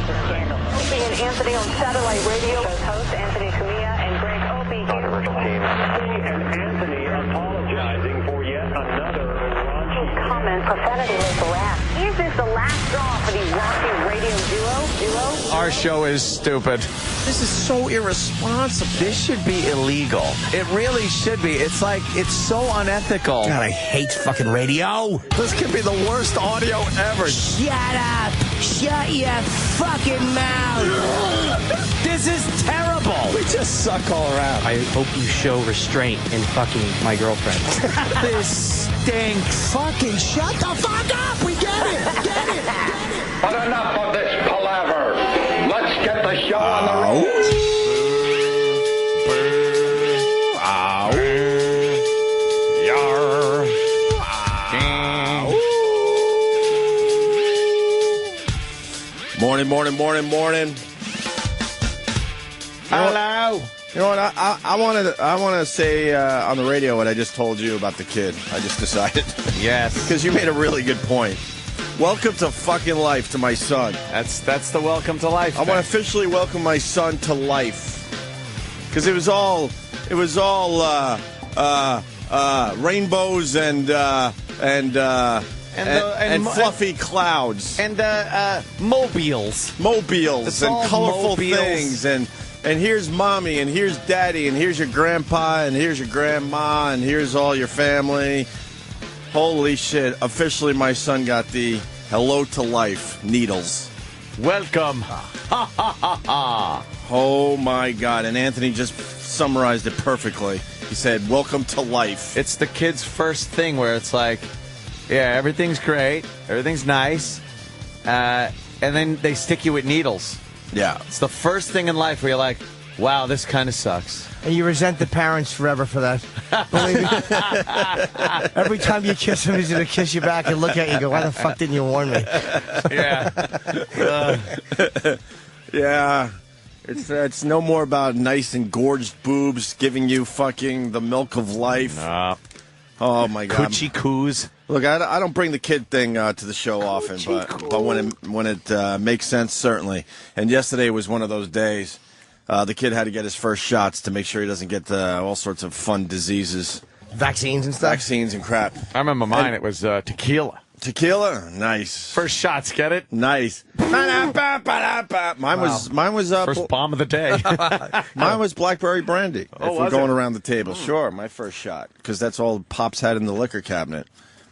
Opie and Anthony on satellite radio. Host Anthony Cumia and Greg Opie. Opie and Anthony apologizing for yet another raunchy comment. Profanity was harassed. Is this the last straw for the raunchy radio duo? Our show is stupid. This is so irresponsible. This should be illegal. It really should be. It's like, it's so unethical. God, I hate fucking radio. This could be the worst audio ever. Shut up. Shut your fucking mouth. This is terrible. We just suck all around. I hope you show restraint in fucking my girlfriend. This stinks. Fucking shut the fuck up. We get it. Get it. But enough of this palaver. Let's get the show on the road. Morning. Hello. You know what? I want to say on the radio what I just told you about the kid. I just decided. Yes. Because you made a really good point. Welcome to fucking life to my son. That's the welcome to life. I want to officially welcome my son to life. Because it was all rainbows and fluffy clouds and mobiles and colorful mobiles. things and here's mommy and here's daddy and here's your grandpa and here's your grandma and here's all your family. Holy shit, officially my son got the hello to life needles. Welcome. Ha ha ha ha. Oh my God, and Anthony just summarized it perfectly. He said welcome to life. It's the kid's first thing where it's like, yeah, everything's great, everything's nice, and then they stick you with needles. Yeah. It's the first thing in life where you're like, wow, this kind of sucks. And you resent the parents forever for that. Believe me. Every time you kiss them, he's going to kiss you back and look at you and go, why the fuck didn't you warn me? Yeah. Yeah. It's no more about nice and gorged boobs giving you fucking the milk of life. Nah. Oh, my God. Coochie coos. Look, I don't bring the kid thing to the show often, but when it makes sense, certainly. And yesterday was one of those days. The kid had to get his first shots to make sure he doesn't get all sorts of fun diseases. Vaccines and stuff? Vaccines and crap. I remember mine, it was tequila. Tequila? Nice. First shots, get it? Nice. Mine was First bomb of the day. mine was blackberry brandy. Oh, if we're going around the table. Sure, my first shot. Because that's all Pops had in the liquor cabinet.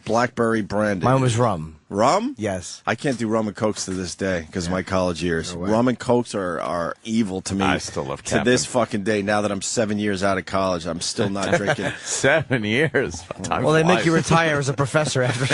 Blackberry brandy. Mine was rum. Rum? Yes. I can't do rum and cokes to this day because of my college years. Rum and cokes are evil to me. I still love to this fucking day. Now that I'm 7 years out of college, I'm still not drinking. 7 years. Well, they make you retire as a professor after.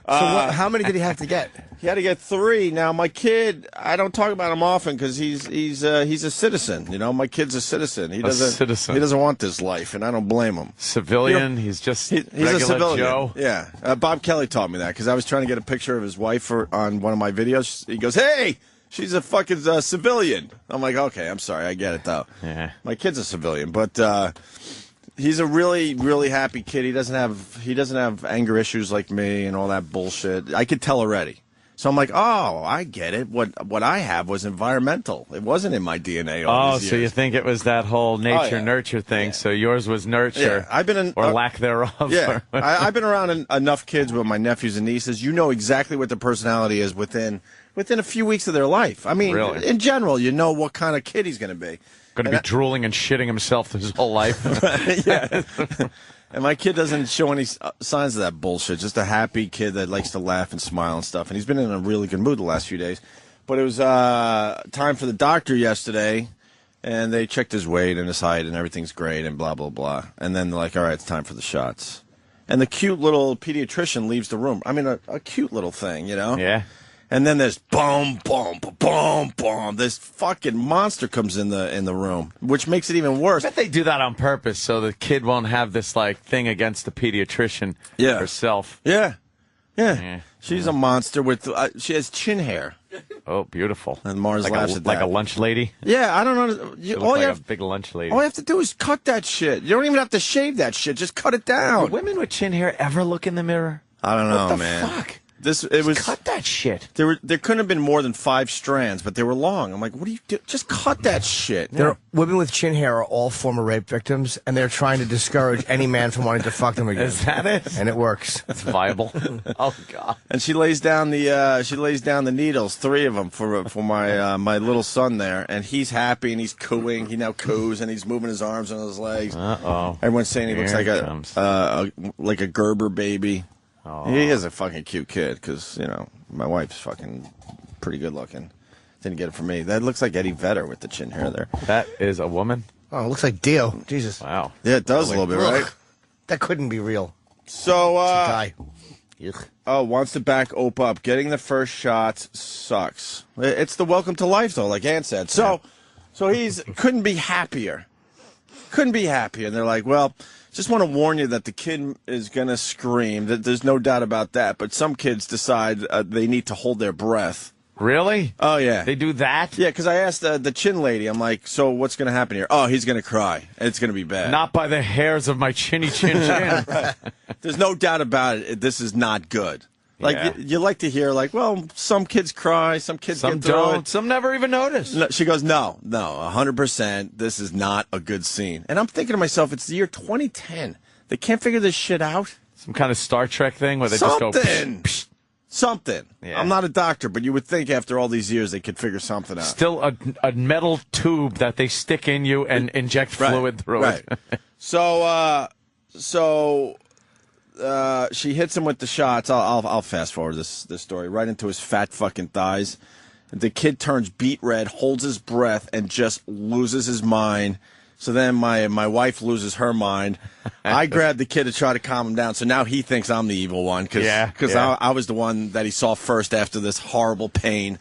So how many did he have to get? He had to get 3. Now my kid, I don't talk about him often because he's a citizen. You know, my kid's a citizen. He doesn't want this life, and I don't blame him. Civilian. He's just he's regular a civilian. Joe. Yeah. Bob Kelly taught me that because I was trying to get a picture of his wife on one of my videos. He goes, "Hey, she's a fucking civilian." I'm like, "Okay, I'm sorry, I get it though." Yeah. My kid's a civilian, but. He's a really, really happy kid. He doesn't have anger issues like me and all that bullshit. I could tell already. So I'm like, oh, I get it. What I have was environmental. It wasn't in my DNA. All these so years. you think it was that whole nature-nurture thing? Yeah. So yours was nurture, I've been or lack thereof. Yeah, I've been around enough kids with my nephews and nieces. You know exactly what their personality is within a few weeks of their life. I mean, really? In general, you know what kind of kid he's going to be. Going to be drooling and shitting himself his whole life. Yeah. And my kid doesn't show any signs of that bullshit. Just a happy kid that likes to laugh and smile and stuff. And he's been in a really good mood the last few days. But it was time for the doctor yesterday, and they checked his weight and his height, and everything's great, and blah, blah, blah. And then they're like, all right, it's time for the shots. And the cute little pediatrician leaves the room. I mean, a cute little thing, you know? Yeah. And then there's boom, boom, boom, boom. This fucking monster comes in the room, which makes it even worse. I bet they do that on purpose so the kid won't have this like thing against the pediatrician herself. Yeah. She's a monster with. She has chin hair. Oh, beautiful. And Mars like laughs at that. Like a lunch lady. Yeah, I don't know. A big lunch lady. All you have to do is cut that shit. You don't even have to shave that shit. Just cut it down. Do women with chin hair ever look in the mirror? I don't know, what the man. Fuck? It was Cut that shit. There couldn't have been more than 5 strands, but they were long. I'm like, what do you do? Just cut that shit. Women with chin hair are all former rape victims, and they're trying to discourage any man from wanting to fuck them again. Is that it? And it works. It's viable. Oh God. And she lays down the needles, 3 of them for my my little son there, and he's happy and he's cooing. He now coos and he's moving his arms and his legs. Uh-oh. Everyone's saying he looks Here like a Gerber baby. Oh. He is a fucking cute kid because, you know, my wife's fucking pretty good looking. Didn't get it from me. That looks like Eddie Vedder with the chin hair there. That is a woman? Oh, it looks like Dio. Jesus. Wow. Yeah, it does a little bit, right? That couldn't be real. So, Guy. wants to back Ope up. Getting the first shots sucks. It's the welcome to life, though, like Ann said. So he's couldn't be happier. Couldn't be happier. And they're like, well, just want to warn you that the kid is going to scream. That there's no doubt about that. But some kids decide they need to hold their breath. Really? Oh, yeah. They do that? Yeah, because I asked the chin lady, I'm like, so what's going to happen here? Oh, he's going to cry. It's going to be bad. Not by the hairs of my chinny chin chin. There's no doubt about it. This is not good. Like, Yeah. you like to hear, like, well, some kids cry, some kids Some get through don't. it. Some never even notice. No, she goes, no, 100%. This is not a good scene. And I'm thinking to myself, it's the year 2010. They can't figure this shit out. Some kind of Star Trek thing where they Something. just go, psh, psh. Something. Yeah. I'm not a doctor, but you would think after all these years they could figure something out. Still a metal tube that they stick in you and inject fluid through it. So she hits him with the shots. I'll fast forward this story right into his fat fucking thighs. The kid turns beet red, holds his breath, and just loses his mind. So then my wife loses her mind. I grab the kid to try to calm him down. So now he thinks I'm the evil one because I was the one that he saw first after this horrible pain.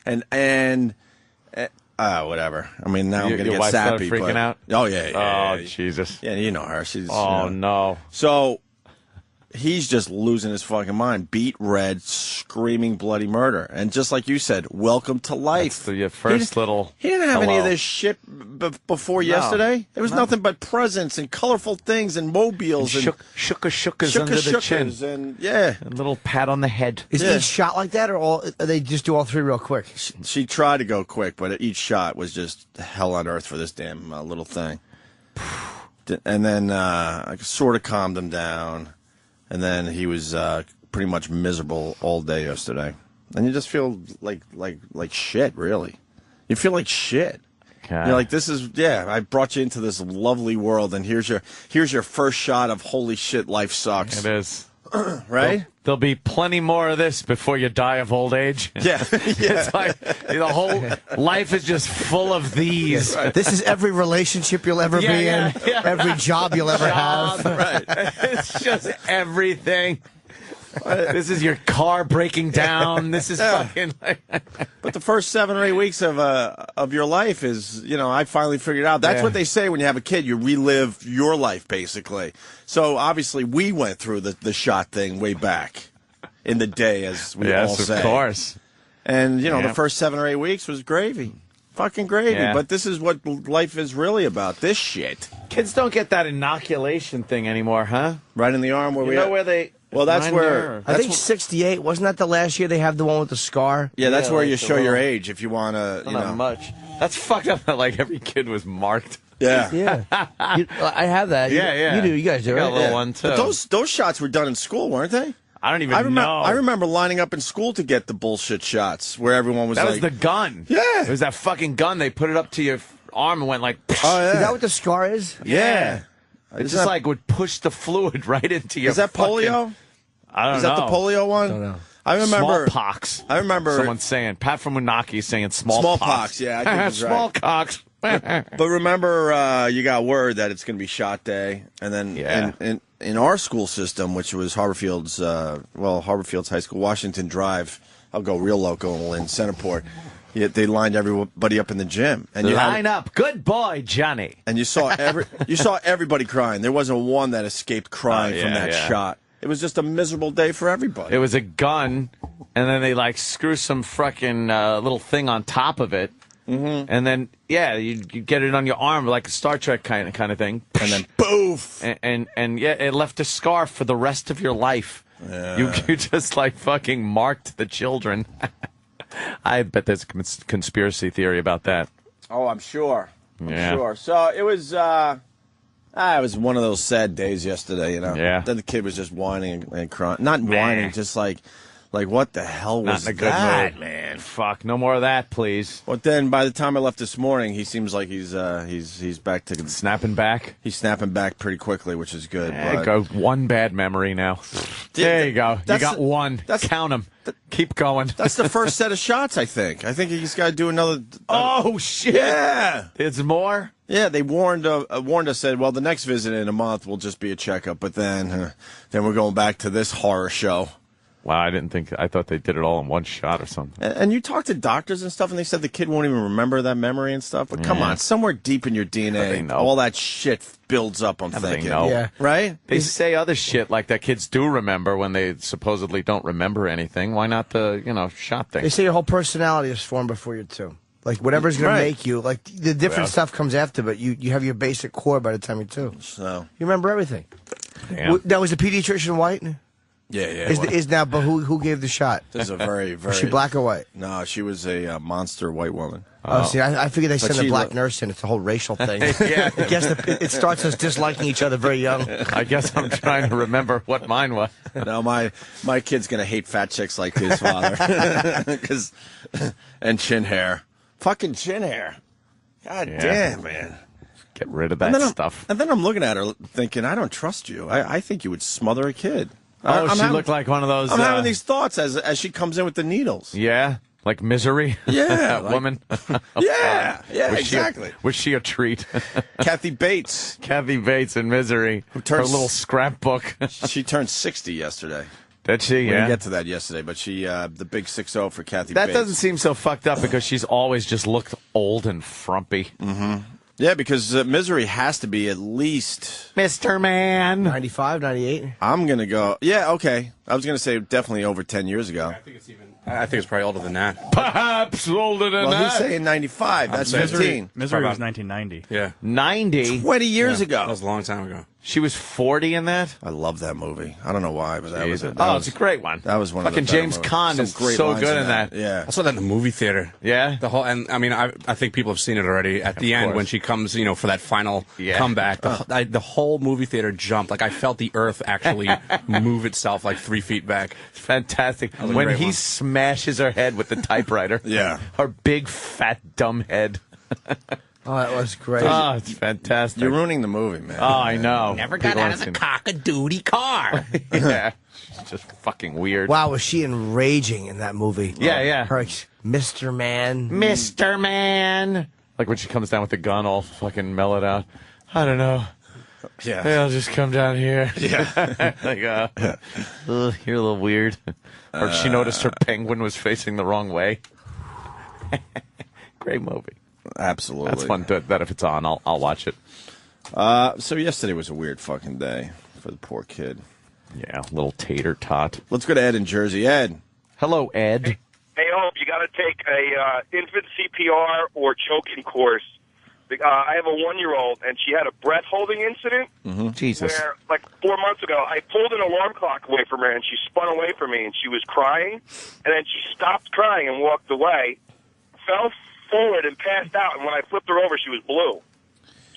And whatever. I mean, now I'm going to your get wife started sappy. freaking out? Oh, yeah. Oh, Jesus. Yeah, you know her. She's. Oh, no. So he's just losing his fucking mind. Beat red, screaming bloody murder. And just like you said, welcome to life. That's your first little He didn't have any of hello. this shit before yesterday. There was nothing but presents and colorful things and mobiles and Shookas under the chin. and yeah. A little pat on the head. Is each shot like that, or they just do all 3 real quick? She tried to go quick, but each shot was just hell on earth for this damn little thing. And then I sort of calmed him down. And then he was pretty much miserable all day yesterday. And you just feel like shit, really. You feel like shit. Okay. You're like, I brought you into this lovely world, and here's your first shot of holy shit, life sucks. It is. Right? There'll be plenty more of this before you die of old age. Yeah. It's like the whole life is just full of these. This is every relationship you'll ever be in, every job you'll ever have. Right. It's just everything. This is your car breaking down. This is fucking. But the first 7 or 8 weeks of your life is, I finally figured out. That's what they say when you have a kid. You relive your life, basically. So, obviously, we went through the shot thing way back in the day, as we all say. Yes, of course. And, the first 7 or 8 weeks was gravy. Fucking gravy. Yeah. But this is what life is really about, this shit. Kids don't get that inoculation thing anymore, huh? Right in the arm where where they. Well, that's where. Reminder. I think 68. Wasn't that the last year they have the one with the scar? Yeah, that's Yeah, where like you the show your little- age if you want to, Not much. That's fucked up that like every kid was marked. Yeah. Yeah. I have that. Yeah. You do. You guys do, I got right? a little Yeah. one too. But those shots were done in school, weren't they? I don't even know. I remember lining up in school to get the bullshit shots where everyone was That like, was the gun. Yeah. It was that fucking gun. They put it up to your arm and went like. oh, yeah. Is that what the scar is? Yeah. It Isn't just that- like would push the fluid right into your. Is that fucking- polio? I don't Is know. that the polio one? Don't know. I remember. Smallpox. I remember. Someone saying Pat from Munaki saying smallpox. Smallpox, yeah, I think that's right. Smallpox. But remember, you got word that it's going to be shot day, and then Yeah. in our school system, which was Harborfield's High School, Washington Drive. I'll go real local in Centerport. Yeah, they lined everybody up in the gym, and Line up. Good boy, Johnny. and you saw everybody crying. There wasn't one that escaped crying Oh, from yeah, that yeah. shot. It was just a miserable day for everybody. It was a gun, and then they like screw some fucking little thing on top of it, and then you get it on your arm like a Star Trek kind of thing, and then boof. and yeah, it left a scar for the rest of your life. You just like fucking marked the children. I bet there's a conspiracy theory about that. Oh, I'm sure. Yeah. I'm sure. So it was. It was one of those sad days yesterday. You know. Yeah. Then the kid was just whining and crying. Not whining, just like what the hell Not was in a good that, mood, man? Fuck, no more of that, please. But then by the time I left this morning, he seems like he's back to Snapping back. He's snapping back pretty quickly, which is good. There but you go. One bad memory now. There you go. You That's got the- one. that's- Count them. Keep going. That's the first set of shots, I think. I think he's got to do another. Oh, shit. Yeah. There's more? Yeah, they warned us, said, well, the next visit in a month will just be a checkup, but then we're going back to this horror show. Wow, I thought they did it all in one shot or something. And you talk to doctors and stuff, and they said the kid won't even remember that memory and stuff. But come on, somewhere deep in your They DNA, know. all that shit builds up, I'm How do they thinking. know? Yeah. Right? They say other shit like that kids do remember when they supposedly don't remember anything. Why not the, shot thing? They say your whole personality is formed before you're 2. Like, whatever's going Right. to make you, like, the different stuff comes after, but you have your basic core by the time you're 2. So, You remember everything. Yeah. That was a pediatrician white? yeah. Is now, but who gave the shot? This is a very, very. Was she black or white? No, she was a monster white woman. Oh, see, I figured they send a she black look- nurse in. It's a whole racial thing. Yeah. I guess it starts us disliking each other very young. I guess I'm trying to remember what mine was. No, my kid's gonna hate fat chicks like his father, and chin hair, fucking chin hair. God Yeah. damn, man. Get rid of that stuff. And then I'm looking at her thinking, I don't trust you. I think you would smother a kid. Oh, I'm she having- looked like one of those. I'm having these thoughts as she comes in with the needles. Yeah, like Misery. Yeah, that like- woman. Yeah, Was exactly. Was she a treat? Kathy Bates. Kathy Bates in Misery. Her turns- little scrapbook. She turned 60 yesterday. Did she? We Yeah. didn't get to that yesterday, but she the big 6-0 for Kathy That Bates. doesn't seem so fucked up because she's always just looked old and frumpy. Yeah, because Misery has to be at least. Mr. Man. 95, 98? I'm gonna go. Yeah, okay. I was gonna say definitely over 10 years ago. I think it's probably older than that. Perhaps older than Well, that. he's saying 95. That's saying 15. Misery was About- 1990. Yeah. 90. 20 years That ago. was a long time ago. She was 40 in that? I love that movie. I don't know why, but that was it. Oh, it's a great one. That was one Fucking of the better James movies. Caan Some is great so lines good in that. Yeah. I saw that in the movie theater. Yeah? The whole, and I mean, I think people have seen it already. At the end, course. when she comes, for that final Yeah. comeback, the whole movie theater jumped. Like I felt the earth actually move itself like 3 feet back. It's fantastic. was a When great he one. smashes her head with the typewriter. Yeah. Her big, fat, dumb head. Oh, that was great. Oh, it's fantastic. You're ruining the movie, man. Oh, I know. Never People got out haven't of the seen cock-a-doodie car. it. Yeah. She's just fucking weird. Wow, was she enraging in that movie? Yeah, yeah. Her Mr. Man. Mr. Man. Like when she comes down with the gun all fucking mellowed out. I don't know. Yeah. Maybe I'll just come down here. Yeah. Like, ugh, you're a little weird. Or she noticed her penguin was facing the wrong way. Great movie. Absolutely. That's fun. That if it's on, I'll watch it. So yesterday was a weird fucking day for the poor kid. Yeah, little tater tot. Let's go to Ed in Jersey. Ed. Hello, Ed. Hey, Hope, you got to take a infant CPR or choking course. I have a 1-year-old, and she had a breath holding incident. Jesus. Where, like 4 months ago, I pulled an alarm clock away from her, and she spun away from me, and she was crying, and then she stopped crying and walked away, fell forward and passed out, and when I flipped her over, she was blue.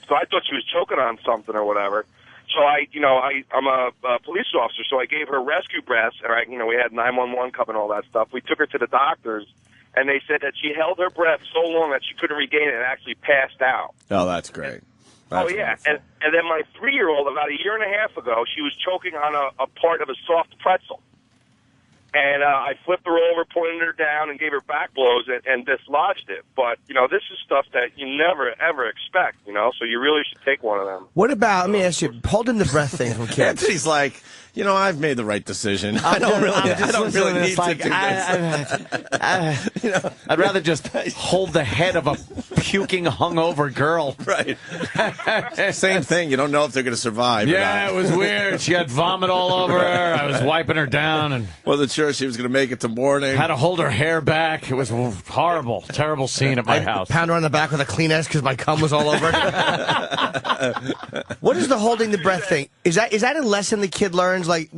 So I thought she was choking on something or whatever. So I'm a police officer, so I gave her rescue breaths, and we had 911 come and all that stuff. We took her to the doctors, and they said that she held her breath so long that she couldn't regain it and actually passed out. Oh, that's great. That's Oh, yeah. wonderful. And then my 3-year-old, about a year and a half ago, she was choking on a part of a soft pretzel. And I flipped her over, pointed her down, and gave her back blows and dislodged it. But, this is stuff that you never, ever expect, so you really should take one of them. What about, let me ask you, holding the breath thing from kids. Anthony's like, I've made the right decision. I don't really need to do this. I'd rather just hold the head of a puking, hungover girl. Right. Same thing. You don't know if they're going to survive. or Yeah, not. it was weird. She had vomit all over her. I was wiping her down and Wasn't sure she was going to make it to morning. had to hold her hair back. It was horrible, terrible scene at my house. Pound her on the back with a Kleenex because my cum was all over. What is the holding the breath thing? Is that a lesson the kid learns? like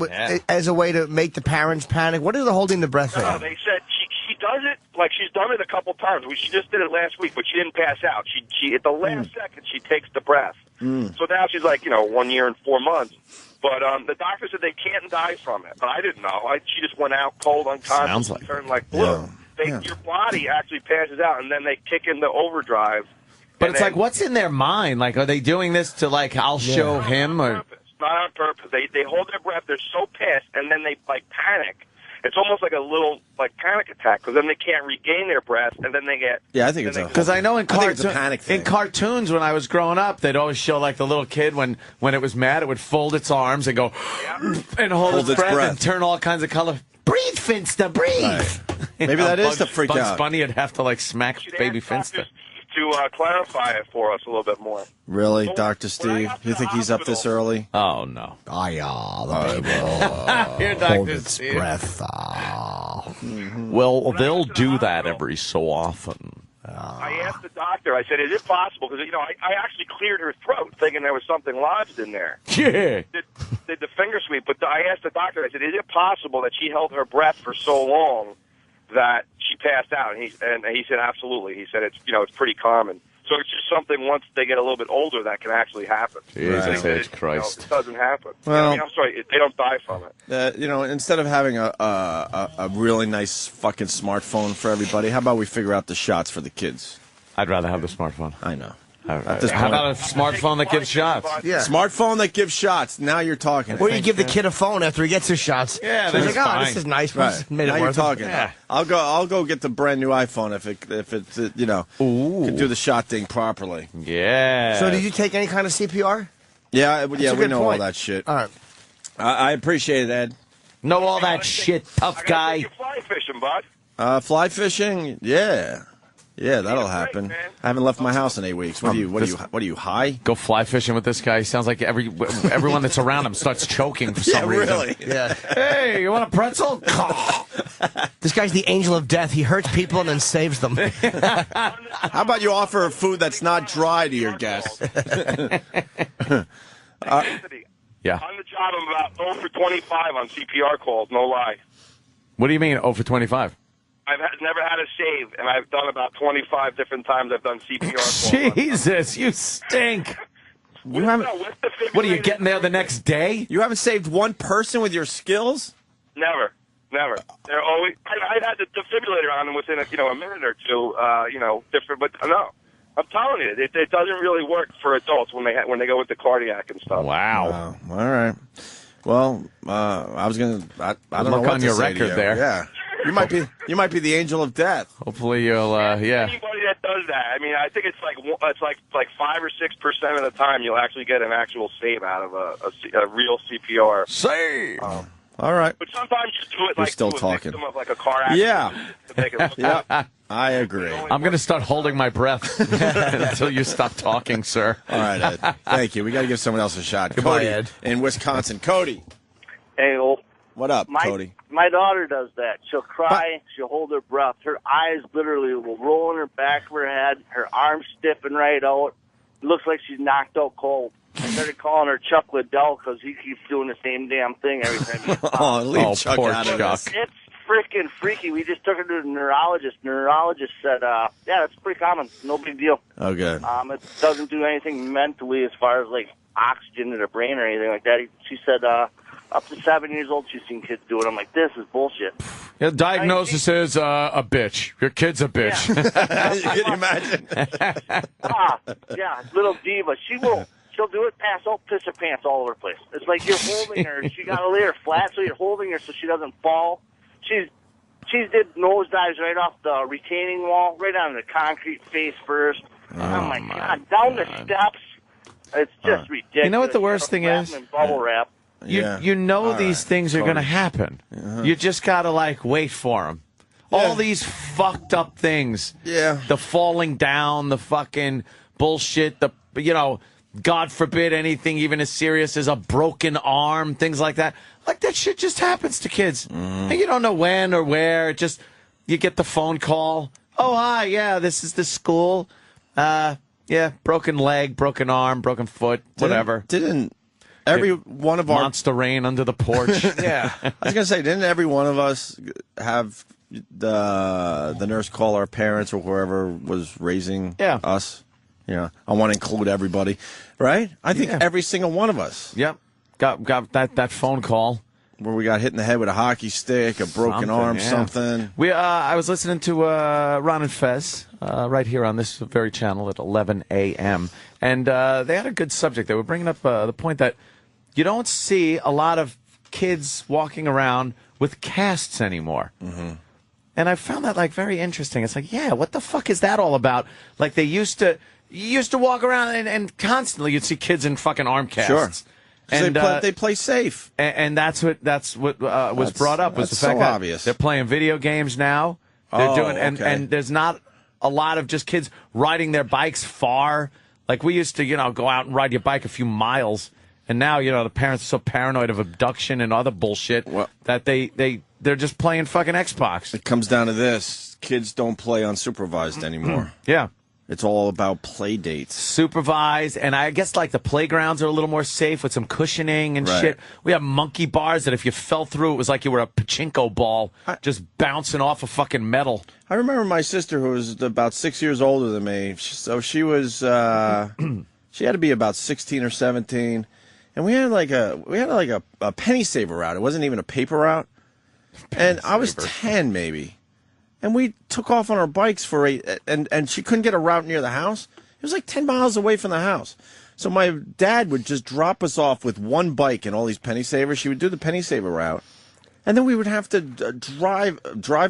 as a way to make the parents panic? What is the holding the breath thing? No, they said she does it like she's done it a couple times. She just did it last week, but she didn't pass out. She at the last second she takes the breath. So now she's like 1 year and 4 months. But the doctor said they can't die from it. But I didn't know. She just went out cold, unconscious, Sounds like turned like blue. Your body actually passes out, and then they kick into overdrive. But it's like, what's in their mind? Like, are they doing this to like, I'll show him or? Not on purpose. They hold their breath. They're so pissed, and then they like panic. It's almost like a little like panic attack because then they can't regain their breath, and then they get. Yeah, I think it's because I know in it's a panic thing. In cartoons when I was growing up, they'd always show like the little kid when it was mad, it would fold its arms and go and hold its breath and turn all kinds of color. Breathe, Finster, breathe. Right. Maybe that is to freak Bugs out. Bunny would have to like smack baby Finster. To clarify it for us a little bit more. Really, Dr. Steve? You think he's up this early? Oh, no. The baby Here, hold Dr. its Steve. breath. Well, they'll do that every so often. I asked the doctor, I said, is it possible? Because, I actually cleared her throat thinking there was something lodged in there. Yeah. Did the finger sweep. But I asked the doctor, I said, is it possible that she held her breath for so long that she passed out? And he said, absolutely. He said, it's pretty common. So it's just something once they get a little bit older that can actually happen. Jesus H. Christ. It doesn't happen. Well, I'm sorry, they don't die from it. Instead of having a really nice fucking smartphone for everybody, how about we figure out the shots for the kids? I'd rather have the smartphone. I know. How about a smartphone that gives shots? Yeah. Smartphone that gives shots. Now you're talking. Or you give the kid a phone after he gets his shots. Yeah, so he's that's like, fine. this is nice. Right. Made Now it you're worth talking. it. Yeah. I'll go get the brand new iPhone if it can do the shot thing properly. Yeah. So did you take any kind of CPR? Yeah, a we good know point. all that shit. All right. I appreciate it, Ed. Know all that shit, tough guy. You fly fishing, bud. Fly fishing, yeah, that'll happen. man. I haven't left my house in 8 weeks. What are you high? Go fly fishing with this guy. He sounds like everyone that's around him starts choking for some reason. Really? Yeah. Hey, you want a pretzel? This guy's the angel of death. He hurts people and then saves them. How about you offer food that's not dry to your guests? Anthony, Yeah. on the job, I'm about 0 for 25 on CPR calls, no lie. What do you mean 0 for 25? I've never had a save, and I've done about 25 different times I've done CPR calls. Jesus, you stink. You haven't. What are you getting there the next day? You haven't saved one person with your skills? Never. They're always. I had the defibrillator on them within a minute or two. Different, but no. I'm telling you, it doesn't really work for adults when they go with the cardiac and stuff. Wow. All right. Well, I was gonna. I don't know Look what on to your say to record you. there. Yeah. You might be the angel of death. Hopefully you'll, yeah. Anybody that does that, I mean, I think it's like 5 or 6% of the time you'll actually get an actual save out of a real CPR. Save. All right. But sometimes you do it You're like still to a talking. victim of like a car accident. Yeah. To make it look Yeah. I agree. All I'm going to start holding my breath until you stop talking, sir. right, Ed. Thank you. We got to give someone else a shot. Goodbye, Cody Ed. in Wisconsin. Cody, Hey, what up, Cody? my daughter does that. She'll cry. She'll hold her breath. Her eyes literally will roll in her back of her head. Her arms stiffen right out. It looks like she's knocked out cold. I started calling her Chuck Liddell because he keeps doing the same damn thing every time he pops. Oh, leave Chuck poor out of Chuck. this. It's freaking freaky. We just took her to the neurologist. Neurologist said, yeah, it's pretty common. No big deal. Oh, good. It doesn't do anything mentally as far as, like, oxygen to the brain or anything like that. She said up to 7 years old she's seen kids do it. I'm like, this is bullshit. Yeah, the diagnosis is a bitch. Your kid's a bitch. Can you imagine? Yeah, little diva. She'll do it, pass out, piss her pants all over the place. It's like you're holding her. She got to lay her flat, so you're holding her so she doesn't fall. She's did nosedives right off the retaining wall, right on the concrete face first. Oh my God, down the steps. It's just ridiculous. You know what the worst thing is? Bubble wrap. You know these things are going to happen. You just got to, like, wait for them. All these fucked up things. Yeah. The falling down, the fucking bullshit, God forbid anything even as serious as a broken arm, things like that. Like, that shit just happens to kids. And you don't know when or where. You get the phone call. Oh, hi, yeah, this is the school. Broken leg, broken arm, broken foot, whatever. every one of our Monster Rain under the porch. yeah. I was gonna say, didn't every one of us have the nurse call our parents or whoever was raising us? Yeah, I want to include everybody, right? I think every single one of us. Yep, got that phone call where we got hit in the head with a hockey stick, a broken arm, something. I was listening to Ron and Fez right here on this very channel at 11 a.m. and they had a good subject. They were bringing up the point that you don't see a lot of kids walking around with casts anymore. Mm-hmm. And I found that like very interesting. It's like, yeah, what the fuck is that all about? Like they used to walk around and constantly you'd see kids in fucking arm casts. Sure. And they play safe, and that's what was brought up was the fact that obvious. They're playing video games now. They're doing and there's not a lot of just kids riding their bikes far. Like we used to, go out and ride your bike a few miles, and now the parents are so paranoid of abduction and other bullshit that they're just playing fucking Xbox. It comes down to this: kids don't play unsupervised anymore. Yeah. It's all about play dates. Supervised, and I guess like the playgrounds are a little more safe with some cushioning and shit. We have monkey bars that if you fell through, it was like you were a pachinko ball just bouncing off a fucking metal. I remember my sister, who was about 6 years older than me, so she was, she had to be about 16 or 17, and we had like a penny saver route. It wasn't even a paper route, and I was 10 maybe. And we took off on our bikes and she couldn't get a route near the house. It was like 10 miles away from the house. So my dad would just drop us off with one bike and all these penny savers. She would do the penny saver route. And then we would have to drive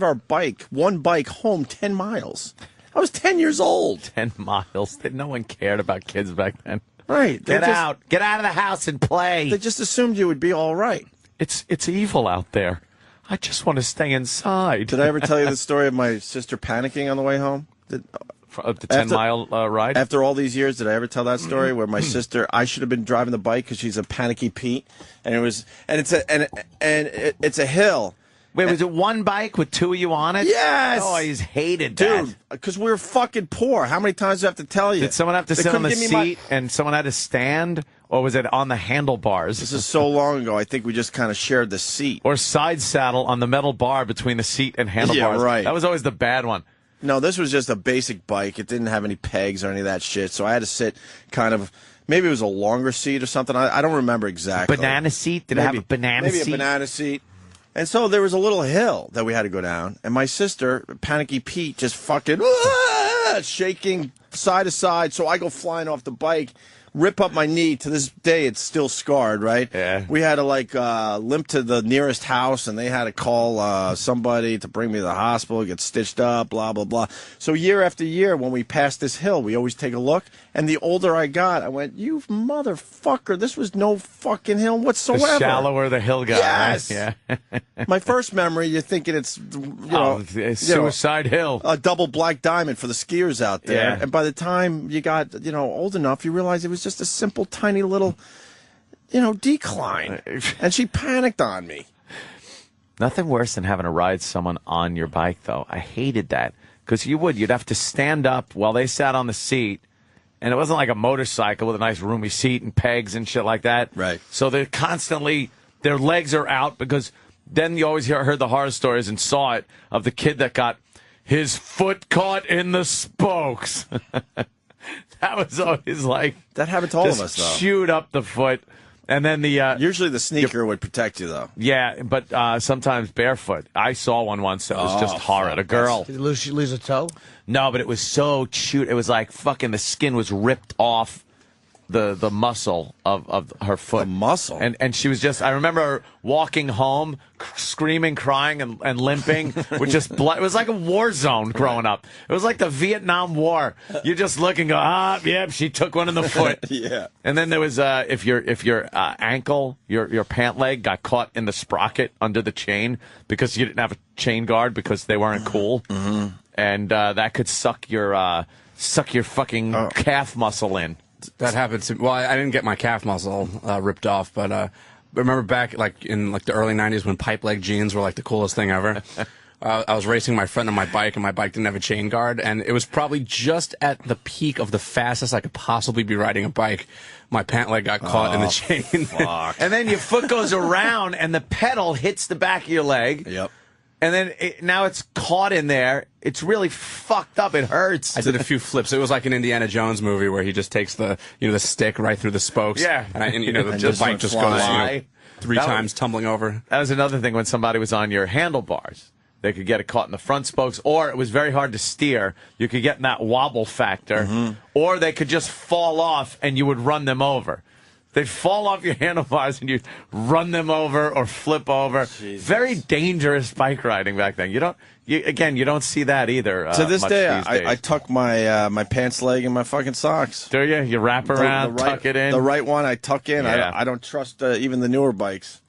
our one bike home 10 miles. I was 10 years old. 10 miles. No one cared about kids back then. Right. Get out of the house and play. They just assumed you would be all right. It's evil out there. I just want to stay inside. Did I ever tell you the story of my sister panicking on the way home? The 10-mile ride? After all these years, did I ever tell that story where my sister, I should have been driving the bike because she's a panicky Pete, and it's a hill. Wait, was it one bike with two of you on it? Yes! Oh, I hated that. Dude, because we were fucking poor. How many times do I have to tell you? Did someone have to sit on the seat and someone had to stand? Or was it on the handlebars? This is so long ago, I think we just kind of shared the seat. Or side saddle on the metal bar between the seat and handlebars. Yeah, right. That was always the bad one. No, this was just a basic bike. It didn't have any pegs or any of that shit. So I had to sit kind of, maybe it was a longer seat or something. I don't remember exactly. Banana seat? Did it have a banana seat? Maybe a banana seat. And so there was a little hill that we had to go down. And my sister, Panicky Pete, just fucking shaking side to side. So I go flying off the bike, rip up my knee. To this day, it's still scarred, right? Yeah. We had to, limp to the nearest house, and they had to call somebody to bring me to the hospital, get stitched up, blah, blah, blah. So year after year, when we passed this hill, we always take a look. And the older I got, I went, you motherfucker, this was no fucking hill whatsoever. The shallower the hill got. Yes. Right? Yeah. My first memory, you're thinking it's, Suicide Hill. A double black diamond for the skiers out there. Yeah. And by the time you got, old enough, you realize it was just a simple, tiny little, decline. And she panicked on me. Nothing worse than having to ride someone on your bike, though. I hated that. Because you'd have to stand up while they sat on the seat. And it wasn't like a motorcycle with a nice roomy seat and pegs and shit like that. Right. So they're constantly, their legs are out because then you always heard the horror stories and saw it of the kid that got his foot caught in the spokes. That was always like... That happened to all of us, though. Chewed up the foot. And then the... Usually the sneaker would protect you, though. Yeah, but sometimes barefoot. I saw one once that was just horrid. A girl. Did you lose a toe? No, but it was so chewed. It was like fucking the skin was ripped off the muscle of her foot. The muscle? And she was just, I remember her walking home, screaming, crying, and limping with just blood. It was like a war zone growing up. It was like the Vietnam War. You just look and go, yep, she took one in the foot. Yeah. And then there was, if your ankle, your pant leg got caught in the sprocket under the chain because you didn't have a chain guard because they weren't cool. Mm-hmm. And that could suck your fucking calf muscle in. That happened to me. Well, I didn't get my calf muscle ripped off, but remember back in the early 90s when pipe leg jeans were like the coolest thing ever? I was racing my friend on my bike, and my bike didn't have a chain guard, and it was probably just at the peak of the fastest I could possibly be riding a bike. My pant leg got caught in the chain. Fuck. And then your foot goes around, and the pedal hits the back of your leg. Yep. And then now it's caught in there. It's really fucked up. It hurts. I did a few flips. It was like an Indiana Jones movie where he just takes the the stick right through the spokes. Yeah. And the And just bike went just goes flying. three That times tumbling over. That was another thing when somebody was on your handlebars. They could get it caught in the front spokes, or it was very hard to steer. You could get in that wobble factor, or they could just fall off and you would run them over. They'd fall off your handlebars and you'd run them over or flip over. Jesus. Very dangerous bike riding back then. You don't see that either. To this much day, these days. I tuck my my pants leg in my fucking socks. Do you? You wrap around, The right- tuck it in. The right one I tuck in. Yeah. I don't trust even the newer bikes.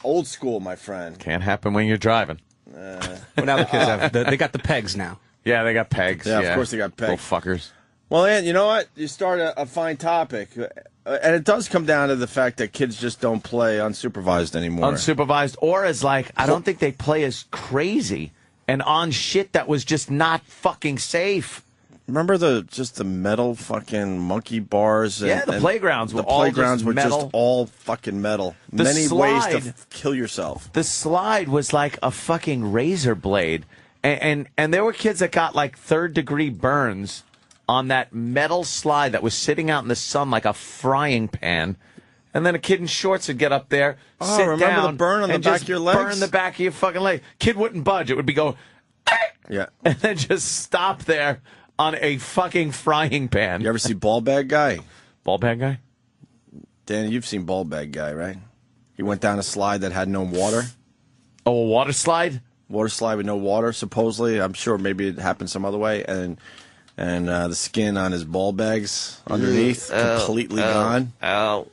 Old school, my friend. Can't happen when you're driving. But now the kids have they got the pegs now. Yeah, they got pegs. Yeah, of course they got pegs. Little fuckers. Well, Ant, you know what? You start a fine topic. And it does come down to the fact that kids just don't play unsupervised anymore. Unsupervised, or as I don't think they play as crazy and on shit that was just not fucking safe. Remember the metal fucking monkey bars? Yeah, the playgrounds were the all playgrounds just were metal. just all fucking metal. The Many ways slide- to kill yourself. The slide was like a fucking razor blade, and there were kids that got like 3rd-degree burns on that metal slide that was sitting out in the sun like a frying pan. And then a kid in shorts would get up there, sit remember down, the burn on the and back just of your legs? burn the back of your fucking leg. Kid wouldn't budge. It would be going, Yeah. and then just stop there on a fucking frying pan. You ever see Ball Bag Guy? Ball bag guy? Dan, you've seen Ball Bag Guy, right? He went down a slide that had no water. Oh, a water slide? Water slide with no water, supposedly. I'm sure maybe it happened some other way. And the skin on his ball bags underneath completely gone. Oh.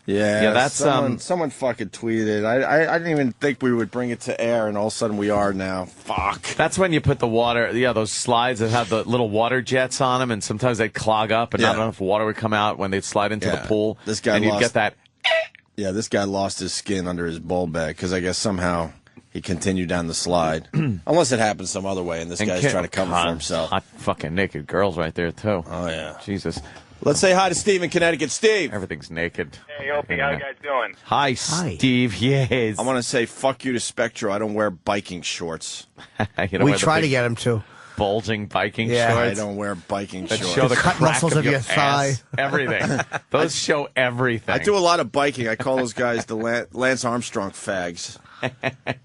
Yeah, Yeah, that's, someone fucking tweeted. I didn't even think we would bring it to air, and all of a sudden we are now. Fuck. That's when you put the water, those slides that have the little water jets on them, and sometimes they'd clog up, and not enough water would come out when they'd slide into the pool. This guy and you'd lost- get that. Yeah, this guy lost his skin under his ball bag because I guess somehow he continued down the slide. Unless it happened some other way, and this guy's trying to cover for himself. Hot fucking naked girls right there, too. Oh, yeah. Jesus. Let's say hi to Steve in Connecticut. Steve. Everything's naked. Hey, Opie, how you guys doing? Hi, Steve. Yes. I want to say fuck you to Spectro. I don't wear biking shorts. We try to get him to. Bulging biking Yeah. I shorts. don't wear biking That shorts. show the Cut crack muscles of your ass. thigh. Everything. Those show everything. I do a lot of biking. I call those guys the Lance Armstrong fags.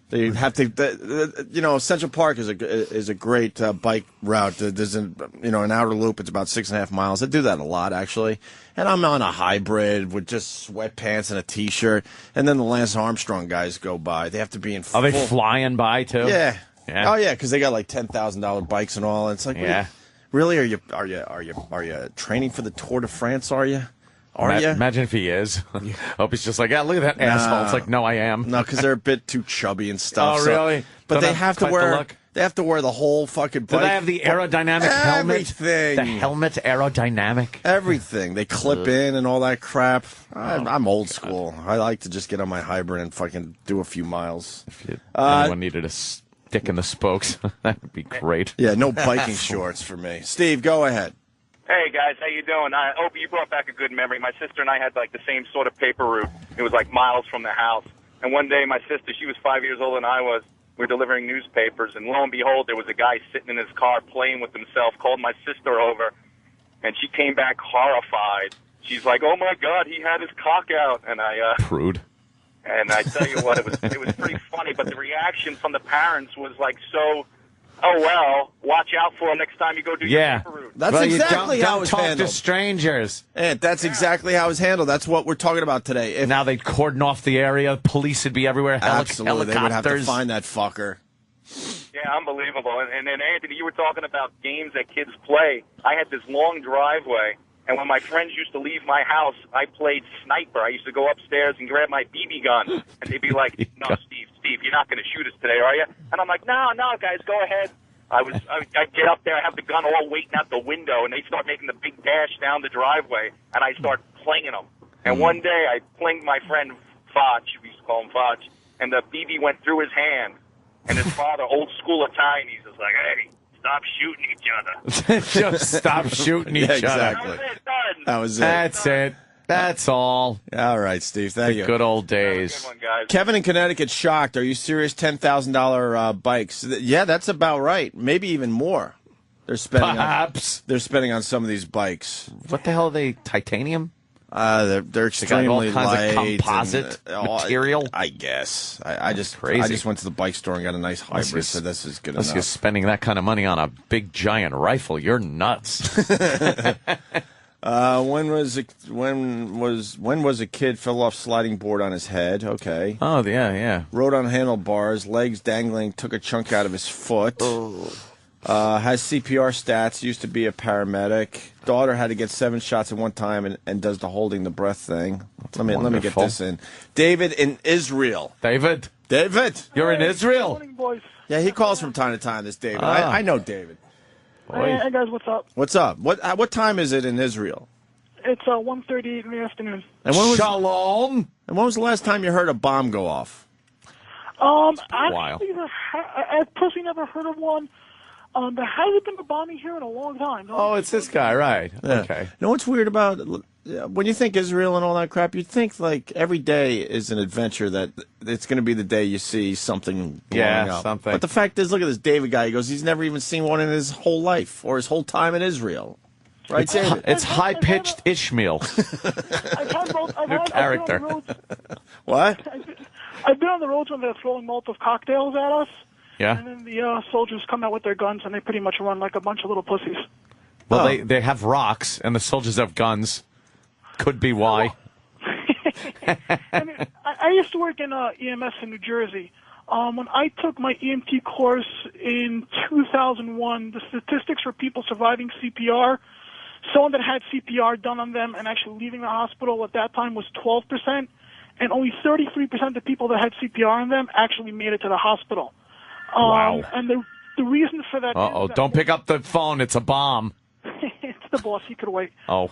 They have to, Central Park is a great bike route. There's an outer loop. It's about 6.5 miles. I do that a lot actually, and I'm on a hybrid with just sweatpants and a t-shirt. And then the Lance Armstrong guys go by. They have to be in. Are they flying by too? Yeah. Yeah. Oh yeah, because they got like $10,000 bikes and all. It's like, Yeah. really? Are you training for the Tour de France? Are you? Are you? Imagine if he is. Hope he's just like, look at that asshole. It's like, no, I am. No, because they're a bit too chubby and stuff. Oh, really? But Don't they have have to quite the wear. look? They have to wear the whole fucking. Do bike. they have the aerodynamic helmet? Everything. The helmet aerodynamic? Everything. They clip in and all that crap. I'm old school. I like to just get on my hybrid and fucking do a few miles. If anyone needed a stick in the spokes, that would be great. Yeah, no biking shorts for me. Steve, go ahead. Hey guys, how you doing? Opie, you brought back a good memory. My sister and I had like the same sort of paper route. It was like miles from the house. And one day my sister, she was 5 years older than I was, we were delivering newspapers, and lo and behold, there was a guy sitting in his car playing with himself, called my sister over, and she came back horrified. She's like, oh my God, he had his cock out. And Prude. And I tell you what, it was pretty funny, but the reaction from the parents was like so, oh well, watch out for him next time you go do your paper route. That's exactly how it was talk handled. to strangers. And that's exactly how it was handled. That's what we're talking about today. Now they'd cordon off the area. Police would be everywhere. Absolutely, they would have to helicopters. find that fucker. Yeah, unbelievable. And then, Anthony, you were talking about games that kids play. I had this long driveway, and when my friends used to leave my house, I played sniper. I used to go upstairs and grab my BB gun, and they'd be like, no, Steve, you're not going to shoot us today, are you? And I'm like, no, guys, go ahead. I'd get up there, I have the gun all waiting out the window, and they start making the big dash down the driveway, and I start plinging them. And one day, I plinged my friend Foch, we used to call him Foch, and the BB went through his hand. And his father, old school Italian, he's just like, hey, stop shooting each other. Just stop shooting each exactly. other. That was it, done. That was it. That's it. That's all. All right, Steve. Thank you. Good old Have a days. good one, guys. Kevin in Connecticut shocked. Are you serious? $10,000 bikes? Yeah, that's about right. Maybe even more. They're spending. Perhaps. They're spending on some of these bikes. What the hell are they? Titanium? They're They got extremely all kinds light of composite material. I guess. I just Crazy. went to the bike store and got a nice hybrid. Unless So this is good Unless you're enough. spending that kind of money on a big giant rifle, you're nuts. When was a kid fell off sliding board on his head? Okay. Oh yeah. Rode on handlebars, legs dangling, took a chunk out of his foot. Has CPR stats, used to be a paramedic. Daughter had to get 7 shots at one time and does the holding the breath thing. Let me get wonderful. this in. David in Israel. David, You're in Israel. Morning, boys. Yeah, he calls from time to time, this David. Ah. I know David. Hey, guys, what's up? What's up? What time is it in Israel? It's 1:38 in the afternoon. And when was Shalom. and when was the last time you heard a bomb go off? while. Actually, I personally never heard of one. There hasn't been a bombing here in a long time. Oh, it's this guy, right? Yeah. Okay. You know what's weird about when you think Israel and all that crap? You think like every day is an adventure that it's going to be the day you see something blowing up. something. But the fact is, look at this David guy. He goes, he's never even seen one in his whole life or his whole time in Israel. Right, David? It's high-pitched Ishmael. I've had both. New character. I've been on the roads, What? I've been on the roads when they're throwing Molotov cocktails at us. Yeah. And then the soldiers come out with their guns, and they pretty much run like a bunch of little pussies. Well, they have rocks, and the soldiers have guns. Could be why. I mean, I used to work in EMS in New Jersey. When I took my EMT course in 2001, the statistics for people surviving CPR, someone that had CPR done on them and actually leaving the hospital at that time was 12%, and only 33% of the people that had CPR on them actually made it to the hospital. Wow. And the reason for that Uh-oh, is that don't pick up the phone. It's a bomb. it's the boss. He could wait. Oh.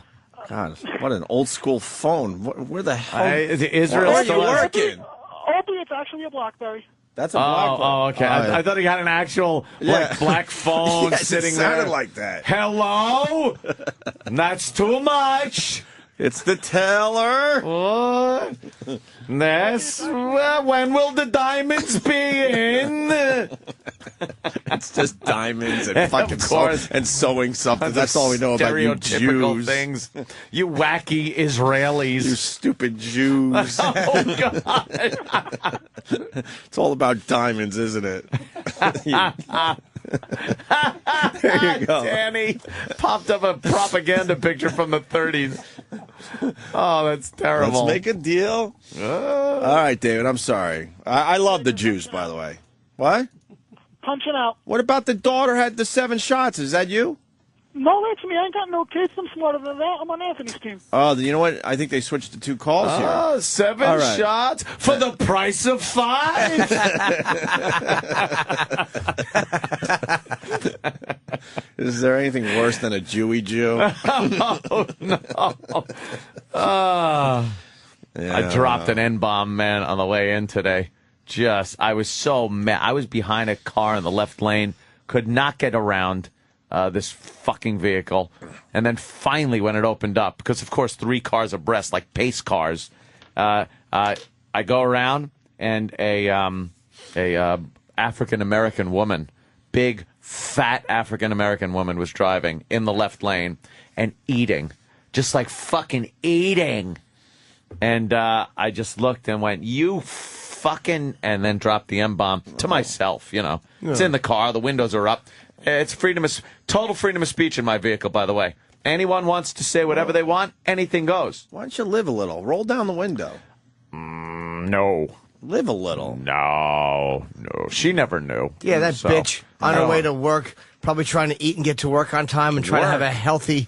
God, what an old school phone. Where the hell? Israel Where are still you has- working? Hopefully, it's actually a BlackBerry. That's a black Oh, okay. I thought he had an actual Yeah. black phone Yes, sitting it sounded there. like that. Hello? That's too much. It's the teller. What? Yes. Well, when will the diamonds be in? It's just diamonds and fucking Of course. and sewing something. That's all we know about you Stereotypical Jews. things. You wacky Israelis. You stupid Jews. Oh, God. It's all about diamonds, isn't it? There you go. Danny popped up a propaganda picture from the 30s. Oh, that's terrible. Let's make a deal. All right, David, I'm sorry. I love the Jews, by the way. What? Punching out. What about the daughter had the 7 shots? Is that you? No, that's me. I ain't got no kids. I'm smarter than that. I'm on Anthony's team. Oh, you know what? I think they switched to 2 calls here. Oh, 7 All right. shots for the price of 5. Is there anything worse than a Jewy Jew? Oh, no. Yeah, I dropped an N-bomb, man, on the way in today. I was so mad. I was behind a car in the left lane, could not get around this fucking vehicle. And then finally, when it opened up, because, of course, 3 cars abreast, like pace cars, I go around, and a African-American woman, big, fat African-American woman was driving in the left lane and eating, just like fucking eating. And I just looked and went, you fucking, and then dropped the M-bomb to myself, you know. It's in the car. The windows are up. It's total freedom of speech in my vehicle, by the way. Anyone wants to say whatever they want, anything goes. Why don't you live a little? Roll down the window. No. Live a little. No. She never knew. Yeah, that So, bitch on her no. way to work, probably trying to eat and get to work on time and trying to have a healthy.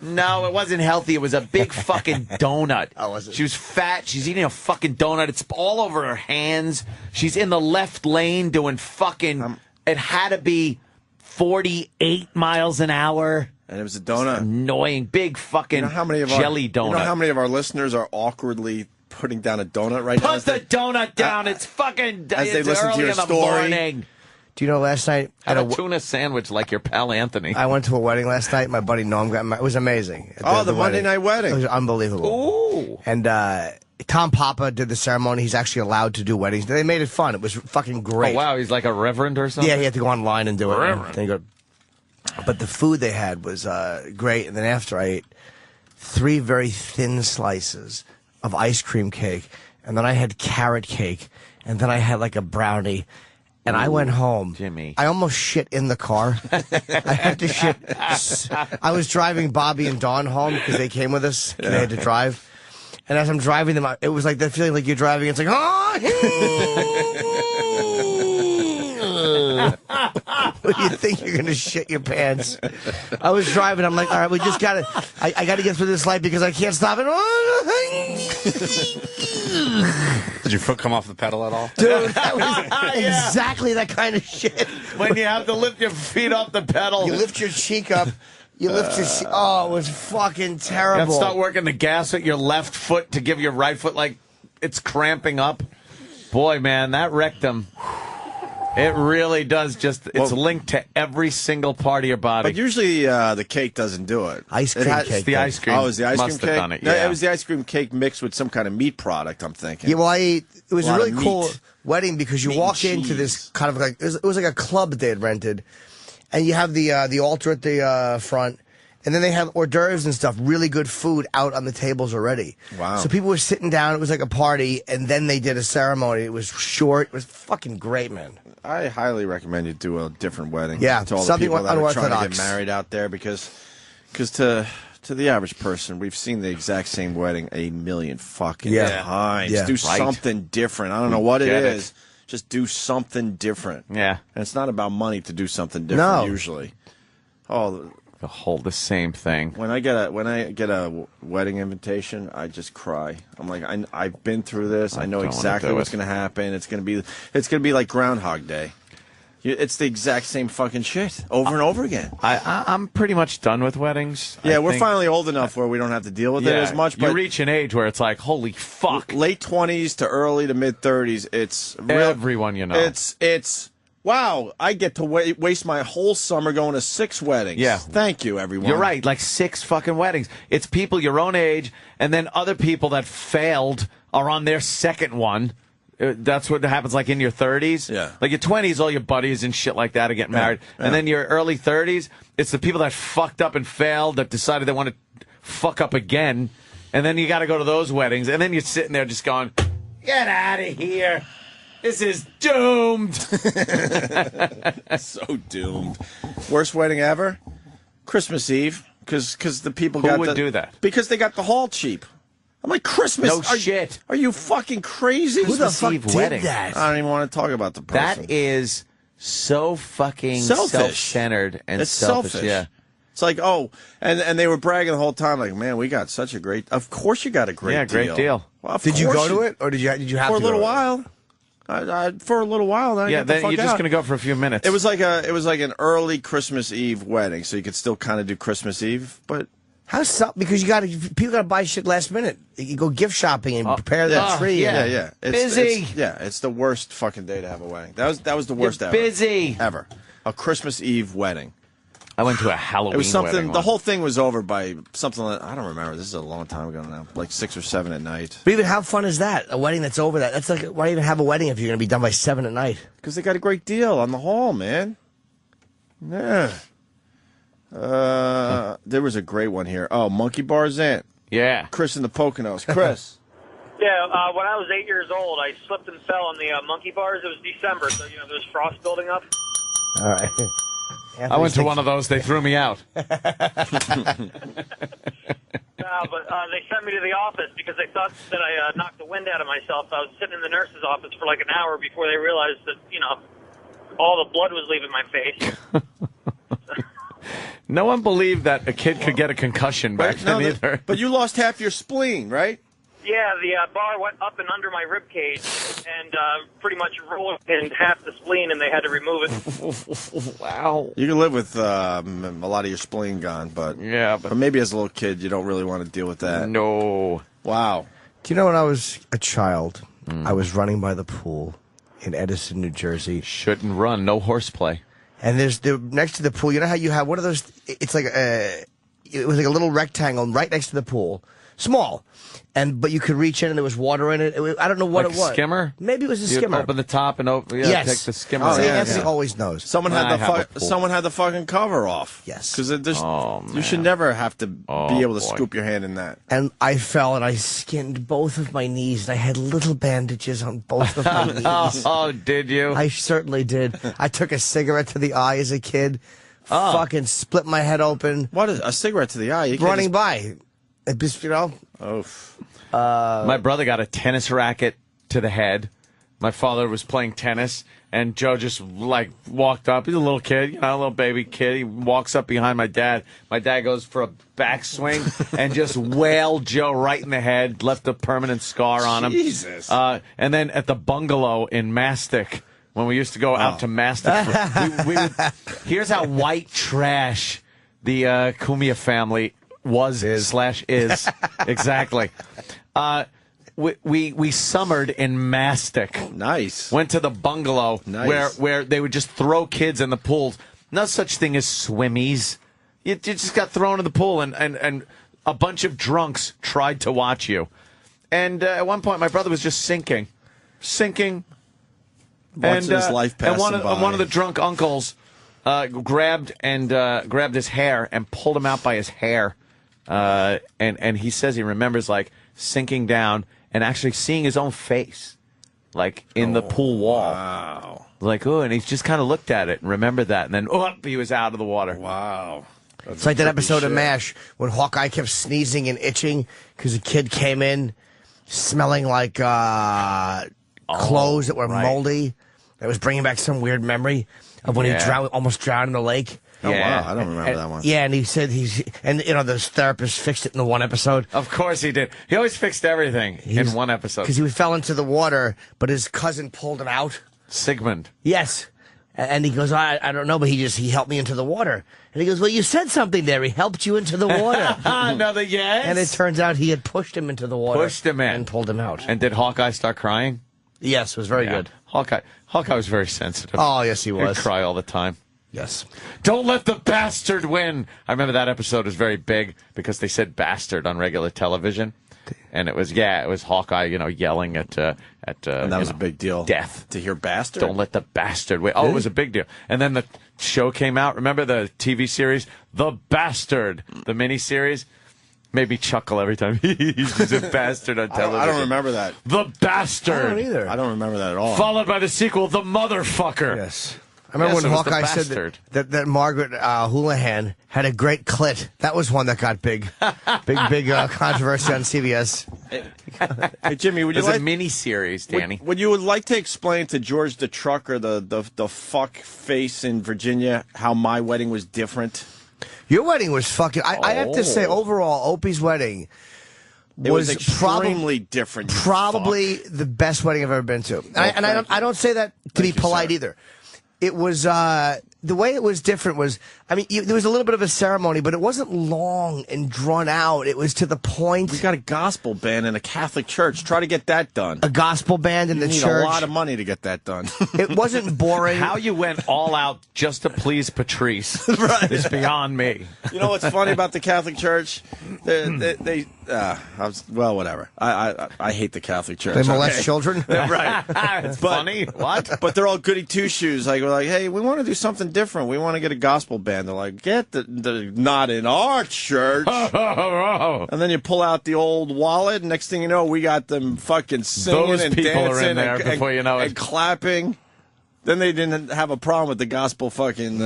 No, it wasn't healthy. It was a big fucking donut. Oh, was it? She was fat. She's eating a fucking donut. It's all over her hands. She's in the left lane doing fucking... it had to be 48 miles an hour. And it was a donut. Annoying. Big fucking You know how many of jelly donut. You know how many of our listeners are awkwardly putting down a donut right now. Put the donut down. It's fucking as they it's listen to early your in the story. morning. Do you know last night Had a tuna sandwich like your pal Anthony. I went to a wedding last night. My buddy Noam got married. It was amazing. The Monday night wedding. It was unbelievable. Ooh. And Tom Papa did the ceremony. He's actually allowed to do weddings. They made it fun. It was fucking great. Oh, wow. He's like a reverend or something? Yeah, he had to go online and do it. Reverend. Then you go, but the food they had was great. And then after I ate 3 very thin slices of ice cream cake. And then I had carrot cake. And then I had like a brownie. And I went home. Jimmy. I almost shit in the car. I had to shit. I was driving Bobby and Dawn home because they came with us. They had to drive. And as I'm driving them, it was like that feeling like you're driving. It's like, what do you think you're going to shit your pants? I was driving. I'm like, all right, we just got to, I got to get through this light because I can't stop it. Did your foot come off the pedal at all? Dude, that was exactly that kind of shit. When you have to lift your feet off the pedal. You lift your cheek up. You lift your cheek. Oh, it was fucking You terrible. have to start working the gas with your left foot to give your right foot like it's cramping up. Boy, man, that wrecked him. It really does it's linked to every single part of your body. But usually the cake doesn't do it. Ice cream cake. It's the ice cream. Oh, it was the ice Must cream have cake? done it, No, yeah. it was the ice cream cake mixed with some kind of meat product, I'm thinking. Yeah, well, it was A a lot really of cool meat. wedding because you Meat walk and into this cheese. kind of like, it was like a club that they had rented. And you have the altar at the front. And then they have hors d'oeuvres and stuff, really good food out on the tables already. Wow. So people were sitting down. It was like a party. And then they did a ceremony. It was short. It was fucking great, man. I highly recommend you do a different wedding. Yeah, to all the something people that are trying to unorthodox. get married out there because to the average person, we've seen the exact same wedding a million fucking times. Yeah. Do Right. something different. I don't know what it Get it. is. Just do something different. Yeah. And it's not about money to do something different No. usually. Oh, The same thing. when I get a wedding invitation, I just cry. I'm like, I've been through this. I know don't wanna exactly do what's it. going to happen. It's going to be like Groundhog Day. It's the exact same fucking shit over and over again. I'm pretty much done with weddings. Yeah, I we're think. finally old enough where we don't have to deal with it Yeah, as much. you But reach an age where it's like, holy fuck. late 20s to early to mid 30s, it's real, Everyone you know. It's wow. I get to waste my whole summer going to 6 weddings. Yeah. Thank you, everyone. You're right, like 6 fucking weddings. It's people your own age, and then other people that failed are on their second one. That's what happens, like in your 30s. Yeah. Like your 20s, all your buddies and shit like that are getting married. And then your early 30s, it's the people that fucked up and failed that decided they want to fuck up again. And then you got to go to those weddings. And then you're sitting there just going, get out of here. This is doomed. So doomed. Worst wedding ever? Christmas Eve, because the people Who got would the, do that? because they got the hall cheap. I'm like, Christmas? No shit. Are you fucking crazy? Who the Christmas fuck Eve did wedding. that? I don't even want to talk about the person. That is so fucking Selfish. self-centered and It's selfish. selfish. Yeah. It's like, oh, and they were bragging the whole time, like, man, we got such a great. Of course, you got a great deal. great deal. Well, of Did you course go to it, or did you have for a to little go to it? while? For a little while, then I Yeah, got the then fuck you're just out. going to go for a few minutes. It was like an early Christmas Eve wedding, so you could still kind of do Christmas Eve, but Because people got to buy shit last minute. You go gift shopping and prepare the tree. yeah. and- Busy. It's the worst fucking day to have a wedding. That was the worst You're ever. busy. Ever. A Christmas Eve wedding. I went to a Halloween It was something. wedding The once. whole thing was over by something that I don't remember. This is a long time ago now, like 6 or 7 at night. But even how fun is that? A wedding that's over that. That's like, why even have a wedding if you're going to be done by 7 at night? Because they got a great deal on the hall, man. Yeah. There was a great one here. Oh, Monkey Bars Ant. Yeah. Chris in the Poconos. Chris. Yeah, when I was 8 years old, I slipped and fell on the monkey bars. It was December, so, there's frost building up. All right. I went to one of those. They threw me out. But they sent me to the office because they thought that I knocked the wind out of myself. I was sitting in the nurse's office for like an hour before they realized that, all the blood was leaving my face. No one believed that a kid could get a concussion back then either. But you lost half your spleen, right? Yeah, the bar went up and under my rib cage and pretty much rolled in half the spleen, and they had to remove it. Wow. You can live with a lot of your spleen gone, but Yeah, but maybe as a little kid, you don't really want to deal with that. no. Wow. Do you know when I was a child, I was running by the pool in Edison, New Jersey. Shouldn't run. No horseplay. And next to the pool, you know how you have one of those, it's like it was like a little rectangle right next to the pool. Small. But you could reach in and there was water in it. I don't know what Like it was. a skimmer? Maybe it was a You'd skimmer. open the top and Yes. take the skimmer. See, yeah, Anthony yeah. always knows. Someone I have a had pool. someone had the fucking cover off. Yes. Because man. you should never have to be able to boy. scoop your hand in that. And I fell and I skinned both of my knees, and I had little bandages on both of my knees. Oh, did you? I certainly did. I took a cigarette to the eye as a kid, fucking split my head open. What is a cigarette to the eye? You can't Running by. It just, My brother got a tennis racket to the head. My father was playing tennis, and Joe just like walked up. He's a little kid, a little baby kid. He walks up behind my dad. My dad goes for a backswing and just wailed Joe right in the head, left a permanent scar on him. Jesus. And then at the bungalow in Mastic, when we used to go out to Mastic, here's how white trash the Cumia family is. Exactly. We summered in Mastic. Nice. Went to the bungalow where they would just throw kids in the pools. No such thing as swimmies. You just got thrown in the pool, and a bunch of drunks tried to watch you. And at one point, my brother was just sinking. Watching his life passing and one of the drunk uncles grabbed his hair and pulled him out by his hair. And he says he remembers like sinking down and actually seeing his own face, like in the pool wall. Wow. Like, and he just kind of looked at it and remembered that, and then he was out of the water. Wow. It's like that episode of MASH when Hawkeye kept sneezing and itching because a kid came in smelling like clothes that were moldy. That was bringing back some weird memory of when he almost drowned in the lake. Oh, wow. I don't remember that one. Yeah, and he said the therapist fixed it in the one episode. Of course he did. He always fixed everything in one episode. Because he fell into the water, but his cousin pulled him out. Sigmund. Yes. And he goes, I don't know, but he helped me into the water. And he goes, well, you said something there. He helped you into the water. Another yes. And it turns out he had pushed him into the water. Pushed him in. And pulled him out. And did Hawkeye start crying? Yes, it was very good. Hawkeye was very sensitive. Oh, yes, he was. He'd cry all the time. Yes. Don't let the bastard win. I remember that episode was very big because they said bastard on regular television. And it was Hawkeye, yelling at and that was a big deal. Death. To hear bastard? Don't let the bastard win. Oh, it was a big deal. And then the show came out. Remember the TV series? The Bastard, the miniseries? Made me chuckle every time. He's a bastard on television. I don't remember that. The Bastard. I don't either. I don't remember that at all. Followed by the sequel, The Motherfucker. Yes. I remember when Hawkeye said that Margaret Houlihan had a great clit. That was one that got big controversy on CBS. Hey, Jimmy, would you It's like a mini-series, Danny. Would you like to explain to George the trucker, the fuck face in Virginia, how my wedding was different? Your wedding was fucking... I have to say, overall, Opie's wedding was extremely different. Probably the best wedding I've ever been to. And I don't say that to be polite either. It was the way it was different was, there was a little bit of a ceremony, but it wasn't long and drawn out. It was to the point. We got a gospel band in a Catholic church. Try to get that done. A gospel band in the church. You need a lot of money to get that done. It wasn't boring. How you went all out just to please Patrice is beyond me. You know what's funny about the Catholic Church? Whatever. I hate the Catholic Church. They molest children? Right. It's funny. What? But they're all goody two-shoes. Like, we're like, hey, we want to do something different. We want to get a gospel band. They're like, get the not in our church. And then you pull out the old wallet, and next thing you know, we got them fucking singing Those and people dancing are in there before you know it. and clapping. Then they didn't have a problem with the gospel fucking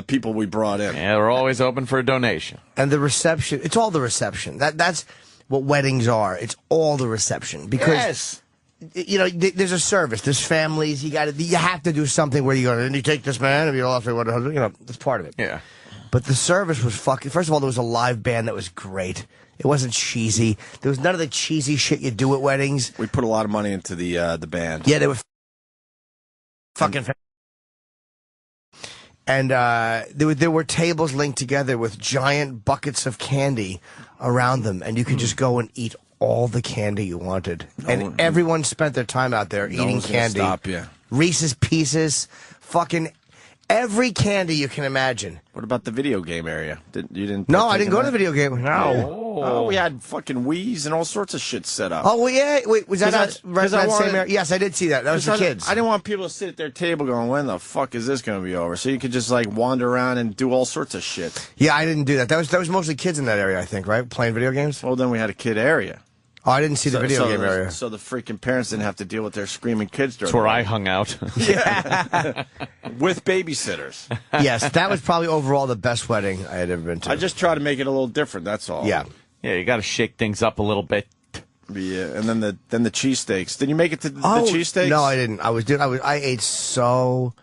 people we brought in. Yeah, we're always open for a donation. And the reception, it's all the reception. That's what weddings are. It's all the reception. Because, there's a service. There's families. You have to do something where you go, and you take this man, and you don't have to, that's part of it. Yeah. But the service was fucking, first of all, there was a live band that was great. It wasn't cheesy. There was none of the cheesy shit you do at weddings. We put a lot of money into the band. Yeah, they were fucking and there were tables linked together with giant buckets of candy around them, and you could just go and eat all the candy you wanted. And one- everyone spent their time out there No eating one's gonna candy. stop you. Reese's Pieces, fucking every candy you can imagine. What about the video game area? You didn't? No, I partake didn't in go to that? the video game. No. Oh, we had fucking Wii's and all sorts of shit set up. Oh, well, yeah. Wait, was that 'Cause not I that same wanted- area? Yes, I did see that. That was for kids. I didn't want people to sit at their table going, when the fuck is this going to be over? So you could just like wander around and do all sorts of shit. Yeah, I didn't do that. That was mostly kids in that area, I think, right? Playing video games? Well, then we had a kid area. Oh, I didn't see the video game area. So the freaking parents didn't have to deal with their screaming kids during That's where the I night. hung out. With babysitters. Yes, that was probably overall the best wedding I had ever been to. I just try to make it a little different, that's all. Yeah. Yeah, you got to shake things up a little bit. Yeah, and then the cheesesteaks. Did you make it to the Oh, cheesesteaks? no, I didn't. I ate so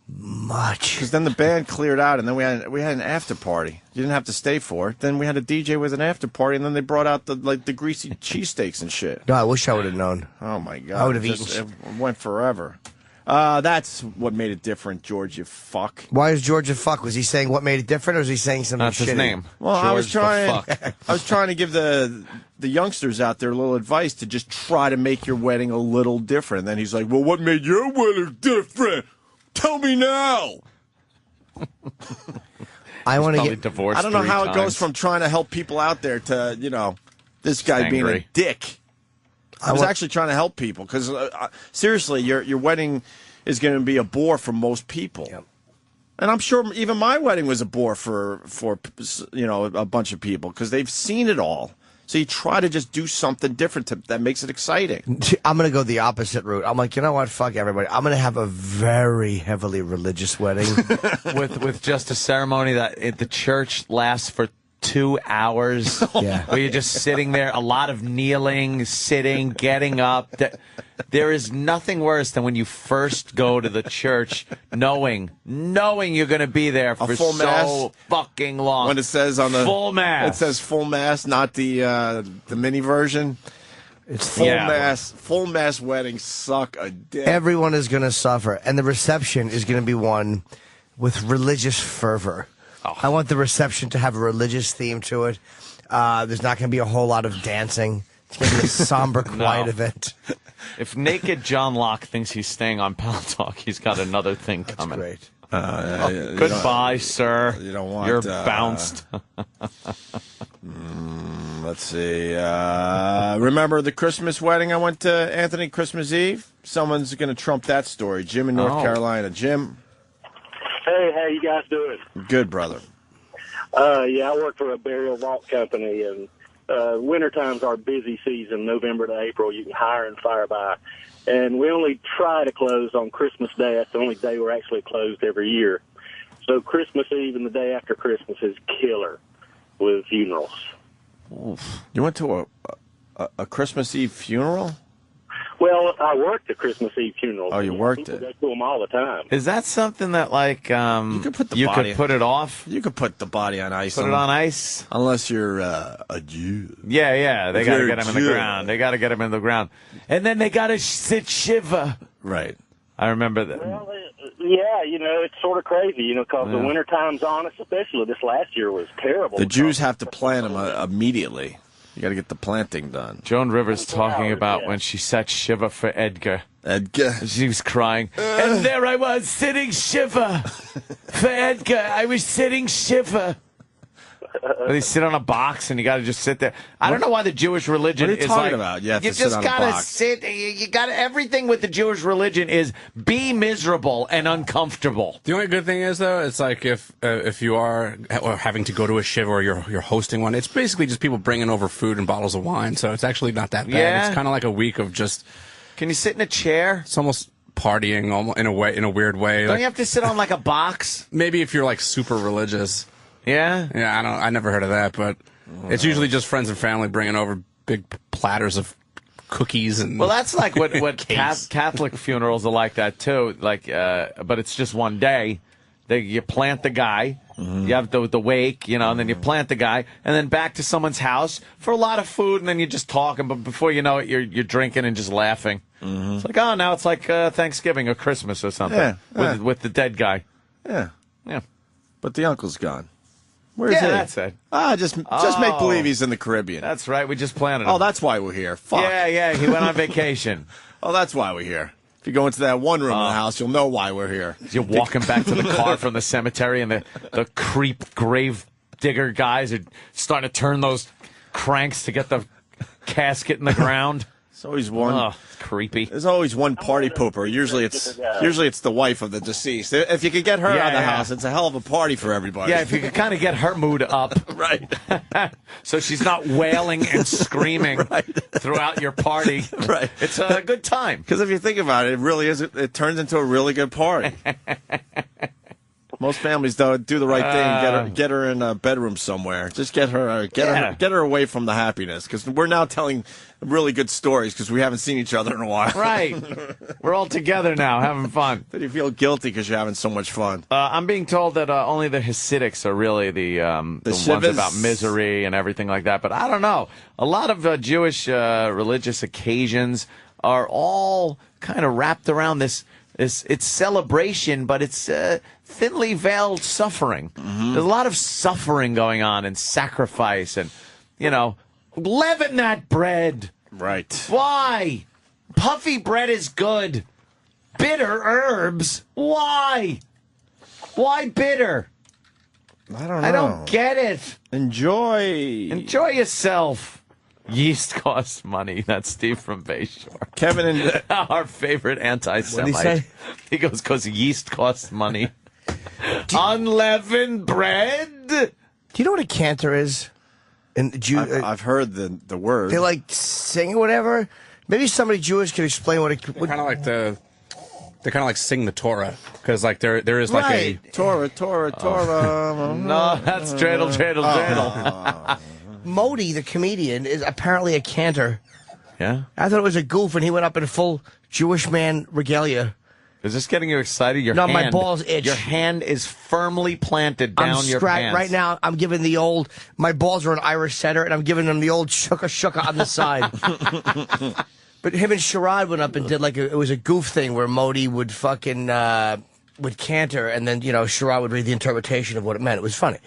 much. Because then the band cleared out, and then we had an after party. You didn't have to stay for it. Then we had a DJ with an after party, and then they brought out the greasy cheesesteaks and shit. No, I wish I would have known. Oh my god! I would have It eaten. went forever. That's what made it different, George. You fuck. Why is George a fuck? Was he saying what made it different, or was he saying something That's his shitty? name. Well, I was George the trying. fuck. I was trying to give the youngsters out there a little advice to just try to make your wedding a little different. And then he's like, "Well, what made your wedding different? Tell me now." I want to Probably get. divorced. I don't know 3 how it times. goes from trying to help people out there to this guy being a Angry. dick. I was actually trying to help people because seriously, your wedding is going to be a bore for most people. Yep. And I'm sure even my wedding was a bore for a bunch of people because they've seen it all. So you try to just do something different that makes it exciting. I'm going to go the opposite route. I'm like, you know what? Fuck everybody. I'm going to have a very heavily religious wedding. with just a ceremony that at the church lasts for 2 hours. Yeah. Where you're just sitting there, a lot of kneeling, sitting, getting up. There is nothing worse than when you first go to the church knowing you're going to be there for full so mass? fucking long. When it says on the full mass. it says full mass, not the mini version. It's Full Yeah. mass. Full mass weddings suck a dick. Everyone is going to suffer, and the reception is going to be one with religious fervor. I want the reception to have a religious theme to it. There's not going to be a whole lot of dancing. It's going to be a somber, quiet event. If naked John Locke thinks he's staying on Pal Talk, he's got another thing coming. Great. Goodbye, sir. you don't want, You're bounced. Let's see. Remember the Christmas wedding I went to, Anthony, Christmas Eve? Someone's going to trump that story. Jim in North Oh. Carolina. Jim? Hey, how you guys doing? Good, brother. Yeah, I work for a burial vault company, and wintertime's our busy season, November to April. You can hire and fire by. And we only try to close on Christmas Day. That's the only day we're actually closed every year. So Christmas Eve and the day after Christmas is killer with funerals. You went to a Christmas Eve funeral? Well, I worked the Christmas Eve funeral. Oh, you worked People it. go to them all the time. Is that something that like you could put the you body- could put it off? You could put the body on ice. Put it on ice? Unless you're a Jew. Yeah. They If got to you're get a him in the Jew. ground. They got to get him in the ground, and then they got to sit shiva. Right. I remember that. Well, yeah, it's sort of crazy, because the Yeah. wintertime's on us, especially this last year was terrible. The Jews have to plant them immediately. You got to get the planting done. Joan Rivers talking about yeah. when she sat shiva for Edgar. Edgar. She was crying, and there I was sitting shiva for Edgar. I was sitting shiva. They sit on a box, and you got to just sit there. I don't know why the Jewish religion What are you is talking like. about? You have to sit just on a gotta box. sit. You got everything with the Jewish religion is be miserable and uncomfortable. The only good thing is, though, it's like if you are having to go to a shiva or you're hosting one, it's basically just people bringing over food and bottles of wine. So it's actually not that bad. Yeah. It's kind of like a week of just. Can you sit in a chair? It's almost partying, almost in a weird way. Don't Like, you have to sit on like a box? maybe if you're like super religious. Yeah. Yeah, I never heard of that, but it's usually just friends and family bringing over big platters of cookies and. Well, that's like what cakes. Catholic funerals are like that too. Like, but it's just one day. You plant the guy. You have the wake, and then you plant the guy, and then back to someone's house for a lot of food, and then you're just talking. But before you know it, you're drinking and just laughing. It's like, oh, now it's like Thanksgiving or Christmas or something Yeah. with the dead guy. Yeah. Yeah. But the uncle's gone. Where's he? That's it. Just make believe he's in the Caribbean. That's right. We just planted him. Oh, that's why we're here. Fuck. Yeah. He went on vacation. Oh, that's why we're here. If you go into that one room in the house, you'll know why we're here. You're walking back to the car from the cemetery, and the creep grave digger guys are starting to turn those cranks to get the casket in the ground. There's always one. Oh, creepy. There's always one party pooper. Usually it's the wife of the deceased. If you could get her out of the house, it's a hell of a party for everybody. Yeah, if you could kind of get her mood up. Right. So she's not wailing and screaming throughout your party. Right. It's a good time. Because if you think about it, it really is. It turns into a really good party. Most families do the right thing. Get her in a bedroom somewhere. Just get her away from the happiness. Because we're now telling really good stories because we haven't seen each other in a while. Right. We're all together now, having fun. Then you feel guilty because you're having so much fun. I'm being told that only the Hasidics are really the ones about misery and everything like that. But I don't know. A lot of Jewish religious occasions are all kind of wrapped around this. It's celebration, but it's thinly veiled suffering. Mm-hmm. There's a lot of suffering going on and sacrifice and, leaven that bread. Right. Why? Puffy bread is good. Bitter herbs. Why? Why bitter? I don't know. I don't get it. Enjoy yourself. Yeast costs money. That's Steve from Bayshore. Kevin and our favorite anti-Semite. What did he say? He goes, because yeast costs money. Unleavened bread. Do you know what a cantor is? I've heard the word. They like sing or whatever. Maybe somebody Jewish could explain what it. Kind of like they kind of like sing the Torah because like there is like a Torah. No, that's dreidel. Modi, the comedian, is apparently a cantor. Yeah? I thought it was a goof, and he went up in full Jewish man regalia. Is this getting you excited? No, my balls itch. Your hand is firmly planted down your pants. Right now, I'm giving the old, my balls are an Irish setter, and I'm giving them the old shuka on the side. But him and Sherrod went up and did it was a goof thing where Modi would fucking, would cantor, and then, Sherrod would read the interpretation of what it meant. It was funny.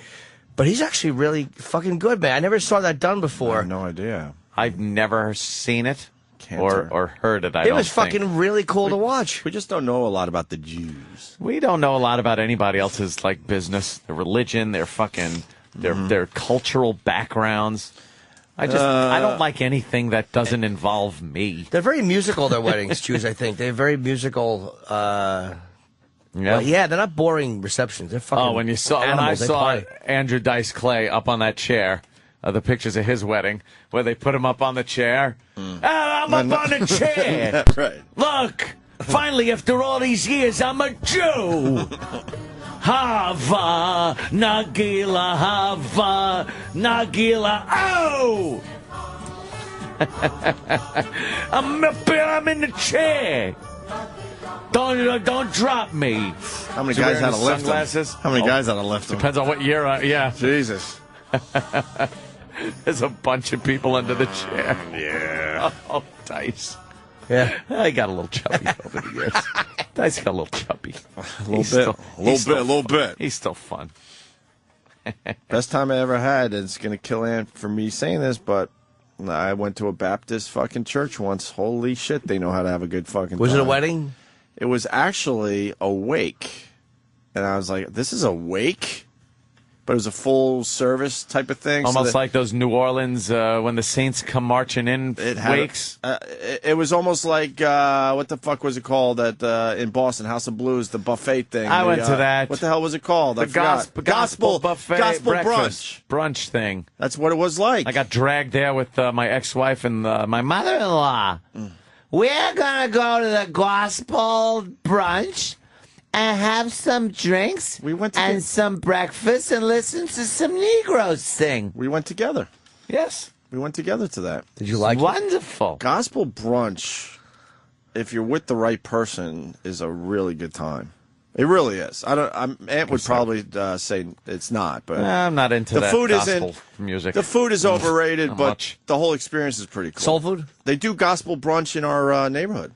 But he's actually really fucking good, man. I never saw that done before. I have no idea. I've never seen it or heard it. It was fucking really cool to watch. We just don't know a lot about the Jews. We don't know a lot about anybody else's business, their religion, their fucking their cultural backgrounds. I don't like anything that doesn't involve me. They're very musical, their weddings, Jews, I think. They're very musical. Yeah. Well, they're not boring receptions. They're fucking when I saw Andrew Dice Clay up on that chair, the pictures of his wedding, where they put him up on the chair. I'm up on the chair. Right. Look, finally, after all these years, I'm a Jew. Hava, Nagila, oh! I'm in the chair. Don't drop me. How many guys had to lift him? How many guys had to lift him? Depends on what year. Yeah. Jesus. There's a bunch of people under the chair. Yeah. Oh, Dice. Yeah. I got a little chubby over the years. Dice got a little chubby. A little bit. He's still fun. Best time I ever had. It's going to kill Ann for me saying this, but I went to a Baptist fucking church once. Holy shit, they know how to have a good fucking time. Was it a wedding? It was actually a wake. And I was like, this is a wake? But it was a full service type of thing. Almost like those New Orleans, when the Saints come marching in, wakes. It was almost like, what the fuck was it called in Boston, House of Blues, the buffet thing. I went to that. What the hell was it called? The gospel buffet. Gospel brunch thing. That's what it was like. I got dragged there with my ex-wife and my mother-in-law. We're going to go to the gospel brunch and have some drinks and some breakfast and listen to some Negroes sing. We went together. Yes. We went together to that. Did you like it? Wonderful. Gospel brunch, if you're with the right person, is a really good time. It really is. Aunt would probably say it's not, but I'm not into the that food gospel music. The food is overrated, but much. The whole experience is pretty cool. Soul food? They do gospel brunch in our neighborhood.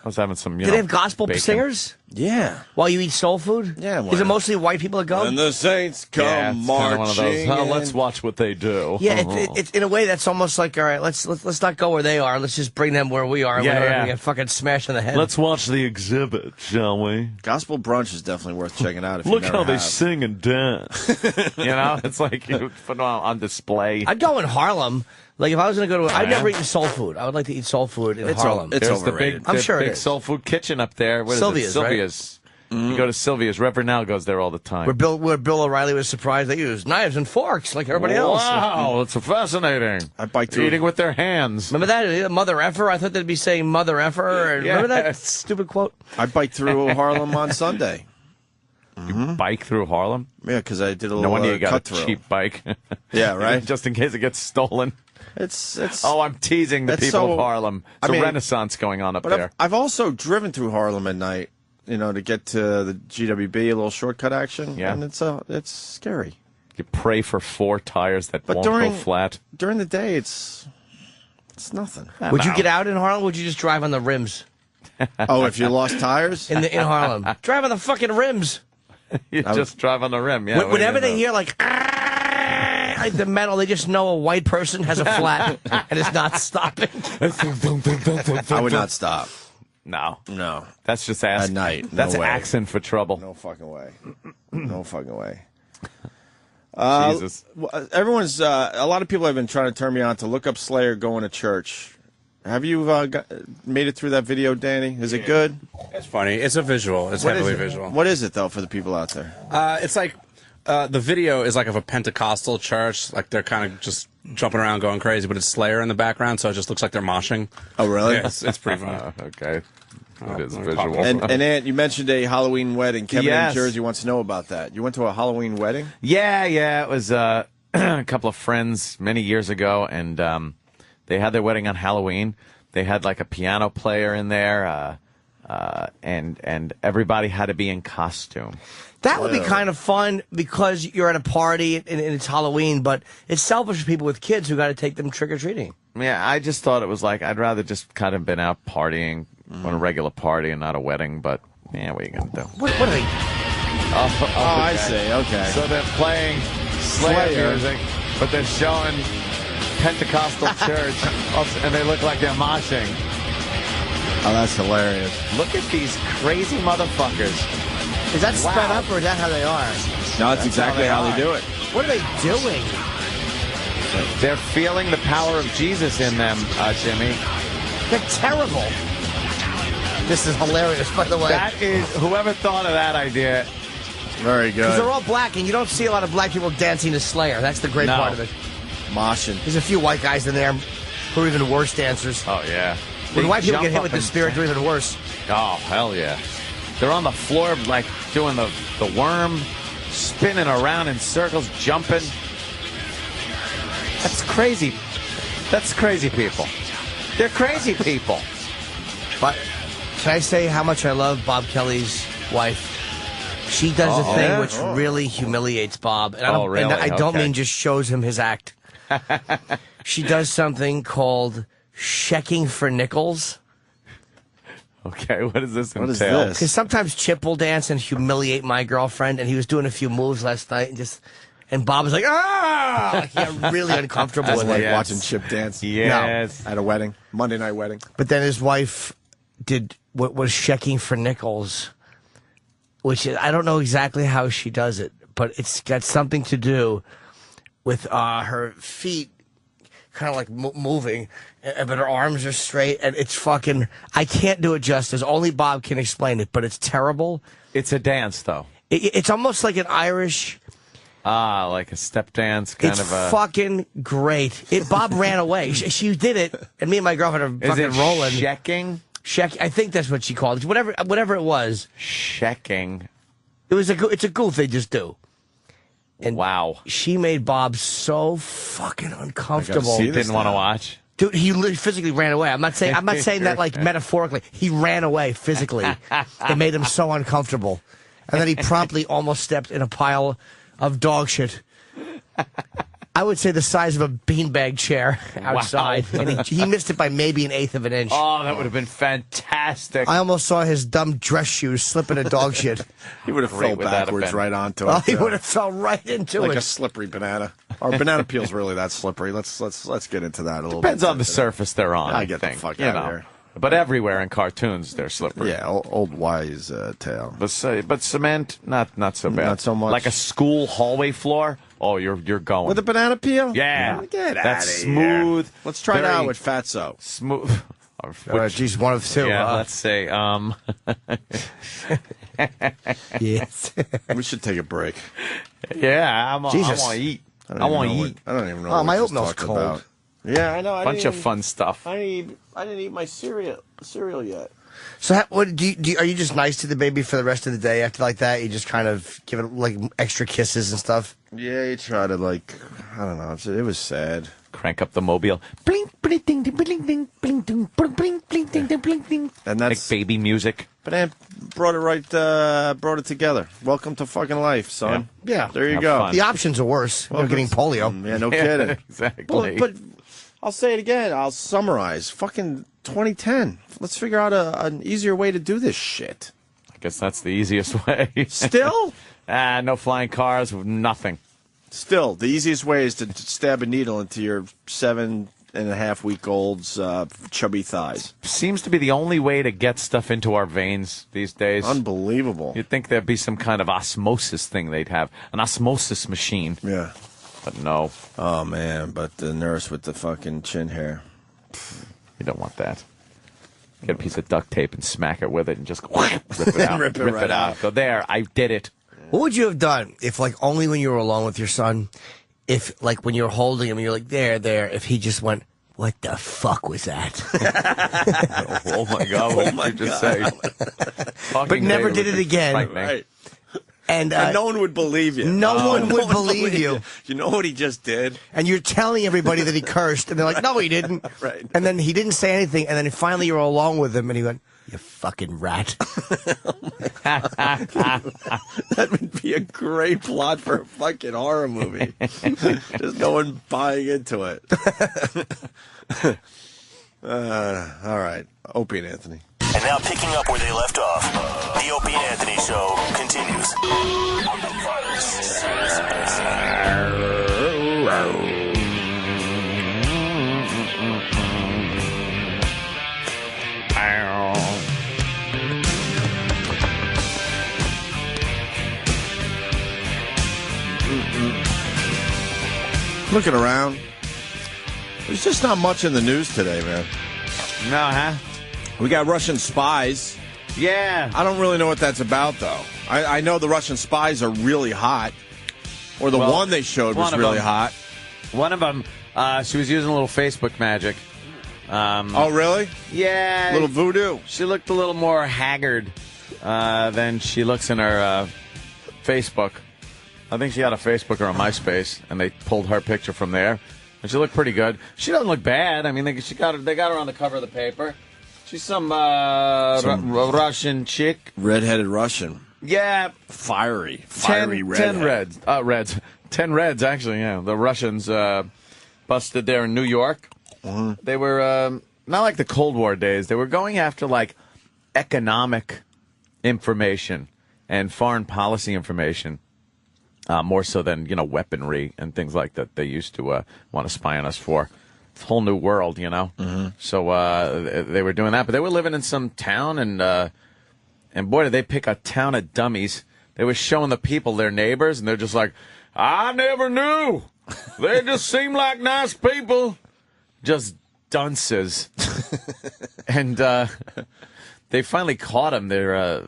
I was having some. Do they have gospel singers? Yeah. While you eat soul food? Yeah. Is it mostly white people that go? And the Saints come Yeah, it's marching. kind of one of those. Oh, let's in. watch what they do. Yeah, it's in a way that's almost like, all right, let's not go where they are. Let's just bring them where we are. And Yeah, we're yeah. gonna get fucking smashed in the head. Let's watch the exhibit, shall we? Gospel brunch is definitely worth checking out. If you Look never how they have. sing and dance. You know, it's like you put it on display. I'd go in Harlem. Like if I was going to go to, I've never eaten soul food. I would like to eat soul food in Harlem. It's There's overrated. I'm sure it big is. soul food kitchen up there. What is Sylvia's, it? Sylvia's. Mm-hmm. You go to Sylvia's. Reverend Al goes there all the time. Where Bill O'Reilly was surprised they used knives and forks like everybody else. Wow, it's fascinating. I biked through. Eating with their hands. Remember that? Mother effer? I thought they'd be saying mother effer. Remember that Yes. stupid quote? I biked through Harlem on Sunday. Bike through Harlem? Yeah, because I did a little No wonder you got cut a through. cheap bike. Yeah, right. Just in case it gets stolen. It's. Oh, I'm teasing the It's people so- of Harlem. I It's a mean- renaissance going on up But there. I've also driven through Harlem at night, you know, to get to the GWB, a little shortcut action. Yeah. And it's scary. You pray for 4 tires that But won't during go flat. during the day, it's nothing. Would you get out in Harlem? Or would you just drive on the rims Oh, if you lost tires, in Harlem? Drive on the fucking rims. You just drive on the rim. Yeah. Whenever they hear like the metal, they just know a white person has a flat and is not stopping. I would not stop. No. No, That's just ask. At night, no That's way. accent for trouble. no fucking way. No fucking way. Jesus. Everyone's a lot of people have been trying to turn me on to look up Slayer going to church. Have you made it through that video, Danny? Is it good? It's funny. It's a visual. It's What is heavily it? visual. What is it though for the people out there? It's like the video is like of a Pentecostal church. Like they're kind of just jumping around, going crazy, but it's Slayer in the background, so it just looks like they're moshing. Oh, really? Yeah, it's pretty fun. Okay. It is I'm visual. And Ant, you mentioned a Halloween wedding. Kevin Yes. in Jersey wants to know about that. You went to a Halloween wedding? Yeah. It was a couple of friends many years ago, and they had their wedding on Halloween. They had like a piano player in there, and everybody had to be in costume. That would be kind of fun because you're at a party and it's Halloween, but it's selfish for people with kids who got to take them trick or treating. Yeah, I just thought it was like I'd rather just kind of been out partying on a regular party and not a wedding. But yeah, what are you gonna do? What are they? Oh, I see. Okay. So they're playing Slayer Slayer. music, but they're showing Pentecostal church, and they look like they're moshing. Oh, that's hilarious. Look at these crazy motherfuckers. Is that sped Wow. up or is that how they are? No, that's exactly how they do it. What are they doing? They're feeling the power of Jesus in them, Jimmy. They're terrible. This is hilarious, by the way. That is, whoever thought of that idea. Very Because they're good. all black, and you don't see a lot of black people dancing to Slayer. That's the great No. part of it. Moshing. There's a few white guys in there who are even worse dancers. Oh, yeah. When They white people jump get hit up with the and- spirit, they're even worse. Oh, hell yeah. They're on the floor, like, doing the worm, spinning around in circles, jumping. That's crazy. That's crazy people. They're crazy people. But can I say how much I love Bob Kelly's wife? She does a thing yeah? which really humiliates Bob. And I Oh, don't, really? and I don't Okay. mean just shows him his act. She does something called checking for nickels. Okay, what does this What is entail? this? Because sometimes Chip will dance and humiliate my girlfriend, and he was doing a few moves last night, and Bob was like, ah! He got really uncomfortable That's with like it. Yes. watching Chip dance. Yes. At a wedding. Monday night wedding. But then his wife did what was checking for nickels, which is, I don't know exactly how she does it, but it's got something to do with her feet kind of like moving, but her arms are straight, and it's fucking, I can't do it justice. Only Bob can explain it, but it's terrible. It's a dance, though. It's almost like an Irish... Ah, like a step dance, kind It's of a... fucking great. Bob ran away. She did it, and me and my girlfriend are Is fucking it rolling. checking? I think that's what she called it. Whatever it was. Checking. It's a goof they just do. And Wow. she made Bob so fucking uncomfortable. see You this didn't want to now. watch? Dude, he physically ran away. I'm not saying that like metaphorically. He ran away physically. It made him so uncomfortable. And then he promptly almost stepped in a pile of dog shit. I would say the size of a beanbag chair outside. Wow. And he missed it by maybe 1/8 of an inch. Oh, that would have been fantastic. I almost saw his dumb dress shoes slip into dog shit. He would have Great fell would that have backwards been. right onto Oh, it. he would have fell right into like it. a slippery banana. Our banana peel's really that slippery. Let's get into that a little Depends bit. on the surface they're on. I I get the think, fuck you out of know. here. But everywhere in cartoons, they're slippery. Yeah, old wise tale. But cement, not so bad. Not so much. Like a school hallway floor. Oh, you're going With a banana peel? Yeah, Get that's outta smooth. Here. Let's try it very out with Fatso. Smooth. Geez, one of two. Yeah, let's say. Yes. We should take a break. Yeah, I Jesus. want to eat. I don't I even want to know eat. I don't even know. Oh, what my this oatmeal's talked cold. about. Yeah, I know. I Bunch didn't of fun stuff. I didn't eat my cereal yet. So, what are you just nice to the baby for the rest of the day after like that? You just kind of give it like extra kisses and stuff? Yeah, you try to I don't know. It was sad. Crank up the mobile. Bling, bling, ding, ding, bling, ding, bling, ding, bling, bling, bling, ding, ding, bling, ding. And that's like baby music. But Aunt brought it together. Welcome to fucking life, son. Yeah. There you Have go. fun. The options are worse. You're getting polio. Yeah, no kidding. Exactly. Well, but I'll say it again. I'll summarize. Fucking 2010. Let's figure out an easier way to do this shit. I guess that's the easiest way. Still? No flying cars, nothing. Still, the easiest way is to stab a needle into your 7.5-week-old's chubby thighs. Seems to be the only way to get stuff into our veins these days. Unbelievable. You'd think there'd be some kind of osmosis thing they'd have. An osmosis machine. Yeah. But no. Oh, man. But the nurse with the fucking chin hair. You don't want that. Get a piece of duct tape and smack it with it and just rip it out. Rip it right out. Go, there, I did it. What would you have done if, like, only when you were alone with your son, if, like, when you were holding him, you're like, there, if he just went, what the fuck was that? Oh, my God. What did you just say? But never did it again. Right. And no one would believe you. No one would believe you. You know what he just did? And you're telling everybody that he cursed, and they're like, no, he didn't. Right. And then he didn't say anything, and then finally you were alone with him, and he went, you fucking rat. That would be a great plot for a fucking horror movie. Just no one buying into it. All right. Opie and Anthony. And now picking up where they left off, the Opie and Anthony Show continues. Looking around, there's just not much in the news today, man. No, huh? We got Russian spies. Yeah. I don't really know what that's about, though. I know the Russian spies are really hot. Or the one they showed was really hot. One of them, she was using a little Facebook magic. Oh, really? Yeah. Little voodoo. She looked a little more haggard than she looks in her Facebook. I think she had a Facebook or a MySpace, and they pulled her picture from there. And she looked pretty good. She doesn't look bad. I mean, they got her on the cover of the paper. She's some Russian chick. Redheaded Russian. Yeah. Fiery redhead. 10 Reds. 10 Reds, actually, yeah. The Russians busted there in New York. Mm-hmm. They were, not like the Cold War days. They were going after, like, economic information and foreign policy information. More so than, weaponry and things like that they used to want to spy on us for. It's a whole new world, Mm-hmm. So they were doing that. But they were living in some town, and boy, did they pick a town of dummies. They were showing the people their neighbors, and they're just like, I never knew. They just seem like nice people. Just dunces. And they finally caught him. They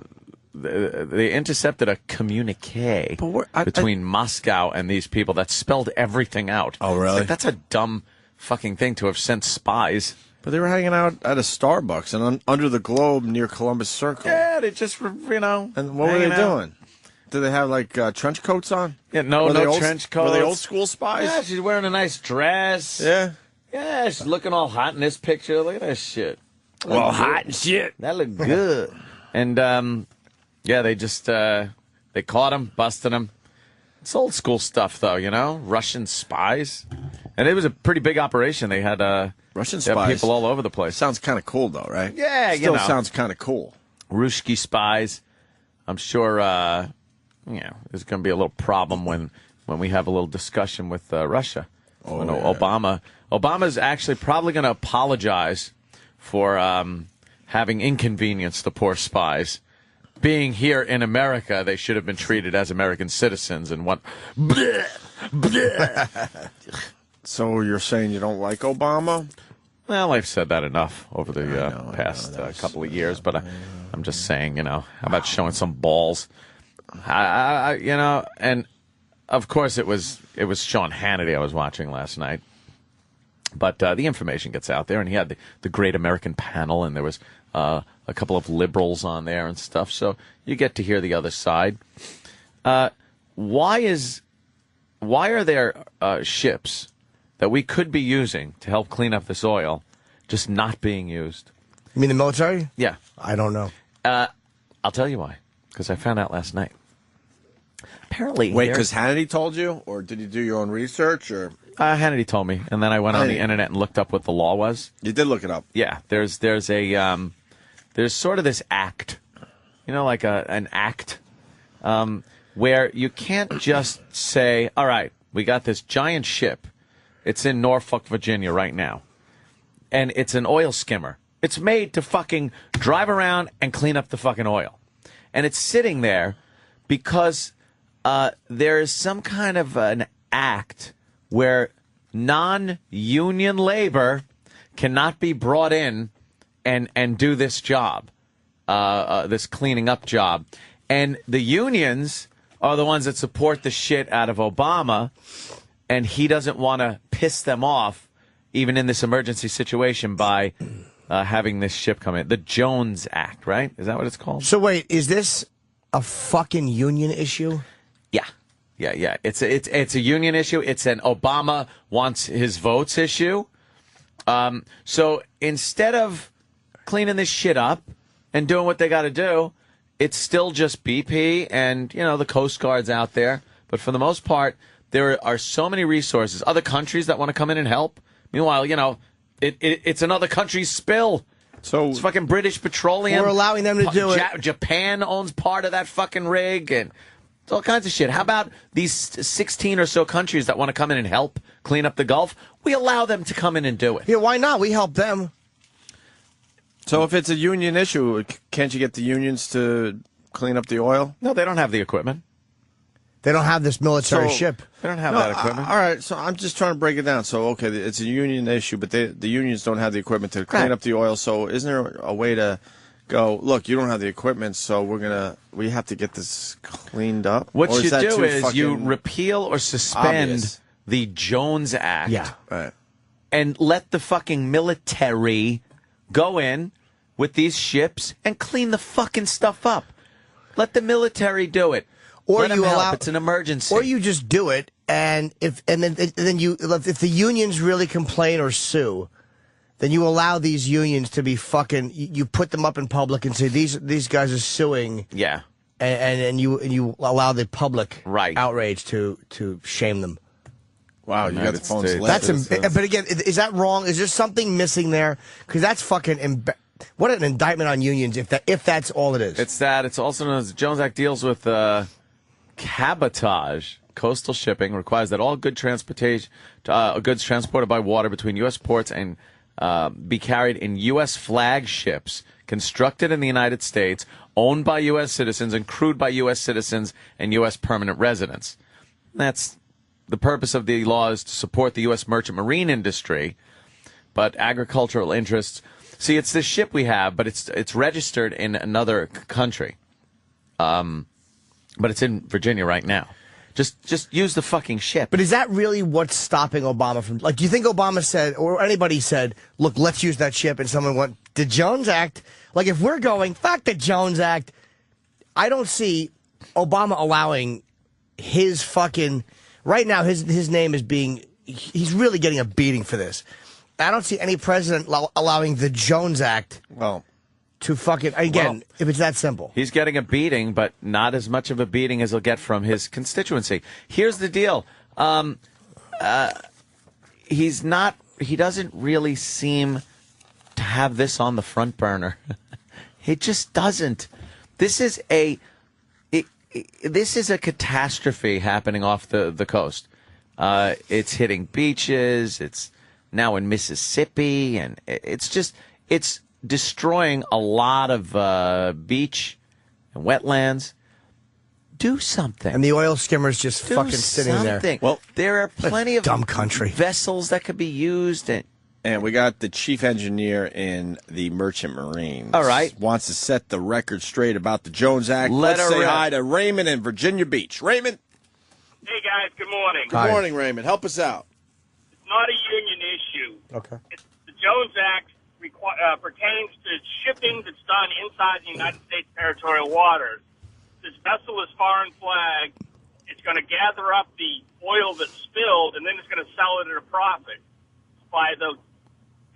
intercepted a communique between Moscow and these people that spelled everything out. Oh, really? Like, that's a dumb fucking thing to have sent spies. But they were hanging out at a Starbucks and under the globe near Columbus Circle. Yeah, they just, And what were they doing? Did they have, like, trench coats on? Yeah, no trench coats. Were they old school spies? Yeah, she's wearing a nice dress. Yeah? Yeah, she's looking all hot in this picture. Look at that shit. Well, hot and shit. That looked good. And, yeah, they just, they caught him, busted him. It's old school stuff, though, you know? Russian spies. And it was a pretty big operation. They had Russian they had spies. people all over the place. Sounds kind of cool, though, right? Yeah, you Still know. sounds kind of cool. Ruski spies. I'm sure, there's going to be a little problem when we have a little discussion with Russia. When Obama's actually probably going to apologize for having inconvenienced the poor spies. Being here in America, they should have been treated as American citizens and what. So you're saying you don't like Obama? Well, I've said that enough over the past couple of years, but I'm just saying, how about showing some balls? And of course it was Sean Hannity I was watching last night. But the information gets out there, and he had the Great American Panel, and there was a couple of liberals on there and stuff. So you get to hear the other side. Why are there ships that we could be using to help clean up this oil just not being used? You mean the military? Yeah. I don't know. I'll tell you why. Because I found out last night. Apparently, wait, because Hannity told you, or did you do your own research, or? Hannity told me, and then I went on the internet and looked up what the law was. You did look it up. Yeah, there's sort of this act, like an act, where you can't just say, all right, we got this giant ship, it's in Norfolk, Virginia right now, and it's an oil skimmer. It's made to fucking drive around and clean up the fucking oil, and it's sitting there because there is some kind of an act where non-union labor cannot be brought in and do this job, this cleaning up job. And the unions are the ones that support the shit out of Obama, and he doesn't want to piss them off, even in this emergency situation, by having this ship come in. The Jones Act, right? Is that what it's called? So wait, is this a fucking union issue? Yeah. It's a union issue. It's an Obama wants his votes issue. So instead of cleaning this shit up and doing what they got to do, it's still just BP and, the Coast Guard's out there. But for the most part, there are so many resources. Other countries that want to come in and help. Meanwhile, it's another country's spill. So it's fucking British Petroleum. We're allowing them to do it. Japan owns part of that fucking rig, and it's all kinds of shit. How about these 16 or so countries that want to come in and help clean up the Gulf? We allow them to come in and do it. Yeah, why not? We help them. So if it's a union issue, can't you get the unions to clean up the oil? No, they don't have the equipment. They don't have this military ship. They don't have that equipment. All right, so I'm just trying to break it down. So, okay, it's a union issue, but the unions don't have the equipment to clean up the oil. So isn't there a way to go, look, you don't have the equipment, so we have to get this cleaned up? What or you do is fucking you repeal or suspend obvious? The Jones Act. Yeah. Right. And let the fucking military go in with these ships and clean the fucking stuff up. Let the military do it. Or Let them you help. allow It's an emergency. Or you just do it, and if the unions really complain or sue, then you allow these unions to be fucking. You put them up in public and say these guys are suing. Yeah. And you allow the public right outrage to shame them. Wow, you got the phones lit. But again, is that wrong? Is there something missing there? Because that's fucking. What an indictment on unions if that's all it is. It's that. It's also known as the Jones Act deals with cabotage. Coastal shipping requires that all goods transported by water between U.S. ports and be carried in U.S. flagships constructed in the United States, owned by U.S. citizens, and crewed by U.S. citizens and U.S. permanent residents. That's the purpose of the law, is to support the U.S. merchant marine industry, but agricultural interests. See, it's this ship we have, but it's registered in another country. But it's in Virginia right now. Just use the fucking ship. But is that really what's stopping Obama from... Like, do you think Obama said, or anybody said, look, let's use that ship, and someone went, the Jones Act? Like, if we're going, fuck the Jones Act, I don't see Obama allowing his fucking... Right now, his name is being... He's really getting a beating for this. I don't see any president allowing the Jones Act to fucking, again, if it's that simple. He's getting a beating, but not as much of a beating as he'll get from his constituency. Here's the deal. He doesn't really seem to have this on the front burner. He just doesn't. This is a catastrophe happening off the coast. It's hitting beaches. It's now in Mississippi, and it's destroying a lot of beach and wetlands. Do something. And the oil skimmer's just fucking sitting there. Well, there are plenty of dumb country vessels that could be used. And we got the chief engineer in the Merchant Marines. All right. Wants to set the record straight about the Jones Act. Let's say hi to Raymond in Virginia Beach. Raymond? Hey, guys, good morning. Good morning, Raymond. Help us out. It's not a union issue. Okay. The Jones Act pertains to shipping that's done inside the United States territorial waters. This vessel is foreign flag. It's going to gather up the oil that's spilled, and then it's going to sell it at a profit. By the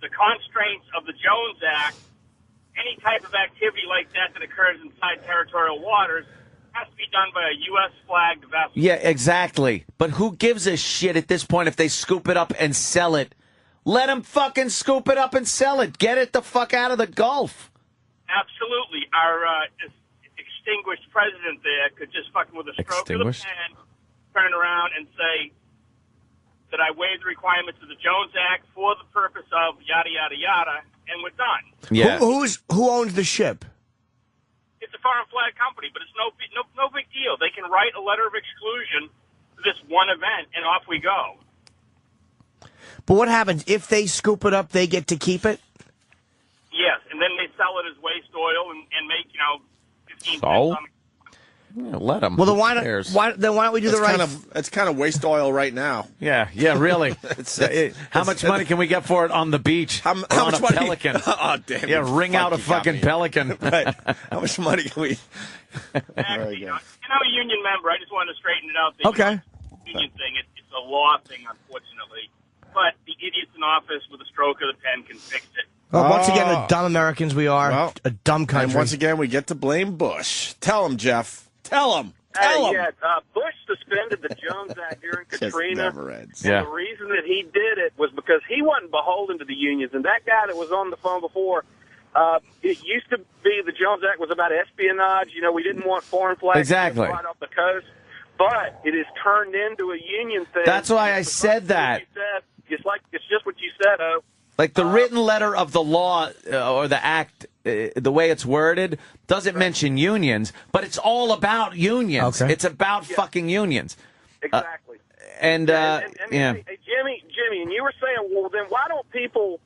constraints of the Jones Act, any type of activity like that occurs inside territorial waters has to be done by a U.S. flagged vessel. Yeah, exactly. But who gives a shit at this point if they scoop it up and sell it? Let them fucking scoop it up and sell it. Get it the fuck out of the Gulf. Absolutely. Our extinguished president there could just fucking with a stroke of the pen turn around and say that I waive the requirements of the Jones Act for the purpose of yada, yada, yada, and we're done. Yeah. Who owns the ship? It's a foreign flag company, but it's no big deal. They can write a letter of exclusion for this one event, and off we go. But what happens if they scoop it up? They get to keep it. Yes, and then they sell it as waste oil and make 15 cents So? on the. Yeah, let them. Well, then why don't we do the right? It's kind of waste oil right now. Yeah, really. How much money can we get for it on the beach? How on much a money? pelican? Oh, damn. Yeah, ring out a fucking pelican. Right. How much money can we? Actually, and I'm a union member. I just wanted to straighten it out. The Okay. union thing, it's a law thing, unfortunately. But the idiots in office with a stroke of the pen can fix it. Well, once again, the dumb Americans we are, a dumb country. And once again, we get to blame Bush. Tell him, Jeff. Tell him. Tell him. Bush suspended the Jones Act during Katrina. Never ends. And the reason that he did it was because he wasn't beholden to the unions. And that guy that was on the phone before, it used to be the Jones Act was about espionage. We didn't want foreign flags right off the coast. But it has turned into a union thing. That's why I said that. It's just what you said, Like the written letter of the law or the act, the way it's worded, doesn't mention unions, but it's all about unions. Okay. It's about fucking unions. Exactly. Hey, Jimmy, and you were saying, well, then aren't people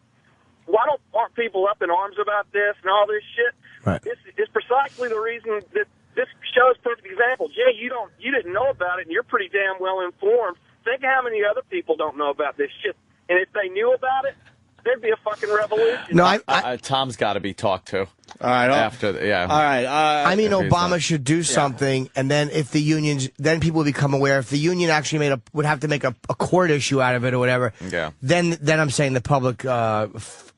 up in arms about this and all this shit? Right. It's precisely the reason that this shows perfect example. Jay, you didn't know about it, and you're pretty damn well informed. Think of how many other people don't know about this shit. And if they knew about it, there'd be a fucking revolution. No, Tom's got to be talked to. All right. After, All right. I mean, Obama should do something, and then if the unions, then people would become aware. If the union actually would have to make a court issue out of it or whatever. Yeah. Then I'm saying the public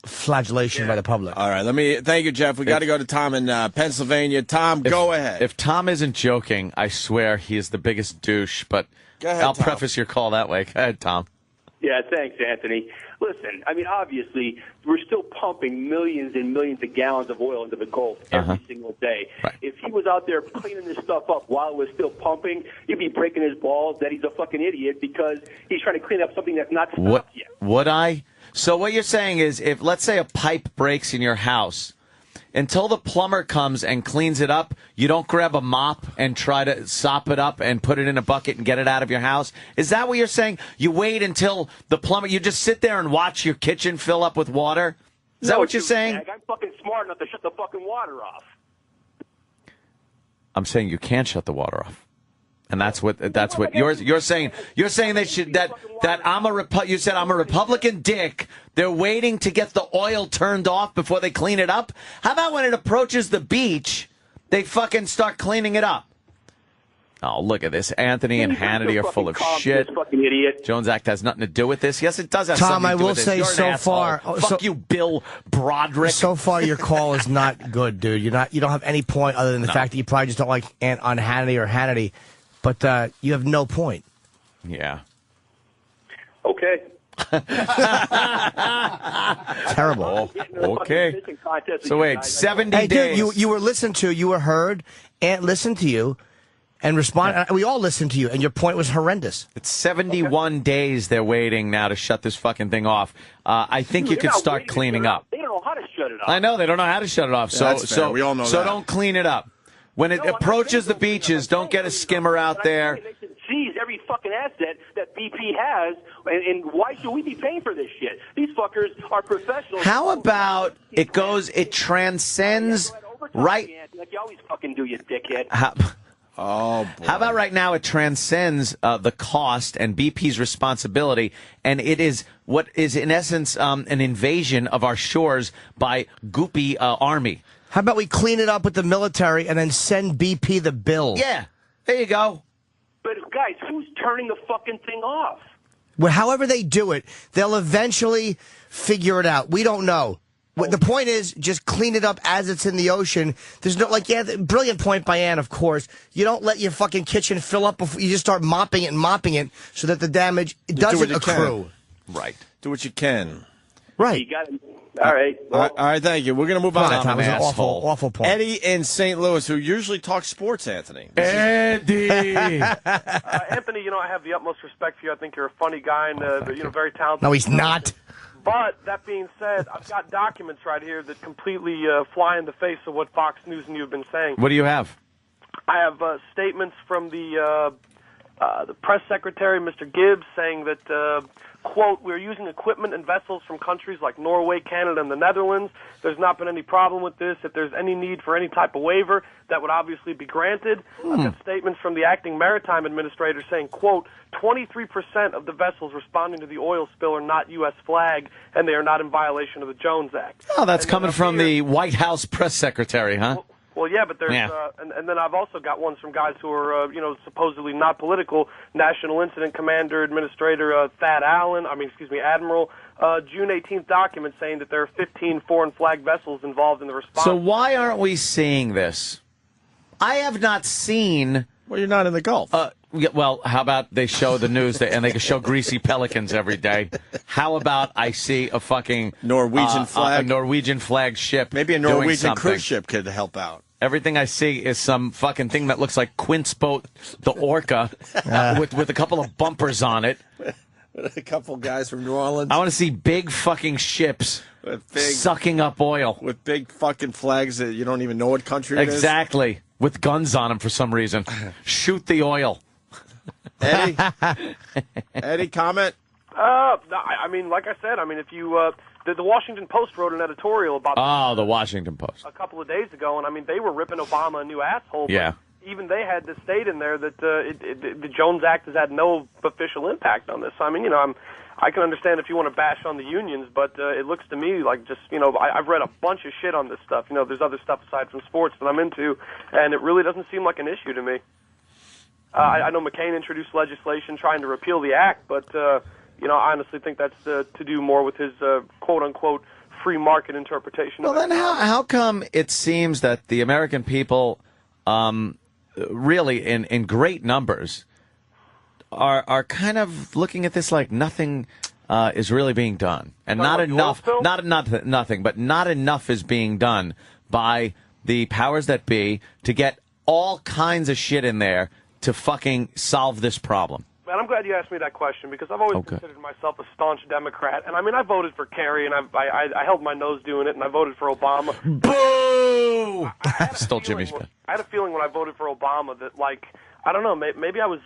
flagellation by the public. All right. Thank you, Jeff. We got to go to Tom in Pennsylvania. Tom, go ahead. If Tom isn't joking, I swear he is the biggest douche. But go ahead, I'll Tom. preface your call that way. Go ahead, Tom. Yeah, thanks, Anthony. Listen, I mean, obviously, we're still pumping millions and millions of gallons of oil into the Gulf every single day. Right. If he was out there cleaning this stuff up while it was still pumping, he'd be breaking his balls that he's a fucking idiot because he's trying to clean up something that's not stopped yet. Would I? So what you're saying is if, let's say, a pipe breaks in your house, until the plumber comes and cleans it up, you don't grab a mop and try to sop it up and put it in a bucket and get it out of your house? Is that what you're saying? You wait until the plumber, you just sit there and watch your kitchen fill up with water? Is that what you're saying? I'm fucking smart enough to shut the fucking water off. I'm saying you can't shut the water off. And that's what you're saying. You're saying they should that you said I'm a Republican dick. They're waiting to get the oil turned off before they clean it up. How about when it approaches the beach, they fucking start cleaning it up? Oh, look at this. Anthony and Hannity are full of shit. Fucking idiot. Jones Act has nothing to do with this. Yes, it does have Tom, something to I do will with this. say You're an so asshole. far. Fuck you, Bill Broderick. So far, your call is not good, dude. You don't have any point other than the fact that you probably just don't like on Hannity or Hannity, but you have no point. Yeah. Okay. Terrible. Okay. So wait, 70 Hey, days. dude, you were listened to, you were heard, and listened to you, and respond. We all listened to you, and your point was horrendous. It's 71 days they're waiting now to shut this fucking thing off. I think you could start cleaning up. They don't know how to shut it off. I know they don't know how to shut it off. Yeah, So that's fair. We all know so that. don't clean it up. When it approaches the beaches, don't get a skimmer out there. They should seize every fucking asset that BP has, and why should we be paying for this shit? These fuckers are professionals. How about it transcends right? Like you always fucking do, you dickhead. Oh, boy. How about right now it transcends the cost and BP's responsibility, and it is what is in essence an invasion of our shores by goopy army. How about we clean it up with the military and then send BP the bill? Yeah, there you go. But guys, who's turning the fucking thing off? Well, however they do it, they'll eventually figure it out. We don't know. The point is, just clean it up as it's in the ocean. There's no, brilliant point by Ann, of course. You don't let your fucking kitchen fill up before you just start mopping it so that the damage doesn't accrue. Right. Do what you can. Right. You got it. All right. All right, thank you. We're going to move on. That was an awful point. Eddie in St. Louis, who usually talks sports, Anthony. Eddie! Anthony, I have the utmost respect for you. I think you're a funny guy and, very talented. No, he's not. But that being said, I've got documents right here that completely fly in the face of what Fox News and you have been saying. What do you have? I have statements from the press secretary, Mr. Gibbs, saying that, quote, we're using equipment and vessels from countries like Norway, Canada, and the Netherlands. There's not been any problem with this. If there's any need for any type of waiver, that would obviously be granted. I've got statements from the acting maritime administrator saying, quote, 23% of the vessels responding to the oil spill are not U.S. flag, and they are not in violation of the Jones Act. Oh, that's coming from the White House press secretary, huh? Well, yeah, but there's, and then I've also got ones from guys who are, supposedly not political. National Incident Commander Administrator Admiral, June 18th document saying that there are 15 foreign flag vessels involved in the response. So why aren't we seeing this? I have not seen. Well, you're not in the Gulf. Well, how about they show the news and they can show greasy pelicans every day? How about I see a fucking Norwegian flag, a Norwegian flag ship? Maybe a doing Norwegian something. cruise ship could help out. Everything I see is some fucking thing that looks like Quint's boat, the Orca, with a couple of bumpers on it. A couple guys from New Orleans. I want to see big fucking ships sucking up oil. With big fucking flags that you don't even know what country it is. Exactly. With guns on them for some reason. Shoot the oil. Eddie, comment? I mean, like I said, if you... The Washington Post wrote an editorial about the Washington Post a couple of days ago, and they were ripping Obama a new asshole. Yeah. Even they had to state in there that the Jones Act has had no official impact on this. I can understand if you want to bash on the unions, but it looks to me like just, I've read a bunch of shit on this stuff. There's other stuff aside from sports that I'm into, and it really doesn't seem like an issue to me. I know McCain introduced legislation trying to repeal the act, but... I honestly think that's to do more with his quote-unquote free market interpretation. Well, then how come it seems that the American people, really in great numbers, are kind of looking at this like nothing is really being done, and not enough, nothing, but not enough is being done by the powers that be to get all kinds of shit in there to fucking solve this problem. Man, I'm glad you asked me that question because I've always considered myself a staunch Democrat, and I voted for Kerry, and I held my nose doing it, and I voted for Obama. Boo! Stole Jimmy's bet. I had a feeling when I voted for Obama that, I don't know, maybe I was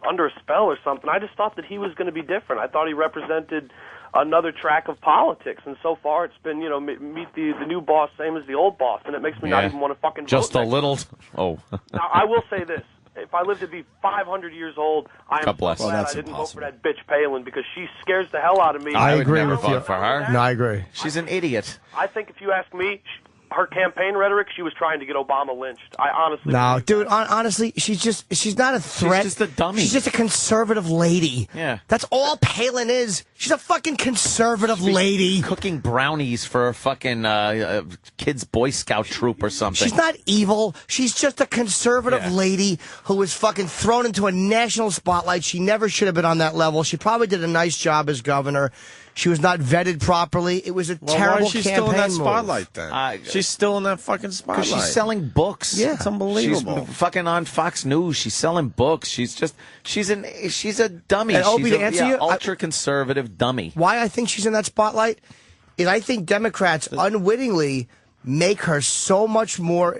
under a spell or something. I just thought that he was going to be different. I thought he represented another track of politics, and so far it's been, meet the new boss, same as the old boss, and it makes me not even want to fucking vote. Just a little. Oh. Now, I will say this. If I live to be 500 years old, I am glad I didn't vote for that bitch Palin because she scares the hell out of me. I agree would never with you. vote for her. No, I agree. She's an idiot. I think if you ask me, her campaign rhetoric, she was trying to get Obama lynched. I honestly No, dude, honestly, she's not a threat. She's just a dummy. She's just a conservative lady. Yeah. That's all Palin is. She's a fucking conservative lady. Cooking brownies for a fucking kids' Boy Scout troop or something. She's not evil. She's just a conservative lady who was fucking thrown into a national spotlight. She never should have been on that level. She probably did a nice job as governor. She was not vetted properly. It was a terrible why is she campaign still in that move. spotlight then? She's still in that fucking spotlight. Because she's selling books. Yeah. It's unbelievable. She's fucking on Fox News. She's selling books. She's a dummy. And Opie, she's to answer you, ultra conservative dummy. Why I think she's in that spotlight is I think Democrats unwittingly make her so much more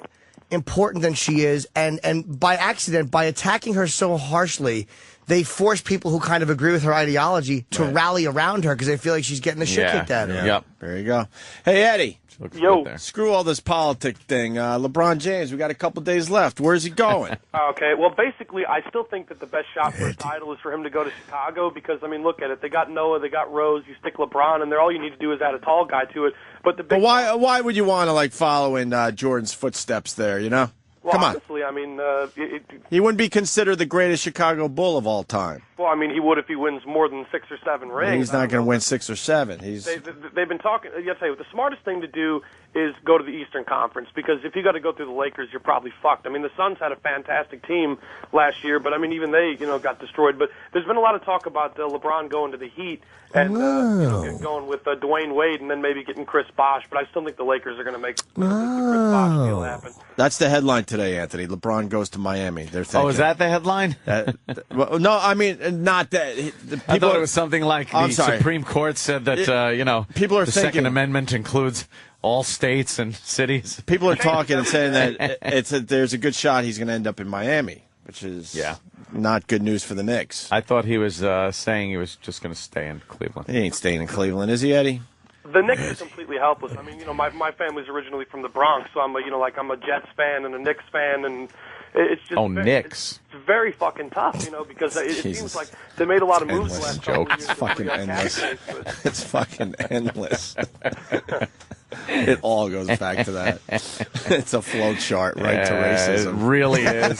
important than she is, and by accident, by attacking her so harshly, they force people who kind of agree with her ideology to rally around her because they feel like she's getting the shit kicked out of her. Yep. There you go. Hey, Eddie. Yo. Screw all this politic thing. LeBron James, we got a couple days left. Where's he going? Okay, well, basically, I still think that the best shot for a title is for him to go to Chicago because, I mean, look at it. They got Noah, they got Rose, you stick LeBron in there. All you need to do is add a tall guy to it. But why would you want to, like, follow in Jordan's footsteps there, you know? Well, Come on. honestly, I mean, He wouldn't be considered the greatest Chicago Bull of all time. well, I mean, he would if he wins more than 6 or 7 rings. He's not going to win 6 or 7. They've been talking. You have to say the smartest thing to do is go to the Eastern Conference because if you got to go through the Lakers, you're probably fucked. I mean, the Suns had a fantastic team last year, but I mean, even they, got destroyed. But there's been a lot of talk about LeBron going to the Heat and going with Dwayne Wade and then maybe getting Chris Bosh. But I still think the Lakers are going to make the Chris Bosh deal happen. That's the headline today, Anthony. LeBron goes to Miami. They're thinking. Oh, is that the headline? Well, no, I mean, not that. I thought it was something like the sorry. Supreme Court said that, people are the thinking, Second Amendment includes all states and cities. People are talking and saying that there's a good shot he's going to end up in Miami, which is not good news for the Knicks. I thought he was saying he was just going to stay in Cleveland. He ain't staying in Cleveland, is he, Eddie? The Knicks are completely helpless. I mean, my family's originally from the Bronx, so I'm I'm a Jets fan and a Knicks fan, and it's just Knicks. It's very fucking tough, because it seems like they made a lot of moves Endless last joke. couple of years. It's fucking endless. It's fucking endless. It all goes back to that. It's a flow chart right to racism. It really is.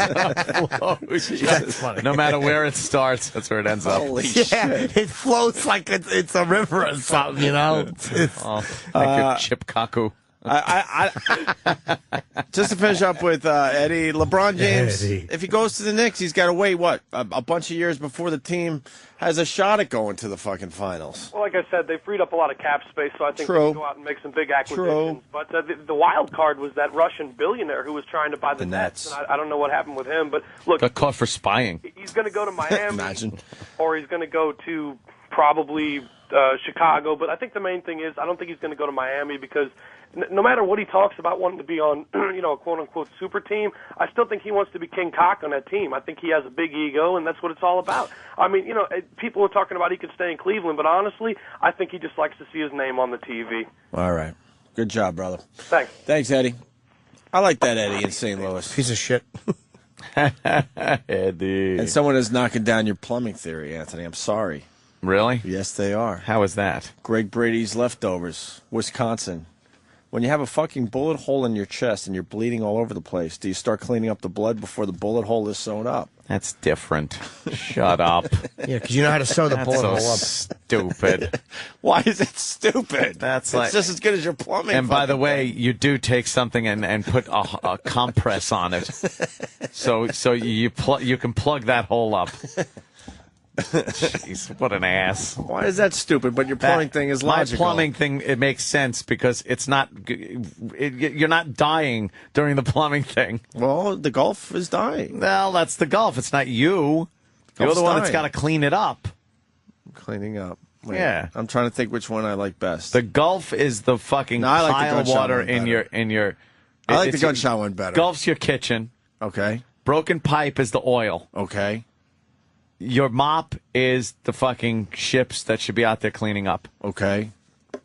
That's funny. No matter where it starts, that's where it ends up. Holy shit. It flows like it's a river or something, Thank you, Chip Kaku. Just to finish up with Eddie, LeBron James, if he goes to the Knicks, he's got to wait, a bunch of years before the team has a shot at going to the fucking finals. Well, like I said, they freed up a lot of cap space, so I think they True. can go out and make some big acquisitions. But the wild card was that Russian billionaire who was trying to buy the Nets. And I don't know what happened with him, but look, Got caught for spying. he's going to go to Miami, Imagine. or he's going to go to probably Chicago. But I think the main thing is I don't think he's going to go to Miami because no matter what he talks about wanting to be on, a quote-unquote super team, I still think he wants to be King Cock on that team. I think he has a big ego, and that's what it's all about. I mean, people are talking about he could stay in Cleveland, but honestly, I think he just likes to see his name on the TV. All right. Good job, brother. Thanks. Thanks, Eddie. I like that Eddie in St. Louis. Piece of shit. Eddie. And someone is knocking down your plumbing theory, Anthony. I'm sorry. Really? Yes, they are. How is that? Greg Brady's leftovers, Wisconsin. When you have a fucking bullet hole in your chest and you're bleeding all over the place, do you start cleaning up the blood before the bullet hole is sewn up? That's different. Shut up. Yeah, because you know how to sew the bullet hole up. Stupid. Why is it stupid? That's it's just as good as your plumbing. And by the way, you do take something and put a compress on it, so you can plug that hole up. Jeez, what an ass. Why is that stupid? But your plumbing thing is logical. My plumbing thing, it makes sense because it's not. You're not dying during the plumbing thing. Well, the Gulf is dying. Well, that's the Gulf. It's not you. You're Gulf's the one that's dying. got to clean it up. Cleaning up. Wait, Yeah. I'm trying to think which one I like best. The Gulf is the fucking No, I like the pile of gunshot water one in your. I like the it's gunshot one better. Gulf's your kitchen. Okay. Broken pipe is the oil. Okay. Your mop is the fucking ships that should be out there cleaning up. Okay.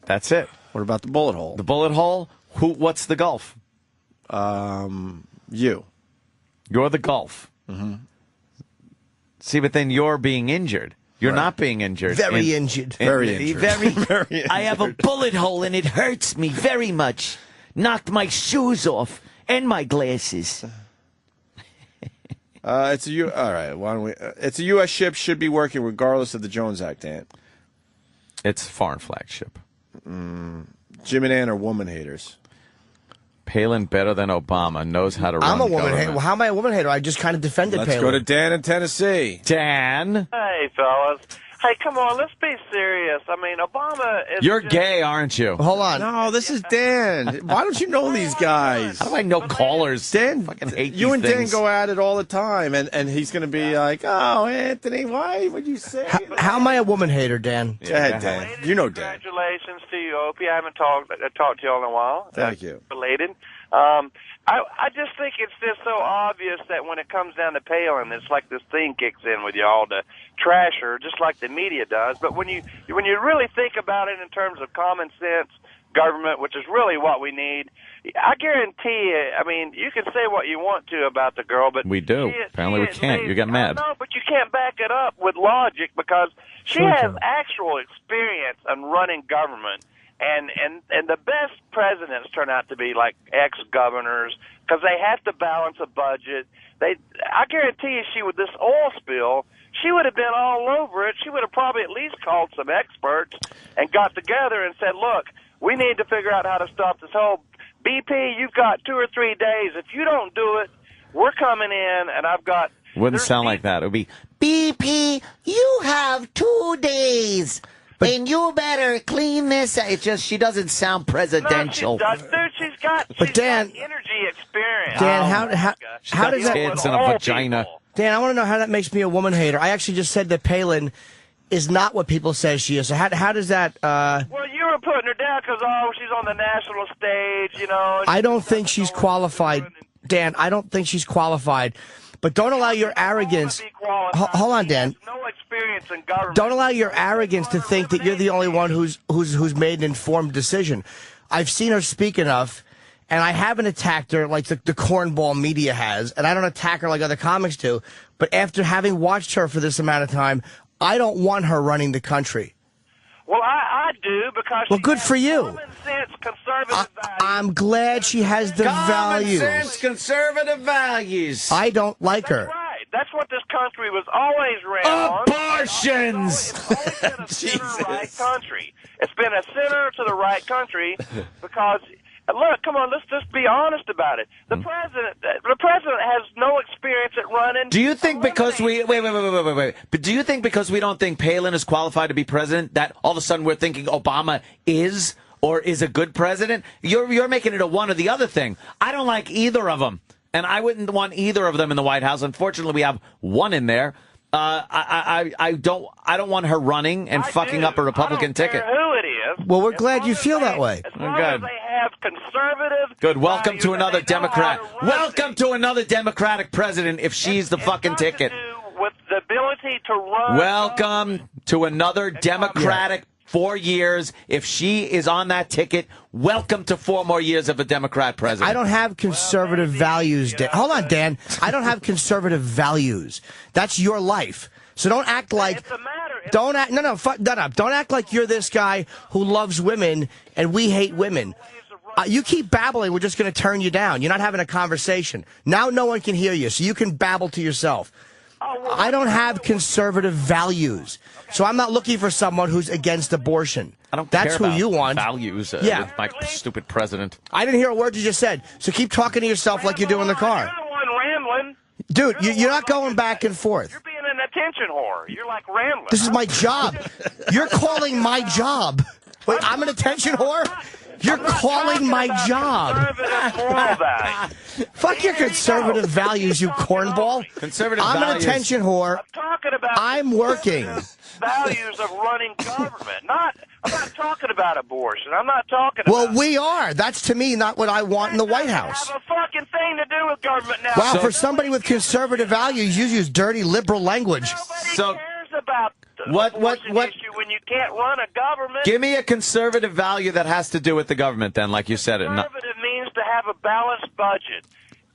That's it. What about the bullet hole? The bullet hole? What's the Gulf? You. You're the Gulf. Mm-hmm. See, but then you're being injured. You're not being injured. Very injured. Very injured. Very, Very injured. I have a bullet hole and it hurts me very much. knocked my shoes off and my glasses. All right. Why don't we? It's a U.S. ship, should be working regardless of the Jones Act, Ant. It's a foreign flag ship. Jim and Ann are woman haters. Palin better than Obama, knows how to run I'm a woman government. hater. Well, how am I a woman hater? I just kind of defended Let's Palin. go to Dan in Tennessee. Dan, Hey, fellas. Hey, come on, let's be serious. I mean, Obama is you're just- gay, aren't you? Hold on. No, this is Dan. Why don't you know these guys? How do I know callers? Dan, fucking hate you these and things. Dan go at it all the time, and he's going to be like, "Oh, Anthony, why would you say?" How am I a woman hater, Dan? Go ahead, Dan. You know Dan. Congratulations to you, Opie. I haven't talked to you all in a while. Thank you. Related. I just think it's just so obvious that when it comes down to Palin, it's like this thing kicks in with y'all to trash her, just like the media does. But when you really think about it in terms of common sense government, which is really what we need, I guarantee you, I mean, you can say what you want to about the girl, but We do. Apparently we can't. You got mad. No, but you can't back it up with logic because she Sure, has Joe. actual experience in running government. And the best presidents turn out to be like ex-governors because they have to balance a budget. I guarantee you, she with this oil spill, she would have been all over it. She would have probably at least called some experts and got together and said, "Look, we need to figure out how to stop this whole BP. You've got 2 or 3 days. If you don't do it, we're coming in, and I've got." Wouldn't sound like that. It would be, BP, you have 2 days. And you better clean this. It just, she doesn't sound presidential. No, she's got energy experience. Dan, how does that? Kids and a vagina. Dan, I want to know how that makes me a woman hater. I actually just said that Palin is not what people say she is. So how does that? Well, you were putting her down because she's on the national stage, you know. I don't think she's qualified, Dan. I don't think she's qualified. But don't allow your arrogance. Hold on, Dan. No experience in government. Don't allow your arrogance to think that you're the only one who's made an informed decision. I've seen her speak enough, and I haven't attacked her like the cornball media has, and I don't attack her like other comics do. But after having watched her for this amount of time, I don't want her running the country. Well, I do because. Well, good for you. Common sense, conservative values. I'm glad she has the values. Common sense, conservative values. I don't like her. Right. That's what this country was always ran on. Abortions. It's been a center-right country. It's been a center to the right country because. Look, come on, let's just be honest about it. The president has no experience at running. Do you think because we wait? But do you think because we don't think Palin is qualified to be president that all of a sudden we're thinking Obama is or is a good president? You're making it a one or the other thing. I don't like either of them, and I wouldn't want either of them in the White House. Unfortunately, we have one in there. I don't want her running and fucking up a Republican ticket. Who it is? Well, we're glad you feel that way. As long as they have conservative. Good. Welcome values to and another they know how Democrat. to run Welcome to another Democratic president if she's the fucking ticket. with the ability to run. Welcome to another Democratic 4 years. If she is on that ticket, welcome to 4 more years of a Democrat president. I don't have conservative values, Dan. Hold on, Dan. I don't have conservative values. That's your life. So don't act like. Don't act. No. Don't act like you're this guy who loves women and we hate women. You keep babbling, we're just going to turn you down. You're not having a conversation. Now no one can hear you, so you can babble to yourself. I don't have conservative values, so I'm not looking for someone who's against abortion. I don't That's care who about you want. Values with my stupid president. I didn't hear a word you just said, so keep talking to yourself like you do in the car. You're the one rambling. Dude, you're not going back and forth. You're being an attention whore. You're like rambling. This is my job. You're calling my job. Wait, I'm an attention whore? You're calling my job. Fuck your conservative values, you cornball. Conservative I'm values. an attention whore. Talking about I'm working. values of running government. I'm not talking about abortion. I'm not talking about. Well, we are. That's to me not what I want in the White House. have a fucking thing to do with government now. Wow, for somebody with conservative values, you use dirty liberal language. So cares about the what issue when you can't run a government. Give me a conservative value that has to do with the government then, like you said it. Conservative means to have a balanced budget.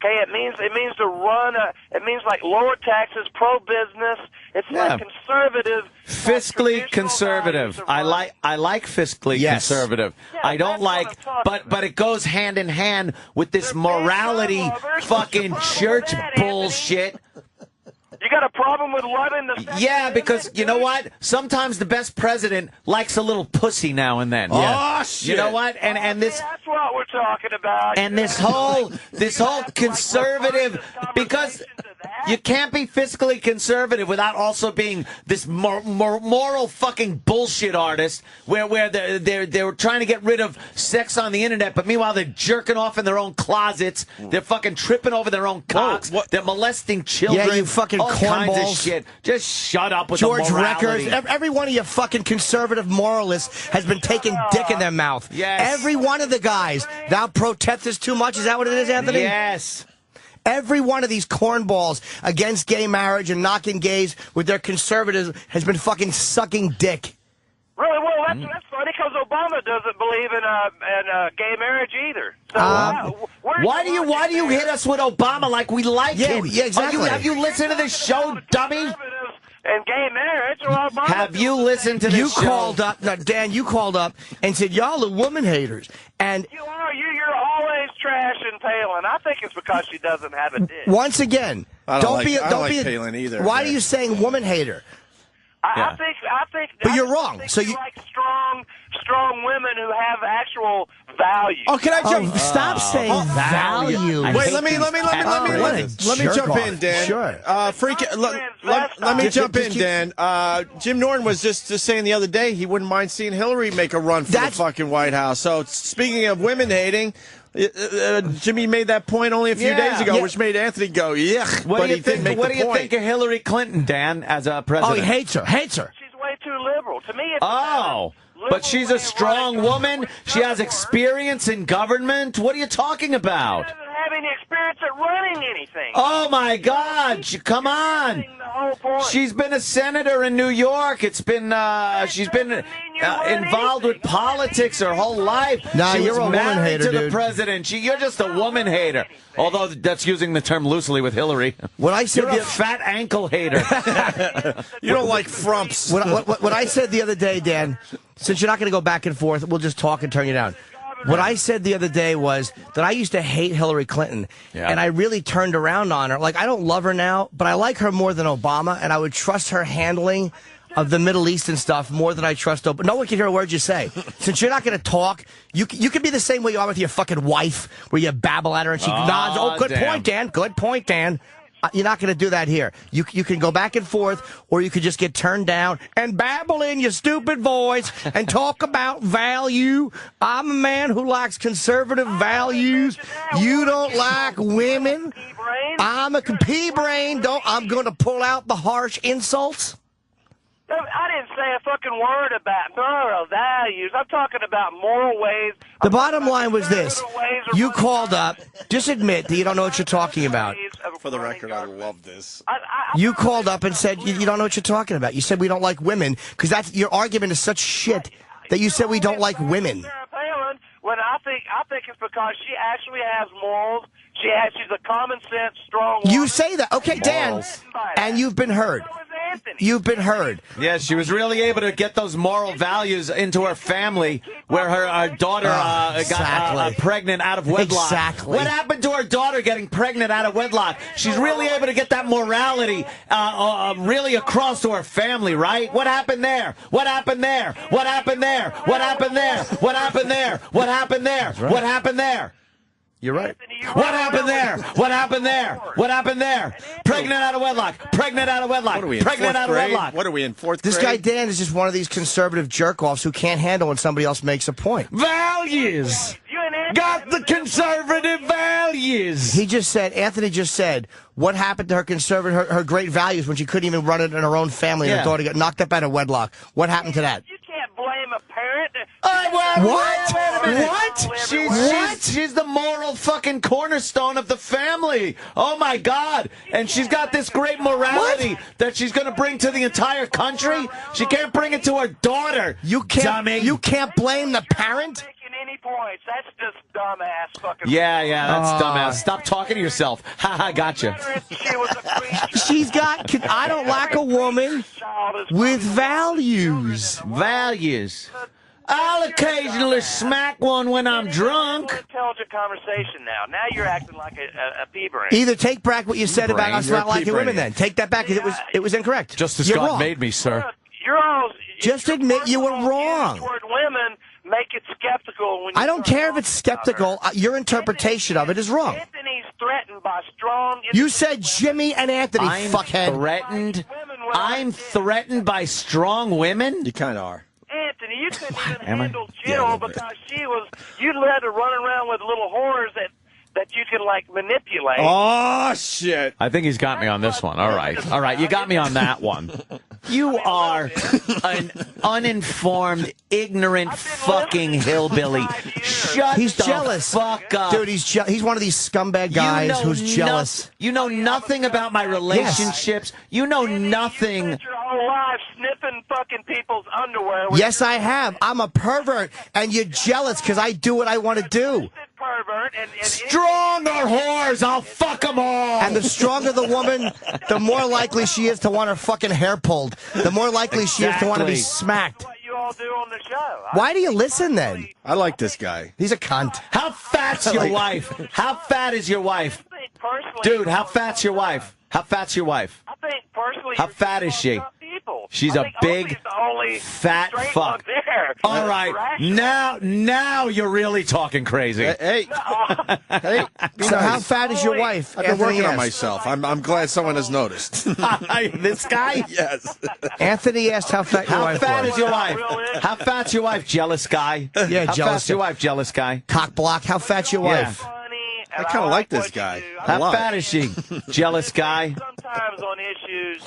Okay, it means to run it means like lower taxes, pro business. It's like conservative, fiscally conservative. I like fiscally conservative. Yeah, I don't like, but it goes hand in hand with this morality fucking church bullshit. You got a problem with loving the... Yeah, because you know what? Sometimes the best president likes a little pussy now and then. Oh, shit. You know what? And this... That's what we're talking about. And this whole conservative, because you can't be fiscally conservative without also being this moral fucking bullshit artist where they're trying to get rid of sex on the internet, but meanwhile they're jerking off in their own closets. They're fucking tripping over their own cocks. They're molesting children. Yeah, you fucking all kinds of cornballs. shit. Just shut up with George the morality. Reckers. Every one of you fucking conservative moralists has been taking dick in their mouth. Yes. Every one of the guys. Thou protestest too much. Is that what it is, Anthony? Yes. Every one of these cornballs against gay marriage and knocking gays with their conservatives has been fucking sucking dick. Really? Well, that's funny because Obama doesn't believe in gay marriage either. So why do you hit us with Obama like we like him? Yeah, exactly. Have you listened to this show, dummy? And gay marriage, or Obama? Have you listened to this show? Called up, no, Dan, you called up and said, y'all are woman haters. And you're always trashing Palin. I think it's because she doesn't have a dick. Once again, I don't like Palin either. Why are you saying woman hater? I think. But you're wrong. So you like strong women who have actual value. Oh, can I jump? Stop saying value. Wait, let me jump in, Dan. Sure. Let me jump in, Dan. Jim Norton was just saying the other day he wouldn't mind seeing Hillary make a run for the fucking White House. So speaking of women hating. Jimmy made that point only a few days ago, which made Anthony go, yuck. What do you think of Hillary Clinton, Dan, as a president? Oh, he hates her. She's way too liberal. To me, it's but she's a strong woman. She has experience in government. What are you talking about? She doesn't have any experience at running anything. Oh, my God. Come on. She's been a senator in New York. She's been involved with politics her whole life. Nah, she you're was a woman married hater, to the dude. president. You're just a woman hater. Although that's using the term loosely with Hillary. When I said you're a fat ankle hater. You don't like frumps. What I said the other day, Dan, since you're not going to go back and forth, we'll just talk and turn you down. What I said the other day was that I used to hate Hillary Clinton, and I really turned around on her. Like, I don't love her now, but I like her more than Obama, and I would trust her handling of the Middle East and stuff more than I trust Obama. No one can hear a word you say. Since you're not going to talk, you can be the same way you are with your fucking wife, where you babble at her and she nods. Oh, good point, Dan. Good point, Dan. You're not going to do that here. You can go back and forth, or you could just get turned down and babble in your stupid voice and talk about value. I'm a man who likes conservative values. You don't like women. I'm a pea-brain. I'm going to pull out the harsh insults. I didn't say a fucking word about moral values. I'm talking about moral ways. The bottom line was this. You called up. Just admit that you don't know what you're talking about. For the record, I love this. You called up and said you don't know what you're talking about. You said we don't like women because that's your argument is such shit that you said we don't like women. Sarah Palin, when I think it's because she actually has morals. She's a common sense, strong woman. You say that. Okay, Dan. And you've been heard. You've been heard. Yes, she was really able to get those moral values into her family where her daughter got pregnant out of wedlock. Exactly. What happened to her daughter getting pregnant out of wedlock? She's really able to get that morality really across to her family, right? What happened there? What happened there? What happened there? What happened there? What happened there? What happened there? What happened there? You're right. What happened there? What happened there? What happened there? Pregnant out of wedlock. Pregnant out of wedlock. What are we in Pregnant out of wedlock. What are we in fourth grade? This guy Dan is just one of these conservative jerk-offs who can't handle when somebody else makes a point. Values. Got the conservative values. Anthony just said, what happened to her conservative, her great values when she couldn't even run it in her own family and her daughter got knocked up out of wedlock? What happened to that? You can't blame a parent. Wait a minute. What? She's the moral fucking cornerstone of the family. Oh my God! And she's got this great morality that she's going to bring to the entire country. She can't bring it to her daughter. You can't. Dummy. You can't blame the parent. Any points? That's just dumbass fucking. Yeah, that's dumbass. Stop talking to yourself. Ha ha, gotcha. She's got. I don't like a woman with values. Values. I'll occasionally smack one when I'm drunk. Intelligent conversation now. Now you're acting like a pea brain. Either take back what you said about Brain. us You're not a liking pea-brain. women. Then take that back. It was incorrect. Just as You're God wrong. made me, sir. You're all. Just admit you were wrong. Toward women, make it skeptical. When you I don't care if it's skeptical. Your interpretation of it is wrong. Anthony's threatened by strong. You said Jimmy and Anthony, I'm fuckhead. threatened. I'm threatened by strong women. You kind of are. Anthony, you couldn't even Am I? handle Jill because she was. You let her run around with little whores that you could like manipulate. Oh shit! I think he's got me on this one. All right, you got me on that one. You are an uninformed, ignorant fucking hillbilly. Shut He's the jealous. fuck up. Dude, he's one of these scumbag guys who's jealous. You know nothing about my relationships. You know nothing. Your whole life sniffing fucking people's underwear. Yes, I have. I'm a pervert, and you're jealous because I do what I want to do. Pervert and Strong or whores, I'll fuck them all. And the stronger the woman, the more likely she is to want her fucking hair pulled. The more likely she is to want to be smacked. what you all do on the show. Why do you listen then? I like this guy. He's a cunt. How fat's your wife? How fat is your wife? Dude, how fat's your wife? How fat's your wife? I think personally. How fat is she? People. She's a big, fat fuck. All right, now you're really talking crazy. Hey, hey. So how fat is your wife? I've been Anthony working on asked. myself. I'm glad someone has noticed. This guy? Yes. Anthony asked how fat your How wife fat was. is your wife? How fat's your wife, jealous guy? Yeah, How jealous fat's your wife, jealous guy? Cock block. How fat's your Yeah. wife? I kind of like this guy. How fat is she, jealous guy? Sometimes on issues,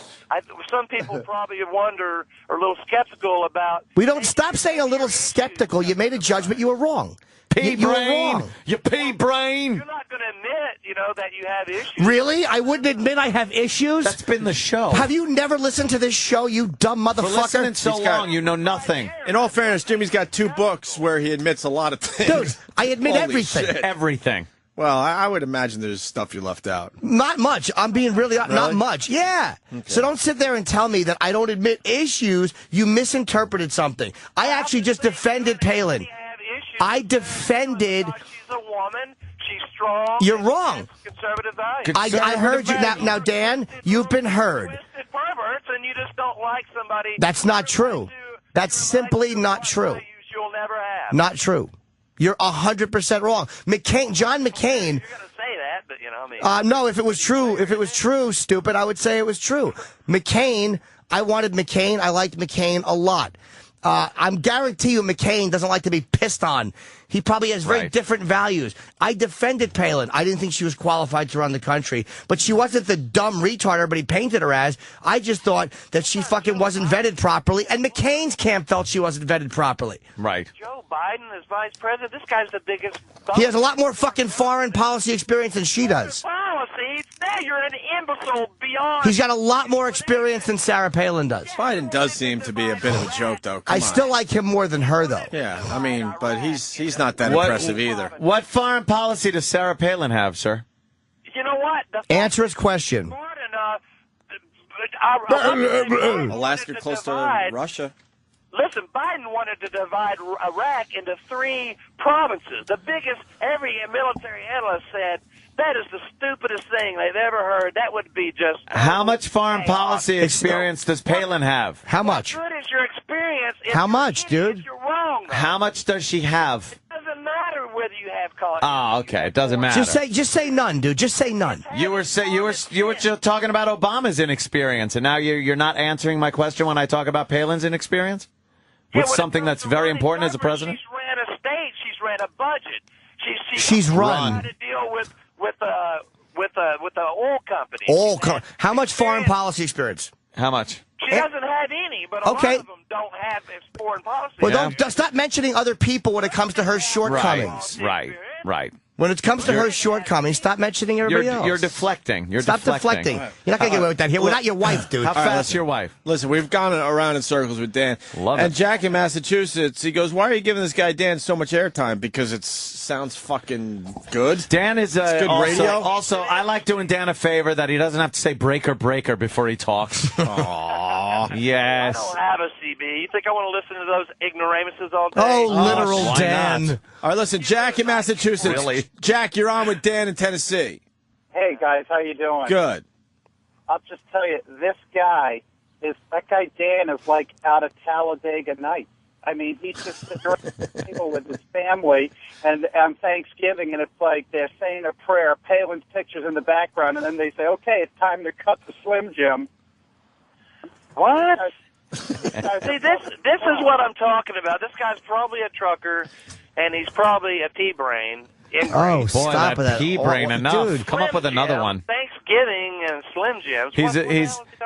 some people probably wonder or a little skeptical about. We don't stop saying a little skeptical. You made a judgment. You were wrong. You were Pea-brain. wrong. You pea-brain. You're not going to admit, that you have issues. Really? I wouldn't admit I have issues. That's been the show. Have you never listened to this show, you dumb For motherfucker? listening so long, you know nothing. In all fairness, Jimmy's got 2 books where he admits a lot of things. Dude, I admit Holy everything. shit. Everything. Well, I would imagine there's stuff you left out. Not much. I'm being really not much. Yeah. So don't sit there and tell me that I don't admit issues. You misinterpreted something. I actually just defended Palin. I defended. She's a woman. She's strong. You're wrong. Conservative values. I heard you. Now, Dan, you've been heard. Twisted perverts, and you just don't like somebody. That's not true. That's simply not true. You'll never have. Not true. You're 100% wrong. John McCain. You're gonna say that, but I mean. No, if it was true, stupid, I would say it was true. McCain, I wanted McCain. I liked McCain a lot. I'm guarantee you McCain doesn't like to be pissed on. He probably has very different values. I defended Palin. I didn't think she was qualified to run the country. But she wasn't the dumb retard everybody painted her as. I just thought that she fucking wasn't vetted properly. And McCain's camp felt she wasn't vetted properly. Right. Joe Biden is vice president. This guy's the biggest. He has a lot more fucking foreign policy experience than she does. Policies. Now you're an imbecile beyond. He's got a lot more experience than Sarah Palin does. Biden does seem to be a bit of a joke, though. I still like him more than her, though. Yeah, I mean, but he's not that impressive either. What foreign policy does Sarah Palin have, sir? You know what? Answer his question. Alaska close to Russia. Listen, Biden wanted to divide Iraq into 3 provinces. The biggest, every military analyst said, that is the stupidest thing they've ever heard. That would be just... How much foreign policy experience does Palin have? How much? What good is your experience? How much, dude? You're wrong. How much does she have? It doesn't matter whether you have college. Oh, okay. It doesn't matter. Just say none, dude. Just say none. You were just talking about Obama's inexperience, and now you're not answering my question when I talk about Palin's inexperience? With something that's very important as a president? She's ran a state. She's ran a budget. She's run. Had to deal with the oil company. How much foreign policy experience? How much? She hasn't had any, but a lot of them don't have foreign policy. Well, don't stop mentioning other people when it comes to her shortcomings. Right. When it comes to her shortcomings, stop mentioning everybody else. You're deflecting. Stop deflecting. You're not going to get away with that here. We're not your wife, dude. How fast your wife? Listen, we've gone around in circles with Dan. Love and it. Jack in Massachusetts, he goes, why are you giving this guy Dan so much airtime? Because it sounds fucking good. Dan is It's good radio. Also, I like doing Dan a favor that he doesn't have to say breaker before he talks. Aww. Yes. I don't have a CB. You think I want to listen to those ignoramuses all day? Oh, literal why Dan. not? All right, listen, Jack in Massachusetts. Really? Jack, you're on with Dan in Tennessee. Hey guys, how you doing? Good. I'll just tell you, that guy Dan is like out of Talladega Nights. I mean, he's just sitting around the table with his family, and on Thanksgiving, and it's like they're saying a prayer, Palin's pictures in the background, and then they say, "Okay, it's time to cut the Slim Jim." What? See, this is what I'm talking about. This guy's probably a trucker, and he's probably a T-brain. Oh, Boy, stop with that. pea brain enough. Dude. Come up with another one. Thanksgiving and Slim Jims.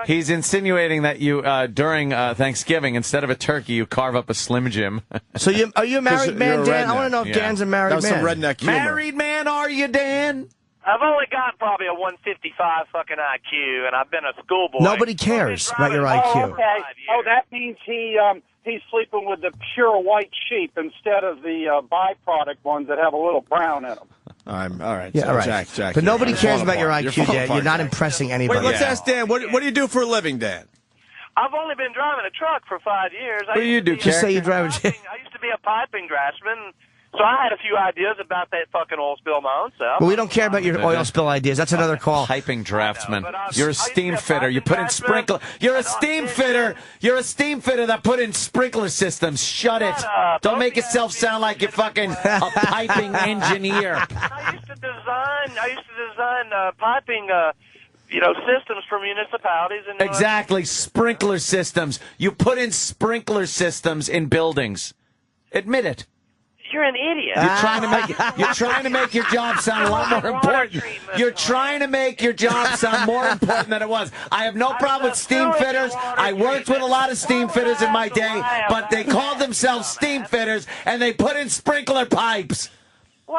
He's insinuating that you during Thanksgiving, instead of a turkey, you carve up a Slim Jim. So are you a married man, you're a Dan? I redneck. want to know if Yeah. Dan's a married That was man. some redneck humor. Married man, are you, Dan? I've only got probably a 155 fucking IQ, and I've been a schoolboy. Nobody cares about your IQ. Oh, okay. Oh, that means he's sleeping with the pure white sheep instead of the byproduct ones that have a little brown in them. All right. Yeah, so all right. Jack. But nobody you're cares falling about your apart. IQ, You're falling Dan. You're apart, not Jack. impressing anybody. Wait, let's ask Dan. What do you do for a living, Dan? I've only been driving a truck for 5 years. What do you do, Just say you drive a I used to be a piping draftsman, so I had a few ideas about that fucking oil spill my own self. Well, we don't care about your oil spill ideas. That's another call. Piping draftsman. but I- You're a I used to steam be a fitter. You piping put in draftsman. sprinkler. You're a steam fitter. You're a steam fitter that put in sprinkler systems. Shut it. up. Don't make yourself sound like you're fucking a piping engineer. I used to design piping, systems for municipalities. And Exactly. Sprinkler systems. You put in sprinkler systems in buildings. Admit it. You're an idiot. You're trying to make your job sound a lot more important. You're trying to make your job sound more important than it was. I have no problem with steam fitters. I worked with a lot of steam fitters in my day, but they called themselves steam fitters and they put in sprinkler pipes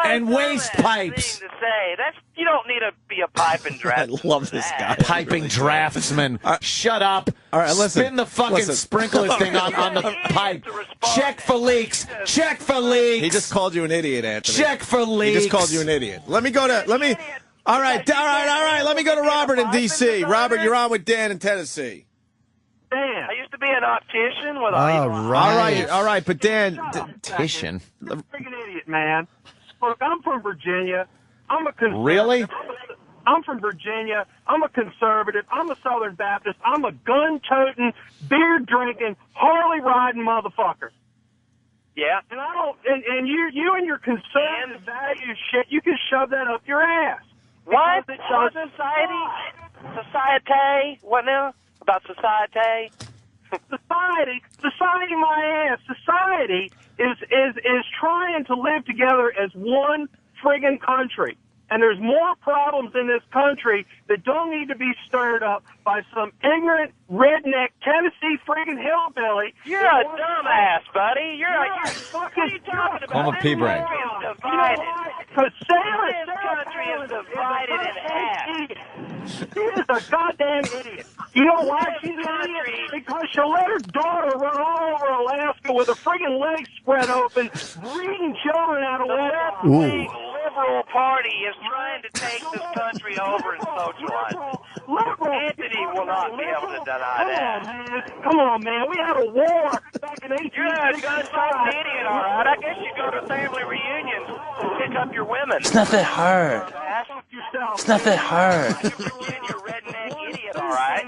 and waste pipes. Thing to say. You don't need to be a piping draftsman. I love this guy. Piping draftsman. Shut up. All right, listen. Spin the fucking sprinkler thing on the pipe. Check for leaks. Check for leaks. He just called you an idiot, Anthony. Check for leaks. He just called you an idiot. All right. Let me go to Robert in D.C. Robert, you're on with Dan in Tennessee. Dan. I used to be an optician with All right, but Dan, optician. Freaking idiot, man. Look, I'm from Virginia. I'm a conservative. Really? I'm from Virginia. I'm a conservative. I'm a Southern Baptist. I'm a gun-toting, beer-drinking, Harley-riding motherfucker. Yeah. And I don't. And you and your conservative value shit, you can shove that up your ass. What? Because Society? What now? About society? Society, my ass. Society is trying to live together as one friggin' country. And there's more problems in this country that don't need to be stirred up by some ignorant, redneck, Tennessee friggin' hillbilly. You're a dumbass, buddy. What are you talking about? Call him a pea brain. This country is divided in half. She is a goddamn idiot. You know why she's an idiot? Because she'll let her daughter run all over Alaska with her friggin' legs spread open, breeding children out of wedlock. Liberal Party is trying to take this country over and socialize. Anthony will not be able to deny that. Come on, man. We had a war back in 1865. You're a gun-toting idiot, all right. I guess you go to family reunions and pick up your women. It's not that hard. It's not that hard. You're a redneck idiot, all right.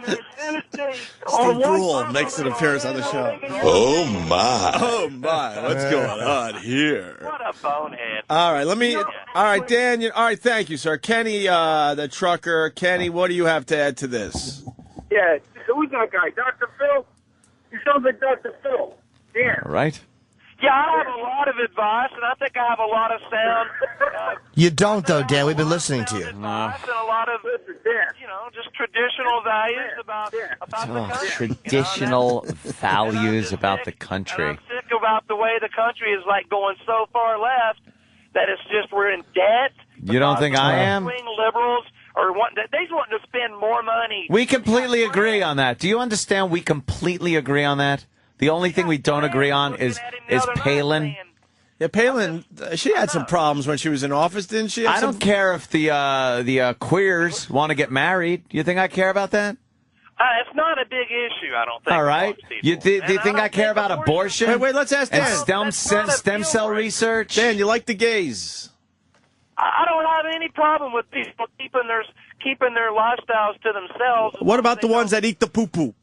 Steve Brule makes an appearance on the show. Oh, my. Oh, my. What's going on here? What a bonehead. All right, Dan. All right, thank you, sir. Kenny, the trucker. Kenny, what do you have to add to this? Yeah, who's that guy? Dr. Phil? He sounds like Dr. Phil. Yeah. All right. Yeah, I have a lot of advice, and I think I have a lot of sound. You don't, though, Dan. We've been listening to you. Advice and a lot of, just traditional values about the country. Traditional values about the country. I'm sick about the way the country is like going so far left that it's just we're in debt. You don't think I am? Swing liberals are they just want to spend more money. We completely agree on that. Do you understand? We completely agree on that. The only thing we don't agree on is Palin. Yeah, Palin, she had some problems when she was in office, didn't she? I don't care if the queers want to get married. You think I care about that? It's not a big issue, I don't think. All right. Do you think I care about abortion? Wait, let's ask Dan. And stem cell research? Dan, you like the gays? I don't have any problem with people keeping their lifestyles to themselves. What about the ones that eat the poo-poo?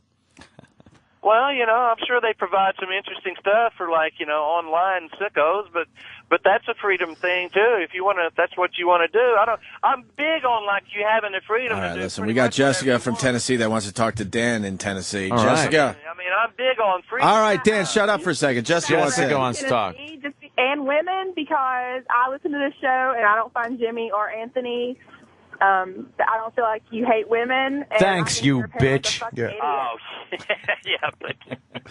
Well, I'm sure they provide some interesting stuff for online sickos, but that's a freedom thing too. If that's what you want to do. I'm big on you having the freedom. All right, to do listen, we got Jessica from Tennessee that wants to talk to Dan in Tennessee. Jessica. I mean, I'm big on freedom. All right, Dan, shut up for a second. Jessica wants to talk. And women, because I listen to this show and I don't find Jimmy or Anthony. I don't feel like you hate women. And thanks, you bitch. Oh, yeah, but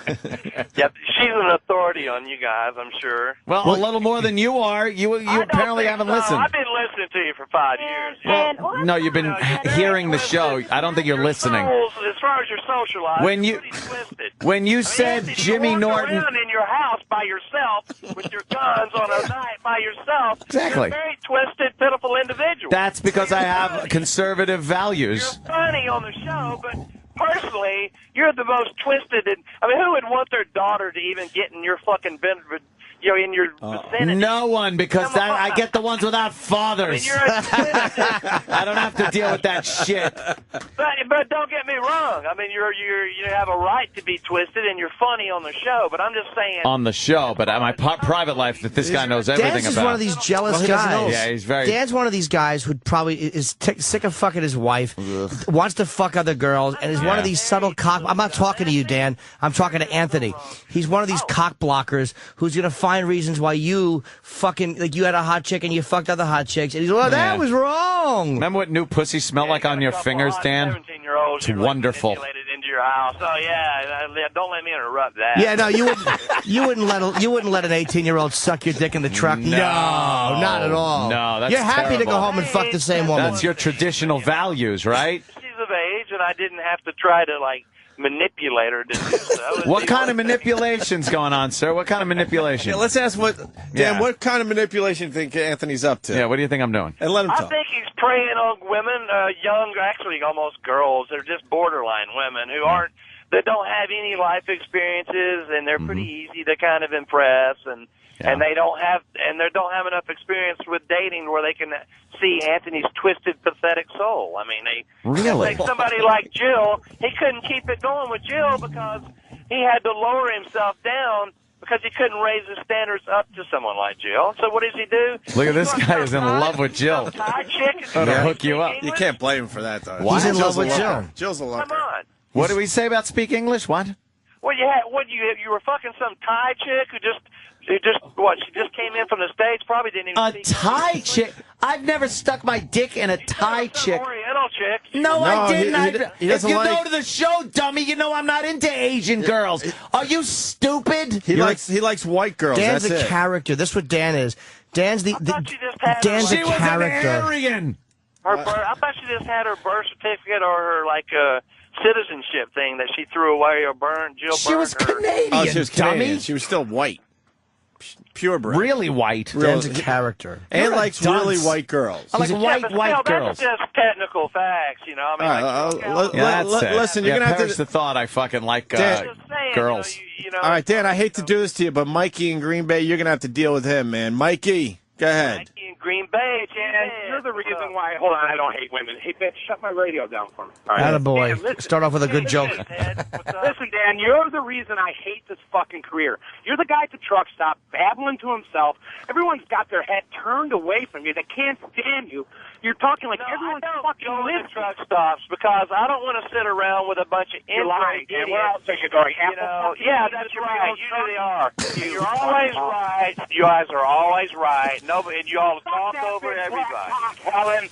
she's an authority on you guys, I'm sure. Well, a little more than you are. You apparently haven't listened. I've been listening to you for 5 years. Well, no, you've been hearing the show. I don't think you're listening. As far as your social life, when you said Jimmy Norton in your house by yourself with your guns on a night by yourself, exactly. You're a very twisted, pitiful individual. That's because I have conservative values. You're funny on the show, but personally, you're the most twisted. Who would want their daughter to even get in your fucking in your vicinity? No one, because I get the ones without fathers. I don't have to deal with that shit. But don't get me wrong. I mean, you have a right to be twisted, and you're funny on the show. But I'm just saying on the show. But my private life, that this guy knows everything Dan's about. Dan's one of these jealous guys. Yeah, he's very. Dan's one of these guys who probably is sick of fucking his wife, wants to fuck other girls, and is one of these subtle cock. I'm not talking to you, Dan. I'm talking to Anthony. He's one of these cock blockers who's gonna find reasons why you fucking you had a hot chick and you fucked other hot chicks, and he's that was wrong. Remember what new pussy smelled like on your fingers, Dan? 17-year-olds it's wonderful. Into your house. Oh yeah, don't let me interrupt that. Yeah, no, you wouldn't let an 18-year-old suck your dick in the truck. No, not at all. No, that's you're happy terrible. to go home and fuck the same woman. That's your traditional values, right? She's of age, and I didn't have to try to manipulate her to do so. What kind of manipulation's going on, sir? What kind of manipulation? Yeah, let's ask Dan, what kind of manipulation do you think Anthony's up to? Yeah, what do you think I'm doing? And let him talk. I think he's preying on women, young, actually almost girls. They're just borderline women who that don't have any life experiences, and they're pretty easy to kind of impress, and they don't have enough experience with dating where they can see Anthony's twisted, pathetic soul. I mean, like somebody like Jill, he couldn't keep it going with Jill because he had to lower himself down because he couldn't raise his standards up to someone like Jill. So what does he do? Look at this guy is in love with Jill. To hook you up. You can't blame him for that, though. Why? He's in love with Jill. Jill's a looker. Come on. What do we say about speak English? What? Well, you were fucking some Thai chick who she just came in from the States, probably didn't even speak Thai chick? I've never stuck my dick in a Thai chick. Oriental chick. No, I didn't. He if you go to the show, dummy, you know I'm not into Asian girls. Are you stupid? He likes white girls. Dan's That's a character. This is what Dan is. Dan's Dan's a character. An Aryan. I thought she just had her birth certificate or her citizenship thing that she threw away or burned. Jill she was Canadian. Oh, she was Canadian. Dummy. She was still white. Purebred. Really white. Dan's a character. And likes really white girls. I like white girls. That's just technical facts, you know. I mean, listen, you're gonna have to. The thought I fucking like girls. All right, Dan. I hate to do this to you, but Mikey in Green Bay, you're gonna have to deal with him, man. Mikey, go ahead. Mikey in Green Bay, and you're the reason why. Hold on, I don't hate women. Hey, bitch, shut my radio down for me. All right. Attaboy. Dan, start off with a good joke. Listen, Dan, you're the reason I hate this fucking career. You're the guy at the truck stop babbling to himself. Everyone's got their head turned away from you. They can't stand you You're talking like everyone's fucking go to lives. truck stops because I don't want to sit around with a bunch of You're lying, ingrate man. Where else idiots. are you going? You know, yeah, that's right. You really are. You're fucking always hell. right. You guys are always right. Nobody, and you all talk over everybody. Helen.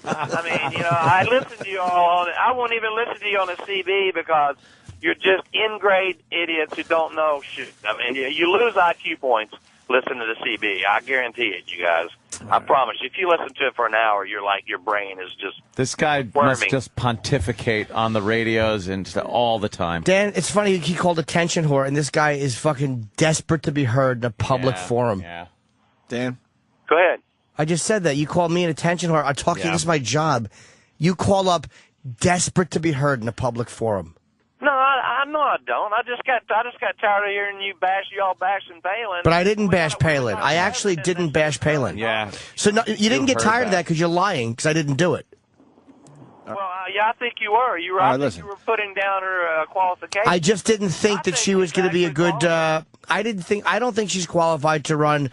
I mean, you know, I listen to you all on it. I won't even listen to you on the CB because you're just in-grade idiots who don't know shit. I mean, you lose IQ points listening to the CB. I guarantee it, you guys. I promise you. If you listen to it for an hour, you're like, your brain is just This guy Worming. must just pontificate on the radios and all the time. Dan, it's funny he called attention whore, and this guy is fucking desperate to be heard in a public forum. Yeah. Dan? Go ahead. I just said that. You called me an attention whore. I talk to you. Yeah. This is my job. You call up desperate to be heard in a public forum. No, I know I don't. I just got tired of hearing you all bashing Palin. But I didn't bash Palin. I actually didn't bash Palin. Yeah. So no, you didn't get heard tired of that. that because you're lying, because I didn't do it. Well, yeah, I think you were. You were. All right, I think listen. you were putting down her qualifications. I just didn't think that she was going to be a good. I don't think she's qualified to run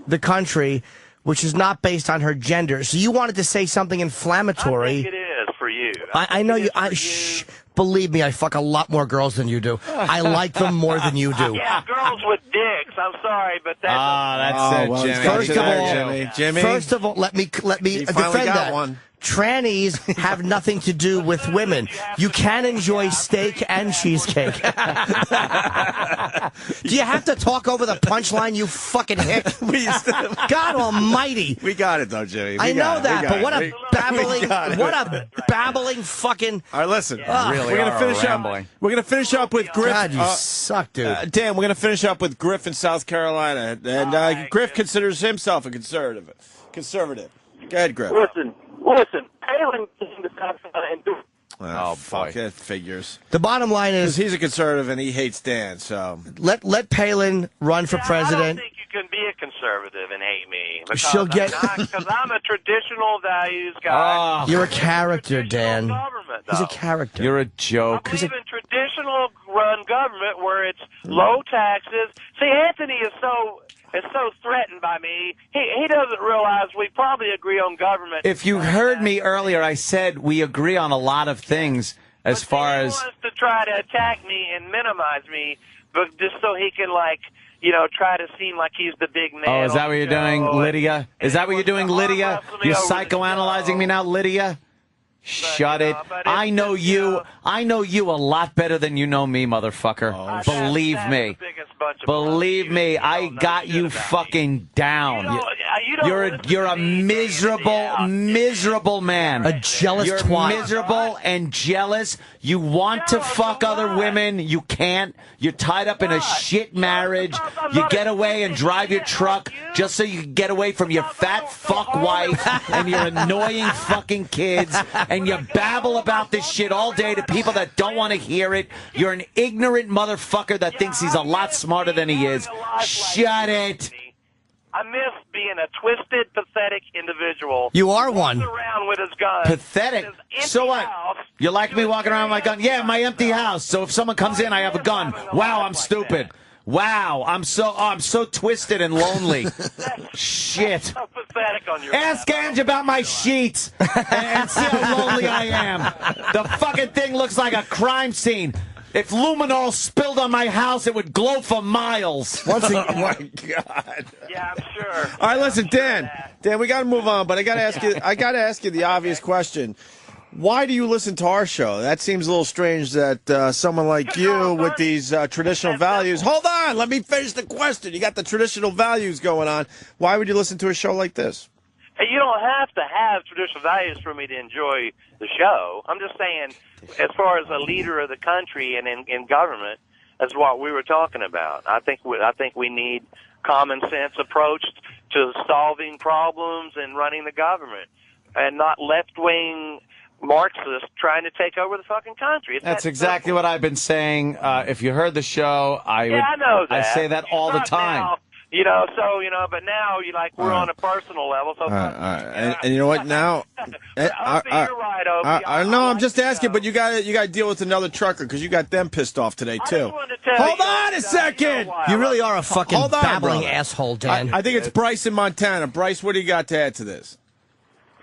the country, which is not based on her gender. So you wanted to say something I inflammatory. think it is for you. I know you. Shh. Believe me, I fuck a lot more girls than you do. I like them more than you do. Yeah, girls with dicks. I'm sorry, but that's. That's well, it, he's Jimmy. got First you of there, all, Jimmy. First of all, let me He defend finally got that. one. Trannies have nothing to do with women. You can enjoy steak and cheesecake. Do you have to talk over the punchline, you fucking hick? God almighty. We got it, though, Jimmy. I know that, but what a babbling fucking... All right, listen. Really we're gonna are finish rambling. up. We're gonna finish up with Griff. God, you suck, dude. Dan, we're gonna finish up with Griff in South Carolina, and Griff considers himself a conservative. Go ahead, Griff. Listen, Palin came to South Carolina and Oh, fuck, that figures. The bottom line Because is, he's a conservative and he hates Dan, so. let Palin run for I don't president. think you can be a conservative and hate me. Because She'll get- Because I'm a traditional values guy. You're a character, Dan. Government, He's a though. character. You're a joke. I believe in traditional run government where it's low taxes. See, Anthony is so threatened by me. He doesn't realize we probably agree on government. If you heard me earlier, I said we agree on a lot of things as far He as... wants to try to attack me and minimize me, but just so he can try to seem like he's the big man. Oh, is that on what you're the show. doing, Lydia? Is that what you're doing, Lydia? wrestle me You're over the psychoanalyzing me now, Lydia? Shut it. but I know you. I know you a lot better than you know me, motherfucker. Believe me. Believe me, I got you fucking down. You're a miserable man. A jealous You're twat. miserable and jealous. You want to fuck other women. You can't. You're tied up in a shit marriage. You get away and drive your truck just so you can get away from your fat fuck wife and your annoying fucking kids. And you babble about this shit all day to people that don't want to hear it. You're an ignorant motherfucker that thinks he's a lot smarter than he is. Shut it. I miss being a twisted, pathetic individual. You are one. Walks around with his gun. Pathetic. His empty So what? house. You like me walking around with my gun? Yeah, my empty house. So if someone comes in, I have a gun. Wow, I'm stupid. Wow, I'm so twisted and lonely. Shit. So pathetic on your Ask Ange about my sheets and see how lonely I am. The fucking thing looks like a crime scene. If luminol spilled on my house, it would glow for miles. Oh, my God. Yeah, I'm sure. All right, listen, Dan, we got to move on, but I got to ask you the obvious question. Why do you listen to our show? That seems a little strange that someone like you with these traditional values. Hold on, let me finish the question. You got the traditional values going on. Why would you listen to a show like this? Hey, you don't have to have traditional values for me to enjoy the show. I'm just saying, as far as a leader of the country and in government, that's what we were talking about. I think we need common sense approach to solving problems and running the government, and not left-wing Marxists trying to take over the fucking country. It's That's that exactly what I've been saying. If you heard the show, I know that. I say that all the Not time. now, but now we're on a personal level. So All right. And you know what? Now, you're right, Opie. no, I'm just asking, but you got to deal with another trucker because you got them pissed off today too. Hold on a second. You really are a fucking Hold on, babbling brother. asshole, Dan. I think it's Bryce in Montana. Bryce, what do you got to add to this?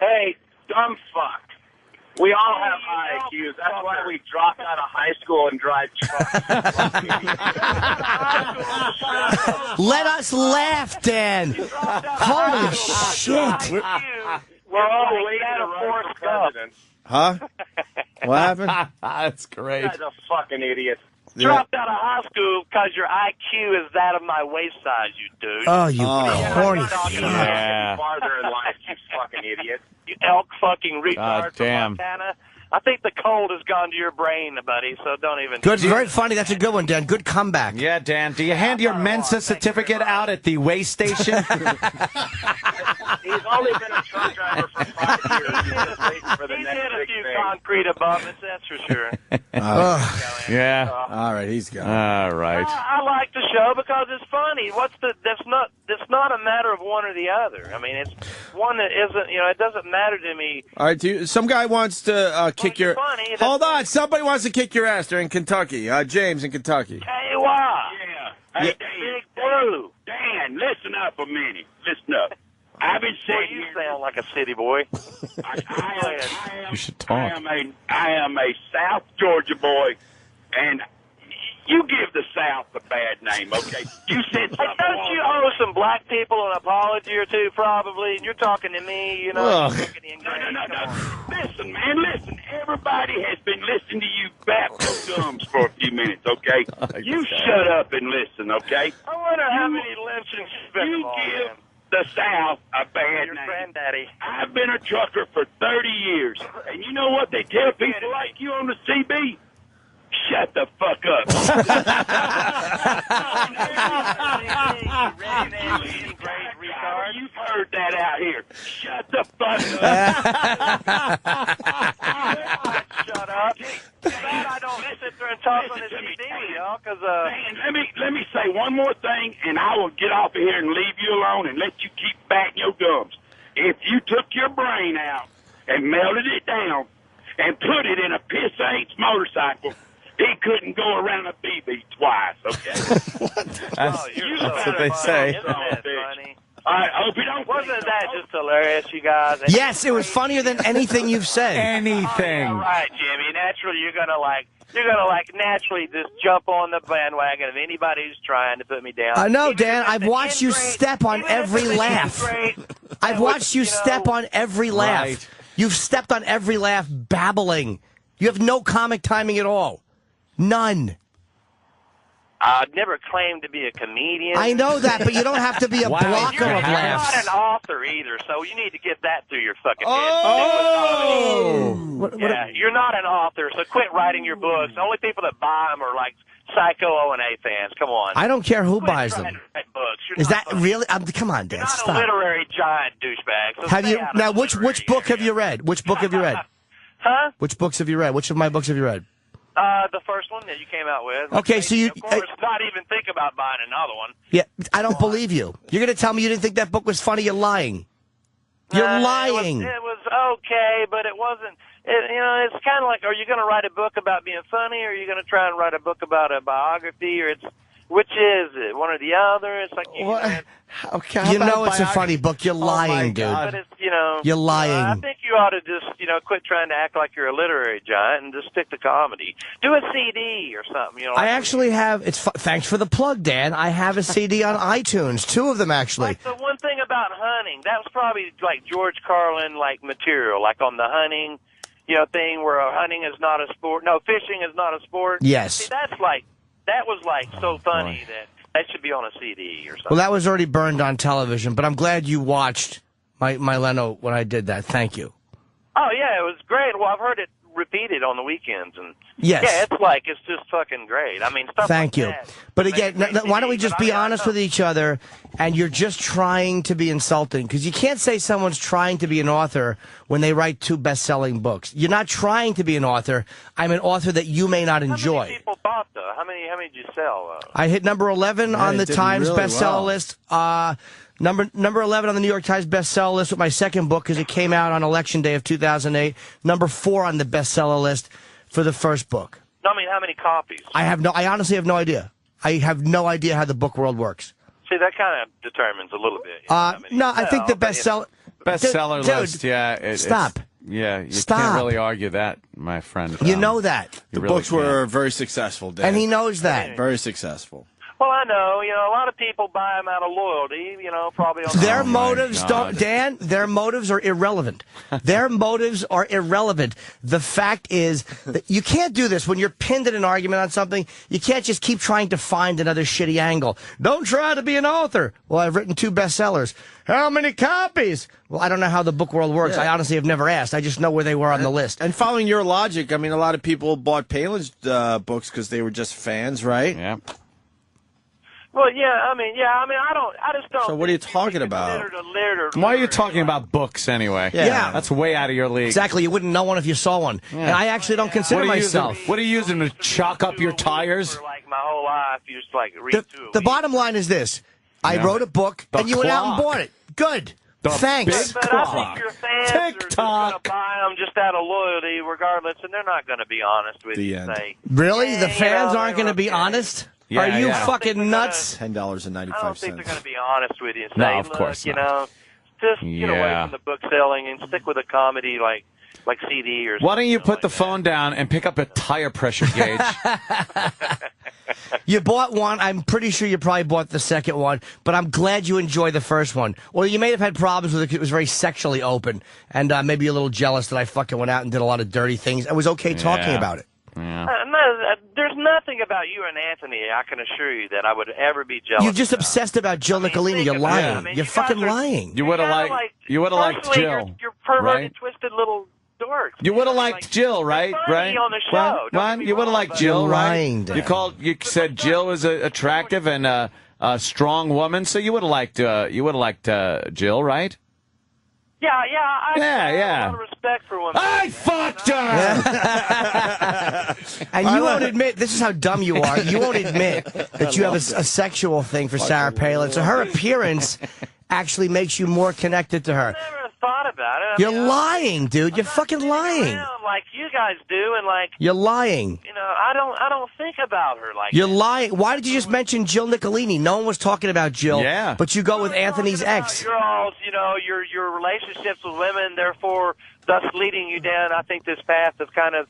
Hey, dumb fuck. We all have high IQs. That's why we dropped out of high school and drive trucks. Let us laugh, Dan. Holy shit. We're all waiting to run for president. Huh? What happened? That's great. You guys are fucking idiots. Dropped out of high school because your IQ is that of my waist size, you dude. Oh, you horny fuck. Yeah. Farther in life, you fucking idiot. You elk fucking retard God from damn. Montana. I think the cold has gone to your brain, buddy, so don't even... Good, very funny. That's a good one, Dan. Good comeback. Yeah, Dan. Do you hand your Mensa certificate out at the weigh station? He's only been a truck driver for 5 years. He's just waiting for the He's next hit a big few thing. concrete abutments, that's for sure. Yeah. All right, he's gone. All right. I like the show because it's funny. It's not a matter of one or the other. I mean, it's one that isn't, it doesn't matter to me. All right, some guy wants to kick your... funny, Hold on, somebody wants to kick your ass. They're in Kentucky. James in Kentucky. Hey, why? Yeah. Hey, Big Blue. Dan, listen up a minute. Listen up. I've been Boy, sitting you here. sound like a city boy. You should talk. I am a South Georgia boy, and you give the South a bad name, okay? You said something. Hey, don't you owe some black people an apology or two, probably? You're talking to me, No. Listen, man, listen. Everybody has been listening to you Baptist gums for a few minutes, okay? You shut up and listen, okay? I wonder how many lynchings you've been You involved give in. the South a bad Your name. granddaddy. I've been a trucker for 30 years, and you know what they tell people like you on the CB? Shut the fuck up. You've heard that out here. Shut the fuck up. Shut up. Too bad I don't sit there and talk on this TV, y'all, because... Man, let me say one more thing, and I will get off of here and leave you alone and let you keep batting your gums. If you took your brain out and melted it down and put it in a Piss Aints motorcycle, he couldn't go around a BB twice, okay? That's what they say. Isn't that funny? I hope you don't. Wasn't that just hilarious, you guys? Yes, it was funnier than anything you've said. Anything. All right, Jimmy. Naturally, you're gonna naturally just jump on the bandwagon of anybody who's trying to put me down. I know, Even Dan. if it's I've an watched you ingrate- step on even if every it's an laugh. ingrate, I've watched you step on every laugh. Right. You've stepped on every laugh, babbling. You have no comic timing at all. None. I've never claimed to be a comedian. I know that, but you don't have to be a Wow. blocker You're of not laughs. an author either, so you need to get that through your fucking Oh! head. Yeah, you're not an author, so quit writing your books. The only people that buy them are like Psycho O&A fans. Come on. I don't care who Quit buys trying them. to write books. You're Is not that funny. really? Come on, Dan. You're not a Stop. literary giant douchebag. So Have stay you out of now? the Which literary book have area. you read? Which book have you read? Huh? Which books have you read? Which of my books have you read? The first one that you came out with. Okay, so you- of course, not even think about buying another one. Yeah, I don't believe you. You're going to tell me you didn't think that book was funny? You're lying. You're lying. It was okay, but it wasn't. It's kind of like, are you going to write a book about being funny, or are you going to try and write a book about a biography, or which is it? One or the other? It's like Okay, You know it's a funny book. You're lying, dude. But it's You're lying. I think you ought to just quit trying to act like you're a literary giant and just stick to comedy. Do a CD or something. I actually have. Thanks for the plug, Dan. I have a CD on iTunes. 2 of them, actually. Like the one thing about hunting, that was probably like George Carlin material, like on the hunting, thing where hunting is not a sport. No, fishing is not a sport. Yes. See, that was so funny that should be on a CD or something. Well, that was already burned on television, but I'm glad you watched my Leno when I did that. Thank you. Oh yeah, it was great. Well, I've heard it repeated on the weekends, and Yes. yeah, it's just fucking great. I mean, stuff Thank like you. that. But again, why don't we just be honest with each other? And you're just trying to be insulting because you can't say someone's trying to be an author when they write 2 best-selling books. You're not trying to be an author. I'm an author that you may not enjoy. How many people bought though? How many did you sell? I hit number 11 on it the did Times really bestseller well. list. Number 11 on the New York Times bestseller list with my second book because it came out on Election Day of 2008. Number 4 on the bestseller list for the first book. No, I mean, how many copies? I honestly have no idea. I have no idea how the book world works. See, that kind of determines a little bit. No, I think the bestseller. Bestseller dude, list, yeah. Stop. Yeah, you Stop. can't really argue that, my friend. You know that. You The really books were very successful, Dan. And he knows that. Very successful. Well, I know. A lot of people buy them out of loyalty. Probably on Their motives don't, Dan, their motives are irrelevant. Their motives are irrelevant. The fact is that you can't do this when you're pinned in an argument on something. You can't just keep trying to find another shitty angle. Don't try to be an author. Well, I've written 2 bestsellers. How many copies? Well, I don't know how the book world works. Yeah. I honestly have never asked. I just know where they were on the list. And following your logic, I mean, a lot of people bought Palin's books because they were just fans, right? Yeah. Well, I just don't. So what are you talking about? Why are you talking about books anyway? Yeah. That's way out of your league. Exactly. You wouldn't know one if you saw one. Yeah. And I actually don't consider What are you myself. Using, what are you using to chalk up your tires? Like my whole life, you just read The bottom line is this. I Yeah. wrote a book, The and you went out and clock. bought it. Good. The Thanks. But I think your fans are just going to buy them just out of loyalty, regardless, and they're not going to be honest with you. Say, Really? The "Hey, fans they aren't going to were be okay." honest? Yeah, Are you yeah. fucking nuts? $10.95. I don't think they're going to be honest with you and say, No, of look, course just not. get away Yeah. from the book selling and stick with a comedy like CD or something. Why don't you put the phone down and pick up a tire pressure gauge? You bought one. I'm pretty sure you probably bought the second one, but I'm glad you enjoyed the first one. Well, you may have had problems with it 'cause it was very sexually open, and maybe a little jealous that I fucking went out and did a lot of dirty things. I was okay talking Yeah. about it. Yeah. There's nothing about you and Anthony, I can assure you, that I would ever be jealous. You're just obsessed about Jill Nicolini. You're lying. I mean, You're you fucking guys are- lying. You would have liked personally, Jill, You're perverted, right? twisted little dorks. You would have liked Jill, right? funny Right? on the show. What? Don't What? get me You would have wrong, liked but- Jill, You're right? lying, Dan. You said Jill was attractive and a strong woman, so you would have liked Jill, right? Yeah, I have a lot of respect for women. I fucked her. And you won't admit, this is how dumb you are, you won't admit that you have a sexual thing for Sarah Palin. So her appearance actually makes you more connected to her. Never thought about it. You're lying, dude. You're fucking lying. Like you guys do, and You're lying. I don't think about her like. You're lying. Why did you just mention Jill Nicolini? No one was talking about Jill. Yeah. But you go with Anthony's ex. You're all, your relationships with women, therefore, thus leading you down, I think, this path of kind of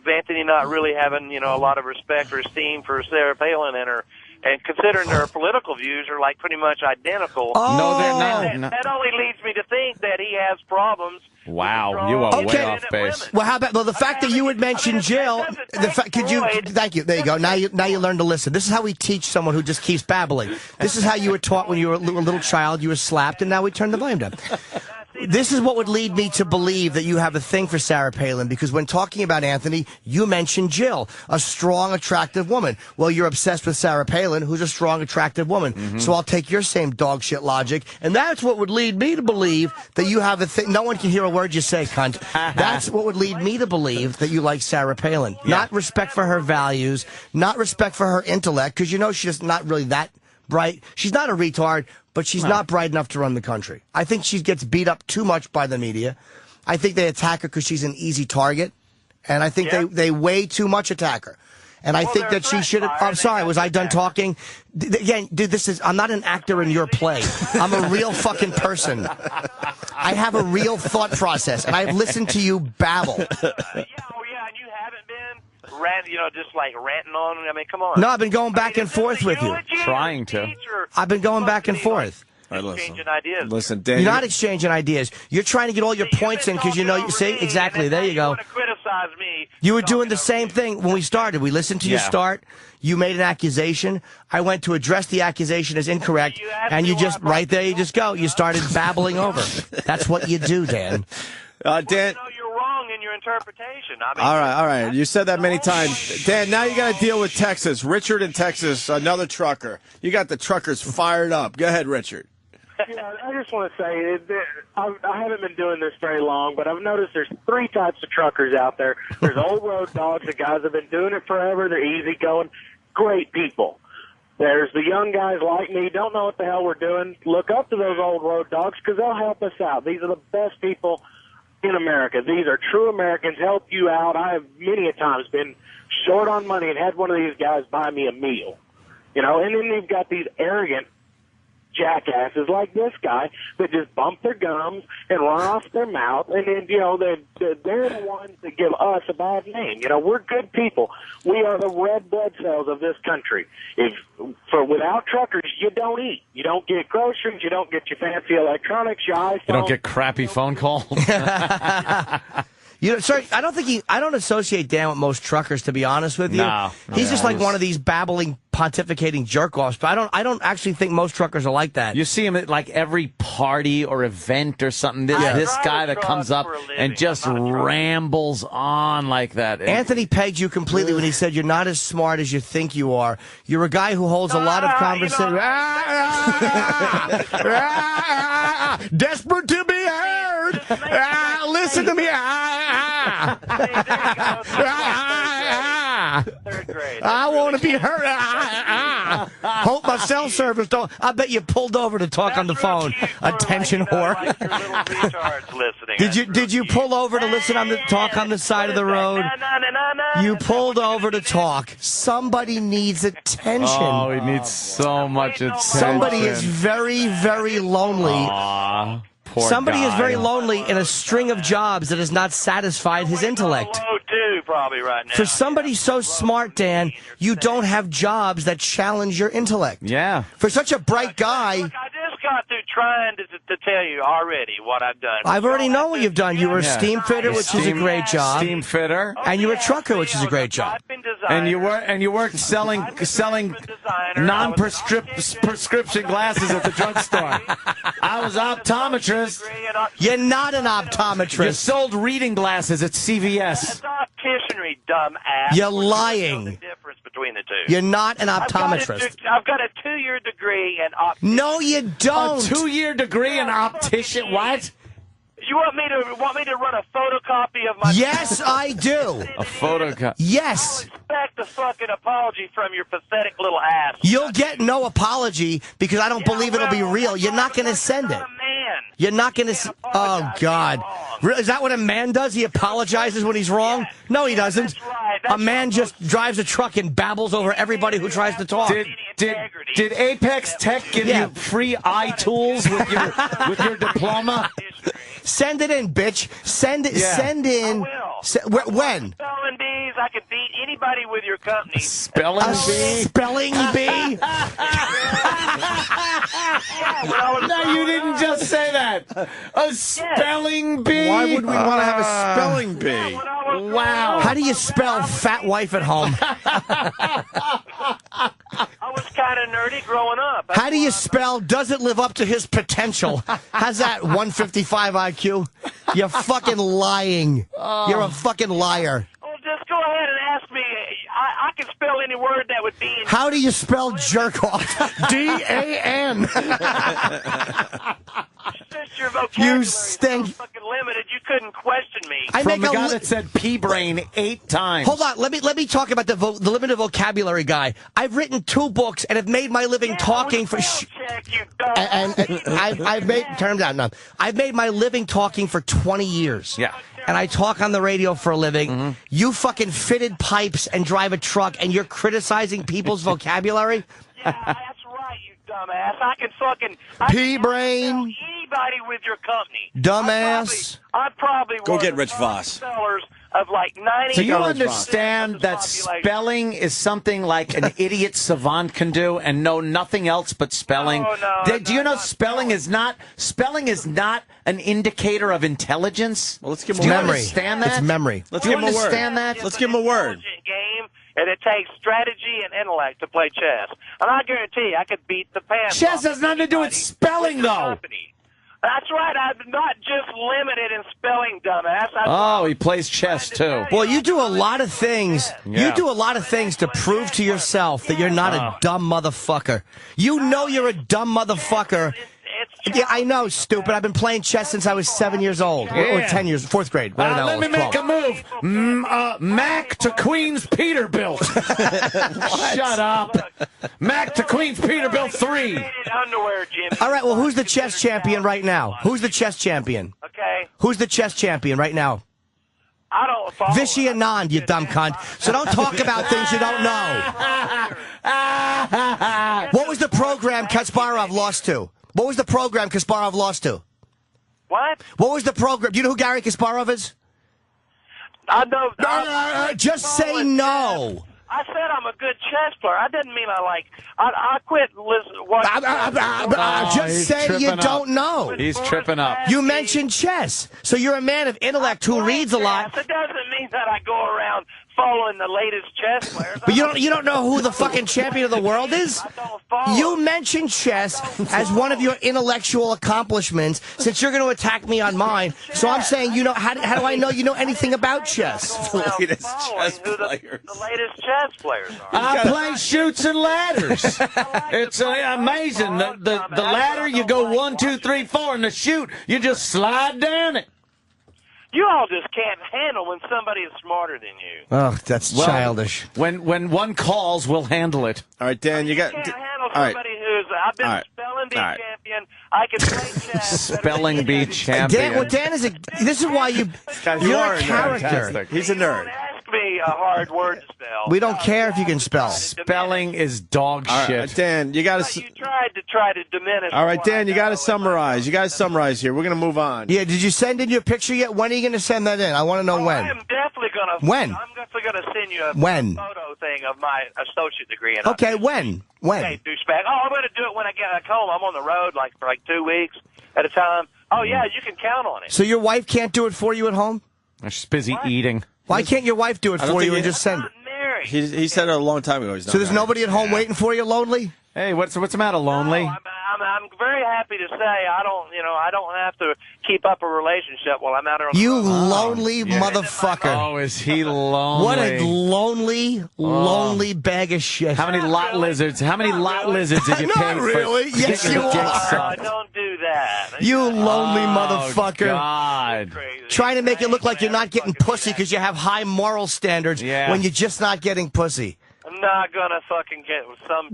Anthony not really having, a lot of respect or esteem for Sarah Palin and considering their political views are like pretty much identical. No, they're not. And that only leads me to think that he has problems. Wow, you are way off base. Well, how about the fact that you would mention Jill? Thank you. There you go. Now you learn to listen. This is how we teach someone who just keeps babbling. This is how you were taught when you were a little child. You were slapped, and now we turn the volume down. This is what would lead me to believe that you have a thing for Sarah Palin, because when talking about Anthony, you mentioned Jill, a strong, attractive woman. Well, you're obsessed with Sarah Palin, who's a strong, attractive woman. So I'll take your same dog shit logic, and that's what would lead me to believe that you have a thing. No one can hear a word you say, cunt. That's what would lead me to believe that you like Sarah Palin. Not respect for her values, not respect for her intellect, because she's not really that bright. She's not a retard, but she's not bright enough to run the country. I think she gets beat up too much by the media. I think they attack her because she's an easy target, and I think they way too much attack her. And I think that she should have. I'm sorry, was I done talking? Again, dude, I'm not an actor in your play. I'm a real fucking person. I have a real thought process, and I've listened to you babble. And you haven't been ranting on. I mean, come on. No, I've been going back and forth with you. Trying to. I've been going back and forth. All right, Exchanging ideas. Listen, Dan. You're not exchanging ideas. You're trying to get all your points in because you see exactly. There you go. Criticize me. You were doing the same thing when we started. We listened to you start. You made an accusation. I went to address the accusation as incorrect, and you just right there. You just go. You started babbling over. That's what you do, Dan. Dan. You're wrong in your interpretation. I mean, All right. You said that many times. Dan, now you got to deal with Texas. Richard in Texas, another trucker. You got the truckers fired up. Go ahead, Richard. I just want to say that I haven't been doing this very long, but I've noticed there's 3 types of truckers out there. There's old road dogs, the guys that have been doing it forever. They're easygoing, great people. There's the young guys like me, don't know what the hell we're doing. Look up to those old road dogs because they'll help us out. These are the best people in America. These are true Americans, help you out. I have many a times been short on money and had one of these guys buy me a meal. And then you've got these arrogant jackasses like this guy that just bump their gums and run off their mouth, and then, they're the ones that give us a bad name. We're good people. We are the red blood cells of this country. Without truckers, you don't eat. You don't get groceries. You don't get your fancy electronics, your iPhone. You don't get crappy phone calls. Sorry, I don't associate Dan with most truckers, to be honest with you. No. He's just like one of these babbling, pontificating jerk-offs. But I don't actually think most truckers are like that. You see him at like every party or event or something. This guy that comes up and just rambles on like that. Anthony pegged you completely when he said you're not as smart as you think you are. You're a guy who holds a lot of conversation. Desperate to be heard. Listen to me. I want to be heard. Hope my cell service don't. I bet you pulled over to talk on the phone. Attention whore. Did you pull over to listen on the talk on the side of the road? You pulled over to talk. Somebody needs attention. Oh, he needs so much attention. Somebody is very, very lonely. Aww. Poor Somebody guy. is very lonely in a string of jobs that has not satisfied his intellect. Probably right now. For somebody so smart, Dan, you don't have jobs that challenge your intellect. Yeah. For such a bright guy. Look, I just got through trying to tell you already what I've done. I've already know what you've done. You were a steam fitter, which is a great job. Steam fitter. And you were a trucker, which is a great job. And you worked selling non-prescription glasses at the drugstore. I was optometrist. You're not an optometrist. You sold reading glasses at CVS. It's opticianry, dumb ass. You're lying. The difference between the two. You're not an optometrist. I've got a 2-year degree in optics. No, you don't. A 2-year degree in optician. What? You want me to run a photocopy of my? Yes, I do. A photocopy. Yes. Expect a fucking apology from your pathetic little ass. You'll get no apology because I don't believe it'll be real. You're not going to send it. You're not going to. Oh God. Is that what a man does? He apologizes when he's wrong? No, he doesn't. A man just drives a truck and babbles over everybody who tries to talk. Did Apex Tech give you free eye tools with your diploma? Send it in, bitch. Send it. Yeah. Send in. When? Spelling bees. I could beat anybody with your company. Spelling bee. Spelling bee. No, you didn't just say that. A spelling bee. Why would we want to have a spelling bee? Wow. How do you spell fat wife at home? I was kind of nerdy growing up. How do you spell does it live up to his potential? How's that, 155 IQ? You're fucking lying. You're a fucking liar. Well, just go ahead and ask me. I can spell any word that would be in. How do you spell jerk off? D-A-N. Since your vocabulary You is stink. so fucking limited, you couldn't question me. From the guy that said pea-brain 8 times. Hold on, let me talk about the limited vocabulary guy. I've written 2 books and have made my living talking for. And I've made turn down. No, I've made my living talking for 20 years. Yeah. And I talk on the radio for a living. You fucking fitted pipes and drive a truck, and you're criticizing people's vocabulary. Yeah, that's right, you dumbass. I can fucking Pea-brain. anybody with your company. Dumbass. I'm probably Go one get of Rich the Voss. sellers of like 90. Do you understand that spelling is something like an idiot savant can do and know nothing else but spelling? Do you know spelling is not an indicator of intelligence? Well, let's give him Do you memory. understand that? It's memory. Let's Do you give him a word. understand that? Let's give him a word. Game, and it takes strategy and intellect to play chess. And I guarantee you, I could beat the pants. Chess has nothing to do with spelling, though. That's right. I'm not just limited in spelling, dumbass. Oh, he plays chess too. Well, you do a lot of things. Yeah. You do a lot of things to prove to yourself that you're not a dumb motherfucker. You know you're a dumb motherfucker. Yeah, I know, stupid. I've been playing chess since I was 7 years old. Or 10 years, 4th grade. Whatever Let me make a move. Mac to Queen's Peterbilt. Shut up. Mac to Queen's Peterbilt 3. Underwear, Jimmy. All right, well, who's the chess champion right now? Who's the chess champion? Okay. Who's the chess champion right now? I don't follow. Vishy Anand, you dumb cunt. So don't talk about things you don't know. What was the program Kasparov lost to? What was the program Kasparov lost to? What? What was the program? Do you know who Gary Kasparov is? I know. Just say no. I said I'm a good chess player. I didn't mean I quit watching. Just say you don't know. He's tripping up. You mentioned chess, so you're a man of intellect who reads a lot. It doesn't mean that I go around following the latest chess players. But you don't know who the fucking champion of the world is? You mentioned chess as one of your intellectual accomplishments since you're going to attack me on mine. So I'm saying, you know, how do I know you know anything about chess? The latest chess players are. I play shoots and ladders. It's amazing. The ladder, you go 1, 2, 3, 4, and the shoot, you just slide down it. You all just can't handle when somebody is smarter than you. Oh, that's childish. When one calls, we'll handle it. All right, Dan, you got. Can't handle somebody who's. I've been spelling bee champion. I can play chess. Spelling bee champion. Dan is a. This is why you're a character. He's a nerd. Ask me a hard word to spell. We don't care if you can spell. Spelling is dog shit. Dan, you got to. You tried to diminish. All right, Dan, you got to summarize. You got to summarize here. We're going to move on. Yeah, did you send in your picture yet? When are you going to send that in? I want to know when. I am definitely going to. When? I'm definitely going to send you a photo thing of my associate degree. Okay, when? Okay, douchebag. Oh, I'm going to do it when I get back home. I'm on the road for 2 weeks at a time. Oh, yeah, you can count on it. So your wife can't do it for you at home? She's busy eating. Why can't your wife do it for you and just send it? He said it a long time ago. He's not so there's married. nobody at home waiting for you, lonely? Hey, what's the matter, lonely? No, I'm very happy to say I don't have to keep up a relationship while I'm out there on the road. Lonely motherfucker. Oh, is he lonely? What a lonely bag of shit. How many lot lizards? How many lot lizards did you pay Not really. for? Yes, you are. Don't do that. You lonely motherfucker. God. Trying to make it look like you're not getting pussy because you have high moral standards when you're just not getting pussy. I'm not gonna fucking get some.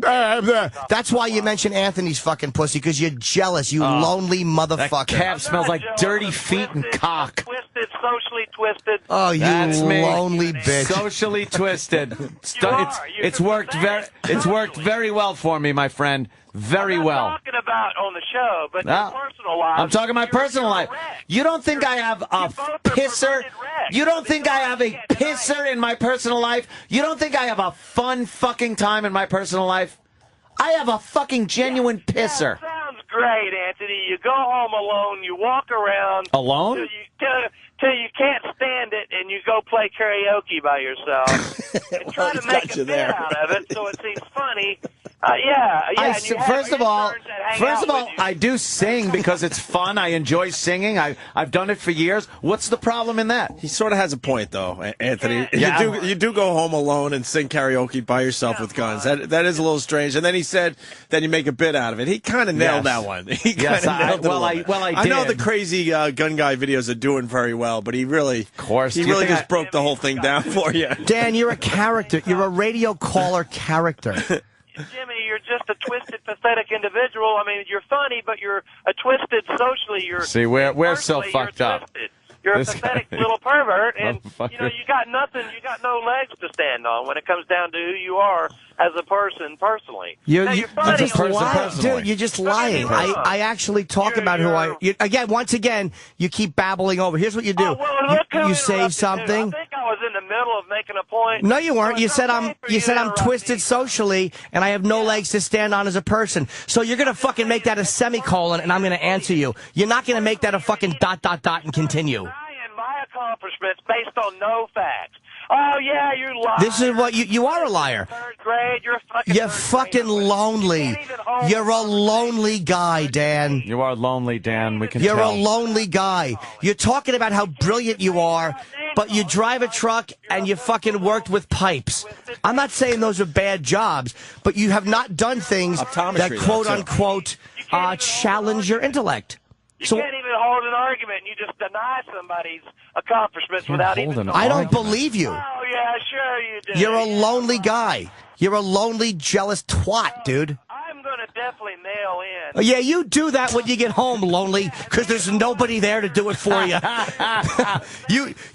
That's why you mention Anthony's fucking pussy, because you're jealous, you lonely motherfucker. That cab smells like dirty feet and cock. Twisted, socially twisted. Oh, you lonely bitch. Socially twisted. It's worked very well for me, my friend. Very well. I'm not talking about on the show, but your personal life. I'm talking my personal life. You don't think I have a pisser? You don't think I have a pisser in my personal life? You don't think I have a fun fucking time in my personal life? I have a fucking genuine pisser. Sounds great, Anthony. You go home alone, you walk around. Alone? Till you can't stand it, and you go play karaoke by yourself. And try to make a bit out of it so it seems funny. First of all, I do sing because it's fun. I enjoy singing. I've done it for years. What's the problem in that? He sort of has a point, though, Anthony. Yeah. You do go home alone and sing karaoke by yourself with guns. That is a little strange. And then he said that you make a bit out of it. He kind of nailed that one. He kind of nailed it. I know the crazy gun guy videos are doing very well, but he really, just broke the whole thing down for you. Dan, you're a character. You're a radio caller character. Jimmy, you're just a twisted, pathetic individual. I mean, you're funny, but you're a twisted socially. We're so fucked up. You're a pathetic little pervert, and you got nothing. You got no legs to stand on when it comes down to who you are as a person personally. You're just lying, dude. You're just lying. I actually talk about who I. Once again, you keep babbling over. Here's what you do. You say something. I think I was in the middle of making a point. No, you weren't. You said I'm twisted socially, and I have no legs to stand on as a person. So you're gonna fucking make that a semicolon, and I'm gonna answer you. You're not gonna make that a fucking ... and continue. My accomplishments based on no facts. Oh yeah, you lie. This is what you are a liar. Third grade, you're fucking lonely. You're a lonely guy, Dan. You are lonely, Dan. We can You're tell. a lonely guy. You're talking about how brilliant you are, but you drive a truck and you fucking worked with pipes. I'm not saying those are bad jobs, but you have not done things that quote unquote challenge your intellect. You can't even hold an argument. You just deny somebody's accomplishments without even. I don't believe you. Oh yeah, sure you do. You're a lonely guy. You're a lonely, jealous twat, dude. I'm gonna definitely mail in. Yeah, you do that when you get home, lonely, because there's nobody there to do it for you.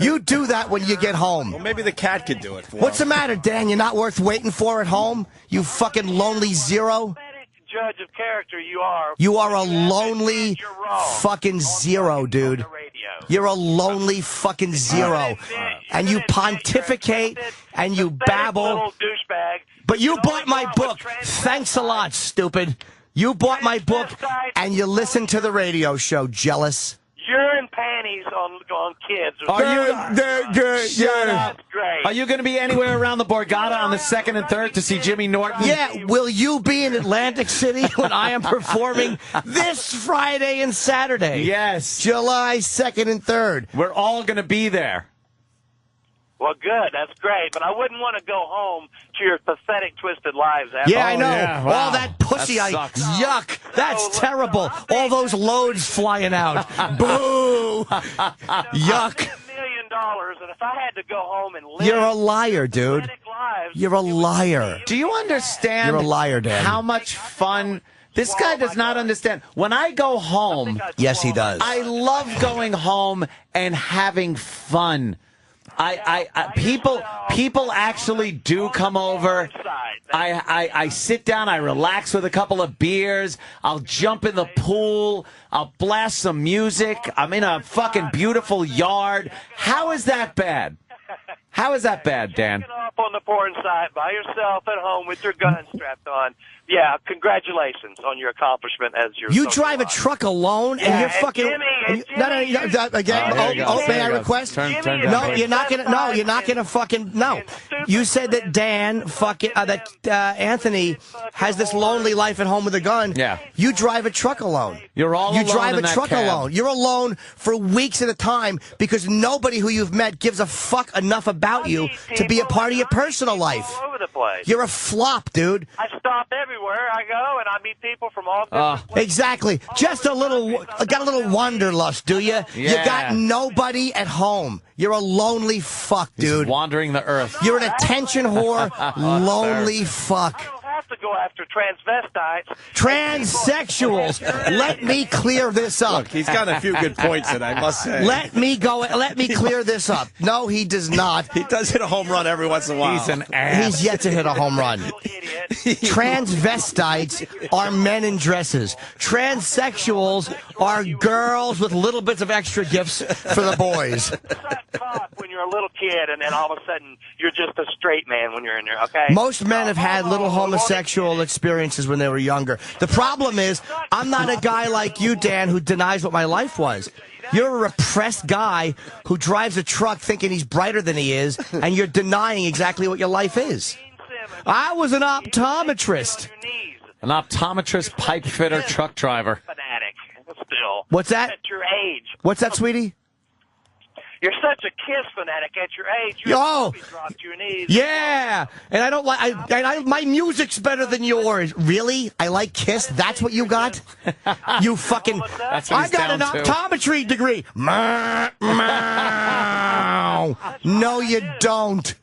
You do that when you get home. Well, maybe the cat could do it for What's him. the matter, Dan? You're not worth waiting for at home? You fucking lonely zero? judge of character you are. You are a lonely fucking zero, dude. You're a lonely fucking zero. And you pontificate and you babble. Little douchebag. But you bought my book. Thanks a lot, stupid. You bought my book and you listen to the radio show, jealous. Urine panties on kids. Are you? Shut up. That's great. Are you going to be anywhere around the Borgata on the 2nd and 3rd to see Jimmy Norton? Yeah, will you be in Atlantic City when I am performing this Friday and Saturday? Yes. July 2nd and 3rd. We're all going to be there. Well, good. That's great. But I wouldn't want to go home to your pathetic, twisted lives. Yeah, I know. Yeah, wow. All that pussy. That sucks. Yuck. That's terrible. All those loads flying out. Boo. Yuck. $1 million, and if I had to go home and live You're a liar, dude. You're a liar. Do you understand? You're a liar, Dan. How much fun? This guy does not understand. When I go home, yes, he does. I love going home and having fun. People actually do come over. I sit down, I relax with a couple of beers, I'll jump in the pool, I'll blast some music, I'm in a fucking beautiful yard. How is that bad? How is that bad, Dan? up on the porn site by yourself at home with your gun strapped on. Yeah, congratulations on your accomplishment as your. You drive a truck alone, and you're fucking. No, again. May I request? No, you're not gonna. No, you're not gonna fucking. No, you said that Dan Anthony has this lonely life at home with a gun. Yeah. You drive a truck alone. You're all alone. You drive in a that truck cab. alone. You're alone for weeks at a time because nobody who you've met gives a fuck enough about you to be a part of your personal life. All over the place. You're a flop, dude. I stop everywhere I go, and I meet people from all different places. Exactly. Just a little, got a little wanderlust, do you? You got nobody at home. You're a lonely fuck, dude. He's wandering the earth. You're an attention whore, lonely fuck. I don't have to go after transvestites. Transsexuals. Let me clear this up. Look, he's got a few good points, and I must say. Let me clear this up. No, he does not. He does hit a home run every once in a while. He's an ass. He's yet to hit a home run. Transvestites are men in dresses. Transsexuals are girls with little bits of extra gifts for the boys. When you're a little kid, and then all of a sudden you're just a straight man when you're in there, okay? Most men have had little homosexual experiences when they were younger. The problem is, I'm not a guy like you, Dan, who denies what my life was. You're a repressed guy who drives a truck thinking he's brighter than he is, and you're denying exactly what your life is. I was an optometrist. An optometrist, pipe fitter, truck driver. Fanatic. Still. What's that? At your age. What's that, sweetie? You're such a Kiss fanatic at your age. You probably dropped to your knees. Yeah, and I don't like. My music's better than yours. Really? I like Kiss. That's what you got? You fucking. I got an optometry degree. No, you don't.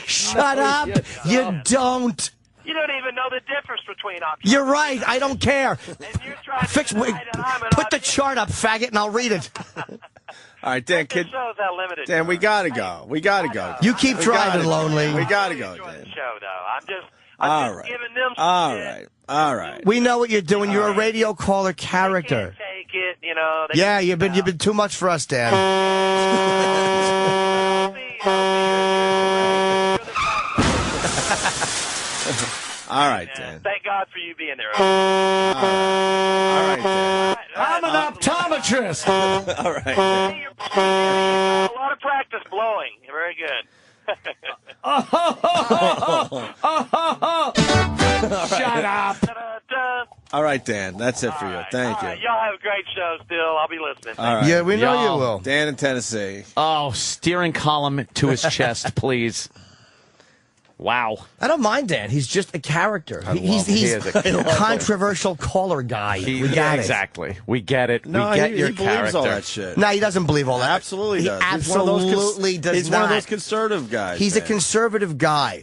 Shut up. You don't. You don't even know the difference between optometry. You're right. I don't care. Put the chart up, faggot, and I'll read it. All right, Dan, Dan, we gotta go. We gotta go. You keep driving, lonely. We gotta go, Dan. Show though. I'm just giving them some All right. We know what you're doing. You're a radio caller character. take it, you know. Yeah, you've been too much for us, Dan. All right, Dan. Thank God for you being there. All right, Dan. I'm an optometrist. All right, Dan. A lot of practice blowing. Very good. Shut up. All right, Dan. That's it for you. Thank you. Y'all have a great show still. I'll be listening. All right. Yeah, we know you will. Dan in Tennessee. Oh, steering column to his chest, please. Wow. I don't mind Dan. He's just a character. He's a controversial caller guy. We got it. Exactly. We get it. No, we get he your believes character. all that shit. No, he doesn't believe all that. Absolutely He does. absolutely does He's not. one of those conservative guys. He's a Dan. conservative guy.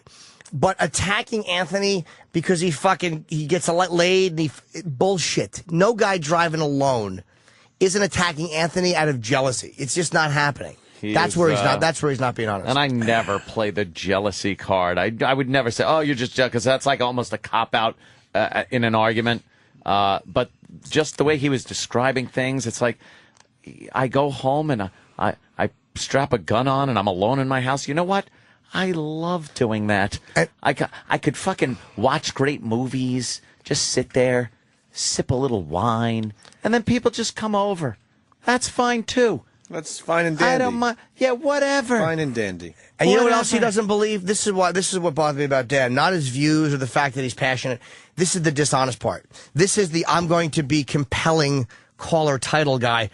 But attacking Anthony because he gets laid and bullshit. No guy driving alone isn't attacking Anthony out of jealousy. It's just not happening. That's where he's not. That's where he's not being honest. And I never play the jealousy card. I would never say, "Oh, you're just jealous," because that's like almost a cop out in an argument. But just the way he was describing things, it's like I go home and I strap a gun on and I'm alone in my house. You know what? I love doing that. I could fucking watch great movies, just sit there, sip a little wine, and then people just come over. That's fine too. That's fine and dandy. I don't mind. Yeah, whatever. Fine and dandy. And you know what else he doesn't believe? This is what bothers me about Dan. Not his views or the fact that he's passionate. This is the dishonest part. This is the I'm going to be compelling caller title guy.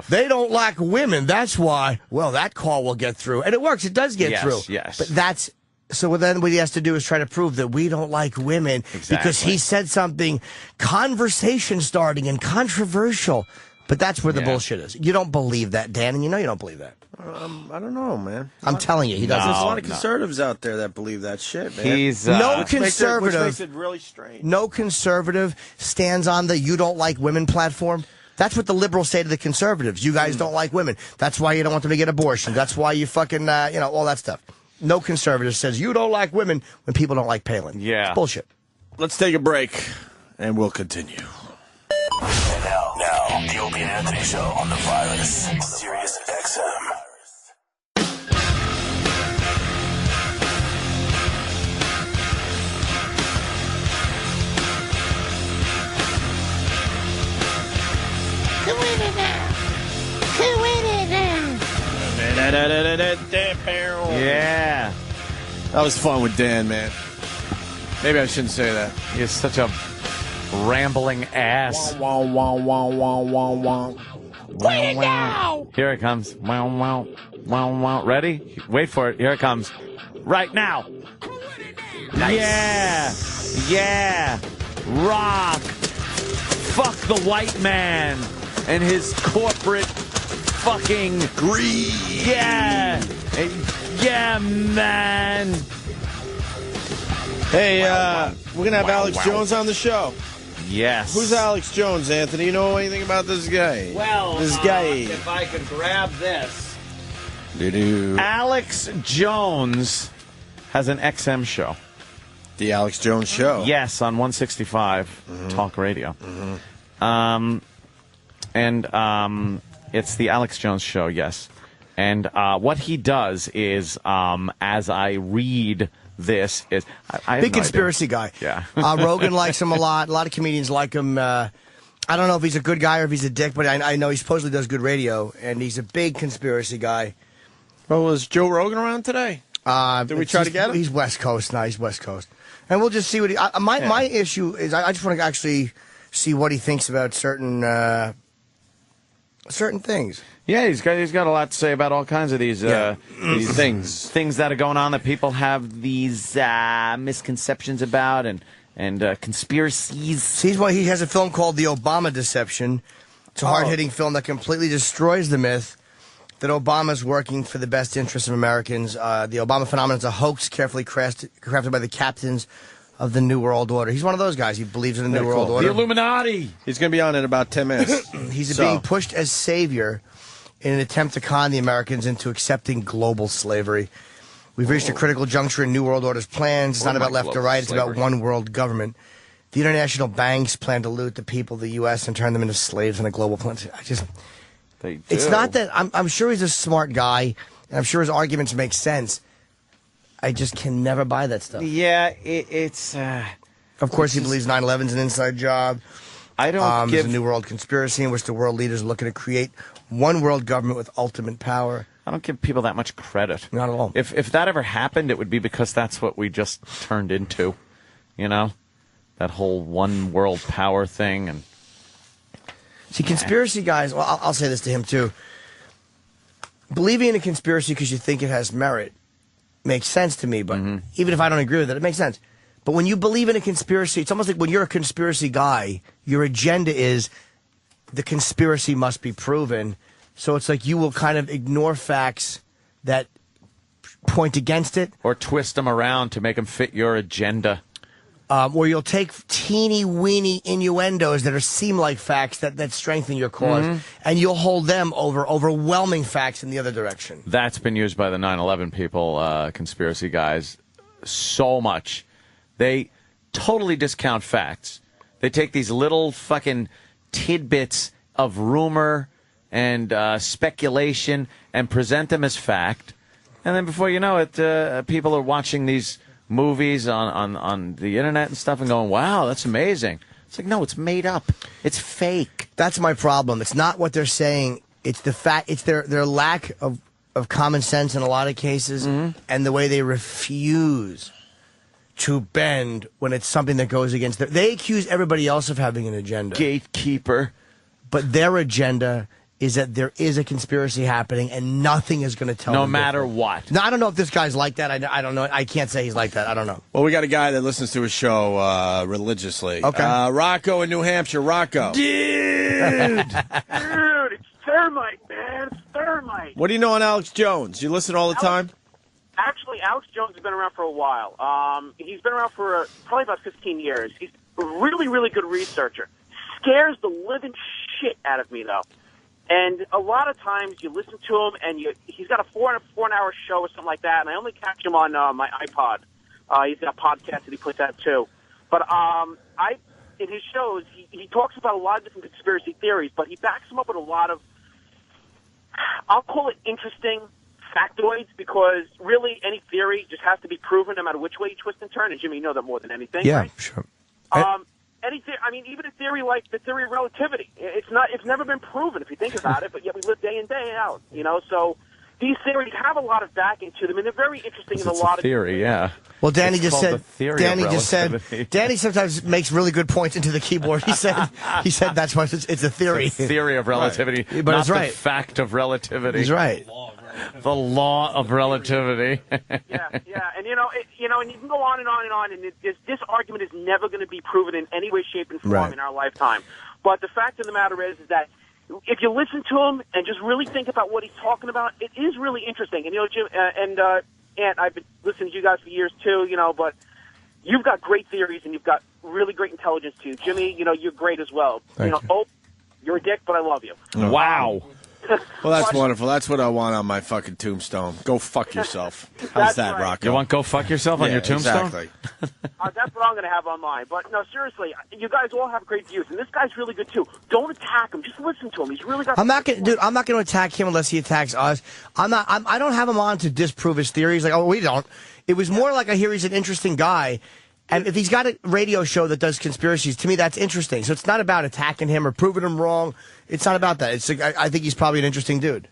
They don't like women. That's why. Well, that call will get through. And it works. It does get through. Yes. But that's... So then what he has to do is try to prove that we don't like women because he said something conversation starting and controversial. But that's where the bullshit is. You don't believe that, Dan, and you know you don't believe that. I don't know, man. I'm telling you, he doesn't. There's a lot of conservatives out there that believe that shit, man. He's no conservative. Which makes it really strange. No conservative stands on the "you don't like women" platform. That's what the liberals say to the conservatives. You guys don't like women. That's why you don't want them to get abortions. That's why you fucking all that stuff. No conservative says you don't like women when people don't like Palin. Yeah, it's bullshit. Let's take a break, and we'll continue. And now, the Opie and Anthony Show on the Virus, Sirius XM. Yeah. That was fun with Dan, man. Maybe I shouldn't say that. He's such a rambling ass. Wow, wow, wow, wow, wow, wow. Play it now! Here it comes. Wow, wow, wow, wow. Ready? Wait for it. Here it comes. Right now. Nice. Yeah. Rock. Fuck the white man and his corporate fucking greed. Yeah. Yeah, man. Hey, we're going to have Alex Jones on the show. Yes. Who's Alex Jones, Anthony? You know anything about this guy? Well, this guy. If I could grab this. Doo-doo. Alex Jones has an XM show. The Alex Jones Show? Yes, on 165 Talk Radio. It's the Alex Jones Show, yes. And what he does is, as I read this, is... I big conspiracy guy. Yeah. Rogan likes him a lot. A lot of comedians like him. I don't know if he's a good guy or if he's a dick, but I know he supposedly does good radio, and he's a big conspiracy guy. Well, was Joe Rogan around today? Did we try to get him? He's West Coast now. He's West Coast. And we'll just see what he... My issue is I just want to actually see what he thinks about certain things. Yeah, he's got a lot to say about all kinds of these things that are going on that people have these misconceptions about and conspiracies. See why he has a film called The Obama Deception. It's a hard-hitting film that completely destroys the myth that Obama's working for the best interests of Americans. The Obama phenomenon is a hoax carefully crafted by the captains of the New World Order. He's one of those guys. He believes in the New World Order. The Illuminati. He's going to be on in about 10 minutes. He's being pushed as savior in an attempt to con the Americans into accepting global slavery. We've reached a critical juncture in New World Order's plans. It's not about left or right. It's about one world government. The international banks plan to loot the people of the U.S. and turn them into slaves on a global plan. It's not that I'm sure he's a smart guy, and I'm sure his arguments make sense. I just can never buy that stuff. Yeah, it's... of course, he believes 9/11's an inside job. I don't give... There's a new world conspiracy in which the world leaders are looking to create one world government with ultimate power. I don't give people that much credit. Not at all. If that ever happened, it would be because that's what we just turned into. You know? That whole one world power thing. And see, conspiracy guys, well, I'll say this to him, too. Believing in a conspiracy because you think it has merit makes sense to me, but even if I don't agree with it, it makes sense. But when you believe in a conspiracy, it's almost like when you're a conspiracy guy, your agenda is the conspiracy must be proven. So it's like you will kind of ignore facts that point against it. Or twist them around to make them fit your agenda. where you'll take teeny weeny innuendos that seem like facts that strengthen your cause, and you'll hold them over overwhelming facts in the other direction. That's been used by the 9/11 people, conspiracy guys, so much. They totally discount facts. They take these little fucking tidbits of rumor and speculation and present them as fact. And then before you know it, people are watching these movies on the internet and stuff and going, wow, that's amazing. It's like, no, it's made up. It's fake. That's my problem. It's not what they're saying. It's the fact. It's their lack of common sense in a lot of cases, and the way they refuse to bend when it's something that goes against their... They accuse everybody else of having an agenda. Gatekeeper. But their agenda is that there is a conspiracy happening and nothing is going to tell them. No matter different. what. Now, I don't know if this guy's like that. I don't know. I can't say he's like that. I don't know. Well, we got a guy that listens to his show religiously. Okay. Rocco in New Hampshire. Rocco. Dude, it's thermite, man. It's thermite. What do you know on Alex Jones? You listen all the time? Actually, Alex Jones has been around for a while. He's been around for probably about 15 years. He's a really, really good researcher. Scares the living shit out of me, though. And a lot of times you listen to him, and he's got a 4-hour show or something like that, and I only catch him on my iPod. He's got a podcast that he puts out, too. But in his shows, he talks about a lot of different conspiracy theories, but he backs them up with a lot of, I'll call it interesting factoids, because really any theory just has to be proven no matter which way you twist and turn. And Jimmy, you know that more than anything, yeah, right? Sure. Even a theory like the theory of relativity, it's never been proven if you think about it, but yet we live day in, day out, you know. So these theories have a lot of backing to them, and they're very interesting in a lot of theory, yeah. Well, Danny It's just called said. the theory Danny of just said. relativity. Danny sometimes makes really good points into the keyboard. He said that's why it's a theory. The theory of relativity, Right. But not it's right. the fact of relativity. He's right. The law of relativity. Yeah, and and you can go on and on and on, and this argument is never going to be proven in any way, shape, and form Right. in our lifetime. But the fact of the matter is that if you listen to him and just really think about what he's talking about, it is really interesting. And Jim and I've been listening to you guys for years too, but you've got great theories and you've got really great intelligence too. Jimmy, you're great as well. Thank you. You're a dick, but I love you. Wow. Well, that's wonderful. That's what I want on my fucking tombstone. Go fuck yourself. How's That's that, right. Rocco? You want go fuck yourself on your tombstone? Exactly. That's what I'm going to have on mine. But no, seriously, you guys all have great views, and this guy's really good too. Don't attack him. Just listen to him. He's really got. I'm not going to attack him unless he attacks us. I don't have him on to disprove his theories. Like, we don't. It was more like I hear he's an interesting guy. And if he's got a radio show that does conspiracies, to me that's interesting. So it's not about attacking him or proving him wrong. It's not about that. I think he's probably an interesting dude.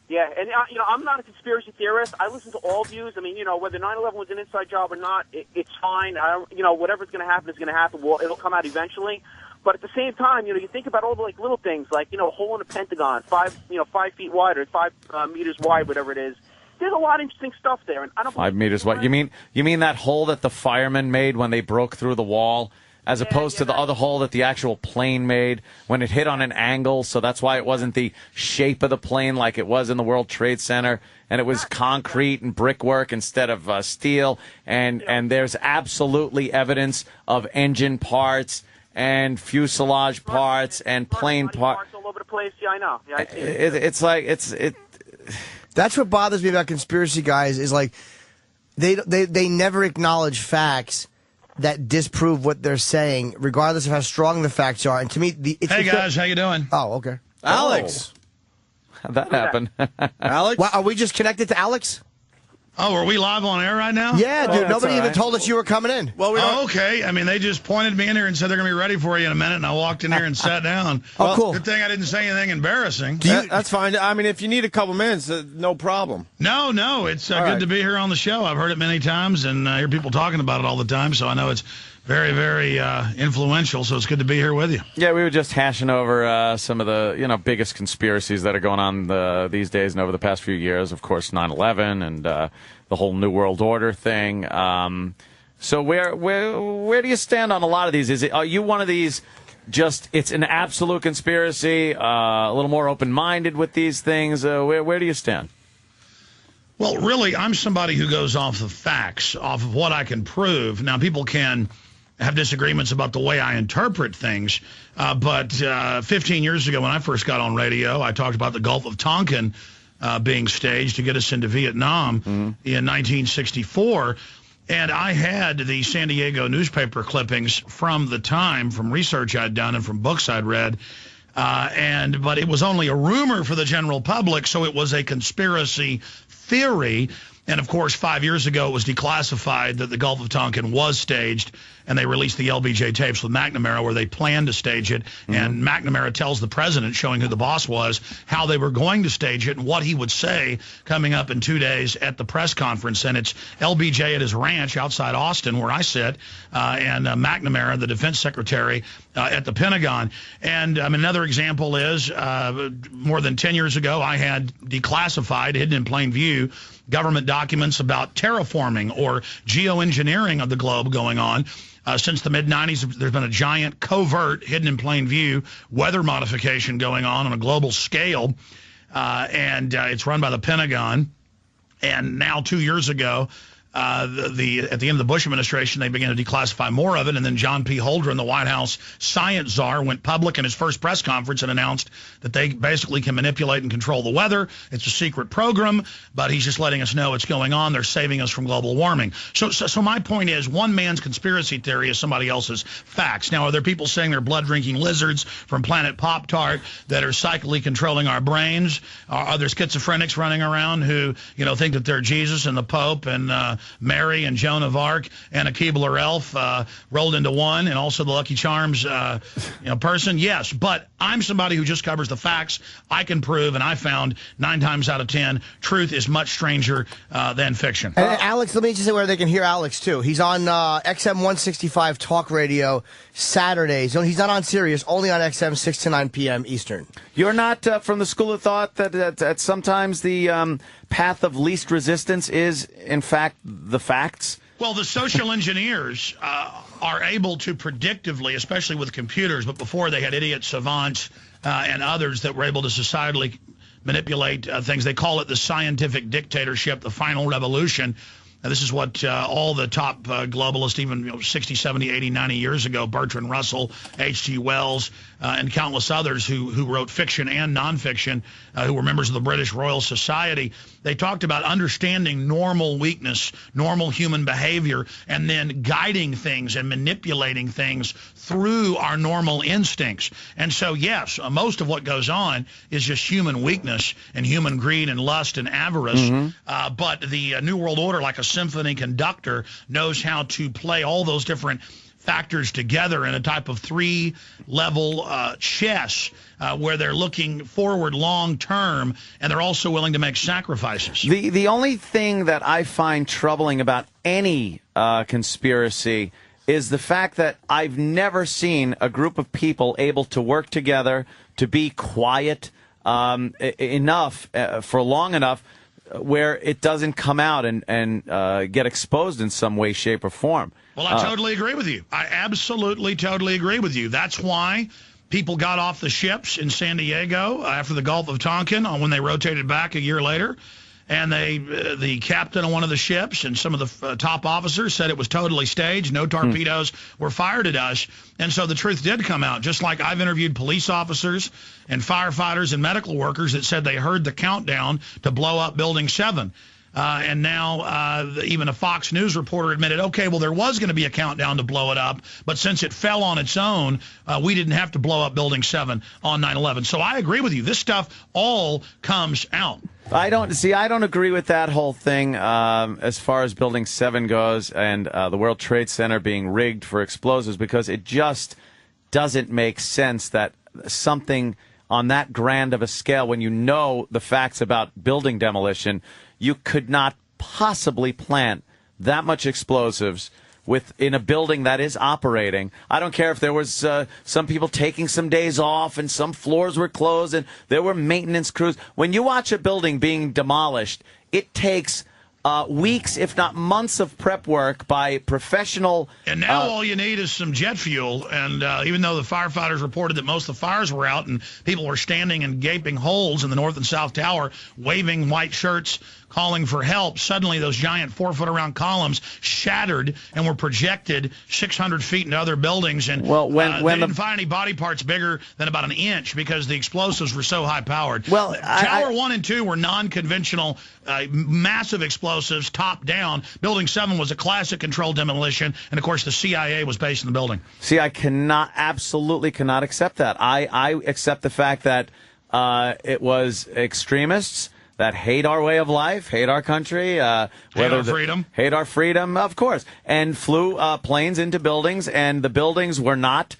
Yeah, and I'm not a conspiracy theorist. I listen to all views. I mean, whether 9/11 was an inside job or not, it's fine. Whatever's going to happen is going to happen. Well, it'll come out eventually. But at the same time, you think about all the little things like a hole in a Pentagon, 5 feet wide or 5 meters wide, whatever it is. There's a lot of interesting stuff there, and I don't. 5 meters wide. You mean that hole that the firemen made when they broke through the wall, as opposed to the other hole that the actual plane made when it hit on an angle? So that's why it wasn't the shape of the plane like it was in the World Trade Center, and it was concrete and brickwork instead of steel. And there's absolutely evidence of engine parts and fuselage parts and plane parts all over the place. Yeah, I know. Yeah, I see it. It's like it. That's what bothers me about conspiracy guys is like they never acknowledge facts that disprove what they're saying, regardless of how strong the facts are. And to me, hey guys, how you doing? Oh, okay, Alex. How'd that happen? Alex, well, are we just connected to Alex? Oh, are we live on air right now? Yeah, dude. Oh, Nobody even right. told us you were coming in. Well, okay. I mean, they just pointed me in here and said they're going to be ready for you in a minute, and I walked in here and sat down. Oh, cool. Good thing I didn't say anything embarrassing. That's fine. I mean, if you need a couple minutes, no problem. No, it's good right. to be here on the show. I've heard it many times, and I hear people talking about it all the time, so I know it's very, very influential, so it's good to be here with you. Yeah, we were just hashing over some of the biggest conspiracies that are going on these days and over the past few years. Of course, 9/11 and the whole New World Order thing. So where do you stand on a lot of these? Are you one of these? Just it's an absolute conspiracy. A little more open-minded with these things. Where do you stand? Well, really, I'm somebody who goes off the facts, off of what I can prove. Now, people can have disagreements about the way I interpret things. But 15 years ago when I first got on radio, I talked about the Gulf of Tonkin being staged to get us into Vietnam in 1964. And I had the San Diego newspaper clippings from the time, from research I'd done and from books I'd read. But it was only a rumor for the general public, so it was a conspiracy theory. And, of course, 5 years ago, it was declassified that the Gulf of Tonkin was staged, and they released the LBJ tapes with McNamara where they planned to stage it. And McNamara tells the president, showing who the boss was, how they were going to stage it and what he would say coming up in 2 days at the press conference. And it's LBJ at his ranch outside Austin, where I sit, and McNamara, the defense secretary, at the Pentagon. And another example is more than 10 years ago, I had declassified, hidden in plain view, government documents about terraforming or geoengineering of the globe going on. Since the mid-'90s, there's been a giant covert, hidden in plain view, weather modification going on a global scale, and it's run by the Pentagon. And now 2 years ago, at the end of the Bush administration, they began to declassify more of it, and then John P. Holdren, the White House science czar, went public in his first press conference and announced that they basically can manipulate and control the weather. It's a secret program, but he's just letting us know what's going on. They're saving us from global warming. So my point is, one man's conspiracy theory is somebody else's facts. Now, are there people saying they're blood-drinking lizards from Planet Pop-Tart that are psychically controlling our brains? Are there schizophrenics running around who, think that they're Jesus and the Pope and Mary and Joan of Arc and a Keebler elf rolled into one, and also the Lucky Charms person? Yes, but I'm somebody who just covers the facts. I can prove, and I found 9 times out of 10, truth is much stranger than fiction. And Alex, let me just say where they can hear Alex, too. He's on XM 165 Talk Radio Saturdays. He's not on Sirius, only on XM 6 to 9 p.m. Eastern. You're not from the school of thought that sometimes the path of least resistance is, in fact, the facts? Well, the social engineers are able to predictively, especially with computers, but before they had idiot savants and others that were able to societally manipulate things. They call it the scientific dictatorship, the final revolution. Now, this is what all the top globalists, even 60, 70, 80, 90 years ago, Bertrand Russell, H.G. Wells, and countless others who wrote fiction and nonfiction, who were members of the British Royal Society, they talked about understanding normal weakness, normal human behavior, and then guiding things and manipulating things through our normal instincts. And so, yes, most of what goes on is just human weakness and human greed and lust and avarice. But the New World Order, like a symphony conductor, knows how to play all those different factors together in a type of 3-level chess where they're looking forward long term, and they're also willing to make sacrifices. The only thing that I find troubling about any conspiracy is the fact that I've never seen a group of people able to work together, to be quiet enough for long enough where it doesn't come out and get exposed in some way, shape, or form. Well, I totally agree with you. I absolutely, totally agree with you. That's why people got off the ships in San Diego after the Gulf of Tonkin when they rotated back a year later. And the captain of one of the ships and some of the top officers said it was totally staged. No torpedoes were fired at us. And so the truth did come out, just like I've interviewed police officers and firefighters and medical workers that said they heard the countdown to blow up Building 7. And now even a Fox News reporter admitted, okay, well, there was going to be a countdown to blow it up, but since it fell on its own, we didn't have to blow up Building 7 on 9/11. So I agree with you. This stuff all comes out. I don't agree with that whole thing as far as Building 7 goes and the World Trade Center being rigged for explosives, because it just doesn't make sense that something on that grand of a scale, when you know the facts about building demolition, you could not possibly plant that much explosives in a building that is operating. I don't care if there was some people taking some days off and some floors were closed and there were maintenance crews. When you watch a building being demolished, it takes weeks, if not months, of prep work by professional. And now all you need is some jet fuel. And even though the firefighters reported that most of the fires were out and people were standing in gaping holes in the North and South Tower, waving white shirts, calling for help, suddenly those giant 4-foot-around columns shattered and were projected 600 feet into other buildings. And they didn't find any body parts bigger than about an inch because the explosives were so high-powered. Well, Tower 1 and 2 were non-conventional, massive explosives, top-down. Building 7 was a classic controlled demolition, and, of course, the CIA was based in the building. See, I absolutely cannot accept that. I accept the fact that it was extremists that hate our way of life, hate our country, hate our freedom, of course, and flew planes into buildings, and the buildings were not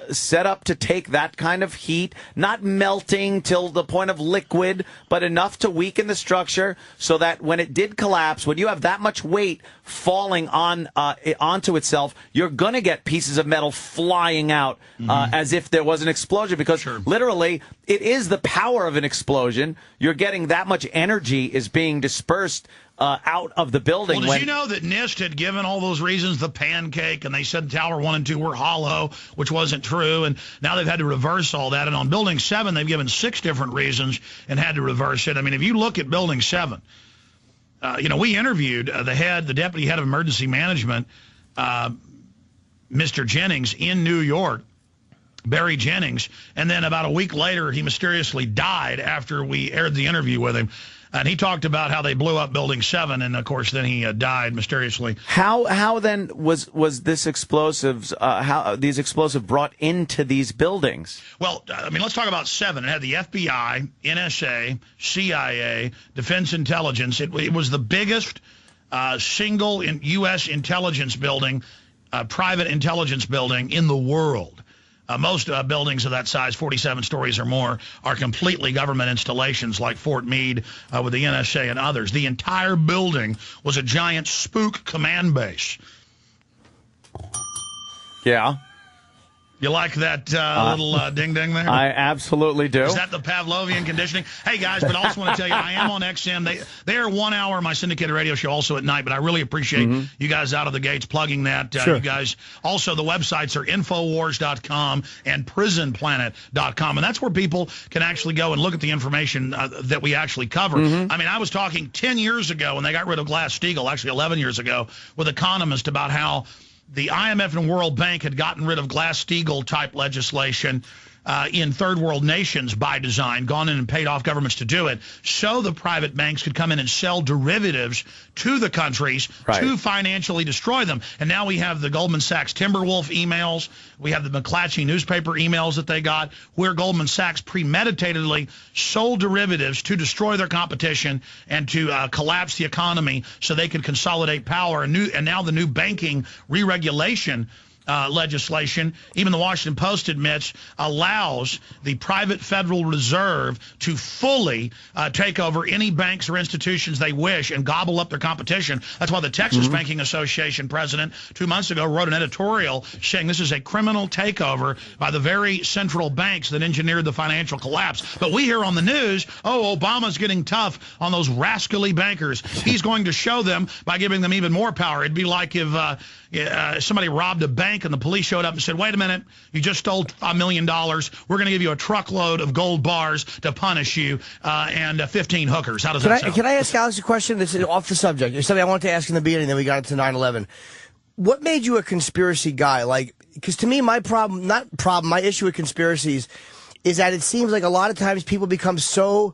set up to take that kind of heat, not melting till the point of liquid, but enough to weaken the structure so that when it did collapse, when you have that much weight falling onto itself, you're going to get pieces of metal flying out as if there was an explosion, because literally it is the power of an explosion. You're getting that much energy is being dispersed out of the building. Well, did you know that NIST had given all those reasons, the pancake, and they said Tower 1 and 2 were hollow, which wasn't true, and now they've had to reverse all that. And on Building 7, they've given 6 different reasons and had to reverse it. I mean, if you look at Building 7, we interviewed the deputy head of emergency management, Mr. Jennings, in New York, Barry Jennings, and then about a week later, he mysteriously died after we aired the interview with him. And he talked about how they blew up Building 7, and, of course, then he died mysteriously. How then was this explosives, these explosives brought into these buildings? Well, I mean, let's talk about 7. It had the FBI, NSA, CIA, Defense Intelligence. It was the biggest single U.S. intelligence building, private intelligence building in the world. Most buildings of that size, 47 stories or more, are completely government installations like Fort Meade with the NSA and others. The entire building was a giant spook command base. Yeah. You like that little ding-ding there? I absolutely do. Is that the Pavlovian conditioning? Hey, guys, but I also want to tell you, I am on XM. They are 1 hour my syndicated radio show also at night, but I really appreciate you guys out of the gates plugging that. Sure. You guys, also the websites are Infowars.com and PrisonPlanet.com, and that's where people can actually go and look at the information that we actually cover. I mean, I was talking 10 years ago when they got rid of Glass-Steagall, actually 11 years ago, with economists about how the IMF and World Bank had gotten rid of Glass-Steagall type legislation in third world nations by design, gone in and paid off governments to do it, so the private banks could come in and sell derivatives to the countries to financially destroy them. And now we have the Goldman Sachs Timberwolf emails. We have the McClatchy newspaper emails that they got, where Goldman Sachs premeditatedly sold derivatives to destroy their competition and to collapse the economy so they could consolidate power. And now the new banking re-regulation legislation, even the Washington Post admits, allows the private Federal Reserve to fully take over any banks or institutions they wish and gobble up their competition. That's why the Texas Banking Association president 2 months ago wrote an editorial saying this is a criminal takeover by the very central banks that engineered the financial collapse. But we hear on the news, oh, Obama's getting tough on those rascally bankers. He's going to show them by giving them even more power. It'd be like if somebody robbed a bank and the police showed up and said, wait a minute, you just stole $1 million. We're going to give you a truckload of gold bars to punish you and 15 hookers. How does that sound? Can I ask Alex a question? This is off the subject. It's something I wanted to ask in the beginning, then we got into 9/11. What made you a conspiracy guy? Like, because to me, my issue with conspiracies is that it seems like a lot of times people become so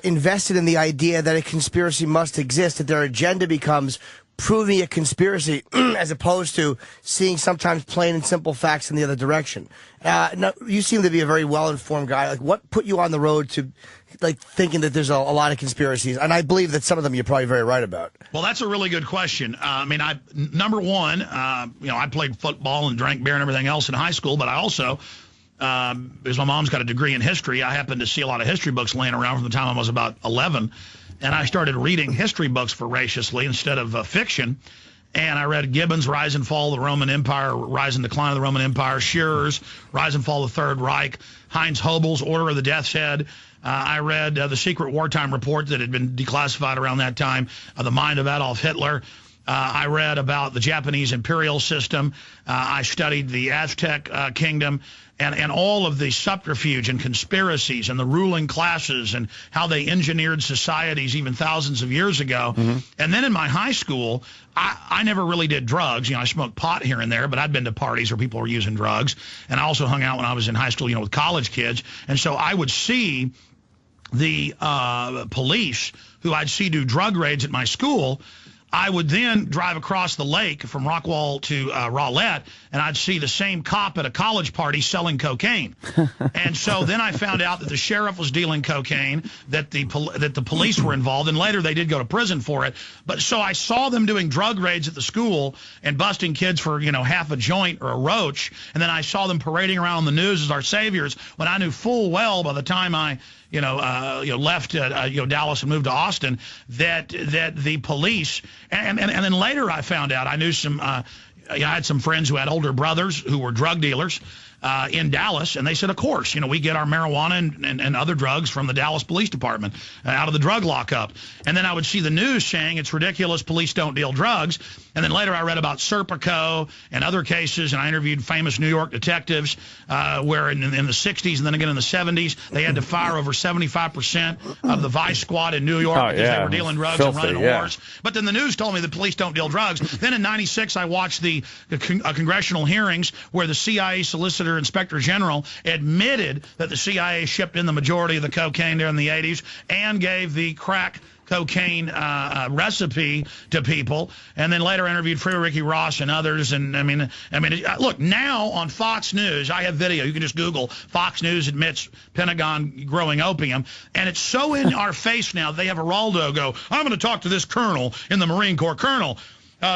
invested in the idea that a conspiracy must exist that their agenda becomes proving a conspiracy as opposed to seeing sometimes plain and simple facts in the other direction. Now, you seem to be a very well-informed guy. Like, what put you on the road to thinking that there's a lot of conspiracies? And I believe that some of them you're probably very right about. Well, that's a really good question. I mean, number one, I played football and drank beer and everything else in high school, but I also, because my mom's got a degree in history, I happened to see a lot of history books laying around from the time I was about 11. And I started reading history books voraciously instead of fiction. And I read Gibbon's Rise and Fall of the Roman Empire, Rise and Decline of the Roman Empire, Shearer's Rise and Fall of the Third Reich, Heinz Hobel's Order of the Death's Head. I read the secret wartime report that had been declassified around that time, The Mind of Adolf Hitler. I read about the Japanese imperial system. I studied the Aztec kingdom and all of the subterfuge and conspiracies and the ruling classes and how they engineered societies even thousands of years ago. And then in my high school, I never really did drugs. I smoked pot here and there, but I'd been to parties where people were using drugs. And I also hung out when I was in high school, with college kids. And so I would see the police who I'd see do drug raids at my school. I would then drive across the lake from Rockwall to Rowlett, and I'd see the same cop at a college party selling cocaine. And so then I found out that the sheriff was dealing cocaine, that the police were involved, and later they did go to prison for it. But so I saw them doing drug raids at the school and busting kids for, half a joint or a roach, and then I saw them parading around on the news as our saviors when I knew full well by the time I left Dallas and moved to Austin, that the police, and then later I found out, I knew I had some friends who had older brothers who were drug dealers in Dallas, and they said, of course, we get our marijuana and other drugs from the Dallas Police Department out of the drug lockup. And then I would see the news saying it's ridiculous, police don't deal drugs. And then later I read about Serpico and other cases, and I interviewed famous New York detectives where in the 60s and then again in the 70s, they had to fire over 75% of the vice squad in New York because they were dealing drugs and running wars. But then the news told me the police don't deal drugs. Then in 96, I watched the congressional hearings where the CIA Solicitor Inspector General admitted that the CIA shipped in the majority of the cocaine during the 80s and gave the crack cocaine recipe to people, and then later interviewed Free Ricky Ross and others. And I mean, look, now on Fox News, I have video. You can just Google Fox News admits Pentagon growing opium, and it's so in our face now. They have Geraldo go, I'm going to talk to this colonel in the Marine Corps. Colonel,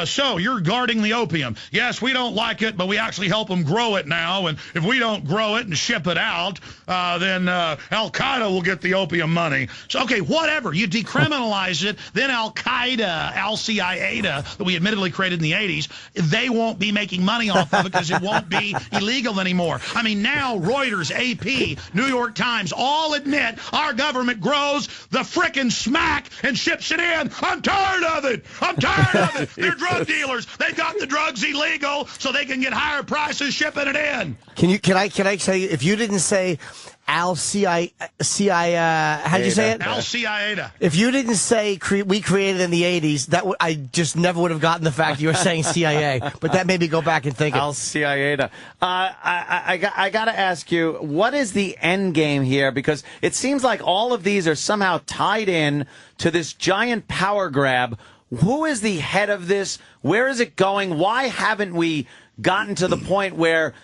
so you're guarding the opium. Yes, we don't like it, but we actually help them grow it now. And if we don't grow it and ship it out, then Al-Qaeda will get the opium money. So, okay, whatever. You decriminalize it, then Al-Qaeda, Al-Qaeda, that we admittedly created in the 80s, they won't be making money off of it because it won't be illegal anymore. I mean, now Reuters, AP, New York Times all admit our government grows the frickin' smack and ships it in. I'm tired of it. I'm tired of it. They're drug dealers. They've got the drugs illegal so they can get higher prices shipping it in. Can I say, if you didn't say how'd you say it? Al-Qaeda. If you didn't say we created in the 80s, I just never would have gotten the fact you were saying CIA. But that made me go back and think Al-Qaeda. I got to ask you, what is the end game here? Because it seems like all of these are somehow tied in to this giant power grab. Who is the head of this? Where is it going? Why haven't we gotten to the point where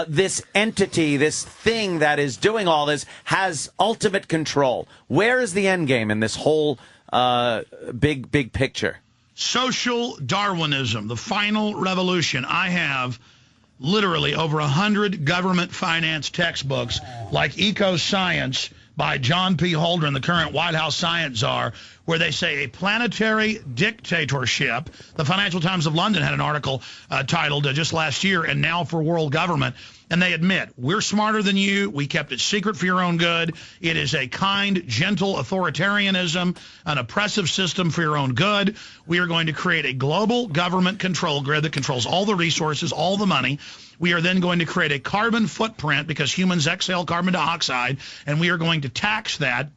this entity, this thing that is doing all this, has ultimate control? Where is the end game in this whole big picture? Social Darwinism, the final revolution. I have literally over 100 government-financed textbooks like Eco Science by John P. Holdren, the current White House science czar, where they say a planetary dictatorship. The Financial Times of London had an article titled just last year, And Now for World Government. And they admit, we're smarter than you. We kept it secret for your own good. It is a kind, gentle authoritarianism, an oppressive system for your own good. We are going to create a global government control grid that controls all the resources, all the money. We are then going to create a carbon footprint because humans exhale carbon dioxide, and we are going to tax that.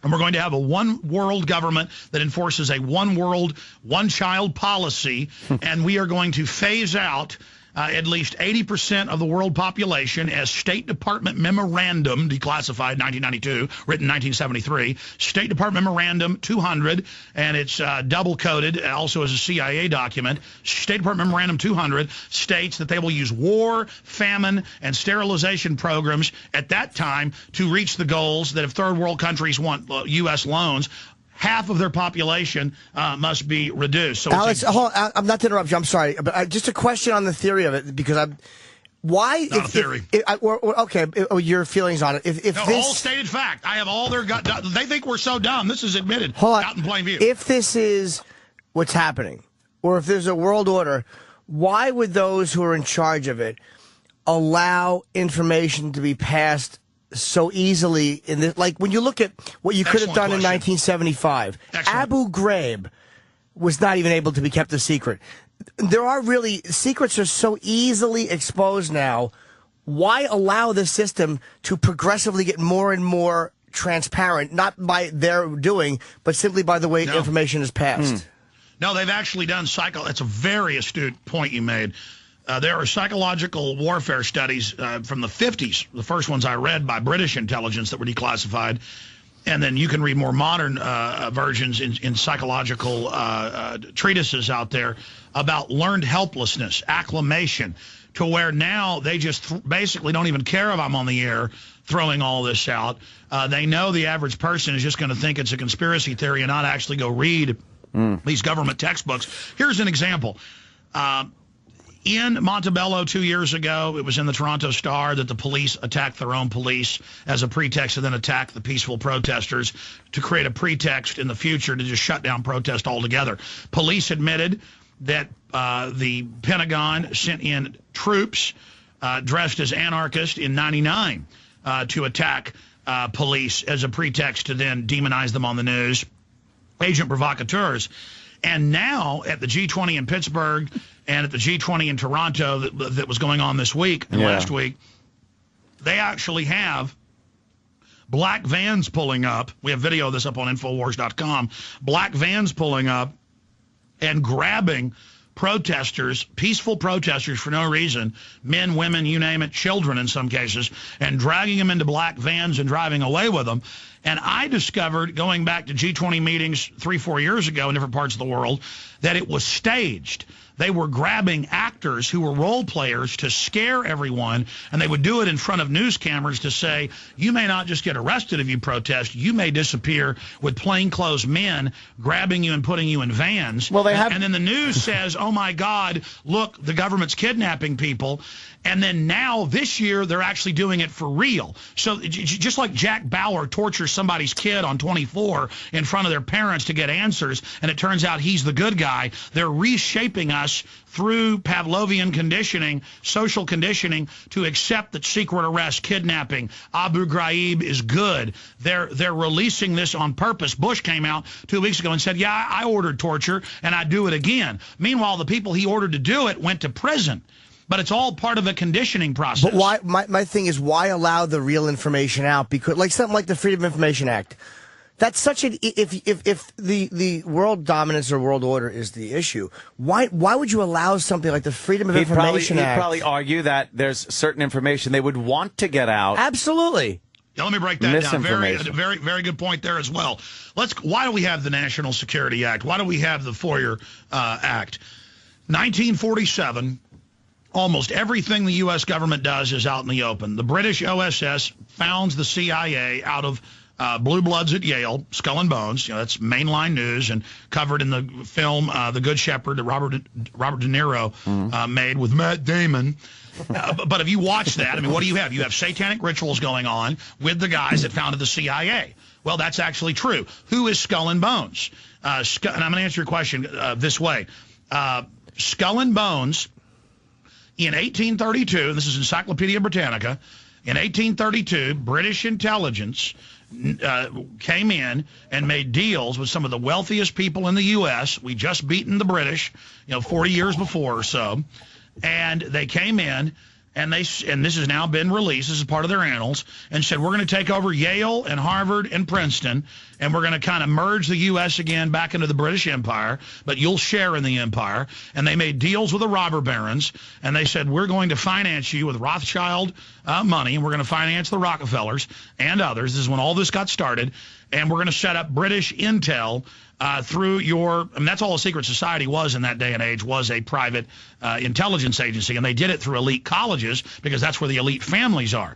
And we're going to have a one-world government that enforces a one-world, one-child policy, and we are going to phase out at least 80% of the world population as State Department Memorandum, declassified 1992, written 1973, State Department Memorandum 200, and it's double-coded, also as a CIA document. State Department Memorandum 200 states that they will use war, famine, and sterilization programs at that time to reach the goals that if third world countries want U.S. loans, half of their population must be reduced. So Alex, hold on, I'm not to interrupt you. I'm sorry, but just a question on the theory of it, because why? Not a theory. Your feelings on it. If this all stated fact, I have all their gut. They think we're so dumb. This is admitted. Hold on. Out in plain view. If this is what's happening, or if there's a world order, why would those who are in charge of it allow information to be passed so easily in this? Like when you look at what you could have done in 1975, Abu Ghraib was not even able to be kept a secret. There are really, secrets are so easily exposed now. Why allow the system to progressively get more and more transparent, not by their doing, but simply by the way information is passed? No, they've actually done that's a very astute point you made. There are psychological warfare studies from the 50s, the first ones I read by British intelligence that were declassified. And then you can read more modern versions in psychological treatises out there about learned helplessness, acclimation, to where now they just basically don't even care if I'm on the air throwing all this out. They know the average person is just going to think it's a conspiracy theory and not actually go read these government textbooks. Here's an example. In Montebello 2 years ago, it was in the Toronto Star that the police attacked their own police as a pretext to then attack the peaceful protesters to create a pretext in the future to just shut down protest altogether. Police admitted that the Pentagon sent in troops dressed as anarchists in '99 to attack police as a pretext to then demonize them on the news, agent provocateurs. And now at the G20 in Pittsburgh and at the G20 in Toronto that was going on this week and last week, they actually have black vans pulling up. We have video of this up on Infowars.com. Black vans pulling up and grabbing protesters, peaceful protesters for no reason, men, women, you name it, children in some cases, and dragging them into black vans and driving away with them. And I discovered, going back to G20 meetings 3-4 years ago in different parts of the world, that it was staged. They were grabbing actors who were role players to scare everyone, and they would do it in front of news cameras to say, you may not just get arrested if you protest, you may disappear with plainclothes men grabbing you and putting you in vans. Well, and then the news says, oh my God, look, the government's kidnapping people. And then now, this year, they're actually doing it for real. So just like Jack Bauer tortures somebody's kid on 24 in front of their parents to get answers, and it turns out he's the good guy, they're reshaping us through Pavlovian conditioning, social conditioning, to accept that secret arrest, kidnapping, Abu Ghraib is good. They're releasing this on purpose. Bush came out 2 weeks ago and said, yeah, I ordered torture, and I'd do it again. Meanwhile, the people he ordered to do it went to prison. But it's all part of a conditioning process. But why? My thing is, why allow the real information out? Because, like something like the Freedom of Information Act, that's such an if the world dominance or world order is the issue, why would you allow something like the Freedom of Information Act? He'd probably argue that there's certain information they would want to get out. Absolutely. Now, let me break that down. Very good point there as well. Why do we have the National Security Act? Why do we have the FOIA Act? 1947. Almost everything the U.S. government does is out in the open. The British OSS founds the CIA out of blue bloods at Yale, Skull and Bones. You know, that's mainline news and covered in the film The Good Shepherd that Robert De Niro made with Matt Damon. But if you watch that, I mean, what do you have? You have satanic rituals going on with the guys that founded the CIA. Well, that's actually true. Who is Skull and Bones? And I'm going to answer your question this way. Skull and Bones, in 1832, and this is Encyclopedia Britannica, in 1832, British intelligence came in and made deals with some of the wealthiest people in the U.S. We just beaten the British, 40 years before or so. And they came in, and this has now been released, this is part of their annals, and said, we're going to take over Yale and Harvard and Princeton, and we're going to kind of merge the U.S. again back into the British Empire, but you'll share in the empire. And they made deals with the robber barons, and they said, we're going to finance you with Rothschild money, and we're going to finance the Rockefellers and others. This is when all this got started, and we're going to set up British intel through that's all a secret society was in that day and age, was a private intelligence agency, and they did it through elite colleges because that's where the elite families are.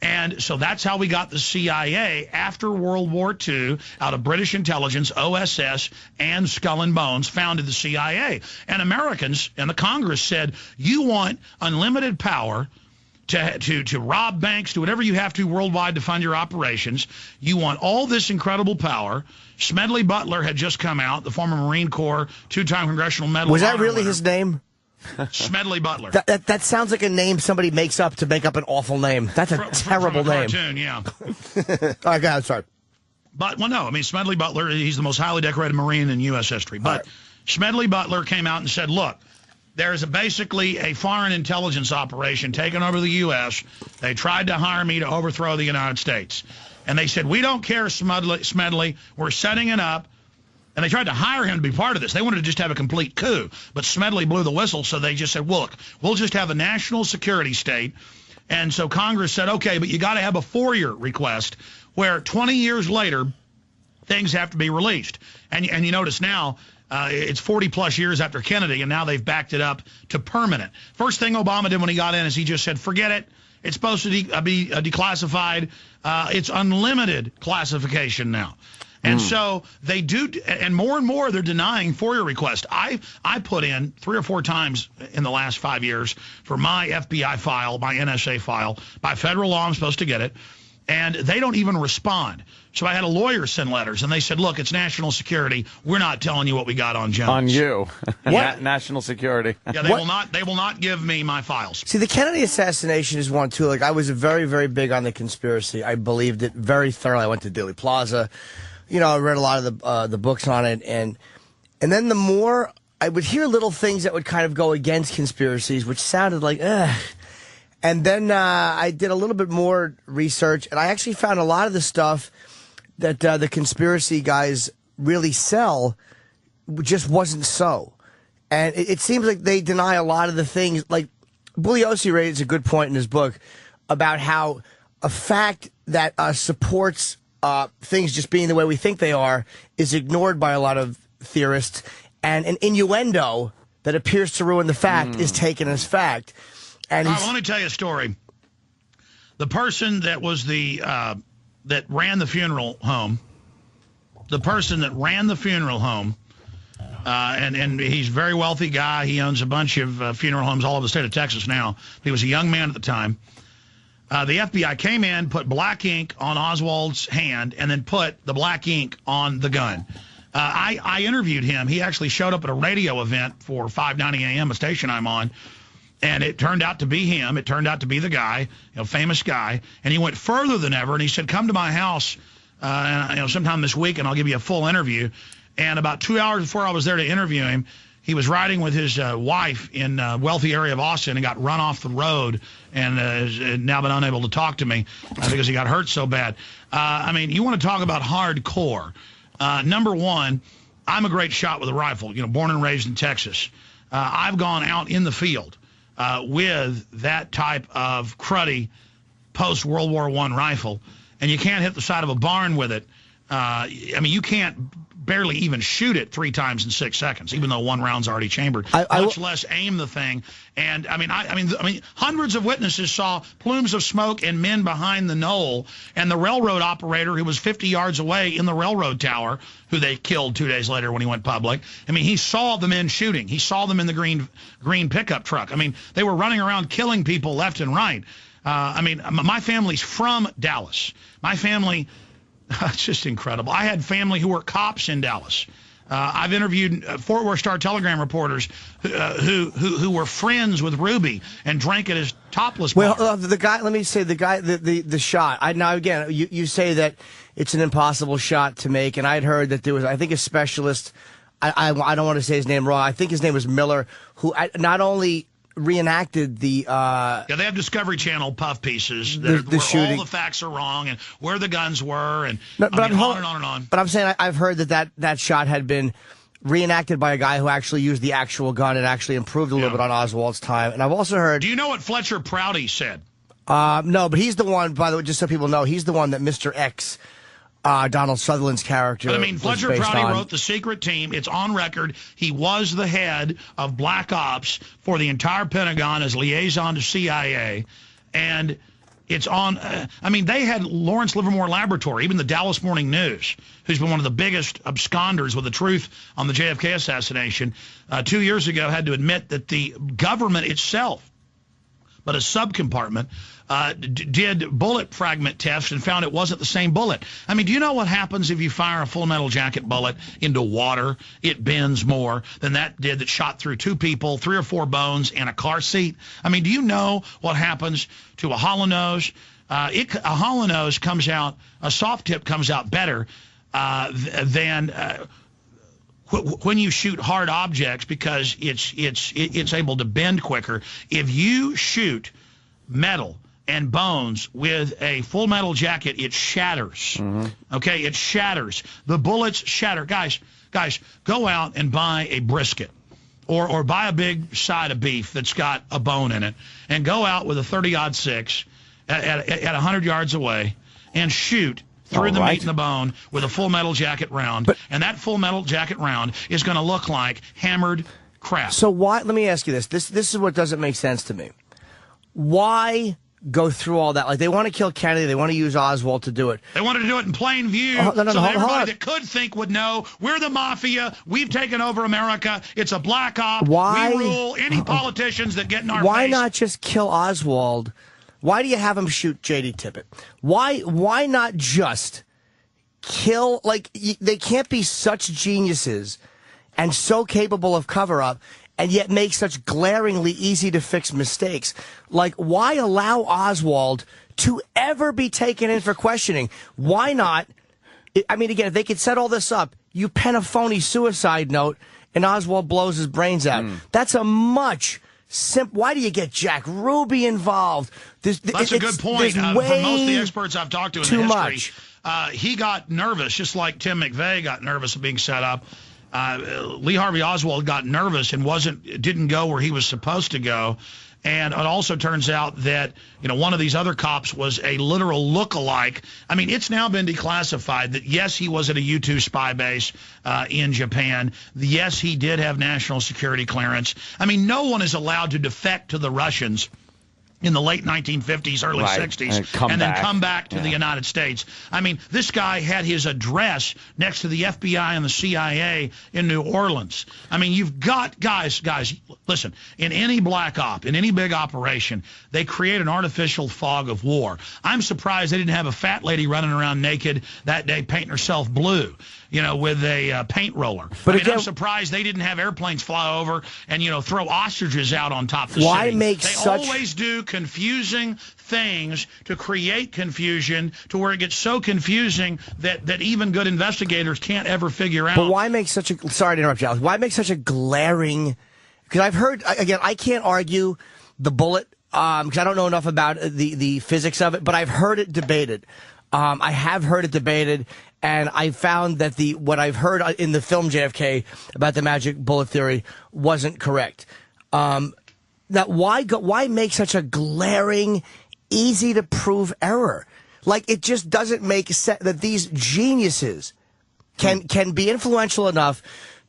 And so that's how we got the CIA after World War II, out of British intelligence, OSS, and Skull and Bones, founded the CIA. And Americans and the Congress said, you want unlimited power to rob banks, do whatever you have to worldwide to fund your operations. You want all this incredible power. Smedley Butler had just come out, the former Marine Corps, 2-time Congressional Medal. Was that really his name? Smedley Butler. That sounds like a name somebody makes up to make up an awful name. That's a terrible name. Cartoon, yeah. All right, guys, sorry. But, well, no, I mean, Smedley Butler, he's the most highly decorated Marine in U.S. history. But Smedley Butler came out and said, look, there's basically a foreign intelligence operation taking over the U.S. They tried to hire me to overthrow the United States. And they said, we don't care, Smedley. We're setting it up. And they tried to hire him to be part of this. They wanted to just have a complete coup. But Smedley blew the whistle, so they just said, look, we'll just have a national security state. And so Congress said, okay, but you got to have a FOIA request where 20 years later, things have to be released. And you notice now, it's 40-plus years after Kennedy, and now they've backed it up to permanent. First thing Obama did when he got in is he just said, forget it. It's supposed to be declassified. It's unlimited classification now. And so they do, and more they're denying FOIA requests. I put in 3 or 4 times in the last 5 years for my FBI file, my NSA file. By federal law, I'm supposed to get it. And they don't even respond. So I had a lawyer send letters, and they said, look, it's national security. We're not telling you what we got on Jones. On you. National security. Yeah, they will not give me my files. See, the Kennedy assassination is one, too. Like, I was very, very big on the conspiracy. I believed it very thoroughly. I went to Dealey Plaza. You know, I read a lot of the books on it. And then the more I would hear little things that would kind of go against conspiracies, which sounded like, ugh. And then I did a little bit more research, and I actually found a lot of the stuff that the conspiracy guys really sell just wasn't so. And it seems like they deny a lot of the things. Like, Bugliosi raised a good point in his book about how a fact that supports things just being the way we think they are is ignored by a lot of theorists, and an innuendo that appears to ruin the fact is taken as fact. And let me tell you a story. The person that was that ran the funeral home, and he's a very wealthy guy. He owns a bunch of funeral homes all over the state of Texas now. He was a young man at the time. The FBI came in, put black ink on Oswald's hand, and then put the black ink on the gun. I interviewed him. He actually showed up at a radio event for 590 AM, a station I'm on. And it turned out to be him. It turned out to be the guy, famous guy. And he went further than ever. And he said, come to my house sometime this week, and I'll give you a full interview. And about 2 hours before I was there to interview him, he was riding with his wife in a wealthy area of Austin and got run off the road and has now been unable to talk to me because he got hurt so bad. I mean, you want to talk about hardcore. Number one, I'm a great shot with a rifle, born and raised in Texas. I've gone out in the field with that type of cruddy post-World War I rifle, and you can't hit the side of a barn with it. I mean, you can't barely even shoot it 3 times in 6 seconds, even though 1 round's already chambered. Much less aim the thing. And I mean, hundreds of witnesses saw plumes of smoke and men behind the knoll, and the railroad operator who was 50 yards away in the railroad tower, who they killed 2 days later when he went public. I mean, he saw the men shooting. He saw them in the green pickup truck. I mean, they were running around killing people left and right. I mean, my family's from Dallas. My family. It's just incredible. I had family who were cops in Dallas. I've interviewed Fort Worth Star-Telegram reporters who were friends with Ruby and drank at his topless bar. Well, the guy. Let me say the shot. Now again, you say that it's an impossible shot to make, and I'd heard that there was, I think, a specialist. I don't want to say his name wrong. I think his name was Miller, who not only reenacted the they have Discovery Channel puff pieces where shooting. All the facts are wrong and where the guns were and on and on. But I'm saying I've heard that shot had been reenacted by a guy who actually used the actual gun and actually improved a little bit on Oswald's time. And I've also heard. Do you know what Fletcher Prouty said? No, but he's the one. By the way, just so people know, he's the one that Mr. X. Donald Sutherland's character. But I mean, Fletcher Prouty wrote The Secret Team. It's on record. He was the head of Black Ops for the entire Pentagon as liaison to CIA. And it's on, I mean, they had Lawrence Livermore Laboratory, even the Dallas Morning News, who's been one of the biggest absconders with the truth on the JFK assassination, 2 years ago had to admit that the government itself, but a subcompartment, did bullet fragment tests and found it wasn't the same bullet. I mean, do you know what happens if you fire a Full Metal Jacket bullet into water? It bends more than that did that shot through 2 people, 3 or 4 bones, and a car seat. I mean, do you know what happens to a hollow nose? A hollow nose comes out, a soft tip comes out better than when you shoot hard objects, because it's able to bend quicker. If you shoot metal and bones with a full metal jacket, it shatters. Okay, it shatters. The bullets shatter. Guys, go out and buy a brisket. Or buy a big side of beef that's got a bone in it, and go out with a 30-06 at 100 yards away and shoot through the meat and the bone with a full metal jacket round. And that full metal jacket round is going to look like hammered crap. So why? Let me ask you this. This is what doesn't make sense to me. Why go through all that? Like, they want to kill Kennedy. They want to use Oswald to do it. They wanted to do it in plain view, so that everybody that could think would know. We're the mafia. We've taken over America. It's a black op. Why? We rule any politicians that get in our Why face. not just kill Oswald? Why do you have him shoot J.D. Tippit? Why not just kill? Like, they can't be such geniuses and so capable of cover-up and yet make such glaringly easy-to-fix mistakes. Like, why allow Oswald to ever be taken in for questioning? Why not? I mean, again, if they could set all this up, you pen a phony suicide note and Oswald blows his brains out. That's a much simple. Why do you get Jack Ruby involved? That's a good point. For most of the experts I've talked to in the history, he got nervous, just like Tim McVeigh got nervous of being set up. Lee Harvey Oswald got nervous and didn't go where he was supposed to go. And it also turns out that, one of these other cops was a literal look-alike. I mean, it's now been declassified that, yes, he was at a U-2 spy base in Japan. Yes, he did have national security clearance. I mean, no one is allowed to defect to the Russians in the late 1950s, early 60s, and then come back to the United States. I mean, this guy had his address next to the FBI and the CIA in New Orleans. I mean, you've got, guys, listen, in any black op, in any big operation, they create an artificial fog of war. I'm surprised they didn't have a fat lady running around naked that day painting herself blue, with a paint roller. But again, I'm surprised they didn't have airplanes fly over and, throw ostriches out on top of the city. They always do confusing things to create confusion to where it gets so confusing that even good investigators can't ever figure out. But why make such a, sorry to interrupt you, Alex, why make such a glaring, because I've heard, again, I can't argue the bullet, because I don't know enough about the physics of it, but I've heard it debated. I have heard it debated, and I found that what I've heard in the film JFK about the magic bullet theory wasn't correct. That why make such a glaring, easy to prove error? Like, it just doesn't make sense that these geniuses can be influential enough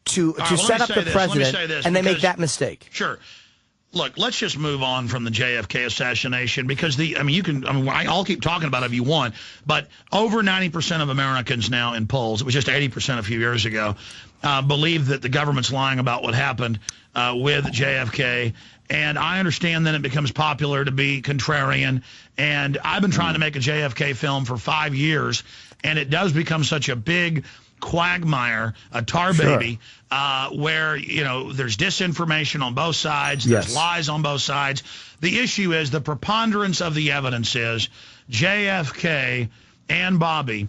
to set up the president, and they make that mistake. Sure. Look, let's just move on from the JFK assassination, because I'll keep talking about it if you want, but over 90% of Americans now in polls, it was just 80% a few years ago, believe that the government's lying about what happened with JFK. And I understand then it becomes popular to be contrarian. And I've been trying to make a JFK film for 5 years, and it does become such a big quagmire, a tar baby, where, there's disinformation on both sides, there's lies on both sides. The issue is the preponderance of the evidence is JFK and Bobby,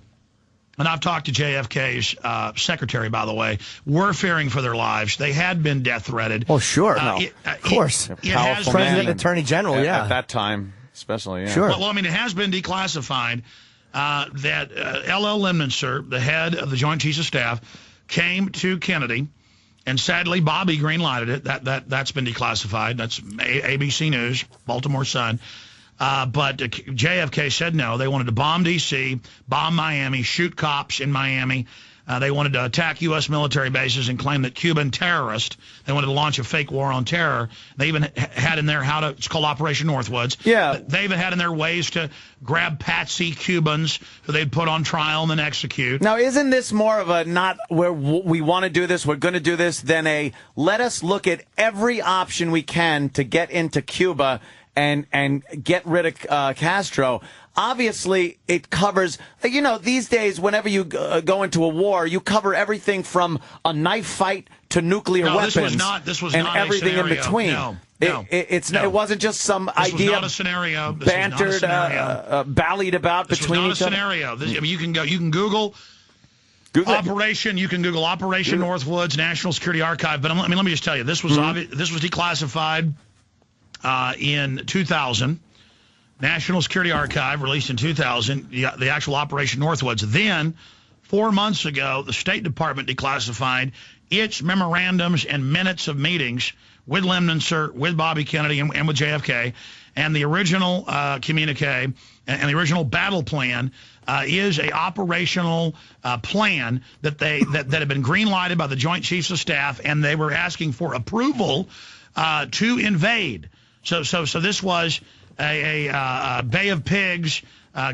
and I've talked to JFK's secretary, by the way, were fearing for their lives. They had been death threated. Oh, sure. Of course. Powerful President, Attorney General, at that time, especially, Sure. Well, it has been declassified that L.L. Lemnitzer, the head of the Joint Chiefs of Staff, came to Kennedy, and sadly, Bobby green-lighted it. That's been declassified. That's ABC News, Baltimore Sun. But JFK said no. They wanted to bomb D.C., bomb Miami, shoot cops in Miami. They wanted to attack U.S. military bases and claim that Cuban terrorists. They wanted to launch a fake war on terror. They even had in there it's called Operation Northwoods. Yeah. They even had in there ways to grab patsy Cubans who they'd put on trial and then execute. Now, isn't this more of a not where we want to do this, we're going to do this, than a let us look at every option we can to get into Cuba and get rid of Castro? Obviously, it covers, these days, whenever you go into a war, you cover everything from a knife fight to nuclear weapons. This was and not everything a in between. No. It wasn't just some this idea was not a scenario. This bantered, was not a scenario. ballied about this between was not each a scenario. You can Google Operation. You can Google Operation Northwoods National Security Archive. But let me just tell you, this was this was declassified in 2000. National Security Archive released in 2000. The actual Operation Northwoods. Then 4 months ago, the State Department declassified its memorandums and minutes of meetings with Lemnitzer, with Bobby Kennedy, and with JFK, and the original communique and the original battle plan is a operational plan that that had been green-lighted by the Joint Chiefs of Staff, and they were asking for approval to invade. So this was a Bay of Pigs,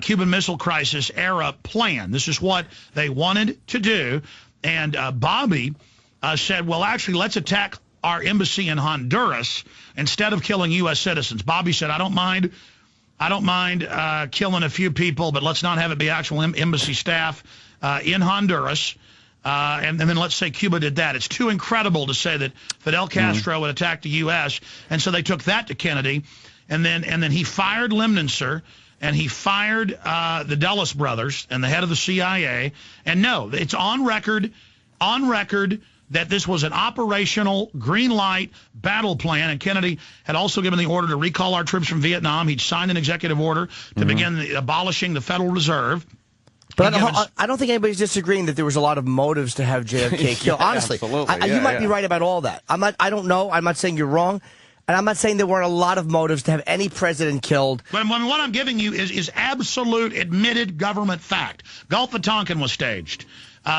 Cuban Missile Crisis era plan. This is what they wanted to do, and Bobby said, well, actually, let's attack our embassy in Honduras instead of killing U.S. citizens. Bobby said, I don't mind killing a few people, but let's not have it be actual embassy staff in Honduras. And then let's say Cuba did that. It's too incredible to say that Fidel Castro would attack the U.S. And so they took that to Kennedy, and then he fired Lemnitzer, and he fired the Dulles brothers and the head of the CIA. And no, it's on record that this was an operational green light battle plan, and Kennedy had also given the order to recall our troops from Vietnam. He'd signed an executive order to begin abolishing the Federal Reserve. But I don't think anybody's disagreeing that there was a lot of motives to have JFK killed. Honestly, you might be right about all that. I don't know. I'm not saying you're wrong. And I'm not saying there weren't a lot of motives to have any president killed. When what I'm giving you is absolute admitted government fact. Gulf of Tonkin was staged.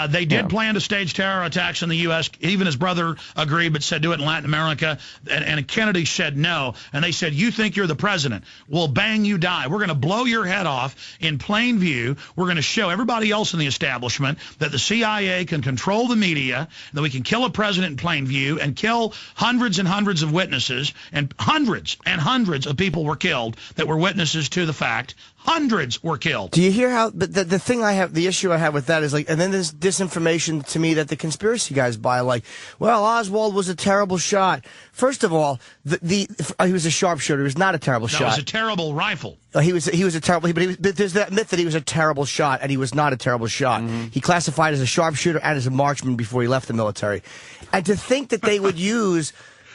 They did plan to stage terror attacks in the U.S. Even his brother agreed, but said do it in Latin America. And Kennedy said no. And they said, you think you're the president. Well, bang, you die. We're going to blow your head off in plain view. We're going to show everybody else in the establishment that the CIA can control the media, that we can kill a president in plain view and kill hundreds and hundreds of witnesses. And hundreds of people were killed that were witnesses to the fact. Hundreds were killed. Do you hear how the issue I have with that is like, and then there's disinformation to me that the conspiracy guys buy, like, well, Oswald was a terrible shot. First of all, he was a sharpshooter. He was not a terrible shot. That was a terrible rifle. He was a terrible, but there's that myth that he was a terrible shot, and he was not a terrible shot. He classified as a sharpshooter and as a marksman before he left the military. And to think that they would use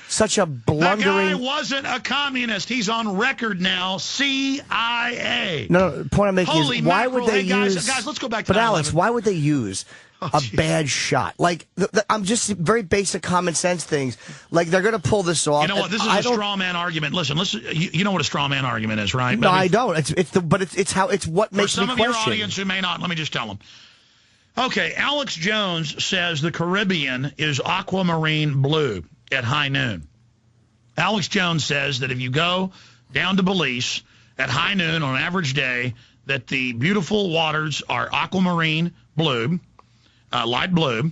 such a blundering... That guy wasn't a communist. He's on record now. CIA. No, the point I'm making is, why would they use... Guys, let's go back to But Alex, why would they use a bad shot? Like, I'm just very basic common sense things. Like, they're going to pull this off. You know what? This is a straw man argument. Listen. You know what a straw man argument is, right? No, I don't. It's what makes me question. For some of your audience who may not, let me just tell them. Okay, Alex Jones says the Caribbean is aquamarine blue at high noon. Alex Jones says that if you go down to Belize at high noon on an average day, that the beautiful waters are aquamarine blue, light blue,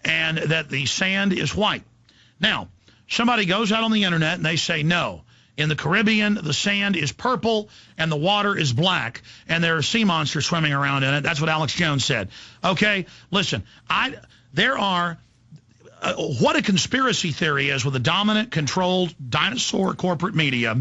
and that the sand is white. Now, somebody goes out on the internet and they say, no, in the Caribbean, the sand is purple and the water is black, and there are sea monsters swimming around in it. That's what Alex Jones said. Okay, listen, what a conspiracy theory is with a dominant, controlled, dinosaur corporate media.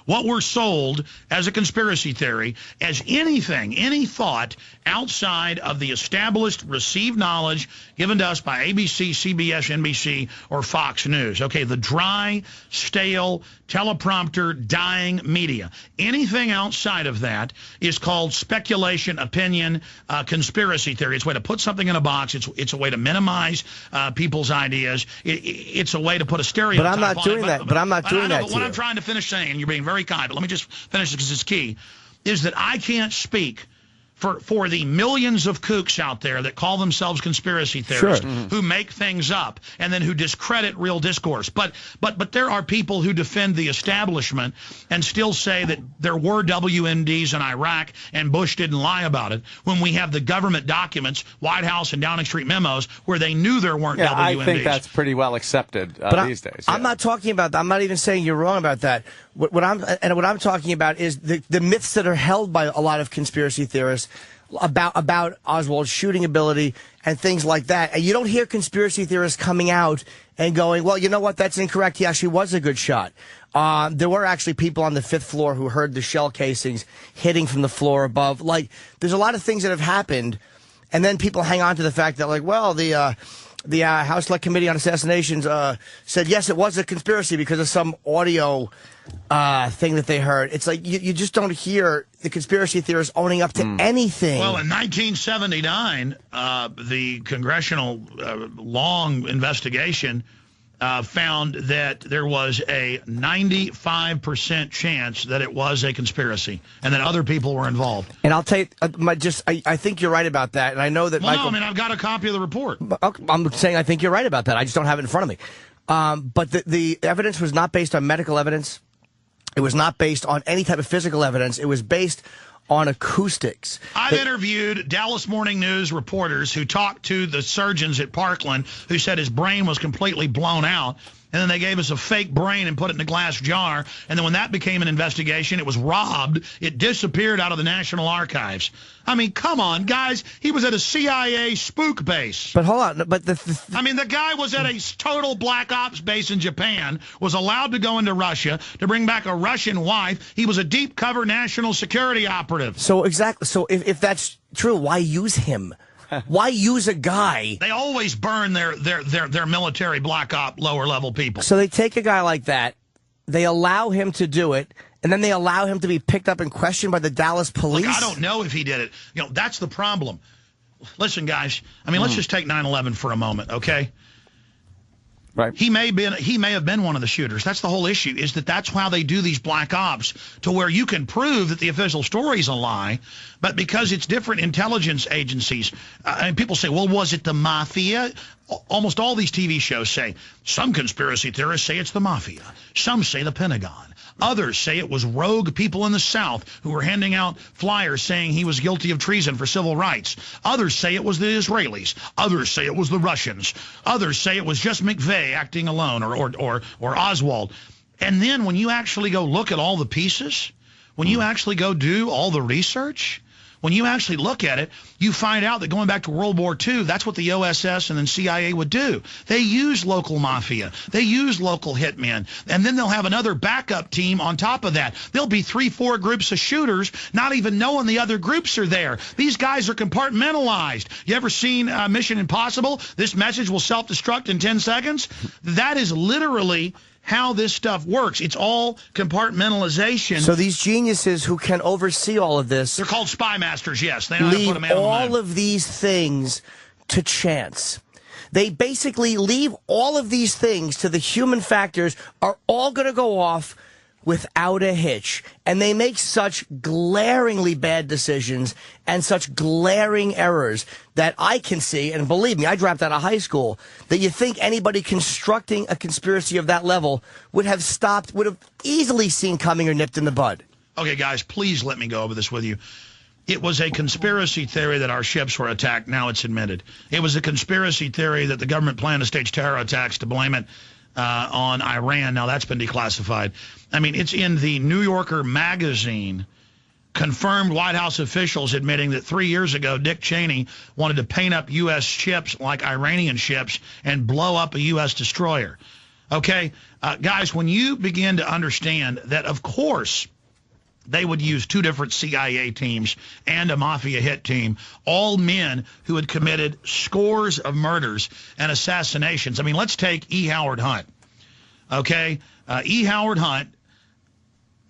What we're sold as a conspiracy theory as anything, any thought outside of the established received knowledge given to us by ABC, CBS, NBC, or Fox News. Okay, the dry, stale, teleprompter, dying media. Anything outside of that is called speculation, opinion, conspiracy theory. It's a way to put something in a box. It's a way to minimize people's ideas. It's a way to put a stereotype on it. But I'm not doing that. But I'm not doing that. But what I'm trying to finish saying, and you're being very kind, but let me just finish it because it's key, is that I can't speak for the millions of kooks out there that call themselves conspiracy theorists, who make things up and then who discredit real discourse. But there are people who defend the establishment and still say that there were WMDs in Iraq and Bush didn't lie about it, when we have the government documents, White House and Downing Street memos, where they knew there weren't WMDs. I think that's pretty well accepted these days. I'm not talking about that. I'm not even saying you're wrong about that. What I'm talking about is the myths that are held by a lot of conspiracy theorists about Oswald's shooting ability and things like that. And you don't hear conspiracy theorists coming out and going, well, you know what, that's incorrect. He actually was a good shot. There were actually people on the 5th floor who heard the shell casings hitting from the floor above. Like, there's a lot of things that have happened. And then people hang on to the fact that, like, well, the House Select Committee on Assassinations said, yes, it was a conspiracy because of some audio thing that they heard. It's like you just don't hear the conspiracy theorists owning up to anything. Well, in 1979, the congressional long investigation found that there was a 95% chance that it was a conspiracy and that other people were involved. And I'll tell you, I think you're right about that. And I know that Michael... No, I mean, I've got a copy of the report. I'm saying I think you're right about that. I just don't have it in front of me. But the evidence was not based on medical evidence. It was not based on any type of physical evidence. It was based on acoustics. I've interviewed Dallas Morning News reporters who talked to the surgeons at Parkland who said his brain was completely blown out. And then they gave us a fake brain and put it in a glass jar. And then when that became an investigation, it was robbed. It disappeared out of the National Archives. I mean, come on, guys. He was at a CIA spook base. But hold on. But I mean, the guy was at a total black ops base in Japan, was allowed to go into Russia to bring back a Russian wife. He was a deep cover national security operative. So exactly. So if that's true, why use him? Why use a guy? They always burn their military black op lower level people. So they take a guy like that, they allow him to do it, and then they allow him to be picked up and questioned by the Dallas police? Look, I don't know if he did it. You know, that's the problem. Listen, guys, I mean, let's just take 9/11 for a moment, okay? Right. He may have been one of the shooters. That's the whole issue, is that's how they do these black ops, to where you can prove that the official story's a lie, but because it's different intelligence agencies, and people say, well, was it the mafia? Almost all these TV shows say, some conspiracy theorists say it's the mafia. Some say the Pentagon. Others say it was rogue people in the South who were handing out flyers saying he was guilty of treason for civil rights. Others say it was the Israelis. Others say it was the Russians. Others say it was just McVeigh acting alone, or Oswald. And then when you actually go look at all the pieces, when you actually go do all the research, when you actually look at it, you find out that going back to World War II, that's what the OSS and then CIA would do. They use local mafia. They use local hitmen. And then they'll have another backup team on top of that. There'll be 3-4 groups of shooters, not even knowing the other groups are there. These guys are compartmentalized. You ever seen Mission Impossible? This message will self-destruct in 10 seconds? That is literally how this stuff works. It's all compartmentalization. So these geniuses who can oversee all of this... They're called spy masters, yes. They know how to put a man on the all line. of these things to chance. They basically leave all of these things to the human factors are all going to go off without a hitch. And they make such glaringly bad decisions and such glaring errors that I can see, and believe me, I dropped out of high school, that you think anybody constructing a conspiracy of that level would have easily seen coming or nipped in the bud. Okay, guys, please let me go over this with you. It was a conspiracy theory that our ships were attacked. Now it's admitted. It was a conspiracy theory that the government planned to stage terror attacks to blame it on Iran. Now that's been declassified. I mean, it's in the New Yorker magazine. Confirmed White House officials admitting that 3 years ago, Dick Cheney wanted to paint up U.S. ships like Iranian ships and blow up a U.S. destroyer. Okay, guys, when you begin to understand that, of course, they would use 2 different CIA teams and a mafia hit team, all men who had committed scores of murders and assassinations. I mean, let's take E. Howard Hunt. Okay, E. Howard Hunt,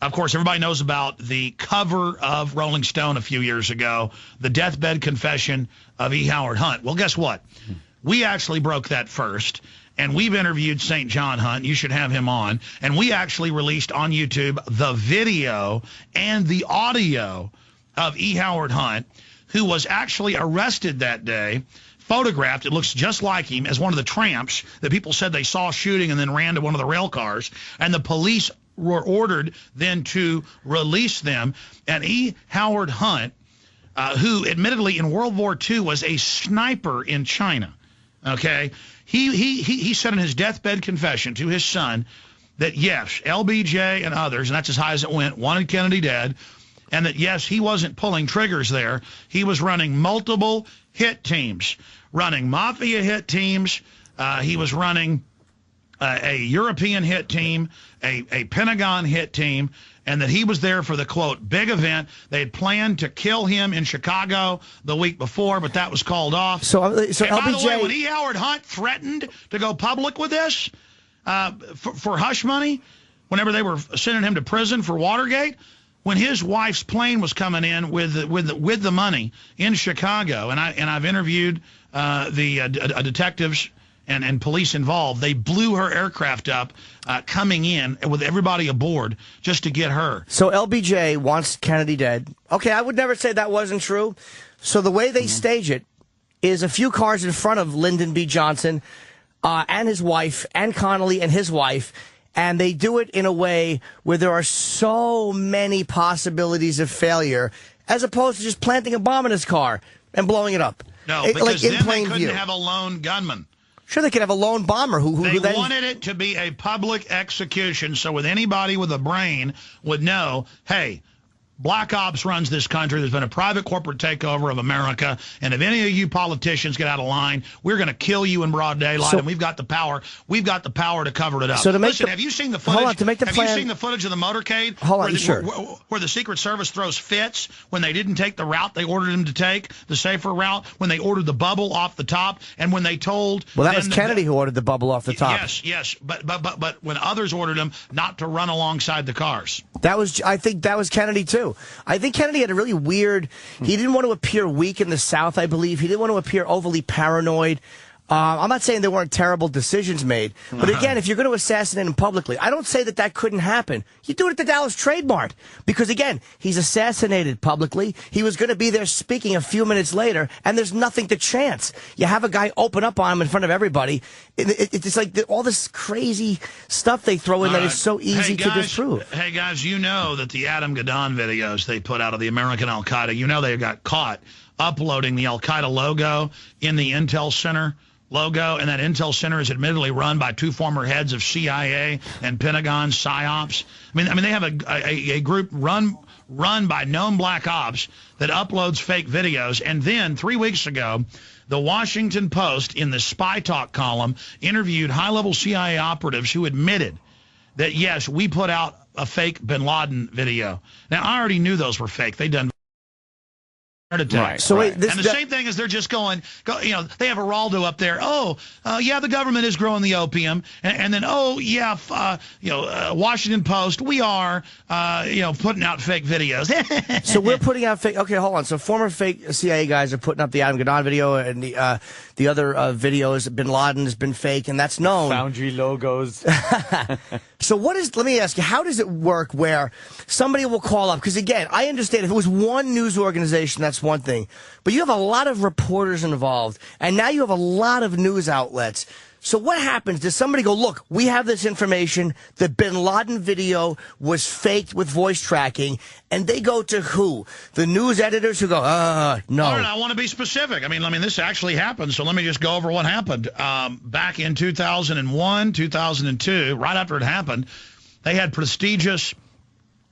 of course, everybody knows about the cover of Rolling Stone a few years ago, the deathbed confession of E. Howard Hunt. Well, guess what? We actually broke that first. And we've interviewed St. John Hunt. You should have him on. And we actually released on YouTube the video and the audio of E. Howard Hunt, who was actually arrested that day, photographed, it looks just like him, as one of the tramps that people said they saw shooting and then ran to one of the rail cars. And the police were ordered then to release them. And E. Howard Hunt, who admittedly in World War II was a sniper in China, okay, he said in his deathbed confession to his son that, yes, LBJ and others, and that's as high as it went, wanted Kennedy dead, and that, yes, he wasn't pulling triggers there. He was running multiple hit teams, running mafia hit teams. He was running a European hit team, a Pentagon hit team, and that he was there for the, quote, big event. They had planned to kill him in Chicago the week before, but that was called off. So and LBJ, by the way, when E. Howard Hunt threatened to go public with this for hush money, whenever they were sending him to prison for Watergate, when his wife's plane was coming in with the money in Chicago, and I've interviewed the detectives and police involved, they blew her aircraft up coming in with everybody aboard just to get her. So LBJ wants Kennedy dead. Okay, I would never say that wasn't true. So the way they stage it is a few cars in front of Lyndon B. Johnson and his wife and Connolly and his wife, and they do it in a way where there are so many possibilities of failure as opposed to just planting a bomb in his car and blowing it up. No, like because in then plain they couldn't view. have a lone gunman. Sure, they could have a lone bomber who They then wanted it to be a public execution so with anybody with a brain would know, hey, Black Ops runs this country. There's been a private corporate takeover of America, and if any of you politicians get out of line, we're going to kill you in broad daylight, and we've got the power. We've got the power to cover it up. So to make Listen, have you seen the footage? Hold on, to make the have plan, you seen the footage of the motorcade? Hold on, where sure. Where the Secret Service throws fits when they didn't take the route they ordered them to take, the safer route, when they ordered the bubble off the top, and when they told. Well, that was Kennedy who ordered the bubble off the top. Yes, but when others ordered them not to run alongside the cars. I think that was Kennedy too. I think Kennedy had a really weird. He didn't want to appear weak in the South, I believe. He didn't want to appear overly paranoid. I'm not saying there weren't terrible decisions made, but again, if you're going to assassinate him publicly, I don't say that couldn't happen. You do it at the Dallas Trade Mart because again, he's assassinated publicly. He was going to be there speaking a few minutes later, and there's nothing to chance. You have a guy open up on him in front of everybody. It's like all this crazy stuff they throw in that is so easy to disprove. Hey guys, you know that the Adam Gadon videos they put out of the American Al Qaeda, you know they got caught uploading the Al Qaeda logo in the Intel Center logo, and that Intel Center is admittedly run by two former heads of CIA and Pentagon PSYOPs. I mean they have a group run by known black ops that uploads fake videos. And then 3 weeks ago, the Washington Post in the Spy Talk column interviewed high-level CIA operatives who admitted that yes, we put out a fake Bin Laden video. Now I already knew those were fake. They'd done Right. So wait, and the same thing is they're just going, they have Geraldo up there. Yeah, the government is growing the opium, and then Washington Post, we are, putting out fake videos. So we're putting out fake. Okay, hold on. So former fake CIA guys are putting up the Adam Gadon video and the other videos. Bin Laden has been fake, and that's known. Foundry logos. So let me ask you, how does it work where somebody will call up? Because again, I understand if it was one news organization, that's one thing. But you have a lot of reporters involved, and now you have a lot of news outlets. So what happens? Does somebody go, look, we have this information, the Bin Laden video was faked with voice tracking, and they go to who? The news editors who go, no. All right, I want to be specific. I mean, this actually happened, so let me just go over what happened. Back in 2001, 2002, right after it happened, they had prestigious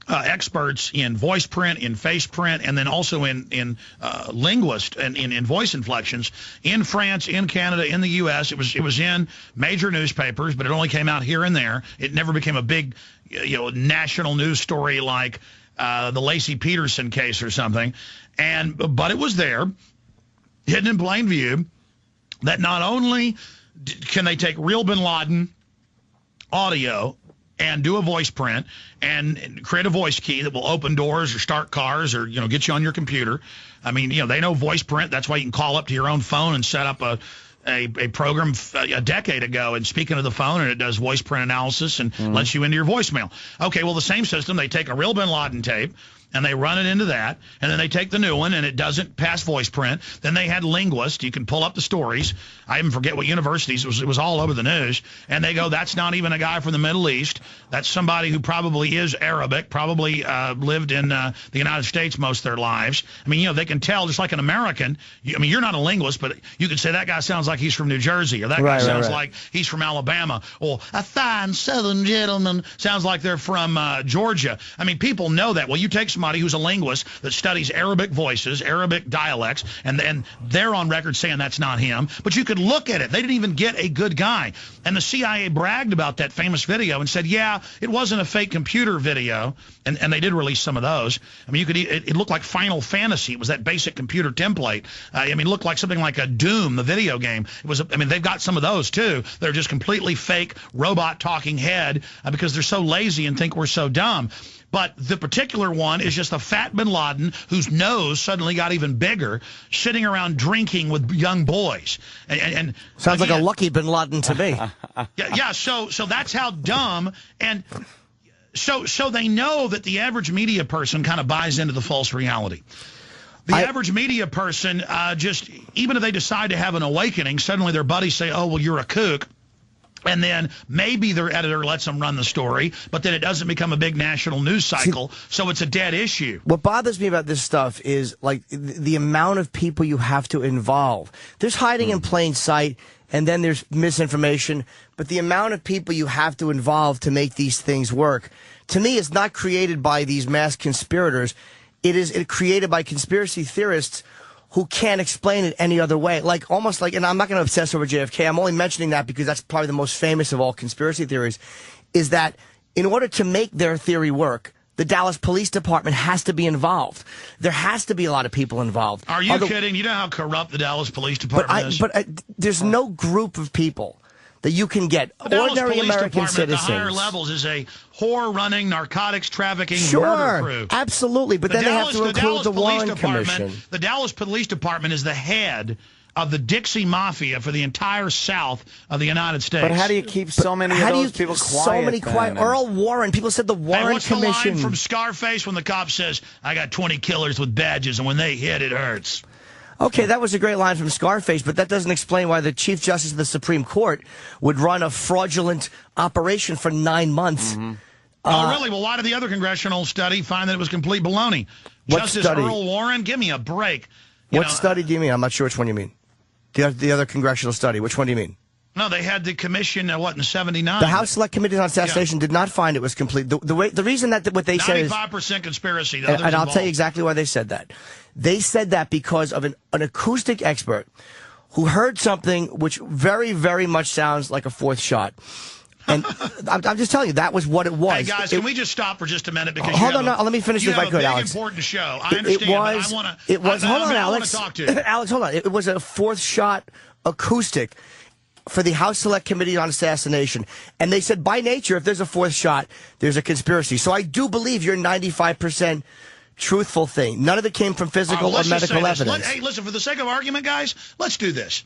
experts in voice print, in face print, and then also in linguist and in voice inflections in France, in Canada, in the U.S. It was in major newspapers, but it only came out here and there. It never became a big, national news story like the Lacey Peterson case or something. But it was there, hidden in plain view, that not only can they take real Bin Laden audio and do a voice print and create a voice key that will open doors or start cars or, get you on your computer. I mean, they know voice print. That's why you can call up to your own phone and set up a program a decade ago and speak into the phone, and it does voice print analysis and lets you into your voicemail. Okay, well, the same system, they take a real Bin Laden tape, and they run it into that, and then they take the new one, and it doesn't pass voice print. Then they had linguists. You can pull up the stories. I even forget what universities. It was all over the news. And they go, that's not even a guy from the Middle East. That's somebody who probably is Arabic, probably lived in the United States most of their lives. I mean, they can tell, just like an American. You're not a linguist, but you could say that guy sounds like he's from New Jersey, or that guy sounds like he's from Alabama, or a fine Southern gentleman sounds like they're from Georgia. I mean, people know that. Well, you take some somebody who's a linguist that studies Arabic voices, Arabic dialects, and they're on record saying that's not him. But you could look at it. They didn't even get a good guy. And the CIA bragged about that famous video and said, yeah, it wasn't a fake computer video. And they did release some of those. I mean, it looked like Final Fantasy. It was that basic computer template. I mean, it looked like something like a Doom, the video game. It was. I mean, they've got some of those too. They're just completely fake robot talking head because they're so lazy and think we're so dumb. But the particular one is just a fat bin Laden whose nose suddenly got even bigger, sitting around drinking with young boys. And sounds like a lucky bin Laden to me. Yeah. So that's how dumb and. So they know that the average media person kind of buys into the false reality. The average media person just, even if they decide to have an awakening, suddenly their buddies say, oh, well, you're a kook. And then maybe their editor lets them run the story, but then it doesn't become a big national news cycle, so it's a dead issue. What bothers me about this stuff is like the amount of people you have to involve. There's hiding in plain sight, and then there's misinformation, but the amount of people you have to involve to make these things work, to me, is not created by these mass conspirators. It is created by conspiracy theorists who can't explain it any other way. Like, almost like, and I'm not going to obsess over JFK, I'm only mentioning that because that's probably the most famous of all conspiracy theories, is that in order to make their theory work, the Dallas Police Department has to be involved. There has to be a lot of people involved. Are you kidding? You know how corrupt the Dallas Police Department is? But there's no group of people that you can get. Ordinary American citizens. The higher levels is a whore-running, narcotics trafficking murder crew. Sure, absolutely. But then they have to include the Warren Commission. The Dallas Police Department is the head of the Dixie Mafia for the entire South of the United States. But how do you keep so many of those people quiet? So many quiet. Earl Warren. People said the Warren what's Commission. What's the line from Scarface when the cop says, I got 20 killers with badges, and when they hit, it hurts? Okay, that was a great line from Scarface, but that doesn't explain why the Chief Justice of the Supreme Court would run a fraudulent operation for 9 months. Oh, really? Well, why did the other congressional study find that it was complete baloney? What Justice study? Earl Warren? Give me a break. What study do you mean? I'm not sure which one you mean. The other congressional study. Which one do you mean? No, they had the commission, in 79? The House Select Committee on Assassination did not find it was complete. The reason that what they said is 95% conspiracy. And I'll tell you exactly why they said that. They said that because of an acoustic expert who heard something which very, very much sounds like a fourth shot. And I'm just telling you, that was what it was. Hey, guys, can we just stop for just a minute? Because hold on, let me finish if I could, Alex. It's a big, important show. I understand, It was, hold on, Alex. Alex. I want to talk to you. Alex, hold on. It was a fourth shot acoustic for the House Select Committee on Assassination. And they said, by nature, if there's a fourth shot, there's a conspiracy. So I do believe you're 95% truthful thing. None of it came from physical or medical evidence. Hey, listen, for the sake of argument, guys, let's do this.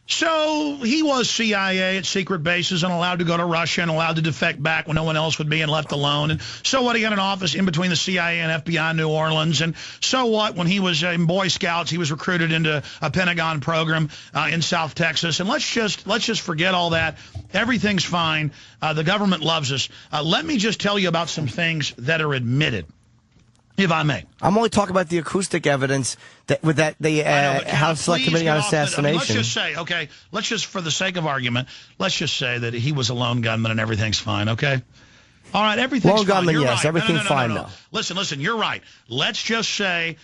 So he was CIA at secret bases and allowed to go to Russia and allowed to defect back when no one else would be and left alone. And so what? He had an office in between the CIA and FBI in New Orleans. And so what? When he was in Boy Scouts, he was recruited into a Pentagon program in South Texas. And let's just forget all that. Everything's fine. The government loves us. Let me just tell you about some things that are admitted, if I may. I'm only talking about the acoustic evidence the House Select Committee on Assassination. Let's just say, okay, for the sake of argument, let's just say that he was a lone gunman and everything's fine, okay? All right, everything's fine. Lone gunman, you're yes, right. everything's fine now. Listen, you're right. Let's just say,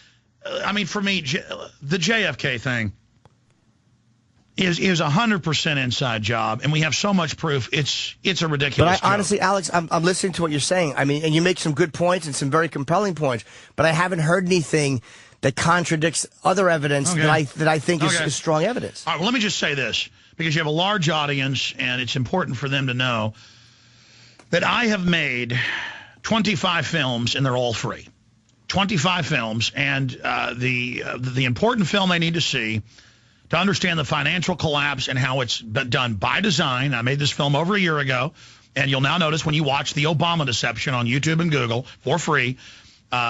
for me, the JFK thing is 100% inside job, and we have so much proof. It's a ridiculous But honestly, Alex, I'm listening to what you're saying. I mean, and you make some good points and some very compelling points, but I haven't heard anything that contradicts other evidence that I think is strong evidence. All right, well, let me just say this, because you have a large audience, and it's important for them to know that I have made 25 films, and they're all free. 25 films, and the important film they need to see to understand the financial collapse and how it's been done by design. I made this film over a year ago, and you'll now notice when you watch The Obama Deception on YouTube and Google for free,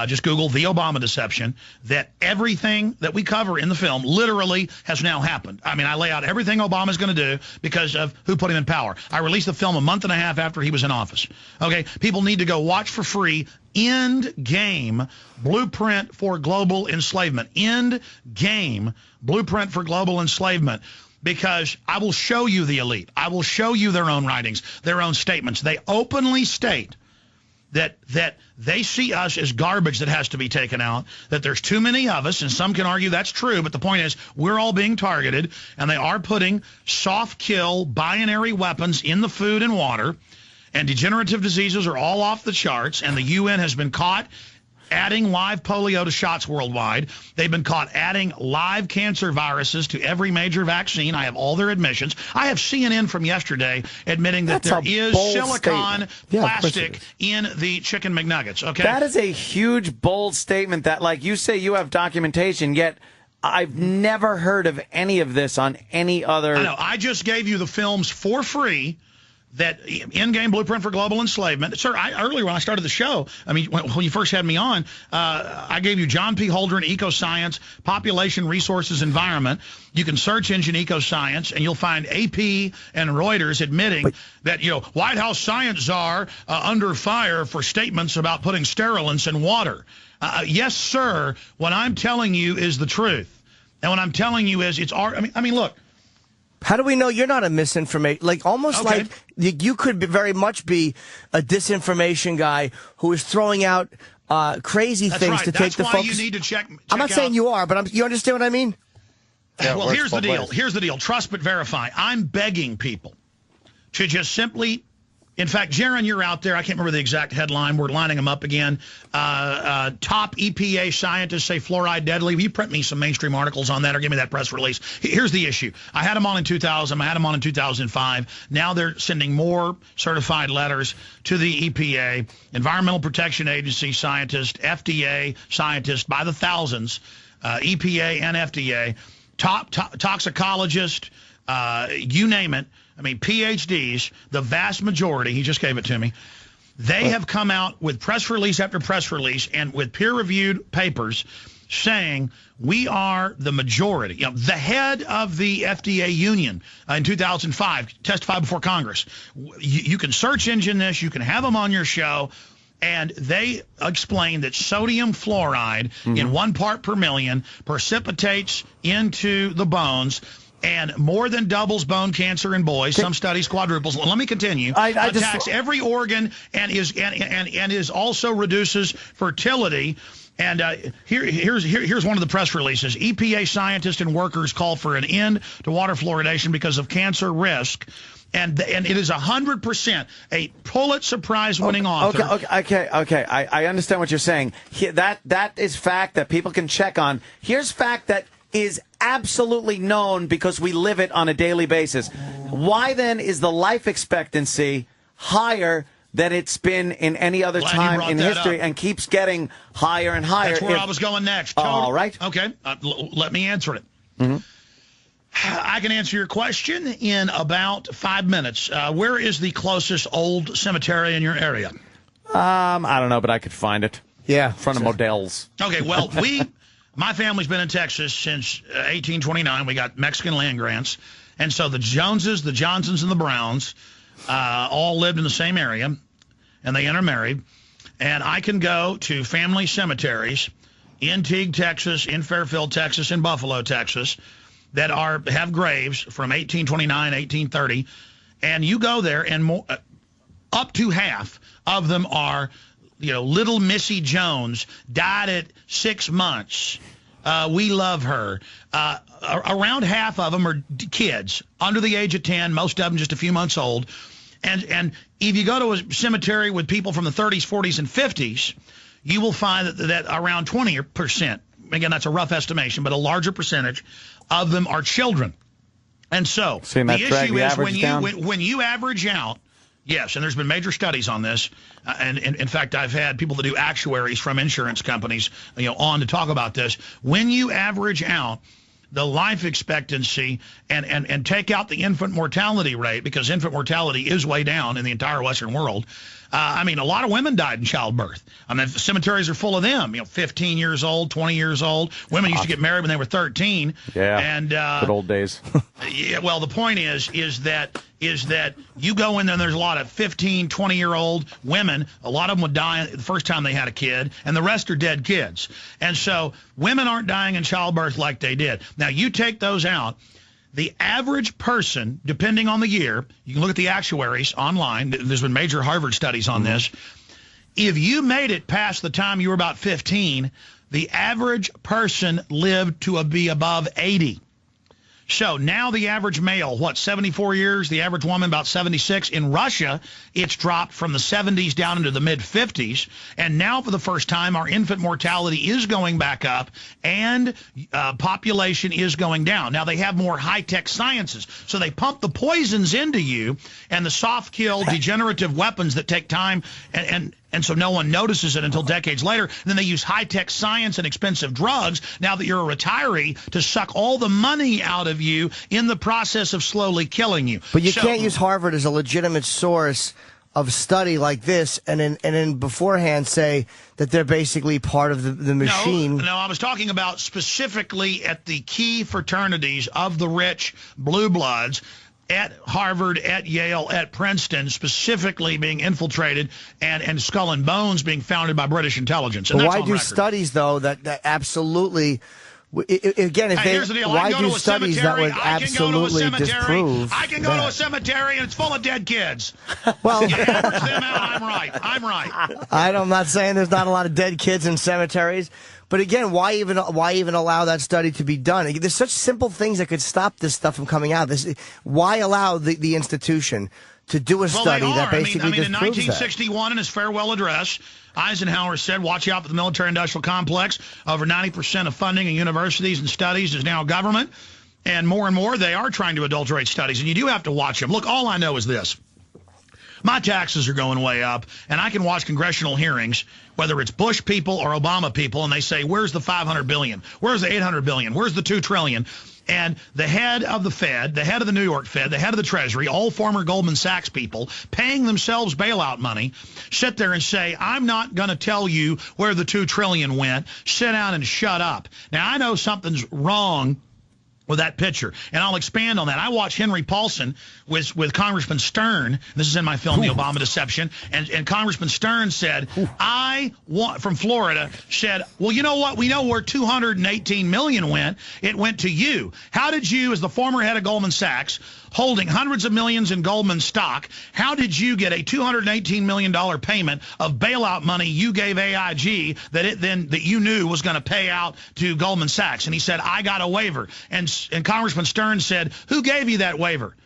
just Google The Obama Deception, that everything that we cover in the film literally has now happened. I mean, I lay out everything Obama's going to do because of who put him in power. I released the film a month and a half after he was in office. Okay, people need to go watch for free End Game Blueprint for Global Enslavement. End Game Blueprint for Global Enslavement. Because I will show you the elite. I will show you their own writings, their own statements. They openly state that they see us as garbage that has to be taken out, that there's too many of us, and some can argue that's true, but the point is we're all being targeted, and they are putting soft kill binary weapons in the food and water, and degenerative diseases are all off the charts, and the UN has been caught adding live polio to shots worldwide. They've been caught adding live cancer viruses to every major vaccine. I have all their admissions. I have CNN from yesterday admitting that there is silicon plastic in the chicken McNuggets. Okay, that is a huge, bold statement that, like you say, you have documentation, yet I've never heard of any of this on any other. I know. I just gave you the films for free. That in-game blueprint for global enslavement. Sir, earlier when I started the show, I mean, when you first had me on, I gave you John P. Holdren, Ecoscience, Population, Resources, Environment. You can search engine Ecoscience, and you'll find AP and Reuters admitting that, White House science czar under fire for statements about putting sterilants in water. Yes, sir, what I'm telling you is the truth. And what I'm telling you is I mean, look. How do we know you're not a misinformation? Like, almost like you could very much be a disinformation guy who is throwing out crazy things to take the focus. That's why you need to check I'm not saying you are, but you understand what I mean? Yeah, well, here's the deal. Here's the deal. Trust but verify. I'm begging people to just simply... In fact, Jaron, you're out there. I can't remember the exact headline. We're lining them up again. Top EPA scientists say fluoride deadly. Will you print me some mainstream articles on that or give me that press release? Here's the issue. I had them on in 2000. I had them on in 2005. Now they're sending more certified letters to the EPA, Environmental Protection Agency scientists, FDA scientists by the thousands, EPA and FDA, top toxicologists, you name it. I mean, PhDs, the vast majority, he just gave it to me, they have come out with press release after press release and with peer-reviewed papers saying we are the majority. The head of the FDA union in 2005 testified before Congress. You can search engine this. You can have them on your show. And they explain that sodium fluoride in 1 part per million precipitates into the bones and more than doubles bone cancer in boys. Some studies quadruples. Let me continue. Attacks every organ and is also reduces fertility. And here's one of the press releases. EPA scientists and workers call for an end to water fluoridation because of cancer risk. And it is 100% a Pulitzer Prize-winning author. Okay. I understand what you're saying. That is fact that people can check on. Here's fact that is absolutely known because we live it on a daily basis. Why then is the life expectancy higher than it's been in any other time in history and keeps getting higher and higher? That's where I was going next. All right. Okay. Let me answer it. I can answer your question in about 5 minutes. Where is the closest old cemetery in your area? I don't know, but I could find it. Yeah. In front of Modell's. Okay, well, my family's been in Texas since 1829. We got Mexican land grants. And so the Joneses, the Johnsons, and the Browns all lived in the same area, and they intermarried. And I can go to family cemeteries in Teague, Texas, in Fairfield, Texas, in Buffalo, Texas, that have graves from 1829, 1830. And you go there, and up to half of them are little Missy Jones died at 6 months. We love her. Around half of them are kids under the age of 10, most of them just a few months old. And if you go to a cemetery with people from the 30s, 40s, and 50s, you will find that around 20%, again, that's a rough estimation, but a larger percentage of them are children. And so the issue is when you average out, yes, and there's been major studies on this, and in fact, I've had people that do actuaries from insurance companies, on to talk about this. When you average out the life expectancy and take out the infant mortality rate, because infant mortality is way down in the entire Western world. I mean, a lot of women died in childbirth. I mean, the cemeteries are full of them, 15 years old, 20 years old. Women used to get married when they were 13. Yeah, and good old days. Yeah, well, the point is that you go in there and there's a lot of 15, 20-year-old women. A lot of them would die the first time they had a kid, and the rest are dead kids. And so women aren't dying in childbirth like they did. Now, you take those out. The average person, depending on the year, you can look at the actuaries online. There's been major Harvard studies on this. If you made it past the time you were about 15, the average person lived to be above 80. So now the average male, 74 years? The average woman, about 76. In Russia, it's dropped from the 70s down into the mid-50s. And now, for the first time, our infant mortality is going back up, and population is going down. Now, they have more high-tech sciences. So they pump the poisons into you, and the soft-kill degenerative weapons that take time, and so no one notices it until decades later. And then they use high-tech science and expensive drugs, now that you're a retiree, to suck all the money out of you in the process of slowly killing you. But you can't use Harvard as a legitimate source of study like this and then beforehand say that they're basically part of the machine. No, I was talking about specifically at the key fraternities of the rich blue bloods, at Harvard, at Yale, at Princeton, specifically being infiltrated, and Skull and Bones being founded by British intelligence. And but that's why on do record. studies, though, that absolutely... Again, if Here's the they, deal. why I can go do to a studies that cemetery, would absolutely disprove I can go to a that? cemetery and it's full of dead kids. Well, you average them out, I'm right. I'm not saying there's not a lot of dead kids in cemeteries, but again, why even allow that study to be done? There's such simple things that could stop this stuff from coming out. Why allow the institution to do a study that basically in disproves 1961, in his farewell address, Eisenhower said, watch out for the military-industrial complex. Over 90% of funding in universities and studies is now government. And more, they are trying to adulterate studies. And you do have to watch them. Look, all I know is this. My taxes are going way up, and I can watch congressional hearings, whether it's Bush people or Obama people, and they say, where's the $500 billion? Where's the $800 billion? Where's the $2 trillion? And the head of the Fed, the head of the New York Fed, the head of the Treasury, all former Goldman Sachs people, paying themselves bailout money, sit there and say, I'm not going to tell you where the $2 trillion went. Sit down and shut up. Now, I know something's wrong with that picture, and I'll expand on that. I watched Henry Paulson with Congressman Stern. This is in my film, The Obama Deception, and Congressman Stern said, from Florida, said, well, you know what? We know where $218 million went. It went to you. How did you, as the former head of Goldman Sachs, holding hundreds of millions in Goldman stock, how did you get a $218 million payment of bailout money you gave AIG that you knew was going to pay out to Goldman Sachs? And he said, I got a waiver. And Congressman Stern said, who gave you that waiver?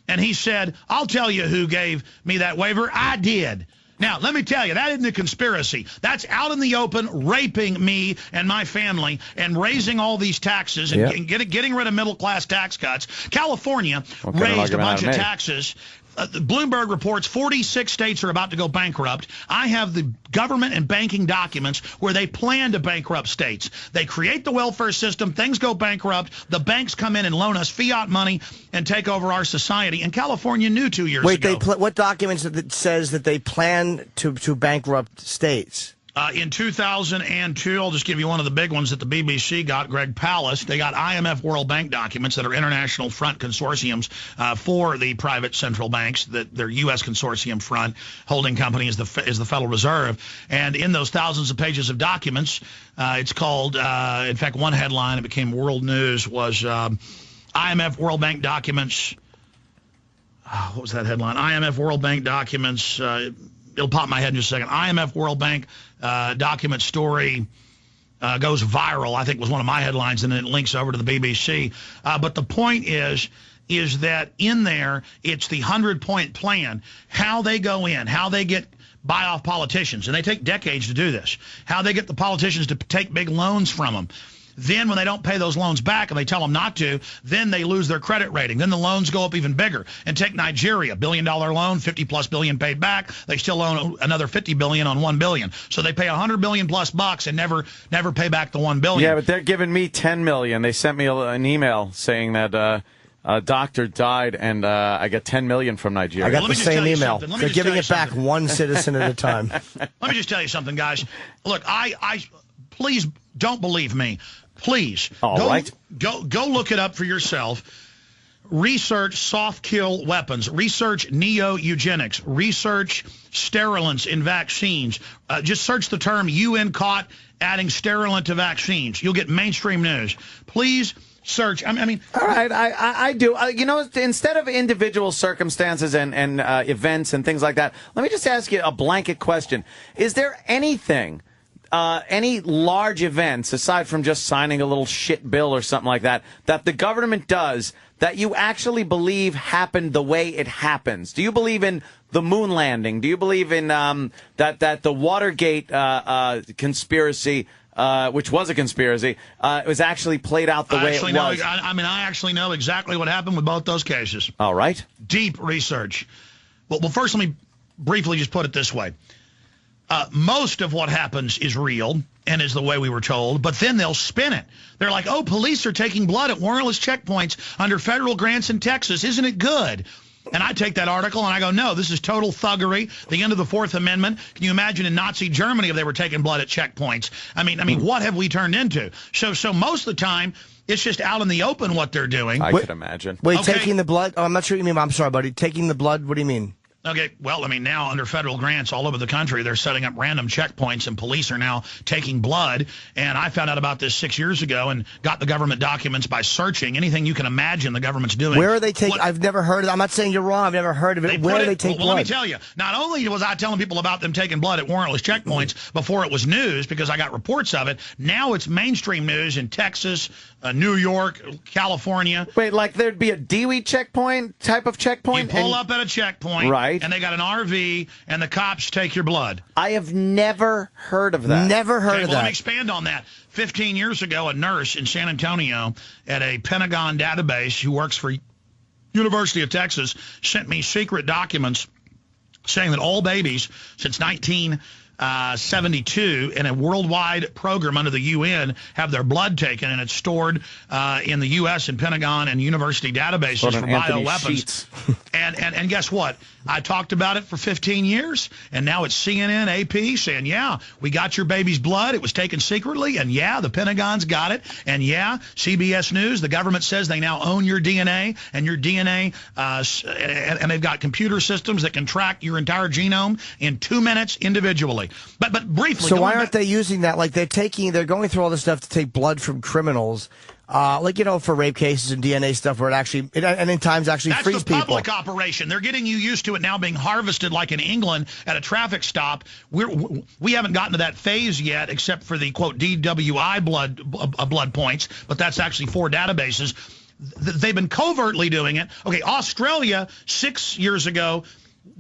And he said, I'll tell you who gave me that waiver. I did. Now, let me tell you, that isn't a conspiracy. That's out in the open, raping me and my family and raising all these taxes and getting rid of middle-class tax cuts. California raised a bunch of taxes. Bloomberg reports 46 states are about to go bankrupt. I have the government and banking documents where they plan to bankrupt states. They create the welfare system. Things go bankrupt. The banks come in and loan us fiat money and take over our society. And California knew 2 years ago. Wait, what documents that says that they plan to bankrupt states? In 2002, I'll just give you one of the big ones that the BBC got, Greg Palast. They got IMF World Bank documents that are international front consortiums for the private central banks. That their U.S. consortium front holding company is the Federal Reserve. And in those thousands of pages of documents, it's called, in fact, one headline, it became world news, was IMF World Bank documents. What was that headline? IMF World Bank documents. It'll pop in my head in just a second. IMF World Bank document story goes viral, I think was one of my headlines, and then it links over to the BBC. But the point is that in there, it's the 100-point plan, how they go in, how they buy off politicians, and they take decades to do this, how they get the politicians to take big loans from them. Then when they don't pay those loans back and they tell them not to, then they lose their credit rating. Then the loans go up even bigger. And take Nigeria, $1 billion loan, 50+ billion paid back. They still own another 50 billion on 1 billion. So they pay $100 billion plus bucks and never pay back the 1 billion. Yeah, but they're giving me 10 million. They sent me an email saying that a doctor died and I get 10 million from Nigeria. I got the same email. They're giving it back one citizen at a time. Let me just tell you something, guys. Look, I please don't believe me. Please, go look it up for yourself. Research soft kill weapons. Research neo-eugenics. Research sterilants in vaccines. Just search the term UN caught adding sterilant to vaccines. You'll get mainstream news. Please search. I mean, all right, I do. You know, instead of individual circumstances and events and things like that, let me just ask you a blanket question. Is there anything, any large events, aside from just signing a little shit bill or something like that, that the government does that you actually believe happened the way it happens? Do you believe in the moon landing? Do you believe in that the Watergate conspiracy, which was a conspiracy, was actually played out the way it was? I actually know exactly what happened with both those cases. All right. Deep research. Well, first let me briefly just put it this way. Most of what happens is real and is the way we were told, but then they'll spin it. They're like, oh, police are taking blood at warrantless checkpoints under federal grants in Texas. Isn't it good? And I take that article and I go, no, this is total thuggery, the end of the Fourth Amendment. Can you imagine in Nazi Germany if they were taking blood at checkpoints? I mean, what have we turned into? So most of the time, it's just out in the open what they're doing. I could imagine. Wait, taking the blood? Oh, I'm not sure what you mean. I'm sorry, buddy. Taking the blood? What do you mean? Okay, well, I mean, now under federal grants all over the country, they're setting up random checkpoints, and police are now taking blood. And I found out about this 6 years ago and got the government documents by searching. Anything you can imagine the government's doing. Where are they taking? I've never heard of it. I'm not saying you're wrong. I've never heard of it. Where do they take blood? Well, let me tell you. Not only was I telling people about them taking blood at warrantless checkpoints before it was news, because I got reports of it, now it's mainstream news in Texas, New York, California. Wait, like there'd be a Dewey checkpoint type of checkpoint? You pull up at a checkpoint. Right. And they got an RV, and the cops take your blood. I have never heard of that. Never heard of that. Let me expand on that. 15 years ago, a nurse in San Antonio at a Pentagon database who works for University of Texas sent me secret documents saying that all babies since 1972 in a worldwide program under the UN have their blood taken, and it's stored in the U.S. and Pentagon and university databases for bioweapons. And guess what? I talked about it for 15 years, and now it's CNN, AP saying, yeah, we got your baby's blood. It was taken secretly, and yeah, the Pentagon's got it, and yeah, CBS News, the government says they now own your DNA, and your DNA, and they've got computer systems that can track your entire genome in 2 minutes individually. But briefly, so why aren't they using that? Like they're going through all this stuff to take blood from criminals, like, you know, for rape cases and DNA stuff where it actually, and in times actually frees people. That's the public operation. They're getting you used to it now being harvested like in England at a traffic stop. We haven't gotten to that phase yet, except for the, quote, DWI blood points, but that's actually 4 databases. They've been covertly doing it. Okay, Australia 6 years ago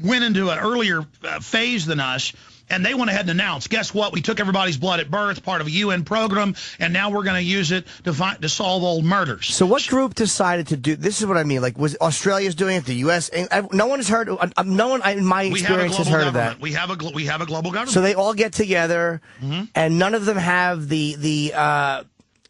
went into an earlier phase than us, and they went ahead and announced, guess what? We took everybody's blood at birth, part of a UN program, and now we're going to use it to solve old murders. So what group decided to do, this is what I mean, like was Australia's doing it, the U.S., no one has heard, no one in my experience has heard of that. We have a global government. So they all get together, and none of them have the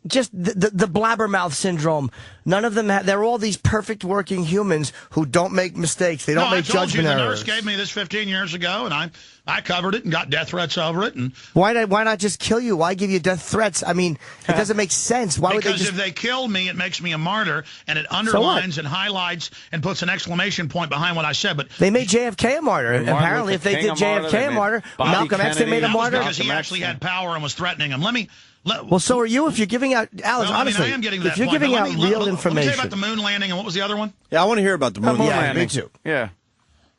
blabbermouth syndrome. None of them they're all these perfect working humans who don't make mistakes. They don't make judgment errors. The nurse gave me this 15 years ago, and I covered it and got death threats over it. And why not just kill you? Why give you death threats? I mean, it doesn't make sense. Why would they just... Because if they kill me, it makes me a martyr, and it underlines and highlights and puts an exclamation point behind what I said. But they made JFK a martyr. Apparently, if they did JFK a martyr, Malcolm X, they made a martyr. Because he actually had power and was threatening him. Well, so are you if you're giving out, Alex, honestly, I am getting that if you're point. giving out real information. Let me tell you about the moon landing, and what was the other one? Yeah, I want to hear about the moon landing. Me too. Yeah.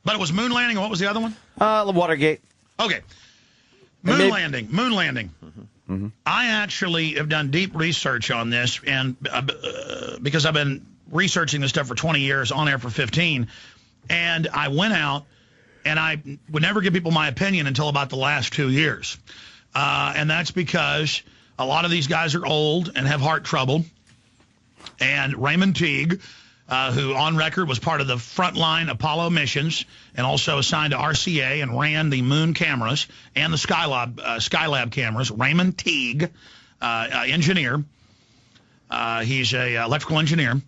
But it was moon landing, and what was the other one? Watergate. Okay. Moon landing. I actually have done deep research on this, and because I've been researching this stuff for 20 years, on air for 15, and I went out, and I would never give people my opinion until about the last 2 years. And that's because a lot of these guys are old and have heart trouble. And Raymond Teague, who on record was part of the frontline Apollo missions and also assigned to RCA and ran the moon cameras and the Skylab cameras, Raymond Teague, engineer. He's a electrical engineer.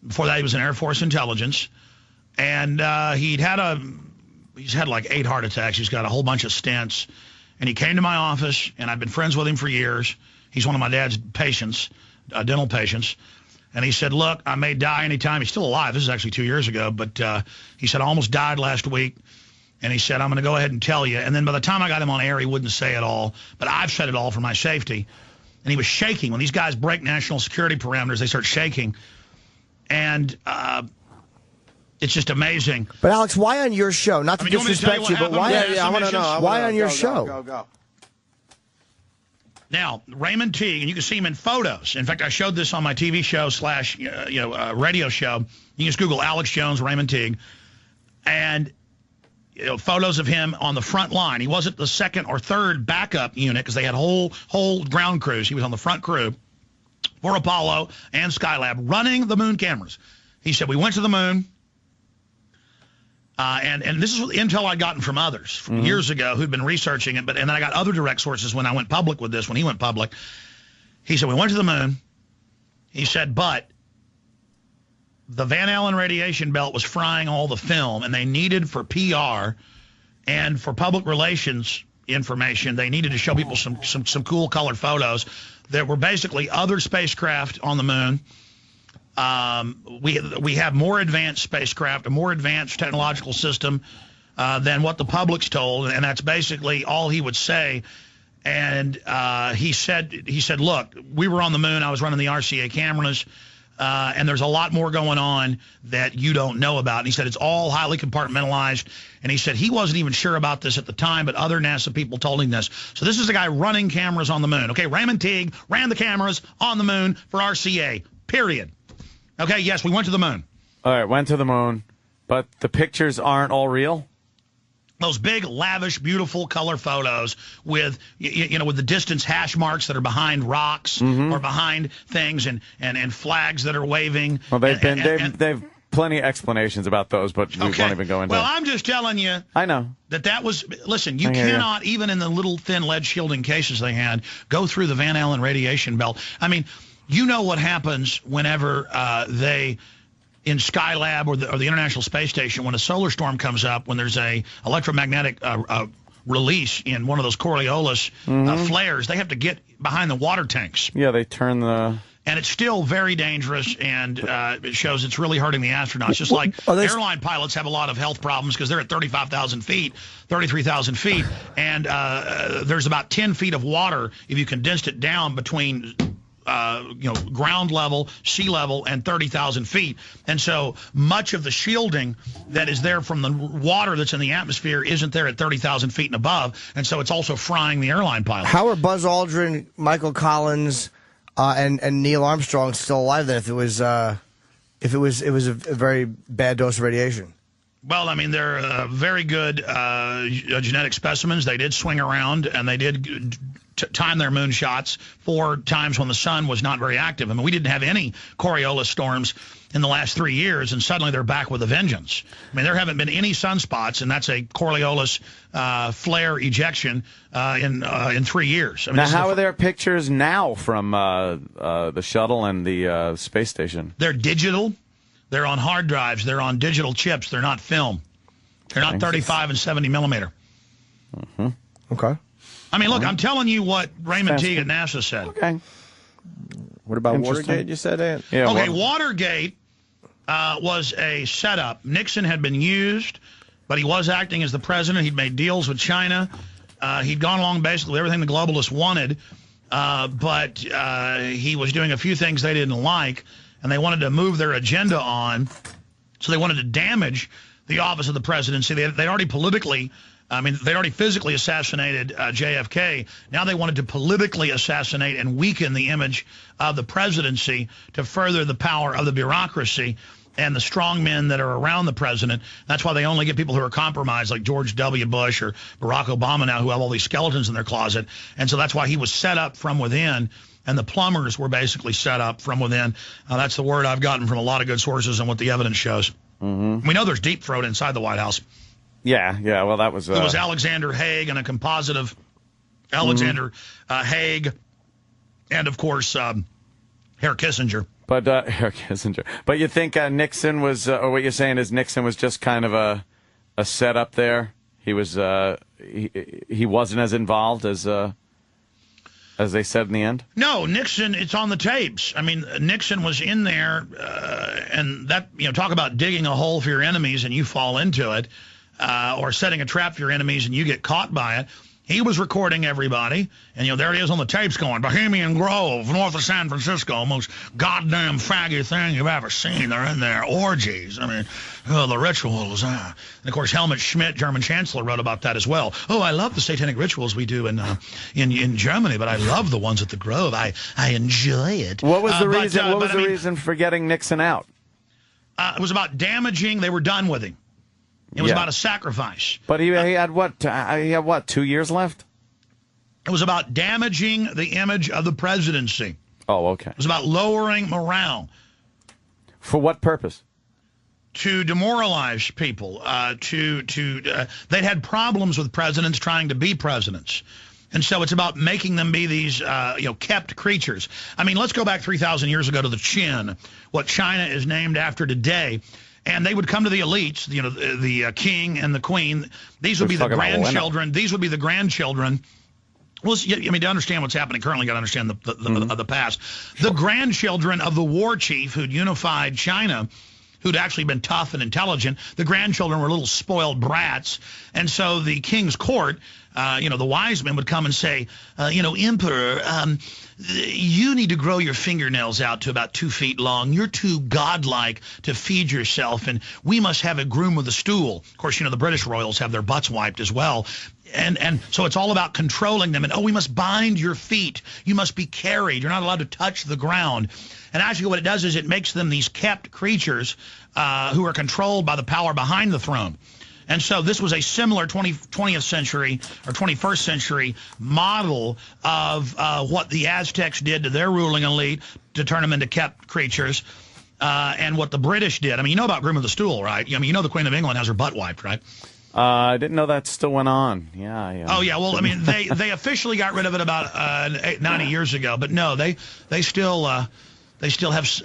Before that, he was in Air Force intelligence. And he's had like 8 heart attacks. He's got a whole bunch of stents. And he came to my office, and I've been friends with him for years. He's one of my dad's patients, dental patients. And he said, look, I may die anytime. He's still alive. This is actually 2 years ago. But he said, I almost died last week. And he said, I'm going to go ahead and tell you. And then by the time I got him on air, he wouldn't say it all. But I've said it all for my safety. And he was shaking. When these guys break national security parameters, they start shaking. And it's just amazing. But, Alex, why on your show? Not to disrespect you, but why, I want to know. Why on your show? Go. Now, Raymond Teague, and you can see him in photos. In fact, I showed this on my TV show / radio show. You can just Google Alex Jones, Raymond Teague. And photos of him on the front line. He wasn't the second or third backup unit because they had whole ground crews. He was on the front crew for Apollo and Skylab running the moon cameras. He said, we went to the moon, and this is intel I'd gotten from others from years ago who'd been researching it, and then I got other direct sources when I went public with this, when he went public. He said, we went to the moon. He said, but the Van Allen radiation belt was frying all the film, and they needed for PR and for public relations information, they needed to show people some cool colored photos. There were basically other spacecraft on the moon. We have more advanced spacecraft, a more advanced technological system than what the public's told, and that's basically all he would say. And he said, look, we were on the moon. I was running the RCA cameras. And there's a lot more going on that you don't know about. And he said it's all highly compartmentalized. And he said he wasn't even sure about this at the time, but other NASA people told him this. So this is a guy running cameras on the moon. Okay, Raymond Teague ran the cameras on the moon for RCA, period. Okay, yes, we went to the moon. All right, went to the moon, but the pictures aren't all real? Those big, lavish, beautiful color photos with, with the distance hash marks that are behind rocks or behind things and flags that are waving. Well, they've plenty of explanations about those, but we won't even go into Well, I'm just telling you. I know. That was, listen, you cannot, even in the little thin lead shielding cases they had, go through the Van Allen radiation belt. I mean, you know what happens whenever they... in Skylab or the International Space Station, when a solar storm comes up, when there's a electromagnetic release in one of those Coriolis flares, they have to get behind the water tanks. Yeah, they turn the... And it's still very dangerous, and it shows it's really hurting the astronauts. Just like airline pilots have a lot of health problems because they're at 35,000 feet, 33,000 feet, and there's about 10 feet of water if you condensed it down between... ground level, sea level, and 30,000 feet. And so much of the shielding that is there from the water that's in the atmosphere isn't there at 30,000 feet and above. And so it's also frying the airline pilots. How are Buzz Aldrin, Michael Collins, and Neil Armstrong still alive then if it was a very bad dose of radiation? Well, I mean, they're very good genetic specimens. They did swing around, and they did time their moon shots 4 times when the sun was not very active. I mean, we didn't have any Coriolis storms in the last 3 years, and suddenly they're back with a vengeance. I mean, there haven't been any sunspots, and that's a Coriolis flare ejection in 3 years. I mean, now, how are there pictures now from the shuttle and the space station? They're digital. They're on hard drives. They're on digital chips. They're not film. They're not 35 and 70 millimeter. Okay. I mean, look, I'm telling you what Raymond Teague at NASA said. Okay. What about Watergate, you said, Ant? Yeah, okay, Watergate was a setup. Nixon had been used, but he was acting as the president. He'd made deals with China. He'd gone along basically everything the globalists wanted, but he was doing a few things they didn't like, and they wanted to move their agenda on, so they wanted to damage the office of the presidency. They'd already politically... I mean, they'd already physically assassinated JFK. Now they wanted to politically assassinate and weaken the image of the presidency to further the power of the bureaucracy and the strong men that are around the president. That's why they only get people who are compromised, like George W. Bush or Barack Obama now, who have all these skeletons in their closet. And so that's why he was set up from within, and the plumbers were basically set up from within. That's the word I've gotten from a lot of good sources and what the evidence shows. We know there's deep throat inside the White House. Yeah, well, that was... It was Alexander Haig and a composite of Alexander Haig and, of course, Henry Kissinger. But Henry Kissinger. But you think Nixon was... or what you're saying is Nixon was just kind of a setup there? He was... he wasn't as involved as they said in the end? No, Nixon, it's on the tapes. I mean, Nixon was in there, and that, talk about digging a hole for your enemies and you fall into it. Or setting a trap for your enemies and you get caught by it. He was recording everybody, and, there it is on the tapes going, Bohemian Grove, north of San Francisco, most goddamn faggy thing you've ever seen. They're in there, orgies. I mean, the rituals. And, of course, Helmut Schmidt, German chancellor, wrote about that as well. Oh, I love the satanic rituals we do in Germany, but I love the ones at the Grove. I enjoy it. What was the reason? What was the reason for getting Nixon out? It was about damaging. They were done with him. It was about a sacrifice. But he had what? He had what? 2 years left? It was about damaging the image of the presidency. Oh, okay. It was about lowering morale. For what purpose? To demoralize people. They'd had problems with presidents trying to be presidents. And so it's about making them be these, kept creatures. I mean, let's go back 3,000 years ago to the Qin, what China is named after today. And they would come to the elites, the king and the queen. These would be the grandchildren. These would be the grandchildren. Well, to understand what's happening currently, you got to understand the past. The grandchildren of the war chief who'd unified China, who'd actually been tough and intelligent. The grandchildren were little spoiled brats. And so the king's court, the wise men would come and say, Emperor, you need to grow your fingernails out to about 2 feet long. You're too godlike to feed yourself, and we must have a groom with a stool. Of course, the British royals have their butts wiped as well. And so it's all about controlling them. And, we must bind your feet. You must be carried. You're not allowed to touch the ground. And actually what it does is it makes them these kept creatures who are controlled by the power behind the throne. And so this was a similar 20th century or 21st century model of what the Aztecs did to their ruling elite to turn them into kept creatures and what the British did. I mean, you know about Groom of the Stool, right? I mean, the Queen of England has her butt wiped, right? I didn't know that still went on. Yeah. Oh, yeah. Well, I mean, they officially got rid of it about 90 years ago. But no, they still have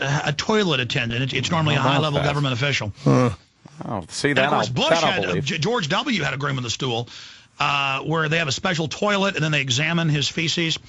a toilet attendant. It's normally a high-level government official. Oh, see that? And of course, George W. had a Groom of the Stool, where they have a special toilet and then they examine his feces.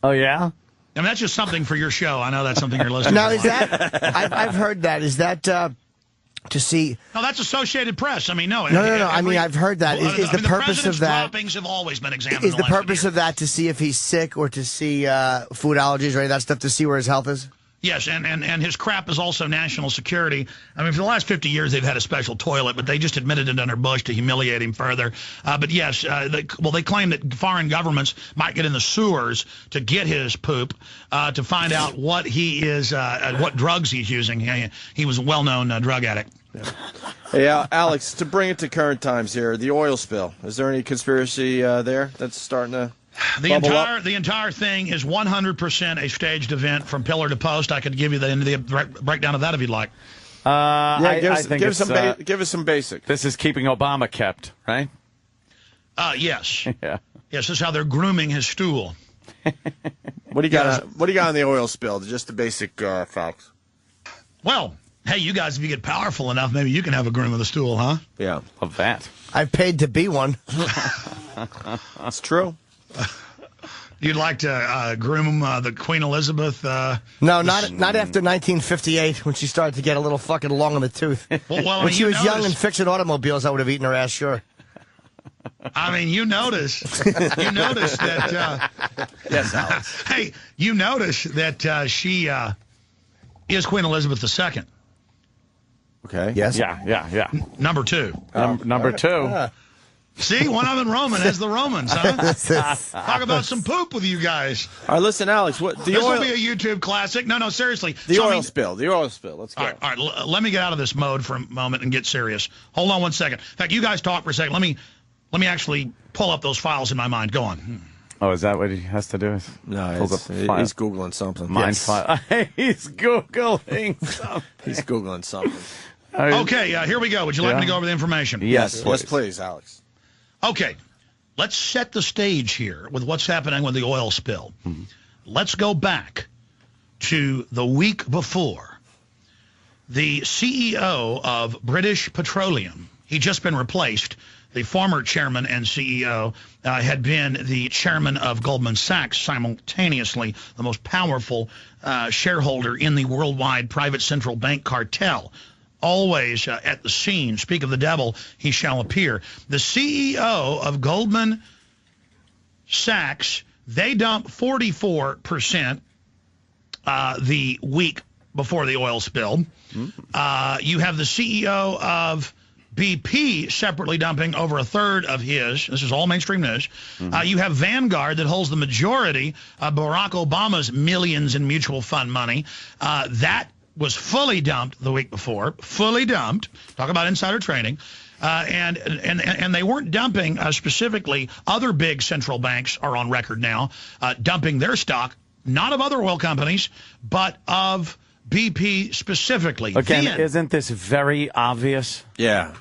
Oh yeah. I mean, that's just something for your show. I know that's something you're listening. Now, to. is that? I've heard that. Is that to see? No, that's Associated Press. I mean, no. No. I mean, I've heard that. Is the purpose of that? Droppings have always been examined. Is the purpose of that to see if he's sick or to see food allergies or any of that stuff to see where his health is? Yes, and his crap is also national security. I mean, for the last 50 years, they've had a special toilet, but they just admitted it under Bush to humiliate him further. But yes, they claim that foreign governments might get in the sewers to get his poop to find out what he is, what drugs he's using. He was a well-known drug addict. Hey, Alex, to bring it to current times here, the oil spill. Is there any conspiracy there that's starting to... The entire thing is 100% a staged event from pillar to post. I could give you the breakdown of that if you'd like. Give us some basic. This is keeping Obama kept, right? Yes. Yeah. Yes, this is how they're grooming his stool. What do you got? What do you got on the oil spill? Just the basic facts. Well, hey, you guys, if you get powerful enough, maybe you can have a groom of the stool, huh? Yeah, of that. I've paid to be one. That's true. You'd like to groom the Queen Elizabeth? No, not after 1958 when she started to get a little fucking long in the tooth. When she was young and fixing automobiles, I would have eaten her ass, sure. I mean, you notice that. Yes, Alex. Hey, you notice that she is Queen Elizabeth II. Okay. Yes. Yeah. Number 2. Number 2. See, one of them Roman as the Romans, huh? Talk about some poop with you guys. All right, listen, Alex. This will be a YouTube classic. No, seriously. The oil spill. Let's go. All right, let me get out of this mode for a moment and get serious. Hold on one second. In fact, you guys talk for a second. Let me actually pull up those files in my mind. Go on. Oh, is that what he has to do? No, he's Googling something. File. He's Googling something. He's Googling something. Okay, here we go. Would you like me to go over the information? Yes, please, Alex. Okay, let's set the stage here with what's happening with the oil spill. Mm-hmm. Let's go back to the week before. The CEO of British Petroleum, he'd just been replaced. The former chairman and CEO had been the chairman of Goldman Sachs, simultaneously the most powerful shareholder in the worldwide private central bank cartel. Always at the scene. Speak of the devil, he shall appear. The CEO of Goldman Sachs, they dumped 44% the week before the oil spill. You have the CEO of BP separately dumping over a third of his. This is all mainstream news. You have Vanguard that holds the majority of Barack Obama's millions in mutual fund money. That was fully dumped the week before. Fully dumped. Talk about insider trading. And they weren't dumping specifically. Other big central banks are on record now dumping their stock, not of other oil companies, but of BP specifically. Again, Then, isn't this very obvious? Yeah.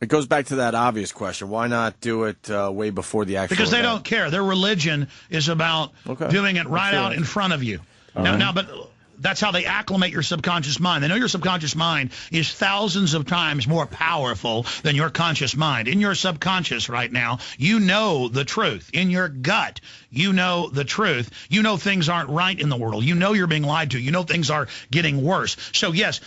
It goes back to that obvious question. Why not do it way before the actual because they event? don't care. Their religion is about doing it right out in front of you. Now, but that's how they acclimate your subconscious mind. They know your subconscious mind is thousands of times more powerful than your conscious mind. In your subconscious right now, you know the truth. In your gut, you know the truth. You know things aren't right in the world. You know you're being lied to. You know things are getting worse. So, yes,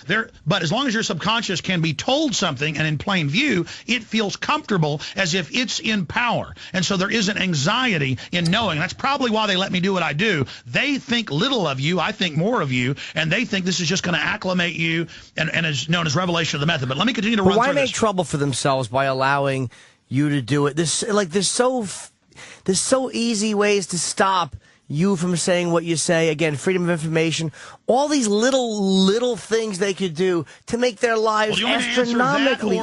but as long as your subconscious can be told something and in plain view, it feels comfortable as if it's in power. And so there isn't anxiety in knowing. That's probably why they let me do what I do. They think little of you. I think more of you. And they think this is just going to acclimate you and is known as revelation of the method. But let me continue to run through this. Why make trouble for themselves by allowing you to do it? There's so easy ways to stop you from saying what you say. Again, freedom of information. All these little things they could do to make their lives astronomically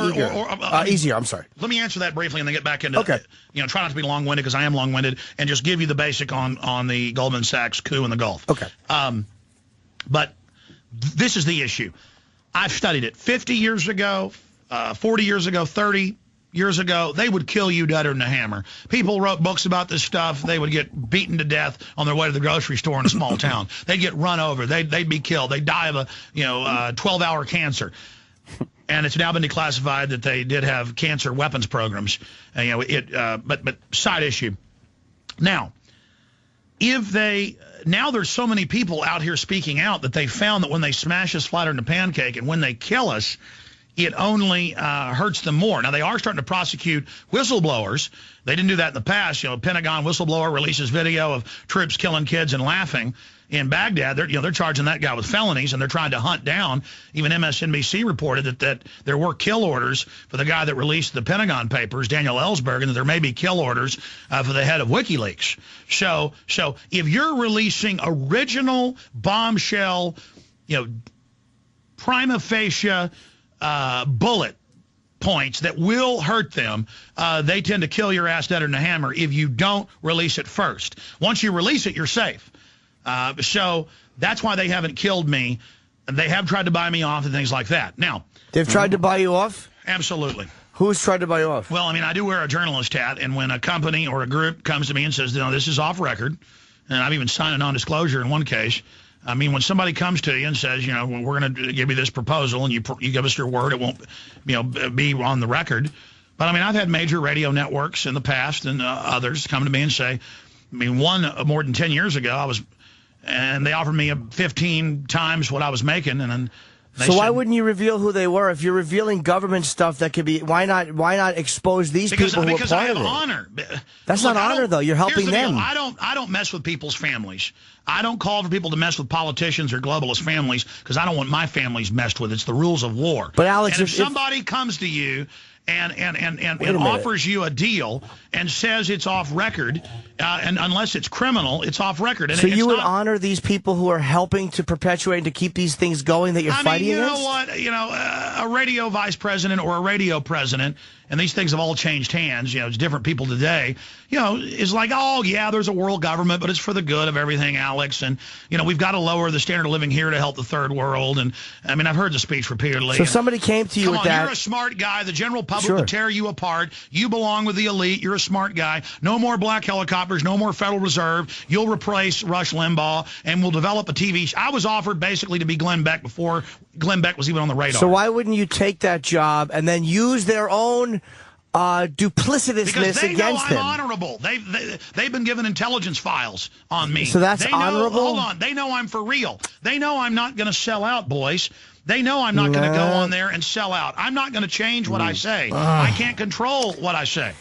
easier. I'm sorry. Let me answer that briefly and then get back into try not to be long-winded because I am long-winded, and just give you the basic on the Goldman Sachs coup in the Gulf. Okay. But this is the issue. I've studied it. 50 years ago, 40 years ago, 30 years ago, they would kill you deader than a hammer. People wrote books about this stuff. They would get beaten to death on their way to the grocery store in a small town. They'd get run over. They'd be killed. They'd die of a 12-hour cancer. And it's now been declassified that they did have cancer weapons programs. But side issue. Now, now there's so many people out here speaking out that they found that when they smash us flatter than a pancake and when they kill us, it only hurts them more. Now, they are starting to prosecute whistleblowers. They didn't do that in the past. Pentagon whistleblower releases video of troops killing kids and laughing in Baghdad. They're charging that guy with felonies, and they're trying to hunt down. Even MSNBC reported that there were kill orders for the guy that released the Pentagon Papers, Daniel Ellsberg, and that there may be kill orders for the head of WikiLeaks. So if you're releasing original bombshell, prima facie bullet points that will hurt them, they tend to kill your ass deader than a hammer if you don't release it first. Once you release it, you're safe. So that's why they haven't killed me. They have tried to buy me off and things like that. Now, they've tried to buy you off? Absolutely. Who's tried to buy you off? Well, I do wear a journalist hat, and when a company or a group comes to me and says, this is off record, and I've even signed a non-disclosure in one case. When somebody comes to you and says, we're going to give you this proposal, and you give us your word, it won't, be on the record. But I've had major radio networks in the past and others come to me and say, one more than 10 years ago, and they offered me 15 times what I was making, and then so why wouldn't you reveal who they were? If you're revealing government stuff that could be, why not expose these people who are part of it? Because I have honor. That's not honor, though. You're helping them. I don't mess with people's families. I don't call for people to mess with politicians or globalist families because I don't want my families messed with. It's the rules of war. But Alex, and if somebody comes to you and offers you a deal and says it's off record, and unless it's criminal, it's off record. And so you would honor these people who are helping to perpetuate and to keep these things going that you're fighting against? You know what? A radio vice president or a radio president, and these things have all changed hands. It's different people today. Is like, oh, yeah, there's a world government, but it's for the good of everything, Alex. And, we've got to lower the standard of living here to help the third world. And, I've heard the speech repeatedly. So somebody came to you with that. You're a smart guy. The general public will tear you apart. You belong with the elite. You're a smart guy. No more black helicopters. No more Federal Reserve. You'll replace Rush Limbaugh, and we'll develop a TV show. I was offered basically to be Glenn Beck before Glenn Beck was even on the radar. So why wouldn't you take that job and then use their own duplicitousness because they against know him. I'm honorable. They've been given intelligence files on me. So that's they know, honorable? Hold on. They know I'm for real. They know I'm not going to sell out, boys. They know I'm not going to go on there and sell out. I'm not going to change what I say. I can't control what I say.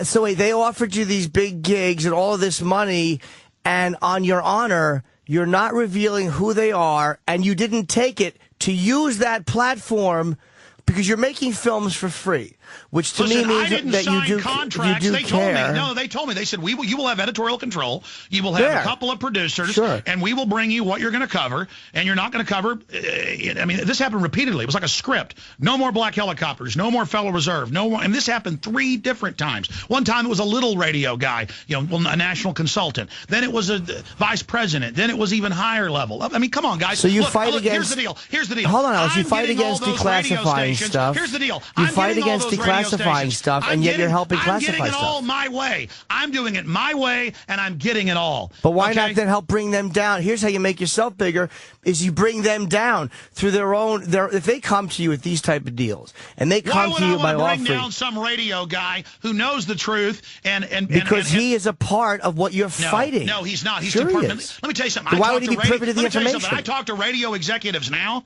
So wait, they offered you these big gigs and all of this money, and on your honor, you're not revealing who they are, and you didn't take it to use that platform because you're making films for free, which to Listen, me I means didn't that sign you do contracts. you do they care. told me. No, they told me. They said you will have editorial control. You will have a couple of producers, and we will bring you what you're going to cover, and you're not going to cover. I mean, this happened repeatedly. It was like a script. No more black helicopters. No more Federal Reserve. No more. And this happened 3 different times. One time it was a little radio guy, a national consultant. Then it was a vice president. Then it was even higher level. I mean, come on, guys. So you Look, fight against. Here's the deal. Here's the deal. Hold on, Alex. You I'm fight getting all against those radio declassifying stations. stuff. Here's the deal. You I'm fight getting all against those radio declassifying stations. stuff, and yet you're helping I'm classify getting it stuff. all my way. I'm doing it my way, and I'm getting it all. But why okay? not then help bring them down? Here's how you make yourself bigger: is you bring them down through their own. If they come to you with these type of deals, and they come to you by Why would I offering, bring down some radio guy who knows the truth because he is a part of what you're fighting. No, he's not. He's sure he department. is. Let me tell you something. Then why would he be privy to the information? I talk to radio executives now.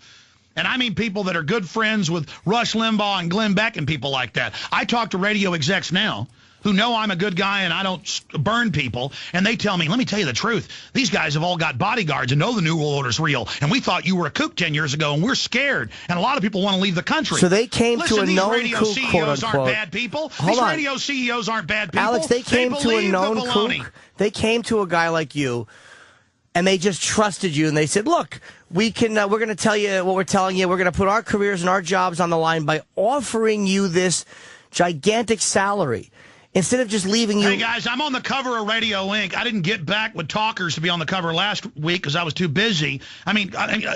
And I mean people that are good friends with Rush Limbaugh and Glenn Beck and people like that. I talk to radio execs now who know I'm a good guy and I don't burn people, and they tell me, let me tell you the truth, these guys have all got bodyguards and know the New World Order's real, and we thought you were a kook 10 years ago, and we're scared, and a lot of people want to leave the country. So they came Listen, to a these known radio kook, CEOs quote-unquote. aren't bad people. Hold These on. radio CEOs aren't bad people. Alex, they came to a believe the known baloney. kook. They came to a guy like you, and they just trusted you, and they said, look, we're going to tell you what we're telling you. We're going to put our careers and our jobs on the line by offering you this gigantic salary. Instead of just leaving you... Hey, guys, I'm on the cover of Radio Inc. I didn't get back with talkers to be on the cover last week because I was too busy. I mean,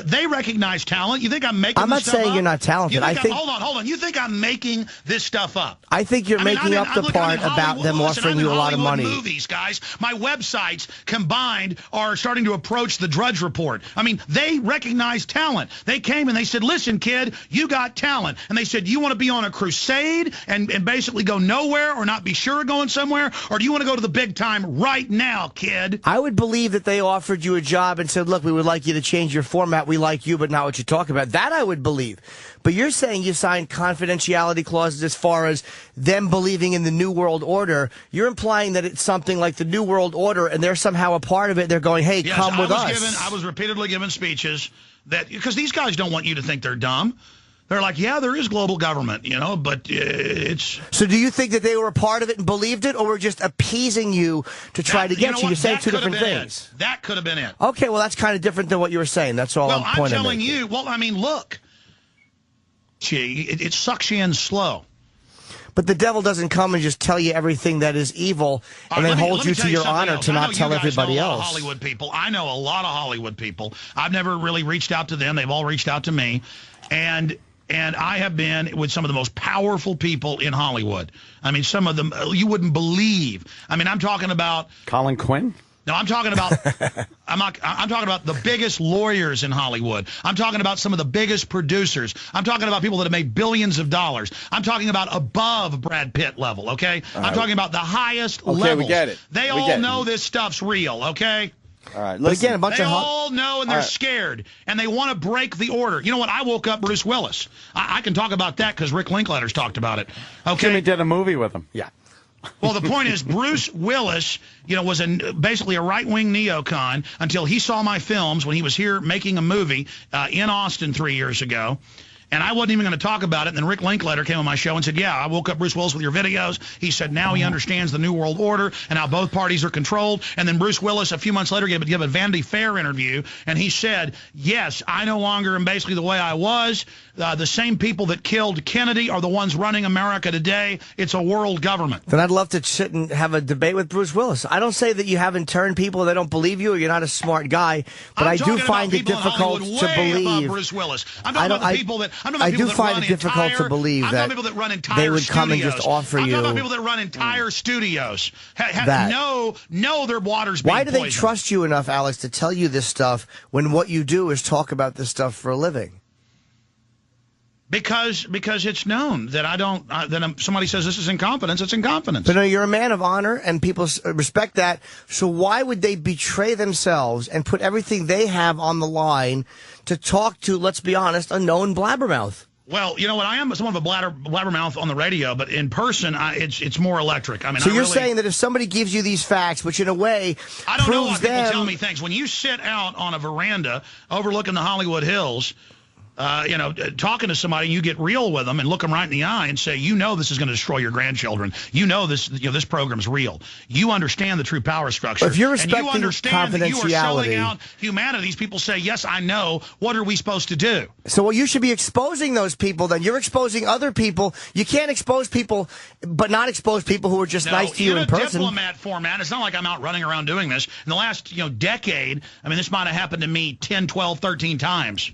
they recognize talent. You think I'm making I'm not this stuff saying up? you're not talented. I think hold on. You think I'm making this stuff up? I think you're making up the part about them offering you a lot of money. Movies, guys. My websites combined are starting to approach the Drudge Report. I mean, they recognize talent. They came and they said, listen, kid, you got talent. And they said, you want to be on a crusade and basically go nowhere or not be sure of going somewhere? Or do you want to go to the big time right now, kid? I would believe that they offered you a job and said, look, we would like you to change your format. We like you, but not what you talk about. That I would believe. But you're saying you signed confidentiality clauses as far as them believing in the New World Order. You're implying that it's something like the New World Order and they're somehow a part of it. They're going, hey, yes, come with us. I was repeatedly given speeches that, because these guys don't want you to think they're dumb. They're like, yeah, there is global government, but it's... So do you think that they were a part of it and believed it, or were just appeasing you to try to get you? You're saying two different things. That could have been it. Okay, well, that's kind of different than what you were saying. That's all I'm pointing I'm telling you. Well, I mean, look. It sucks you in slow. But the devil doesn't come and just tell you everything that is evil and then hold you to your honor to not tell everybody else. Hollywood people. I know a lot of Hollywood people. I've never really reached out to them. They've all reached out to me. And I have been with some of the most powerful people in Hollywood. I mean, some of them you wouldn't believe. I mean, I'm talking about Colin Quinn. No, I'm talking about I'm talking about the biggest lawyers in Hollywood. I'm talking about some of the biggest producers. I'm talking about people that have made billions of dollars. I'm talking about above Brad Pitt level, okay? I'm talking about the highest levels. Okay, we get it. They all know this stuff's real, okay? All right, but again, they all know and they're scared, and they want to break the order. You know what? I woke up Bruce Willis. I can talk about that because Rick Linklater's talked about it. Okay, Jimmy did a movie with him. Yeah. Well, the point is, Bruce Willis, was basically a right-wing neocon until he saw my films when he was here making a movie in Austin 3 years ago. And I wasn't even going to talk about it. And then Rick Linklater came on my show and said, yeah, I woke up Bruce Willis with your videos. He said now he understands the New World Order and how both parties are controlled. And then Bruce Willis, a few months later, gave a Vanity Fair interview. And he said, yes, I no longer am basically the way I was. The same people that killed Kennedy are the ones running America today. It's a world government. Then I'd love to sit and have a debate with Bruce Willis. I don't say that you haven't turned people, they don't believe you, or you're not a smart guy. But I do find it difficult to believe. Bruce Willis. I'm talking about the people that I do find it difficult to believe that they would come and just offer you. I'm talking about people that run entire studios. Know their water's being Why do they poisoned. trust you enough, Alex, to tell you this stuff when what you do is talk about this stuff for a living? Because it's known that I don't, somebody says this is incompetence, it's incompetence. But no, you're a man of honor, and people respect that. So why would they betray themselves and put everything they have on the line to talk to, let's be honest, a known blabbermouth? Well, you know what? I am somewhat of a blabbermouth on the radio, but in person, it's more electric. I mean, so you're saying that if somebody gives you these facts, which in a way I don't know why proves people them, tell me things. When you sit out on a veranda overlooking the Hollywood Hills, talking to somebody, and you get real with them and look them right in the eye and say, you know, this is going to destroy your grandchildren. You know this. This program's real. You understand the true power structure. If you're respecting and you understand that you are selling confidentiality, out humanity. These people say, yes, I know. What are we supposed to do? So well, you should be exposing those people. Then you're exposing other people. You can't expose people, but not expose people who are just nice to you in person. In a diplomat format, it's not like I'm out running around doing this. In the last decade, I mean, this might have happened to me 10, 12, 13 times.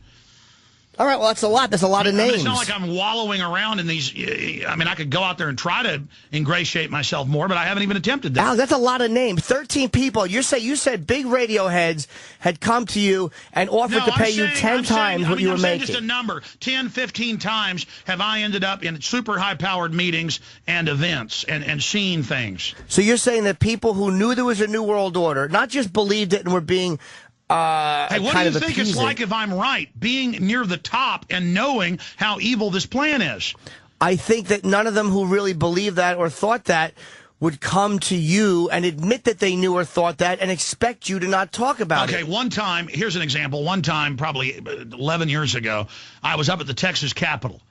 All right, well, that's a lot. That's a lot of names. It's not like I'm wallowing around in these. I mean, I could go out there and try to ingratiate myself more, but I haven't even attempted that. Al, that's a lot of names. 13 people. You said big radio heads had come to you and offered to pay you 10 times what you were making. Just a number. 10, 15 times have I ended up in super high-powered meetings and events and seeing things. So you're saying that people who knew there was a new world order, not just believed it and were being hey, what do you think it's like if I'm right, being near the top and knowing how evil this plan is? I think that none of them who really believed that or thought that would come to you and admit that they knew or thought that and expect you to not talk about it. Okay, one time, here's an example. One time, probably 11 years ago, I was up at the Texas Capitol,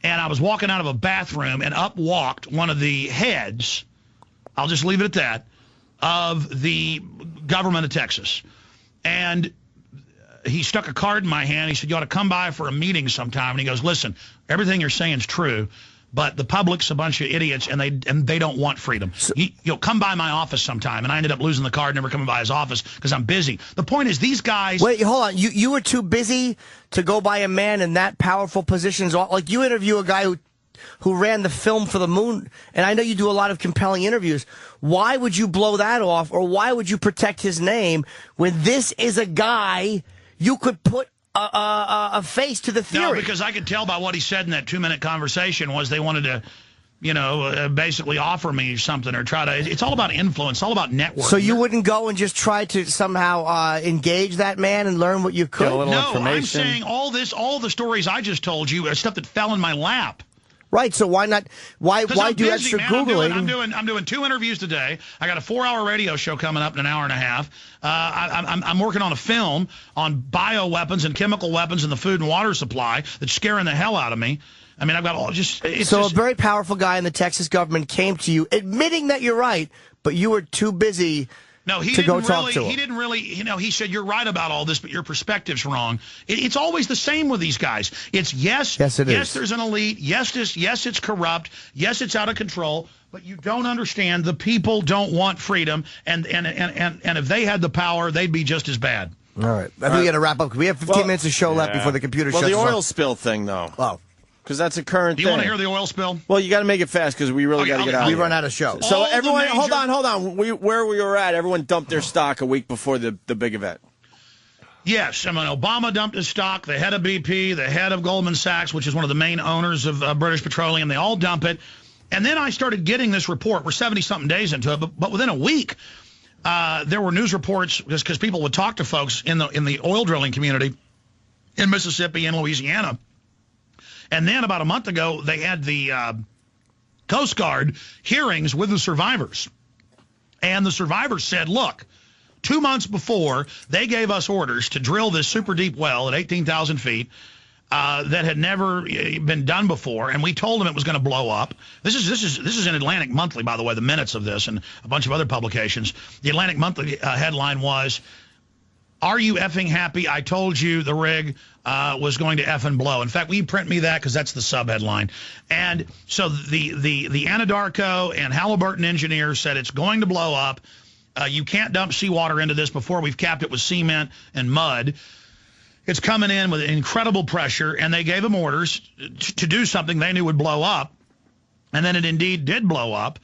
and I was walking out of a bathroom, and up walked one of the heads, I'll just leave it at that, of the government of Texas. And he stuck a card in my hand. He said, you ought to come by for a meeting sometime. And he goes, listen, everything you're saying is true, but the public's a bunch of idiots, and they don't want freedom. So, you'll come by my office sometime. And I ended up losing the card, never coming by his office because I'm busy. The point is, these guys... Wait, hold on. You were too busy to go by a man in that powerful positions. Like, you interview a guy who ran the film for the moon, and I know you do a lot of compelling interviews. Why would you blow that off, or why would you protect his name when this is a guy you could put a face to the theory? No, because I could tell by what he said in that 2-minute conversation was they wanted to, basically offer me something or try to. It's all about influence, all about networking. So you wouldn't go and just try to somehow engage that man and learn what you could? No, I'm saying all the stories I just told you are stuff that fell in my lap. Right, so why not? Why do extra Googling? I'm doing 2 interviews today. I got a 4-hour radio show coming up in an hour and a half. I'm working on a film on bioweapons and chemical weapons in the food and water supply that's scaring the hell out of me. I mean, I've got all just... So a very powerful guy in the Texas government came to you admitting that you're right, but you were too busy... No, he didn't really, he said, you're right about all this, but your perspective's wrong. It's always the same with these guys. It's yes, there's an elite. Yes, it's corrupt. Yes, it's out of control. But you don't understand. The people don't want freedom. And if they had the power, they'd be just as bad. All right. I think we got to wrap up. We have 15 minutes of show left before the computer shuts off. Well, the oil spill thing, though. Oh. Because that's a current thing. Do you want to hear the oil spill? Well, you got to make it fast because we really got to get out. We run out of show. So everyone, hold on. Where we were at, everyone dumped their stock a week before the big event. Yes, I mean, Obama dumped his stock, the head of BP, the head of Goldman Sachs, which is one of the main owners of British Petroleum. They all dump it. And then I started getting this report. We're 70-something days into it, but within a week, there were news reports because people would talk to folks in the oil drilling community in Mississippi and Louisiana. And then about a month ago, they had the Coast Guard hearings with the survivors. And the survivors said, look, 2 months before, they gave us orders to drill this super deep well at 18,000 feet that had never been done before, and we told them it was going to blow up. This is in Atlantic Monthly, by the way, the minutes of this, and a bunch of other publications. The Atlantic Monthly headline was, "Are you effing happy? I told you the rig was going to effing blow." In fact, will you print me that? Because that's the subheadline. And so the Anadarko and Halliburton engineers said it's going to blow up. You can't dump seawater into this before we've capped it with cement and mud. It's coming in with incredible pressure, and they gave them orders to do something they knew would blow up. And then it indeed did blow up.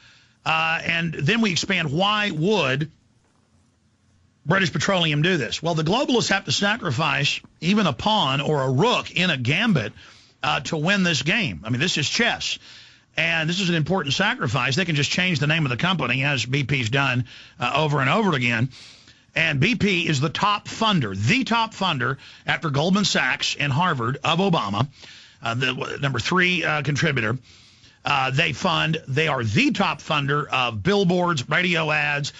And then we expand, why would British Petroleum do this? Well, the globalists have to sacrifice even a pawn or a rook in a gambit to win this game. I mean, this is chess. And this is an important sacrifice. They can just change the name of the company, as BP's done over and over again. And BP is the top funder after Goldman Sachs and Harvard of Obama, the number 3 contributor. They are the top funder of billboards, radio ads,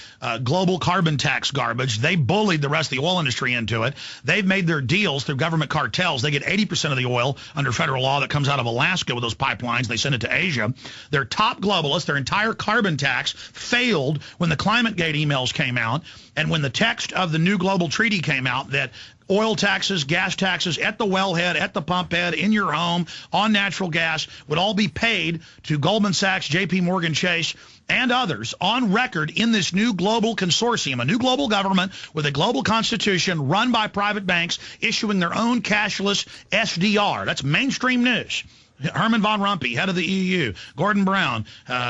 global carbon tax garbage. They bullied the rest of the oil industry into it. They've made their deals through government cartels. They get 80% of the oil under federal law that comes out of Alaska with those pipelines. They send it to Asia. They're top globalists. Their entire carbon tax failed when the ClimateGate emails came out and when the text of the new global treaty came out that oil taxes, gas taxes at the wellhead, at the pump head, in your home, on natural gas would all be paid to Goldman Sachs, J.P. Morgan Chase, and others on record in this new global consortium, a new global government with a global constitution run by private banks issuing their own cashless SDR. That's mainstream news. Herman Van Rompuy, head of the EU. Gordon Brown,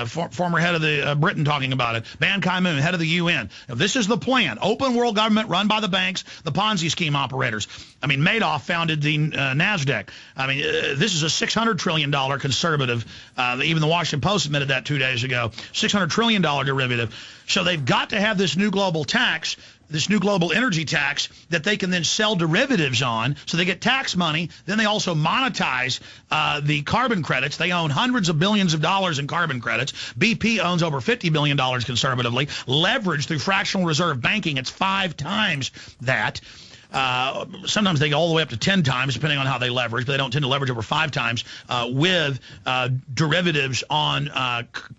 former head of the Britain, talking about it. Ban Ki-moon, head of the UN. Now, this is the plan. Open world government run by the banks, the Ponzi scheme operators. I mean, Madoff founded the NASDAQ. I mean, this is a $600 trillion conservative. Even the Washington Post admitted that 2 days ago. $600 trillion derivative. So they've got to have this new global tax, this new global energy tax that they can then sell derivatives on, so they get tax money. Then they also monetize the carbon credits. They own hundreds of billions of dollars in carbon credits. BP owns over $50 billion conservatively. Leveraged through fractional reserve banking, it's 5 times that. Sometimes they go all the way up to 10 times, depending on how they leverage, but they don't tend to leverage over 5 times with derivatives on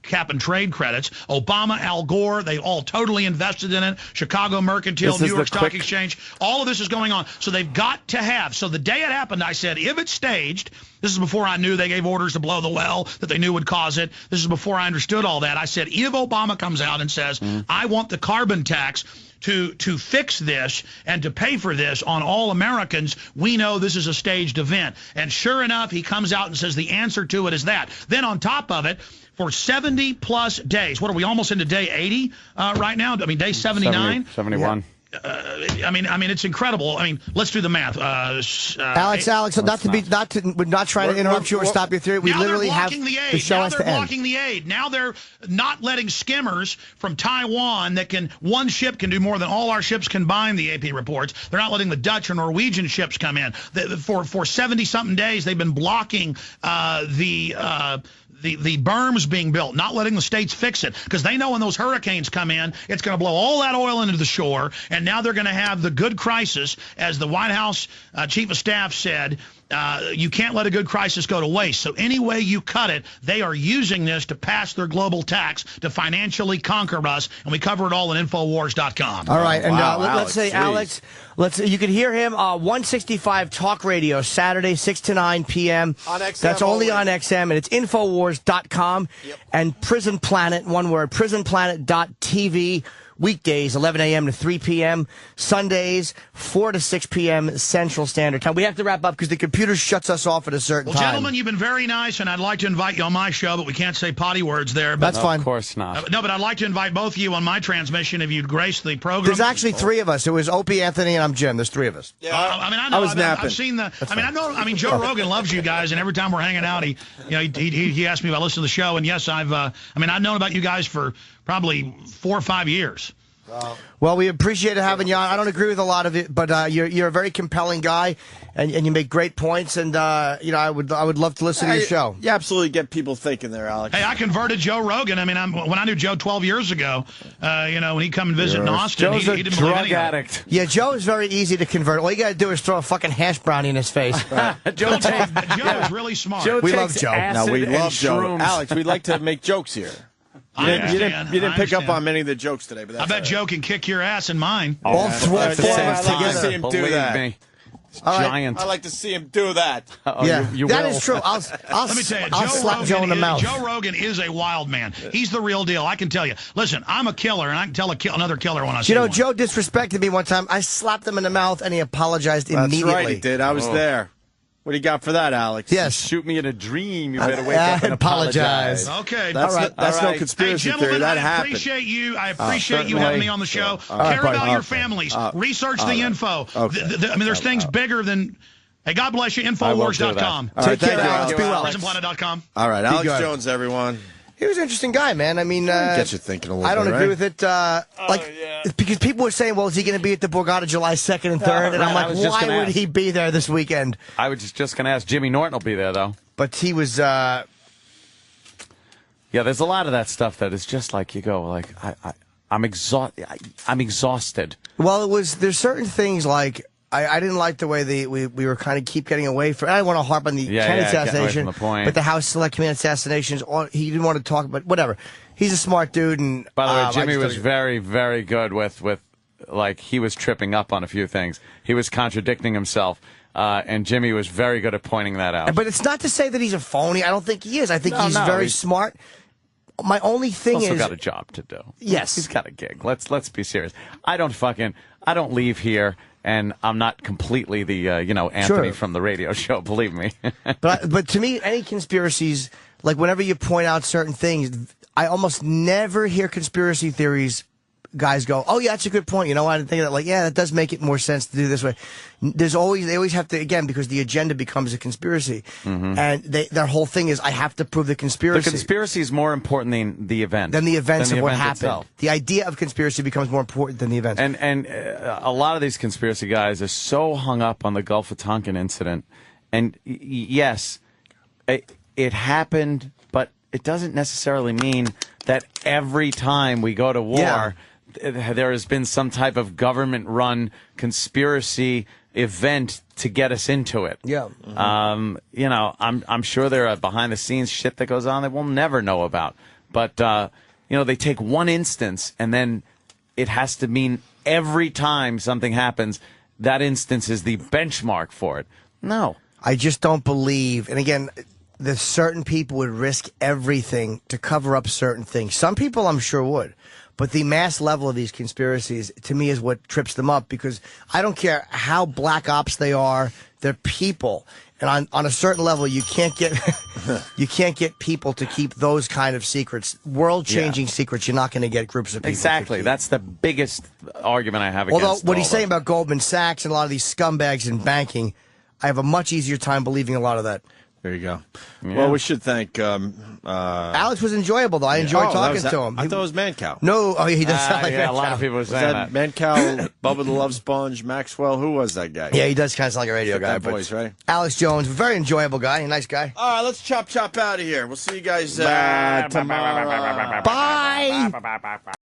cap and trade credits. Obama, Al Gore, they all totally invested in it. Chicago Mercantile, New York Stock Exchange, all of this is going on. So they've got to have. So the day it happened, I said, if it's staged, this is before I knew they gave orders to blow the well that they knew would cause it. This is before I understood all that. I said, if Obama comes out and says, I want the carbon tax to fix this and to pay for this on all Americans, we know this is a staged event. And sure enough, he comes out and says the answer to it is that. Then on top of it, for 70-plus days, what are we, almost into day 80 right now? I mean, day 79? 71. I mean, it's incredible. I mean, let's do the math. Alex, we're not trying to interrupt you or stop your theory. We literally have the show has to end. Now they're blocking the aid. Now they're not letting skimmers from Taiwan one ship can do more than all our ships combined, the AP reports. They're not letting the Dutch or Norwegian ships come in. For 70-something days, they've been blocking the berms being built, not letting the states fix it, because they know when those hurricanes come in, it's going to blow all that oil into the shore, and now they're going to have the good crisis, as the White House chief of staff said. You can't let a good crisis go to waste. So any way you cut it, they are using this to pass their global tax to financially conquer us, and we cover it all at Infowars.com. All right, and Alex, let's say, Alex, you can hear him 165 Talk Radio, Saturday, 6 to 9 p.m. On XM That's only on XM, and it's Infowars.com. Yep. And Prison Planet, one word, prisonplanet.tv. Weekdays, 11 a.m. to 3 p.m. Sundays, 4 to 6 p.m. Central Standard Time. We have to wrap up because the computer shuts us off at a certain time. Gentlemen, you've been very nice, and I'd like to invite you on my show, but we can't say potty words there. But that's fine. Of course not. No, but I'd like to invite both of you on my transmission if you'd grace the program. There's actually 3 of us. It was Opie, Anthony, and I'm Jim. There's 3 of us. Yeah, I mean, I know. I was napping. I've seen the. I mean, Joe Rogan loves you guys, and every time we're hanging out, he asks me if I listen to the show, and yes, I've known about you guys for probably 4 or 5 years. Well, we appreciate having you on. I don't agree with a lot of it, but you're a very compelling guy, and you make great points. And I would love to listen to your show. You absolutely get people thinking there, Alex. Hey, I converted Joe Rogan. I mean, when I knew Joe 12 years ago, when he'd come and visit in Austin, Joe's he didn't believe anything. addict. Yeah, Joe is very easy to convert. All you got to do is throw a fucking hash brownie in his face. Joe is really smart. We love Joe. No, we love Joe. Alex, we'd like to make jokes here. You didn't pick up on many of the jokes today, but that's I bet Joe can kick your ass and mine. All 4 of us together. See him do that. Me. Giant. I like to see him do that. Yeah, you that will. is true. I'll Let me tell you, I'll slap Joe in the mouth. Joe Rogan is a wild man. He's the real deal. I can tell you. Listen, I'm a killer, and I can tell another killer when I see one. Joe disrespected me one time. I slapped him in the mouth, and he apologized immediately. That's right, he did. I was there. What do you got for that, Alex? Yes. Shoot me in a dream. You better wake up and apologize. Okay. That's no conspiracy theory. That happened. I appreciate you having me on the show. Care about your families. Research the info. Okay. I mean, there's things bigger than Hey, God bless you. I will do Infowars.com. that. Take care, thank you, Alex. Be well. PrisonPlanet.com. All right, Alex good. Jones, everyone. He was an interesting guy, man. I mean, Gets you thinking a little I don't bit, agree right? with it. Because people were saying, well, is he going to be at the Borgata July 2nd and 3rd? And I'm I like, was just why gonna would ask. he be there this weekend? I was just going to ask. Jimmy Norton will be there, though. But he was... Yeah, there's a lot of that stuff that is just like you go, like, I'm exhausted. Well, there's certain things like... I didn't like the way we were kind of keep getting away from... I don't want to harp on the Kennedy assassination, getting away from the point. but the House Select Committee assassinations, he didn't want to talk about... Whatever. He's a smart dude, and... By the way, Jimmy was very, very good with, like, he was tripping up on a few things. He was contradicting himself, and Jimmy was very good at pointing that out. But it's not to say that he's a phoney. I don't think he is. I think he's very smart. My only thing He's also is... got a job to do. Yes. He's got a gig. Let's be serious. I don't leave here, and I'm not completely the, Anthony from the radio show, believe me. But to me, any conspiracies, like whenever you point out certain things, I almost never hear conspiracy theories guys go, oh yeah, that's a good point. You know, I didn't think of that. Like, yeah, that does make it more sense to do this way. They always have to, again, because the agenda becomes a conspiracy. And their whole thing is, I have to prove the conspiracy. The conspiracy is more important than the event. Than the events of what event happened. itself. The idea of conspiracy becomes more important than the events. And a lot of these conspiracy guys are so hung up on the Gulf of Tonkin incident. And yes, it happened, but it doesn't necessarily mean that every time we go to war, there has been some type of government-run conspiracy event to get us into it. Yeah. I'm sure there are behind-the-scenes shit that goes on that we'll never know about. But, they take one instance, and then it has to mean every time something happens, that instance is the benchmark for it. No. I just don't believe, and again, that certain people would risk everything to cover up certain things. Some people I'm sure would. But the mass level of these conspiracies, to me, is what trips them up, because I don't care how black ops they are, they're people. And on a certain level, you can't get people to keep those kind of secrets, world-changing secrets. You're not going to get groups of people. Exactly. That's the biggest argument I have against Although what he's all saying that. about Goldman Sachs and a lot of these scumbags in banking, I have a much easier time believing a lot of that. There you go. Well, we should thank... Alex was enjoyable, though. I enjoyed talking to him. I thought it was Mancow. No, he does sound like yeah, Mancow. a lot of people were Was saying that that. Mancow, Bubba the Love Sponge, Maxwell? Who was that guy? Yeah, he does kind of sound like a radio Fit guy. that But voice, right? Alex Jones, very enjoyable guy, a nice guy. All right, let's chop out of here. We'll see you guys tomorrow. Bye.